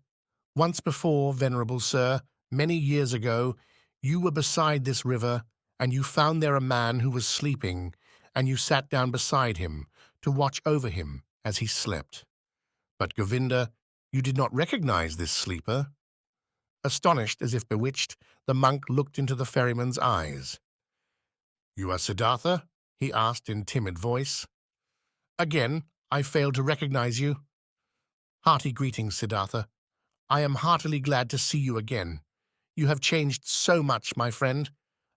"Once before, venerable sir, many years ago, you were beside this river, and you found there a man who was sleeping, and you sat down beside him to watch over him as he slept. But Govinda, you did not recognize this sleeper." Astonished as if bewitched, the monk looked into the ferryman's eyes. "You are Siddhartha?" he asked in timid voice. "Again, I failed to recognize you." "Hearty greetings, Siddhartha. I am heartily glad to see you again. You have changed so much, my friend,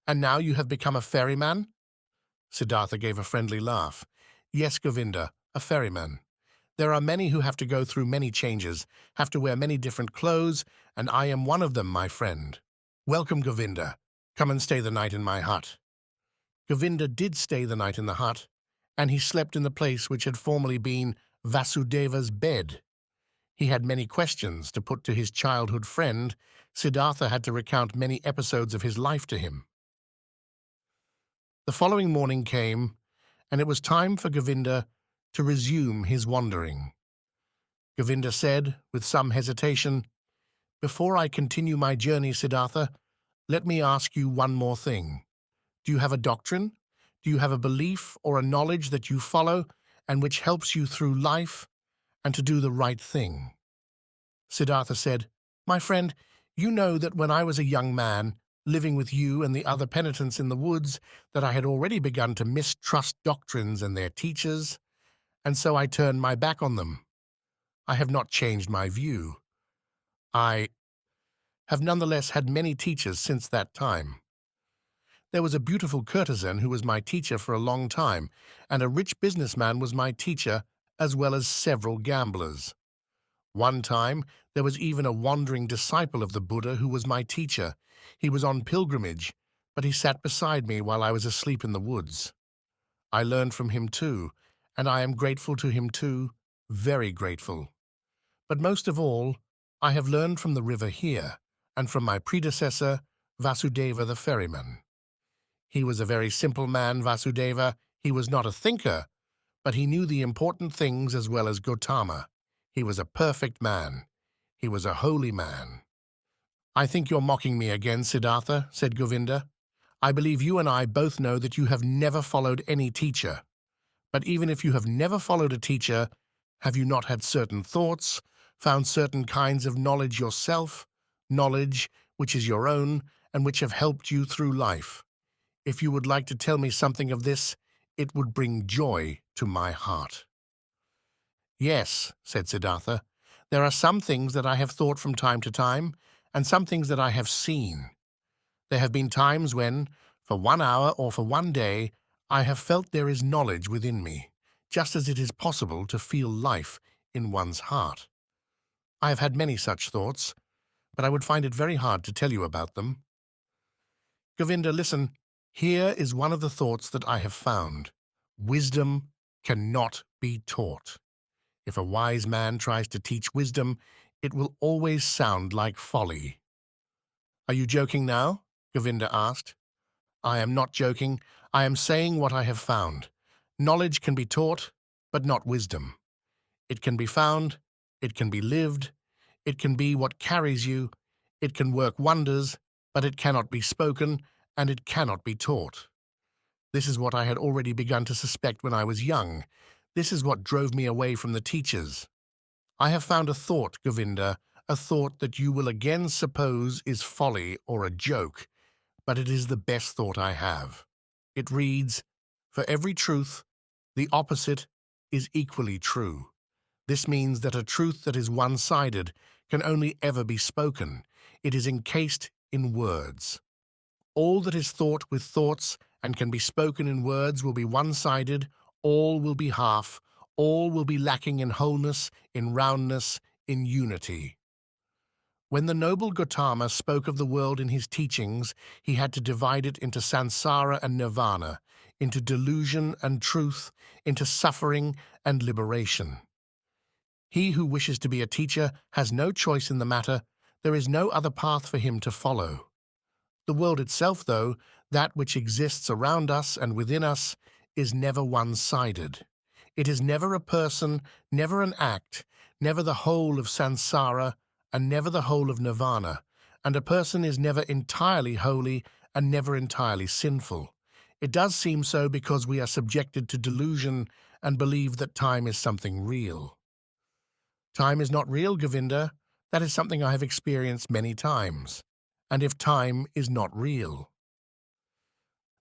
and now you have become a ferryman?" Siddhartha gave a friendly laugh. "Yes, Govinda, a ferryman. There are many who have to go through many changes, have to wear many different clothes, and I am one of them, my friend. Welcome, Govinda. Come and stay the night in my hut." Govinda did stay the night in the hut, and he slept in the place which had formerly been Vasudeva's bed. He had many questions to put to his childhood friend. Siddhartha had to recount many episodes of his life to him. The following morning came, and it was time for Govinda to resume his wandering. Govinda said, with some hesitation, "Before I continue my journey, Siddhartha, let me ask you one more thing. Do you have a doctrine? Do you have a belief or a knowledge that you follow and which helps you through life and to do the right thing?" Siddhartha said, "My friend, you know that when I was a young man, living with you and the other penitents in the woods, that I had already begun to mistrust doctrines and their teachers, and so I turned my back on them. I have not changed my view. I have nonetheless had many teachers since that time. There was a beautiful courtesan who was my teacher for a long time, and a rich businessman was my teacher, as well as several gamblers. One time, there was even a wandering disciple of the Buddha who was my teacher. He was on pilgrimage, but he sat beside me while I was asleep in the woods. I learned from him too, and I am grateful to him too, very grateful. But most of all, I have learned from the river here, and from my predecessor, Vasudeva the ferryman. He was a very simple man, Vasudeva. He was not a thinker, but he knew the important things as well as Gautama. He was a perfect man. He was a holy man." "I think you're mocking me again, Siddhartha," said Govinda. "I believe you and I both know that you have never followed any teacher. But even if you have never followed a teacher, have you not had certain thoughts, found certain kinds of knowledge yourself, knowledge which is your own and which have helped you through life? If you would like to tell me something of this, it would bring joy to my heart." "Yes," said Siddhartha, "there are some things that I have thought from time to time, and some things that I have seen. There have been times when, for 1 hour or for 1 day, I have felt there is knowledge within me, just as it is possible to feel life in one's heart. I have had many such thoughts, but I would find it very hard to tell you about them." "Govinda, listen. Here is one of the thoughts that I have found. Wisdom cannot be taught. If a wise man tries to teach wisdom, it will always sound like folly." "Are you joking now?" Govinda asked. "I am not joking. I am saying what I have found. Knowledge can be taught, but not wisdom. It can be found, it can be lived, it can be what carries you, it can work wonders, but it cannot be spoken, and it cannot be taught. This is what I had already begun to suspect when I was young. This is what drove me away from the teachers. I have found a thought, Govinda, a thought that you will again suppose is folly or a joke, but it is the best thought I have. It reads, 'For every truth, the opposite is equally true.' This means that a truth that is one-sided can only ever be spoken. It is encased in words. All that is thought with thoughts and can be spoken in words will be one-sided, all will be half, all will be lacking in wholeness, in roundness, in unity. When the noble Gautama spoke of the world in his teachings, he had to divide it into samsara and nirvana, into delusion and truth, into suffering and liberation. He who wishes to be a teacher has no choice in the matter. There is no other path for him to follow. The world itself, though, that which exists around us and within us, is never one-sided. It is never a person, never an act, never the whole of samsara, and never the whole of nirvana, and a person is never entirely holy and never entirely sinful. It does seem so because we are subjected to delusion and believe that time is something real. Time is not real, Govinda. That is something I have experienced many times. And if time is not real,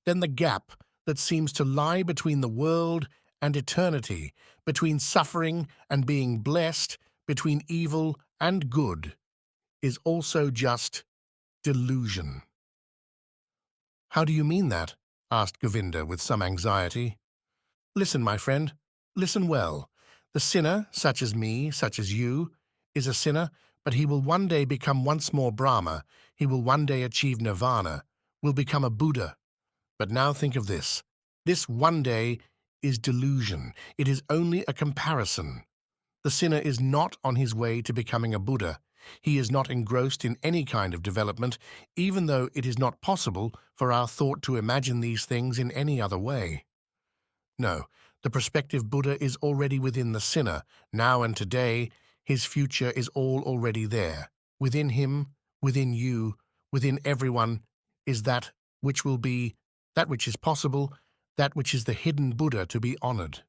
then the gap that seems to lie between the world and eternity, between suffering and being blessed, between evil and good, is also just delusion. How do you mean that? Asked Govinda with some anxiety. Listen, my friend, listen well. The sinner, such as me, such as you, is a sinner, but he will one day become once more Brahma. He will one day achieve nirvana, will become a Buddha. But now think of this. This one day is delusion. It is only a comparison. The sinner is not on his way to becoming a Buddha. He is not engrossed in any kind of development, even though it is not possible for our thought to imagine these things in any other way. No, the prospective Buddha is already within the sinner, now and today. His future is all already there. Within him, within you, within everyone is that which will be, that which is possible, that which is the hidden Buddha to be honored.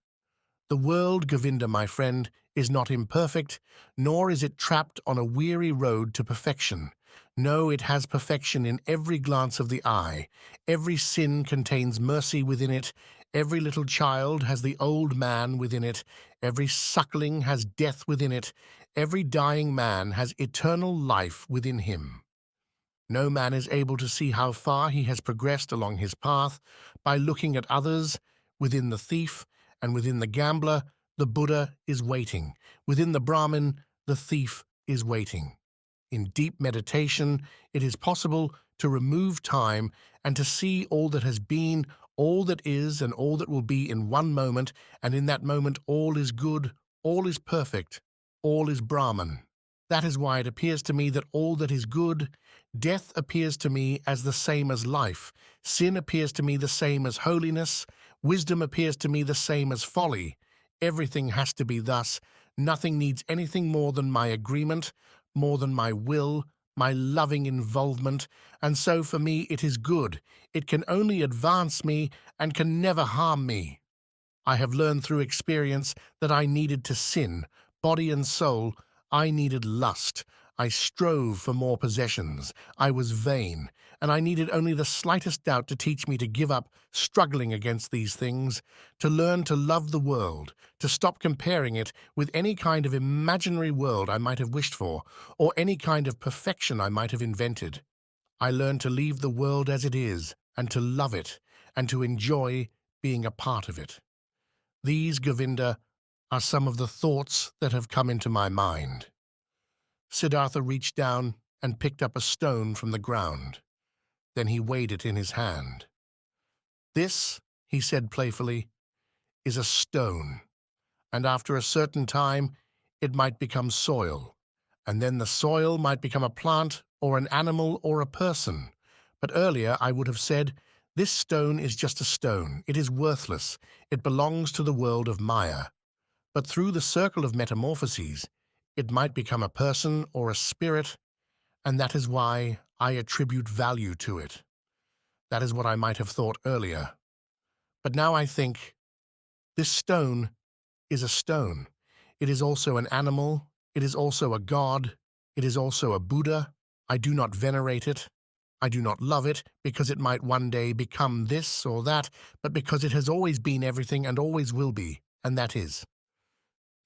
The world, Govinda, my friend, is not imperfect, nor is it trapped on a weary road to perfection. No, it has perfection in every glance of the eye. Every sin contains mercy within it. Every little child has the old man within it. Every suckling has death within it. Every dying man has eternal life within him. No man is able to see how far he has progressed along his path by looking at others. Within the thief and within the gambler, the Buddha is waiting. Within the Brahmin, the thief is waiting. In deep meditation, it is possible to remove time and to see all that has been, all that is, and all that will be in one moment, and in that moment all is good, all is perfect, all is Brahman. That is why it appears to me that all that is good, death appears to me as the same as life, sin appears to me the same as holiness, wisdom appears to me the same as folly. Everything has to be thus. Nothing needs anything more than my agreement, more than my will, my loving involvement, and so for me it is good. It can only advance me and can never harm me. I have learned through experience that I needed to sin, body and soul. I needed lust. I strove for more possessions. I was vain, and I needed only the slightest doubt to teach me to give up struggling against these things, to learn to love the world, to stop comparing it with any kind of imaginary world I might have wished for, or any kind of perfection I might have invented. I learned to leave the world as it is, and to love it, and to enjoy being a part of it. These, Govinda, are some of the thoughts that have come into my mind. Siddhartha reached down and picked up a stone from the ground. Then he weighed it in his hand. This, he said playfully, is a stone, and after a certain time it might become soil, and then the soil might become a plant or an animal or a person. But earlier I would have said, this stone is just a stone. It is worthless. It belongs to the world of Maya. But through the circle of metamorphoses, it might become a person or a spirit, and that is why I attribute value to it. That is what I might have thought earlier. But now I think, this stone is a stone. It is also an animal. It is also a god. It is also a Buddha. I do not venerate it. I do not love it because it might one day become this or that, but because it has always been everything and always will be, and that is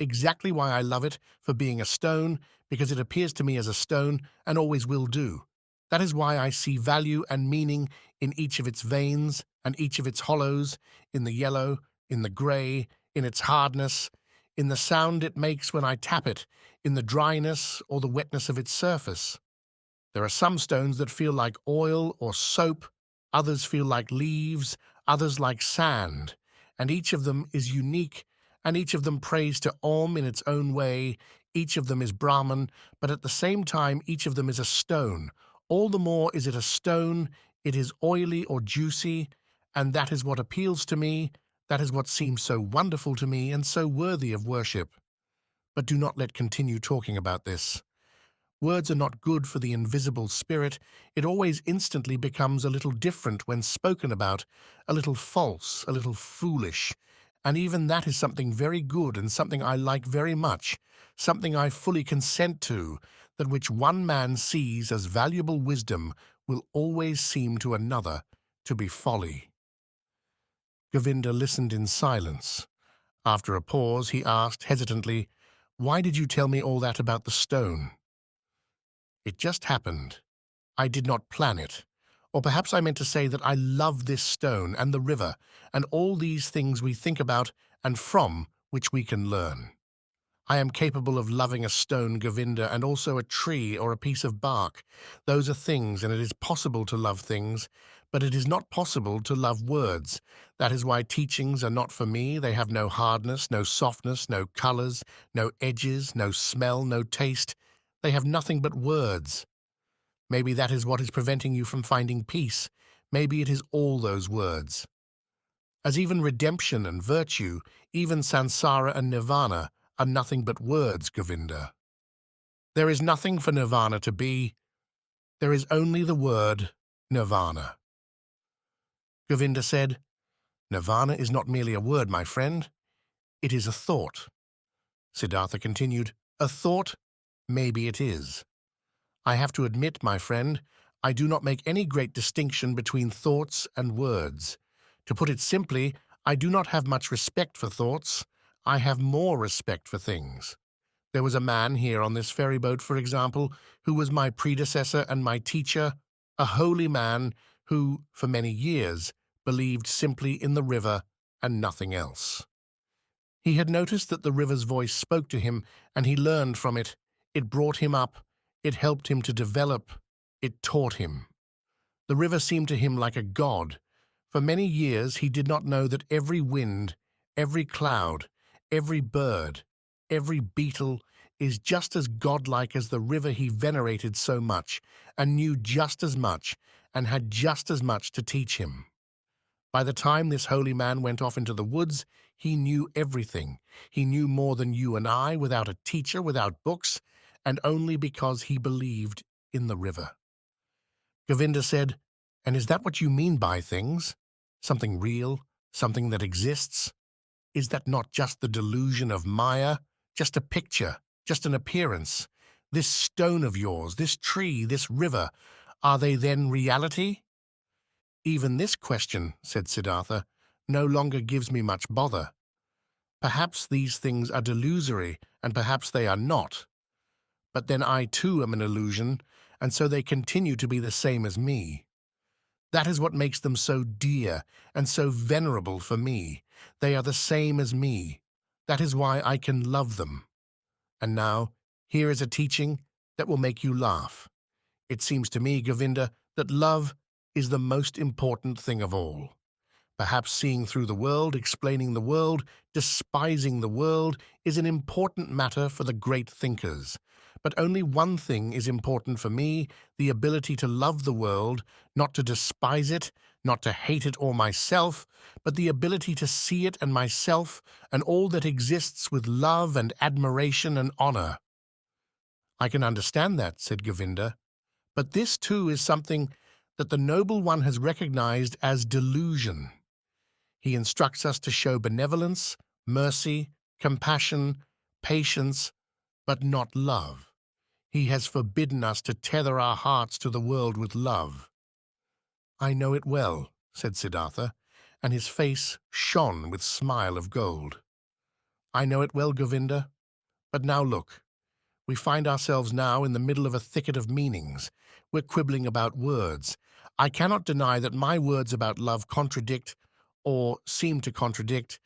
exactly why I love it, for being a stone, because it appears to me as a stone and always will do. That is why I see value and meaning in each of its veins and each of its hollows, in the yellow, in the grey, in its hardness, in the sound it makes when I tap it, in the dryness or the wetness of its surface. There are some stones that feel like oil or soap, others feel like leaves, others like sand, and each of them is unique, and each of them prays to Om in its own way. Each of them is Brahman, but at the same time each of them is a stone. All the more is it a stone, it is oily or juicy, and that is what appeals to me, that is what seems so wonderful to me and so worthy of worship. But do not let continue talking about this. Words are not good for the invisible spirit. It always instantly becomes a little different when spoken about, a little false, a little foolish. And even that is something very good and something I like very much, something I fully consent to, that which one man sees as valuable wisdom will always seem to another to be folly. Govinda listened in silence. After a pause, he asked hesitantly, "Why did you tell me all that about the stone?" "It just happened. I did not plan it. Or perhaps I meant to say that I love this stone and the river and all these things we think about and from which we can learn. I am capable of loving a stone, Govinda, and also a tree or a piece of bark. Those are things, and it is possible to love things, but it is not possible to love words. That is why teachings are not for me. They have no hardness, no softness, no colors, no edges, no smell, no taste. They have nothing but words. Maybe that is what is preventing you from finding peace. Maybe it is all those words. As even redemption and virtue, even samsara and nirvana, are nothing but words, Govinda. There is nothing for nirvana to be. There is only the word nirvana." Govinda said, "Nirvana is not merely a word, my friend. It is a thought." Siddhartha continued, "A thought? Maybe it is. I have to admit, my friend, I do not make any great distinction between thoughts and words. To put it simply, I do not have much respect for thoughts. I have more respect for things. There was a man here on this ferry boat, for example, who was my predecessor and my teacher, a holy man who, for many years, believed simply in the river and nothing else. He had noticed that the river's voice spoke to him, and he learned from it. It brought him up. It helped him to develop. It taught him. The river seemed to him like a god. For many years he did not know that every wind, every cloud, every bird, every beetle is just as godlike as the river he venerated so much, and knew just as much, and had just as much to teach him. By the time this holy man went off into the woods, he knew everything. He knew more than you and I, without a teacher, without books, and only because he believed in the river." Govinda said, "And is that what you mean by things? Something real, something that exists? Is that not just the delusion of Maya, just a picture, just an appearance? This stone of yours, this tree, this river, are they then reality?" "Even this question," said Siddhartha, "no longer gives me much bother. Perhaps these things are delusory, and perhaps they are not. But then I too am an illusion, and so they continue to be the same as me. That is what makes them so dear and so venerable for me. They are the same as me. That is why I can love them. And now, here is a teaching that will make you laugh. It seems to me, Govinda, that love is the most important thing of all. Perhaps seeing through the world, explaining the world, despising the world is an important matter for the great thinkers. But only one thing is important for me, the ability to love the world, not to despise it, not to hate it or myself, but the ability to see it and myself and all that exists with love and admiration and honor." "I can understand that," said Govinda. "But this too is something that the Noble One has recognized as delusion. He instructs us to show benevolence, mercy, compassion, patience, but not love. He has forbidden us to tether our hearts to the world with love." "I know it well," said Siddhartha, and his face shone with smile of gold. "I know it well, Govinda. But now look. We find ourselves now in the middle of a thicket of meanings. We're quibbling about words. I cannot deny that my words about love contradict, or seem to contradict,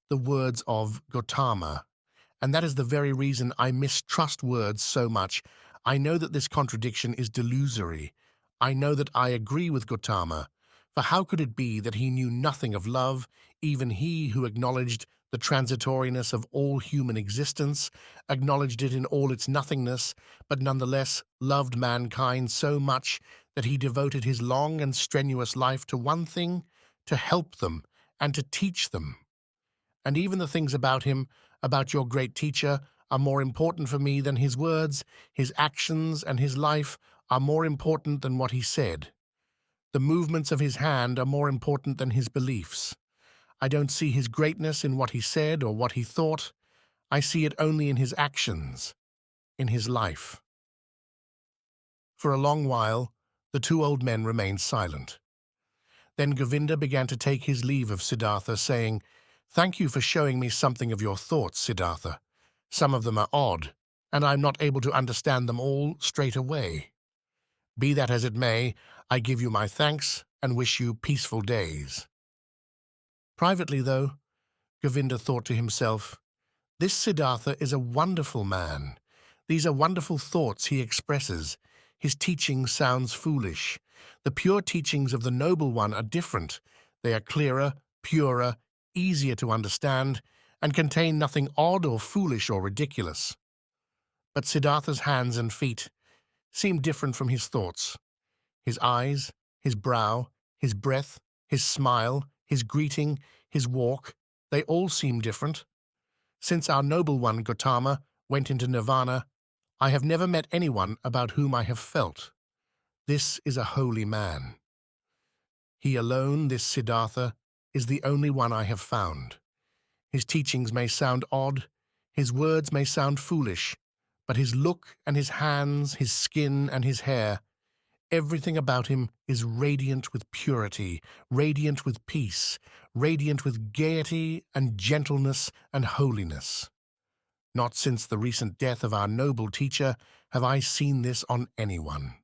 the words of Gautama. And that is the very reason I mistrust words so much. I know that this contradiction is delusory. I know that I agree with Gautama. For how could it be that he knew nothing of love, even he who acknowledged the transitoriness of all human existence, acknowledged it in all its nothingness, but nonetheless loved mankind so much that he devoted his long and strenuous life to one thing, to help them and to teach them? And even the things about him, about your great teacher, are more important for me than his words. His actions and his life are more important than what he said. The movements of his hand are more important than his beliefs. I don't see his greatness in what he said or what he thought. I see it only in his actions, in his life. For a long while, the two old men remained silent. Then Govinda began to take his leave of Siddhartha, saying, "Thank you for showing me something of your thoughts, Siddhartha. Some of them are odd, and I'm not able to understand them all straight away. Be that as it may, I give you my thanks and wish you peaceful days." Privately, though, Govinda thought to himself, "This Siddhartha is a wonderful man. These are wonderful thoughts he expresses. His teaching sounds foolish. The pure teachings of the Noble One are different. They are clearer, purer, easier to understand, and contain nothing odd or foolish or ridiculous." But Siddhartha's hands and feet seemed different from his thoughts. His eyes, his brow, his breath, his smile, his greeting, his walk, they all seemed different. Since our Noble One, Gautama, went into nirvana, I have never met anyone about whom I have felt. This is a holy man. He alone, this Siddhartha, is the only one I have found. His teachings may sound odd, his words may sound foolish, but his look and his hands, his skin and his hair, everything about him is radiant with purity, radiant with peace, radiant with gaiety and gentleness and holiness. Not since the recent death of our noble teacher have I seen this on anyone.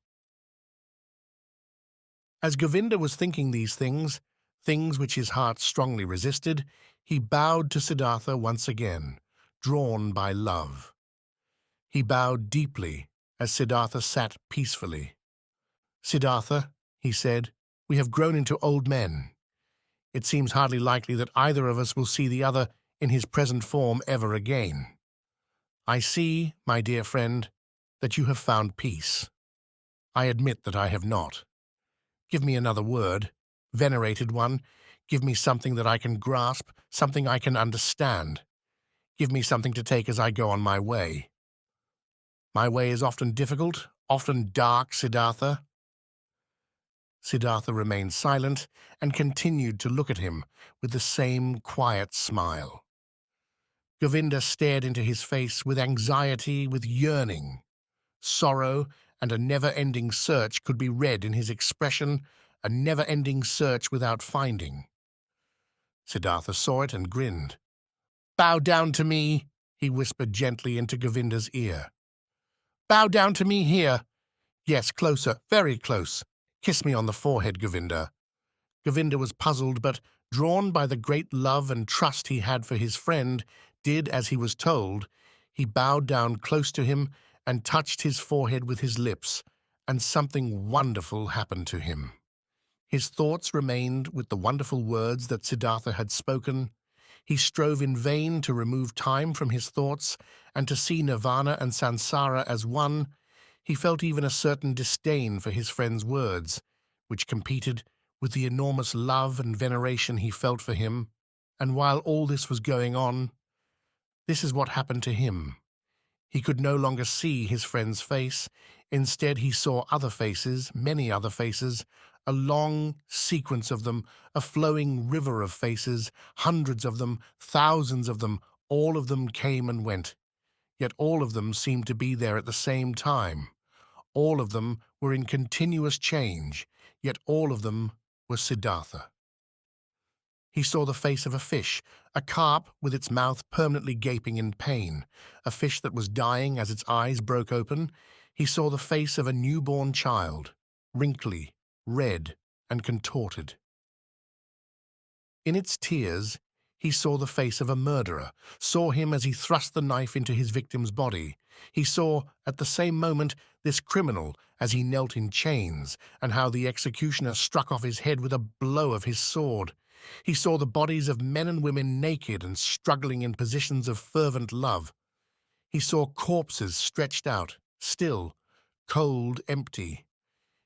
As Govinda was thinking these things, things which his heart strongly resisted, he bowed to Siddhartha once again, drawn by love. He bowed deeply as Siddhartha sat peacefully. "Siddhartha," he said, "we have grown into old men. It seems hardly likely that either of us will see the other in his present form ever again. I see, my dear friend, that you have found peace. I admit that I have not. Give me another word, venerated one. Give me something that I can grasp, something I can understand. Give me something to take as I go on my way. My way is often difficult, often dark, Siddhartha." Siddhartha remained silent and continued to look at him with the same quiet smile. Govinda stared into his face with anxiety, with yearning. Sorrow and a never-ending search could be read in his expression, a never-ending search without finding. Siddhartha saw it and grinned. "Bow down to me," he whispered gently into Govinda's ear. "Bow down to me here. Yes, closer, very close. Kiss me on the forehead, Govinda." Govinda was puzzled, but, drawn by the great love and trust he had for his friend, did as he was told. He bowed down close to him and touched his forehead with his lips, and something wonderful happened to him. His thoughts remained with the wonderful words that Siddhartha had spoken. He strove in vain to remove time from his thoughts and to see nirvana and samsara as one. He felt even a certain disdain for his friend's words, which competed with the enormous love and veneration he felt for him. And while all this was going on, this is what happened to him. He could no longer see his friend's face. Instead, he saw other faces, many other faces, a long sequence of them, a flowing river of faces, hundreds of them, thousands of them, all of them came and went. Yet all of them seemed to be there at the same time. All of them were in continuous change, yet all of them were Siddhartha. He saw the face of a fish, a carp with its mouth permanently gaping in pain, a fish that was dying as its eyes broke open. He saw the face of a newborn child, wrinkly, red, and contorted. In its tears, he saw the face of a murderer, saw him as he thrust the knife into his victim's body. He saw, at the same moment, this criminal as he knelt in chains, and how the executioner struck off his head with a blow of his sword. He saw the bodies of men and women naked and struggling in positions of fervent love. He saw corpses stretched out, still, cold, empty.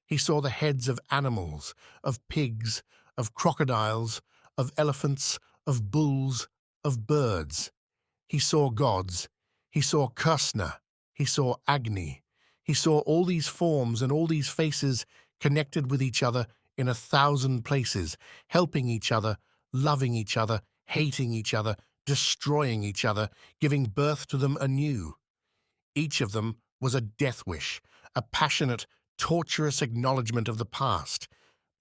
He saw the heads of animals, of pigs, of crocodiles, of elephants, of bulls, of birds. He saw gods. He saw Krishna, he saw Agni, he saw all these forms and all these faces connected with each other in 1,000 places, helping each other, loving each other, hating each other, destroying each other, giving birth to them anew. Each of them was a death wish, a passionate, torturous acknowledgement of the past.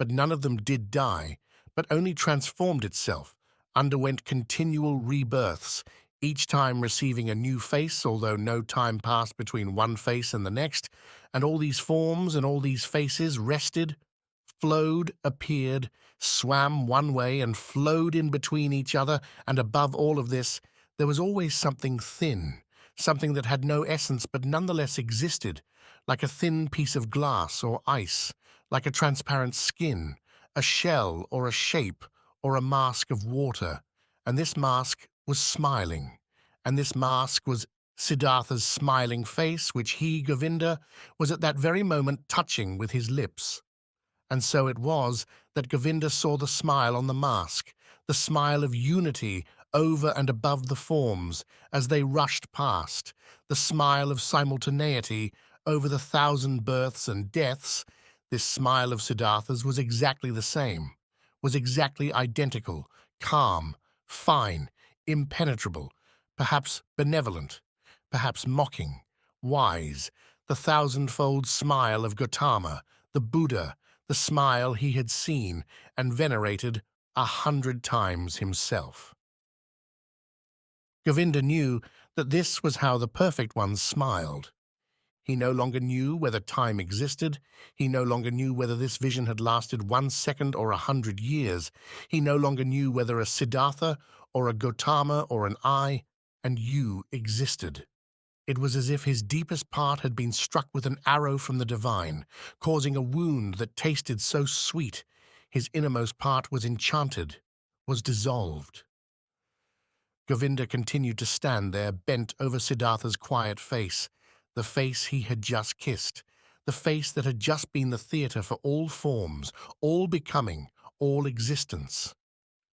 But none of them did die, but only transformed itself, underwent continual rebirths, each time receiving a new face, although no time passed between one face and the next, and all these forms and all these faces rested, flowed, appeared, swam one way and flowed in between each other, and above all of this, there was always something thin, something that had no essence but nonetheless existed, like a thin piece of glass or ice, like a transparent skin, a shell or a shape or a mask of water. And this mask was smiling, and this mask was Siddhartha's smiling face, which he, Govinda, was at that very moment touching with his lips. And so it was that Govinda saw the smile on the mask, the smile of unity over and above the forms as they rushed past, the smile of simultaneity over the 1,000 births and deaths. This smile of Siddhartha's was exactly the same, was exactly identical, calm, fine, impenetrable, perhaps benevolent, perhaps mocking, wise, the 1,000-fold smile of Gautama, the Buddha, the smile he had seen and venerated 100 times himself. Govinda knew that this was how the perfect ones smiled. He no longer knew whether time existed. He no longer knew whether this vision had lasted 1 second or 100 years. He no longer knew whether a Siddhartha or a Gautama or an I and you existed. It was as if his deepest part had been struck with an arrow from the divine, causing a wound that tasted so sweet. His innermost part was enchanted, was dissolved. Govinda continued to stand there, bent over Siddhartha's quiet face, the face he had just kissed, the face that had just been the theatre for all forms, all becoming, all existence.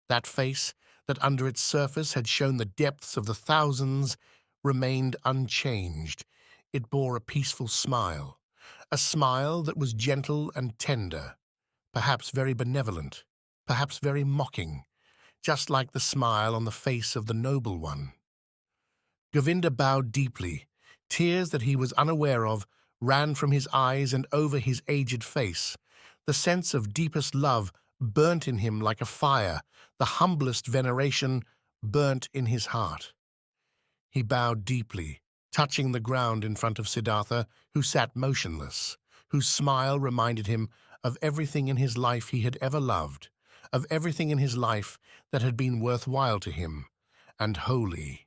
That face that under its surface had shown the depths of the thousands remained unchanged. It bore a peaceful smile, a smile that was gentle and tender, perhaps very benevolent, perhaps very mocking, just like the smile on the face of the noble one. Govinda bowed deeply. Tears that he was unaware of ran from his eyes and over his aged face. The sense of deepest love burnt in him like a fire. The humblest veneration burnt in his heart. He bowed deeply, touching the ground in front of Siddhartha, who sat motionless, whose smile reminded him of everything in his life he had ever loved, of everything in his life that had been worthwhile to him and holy.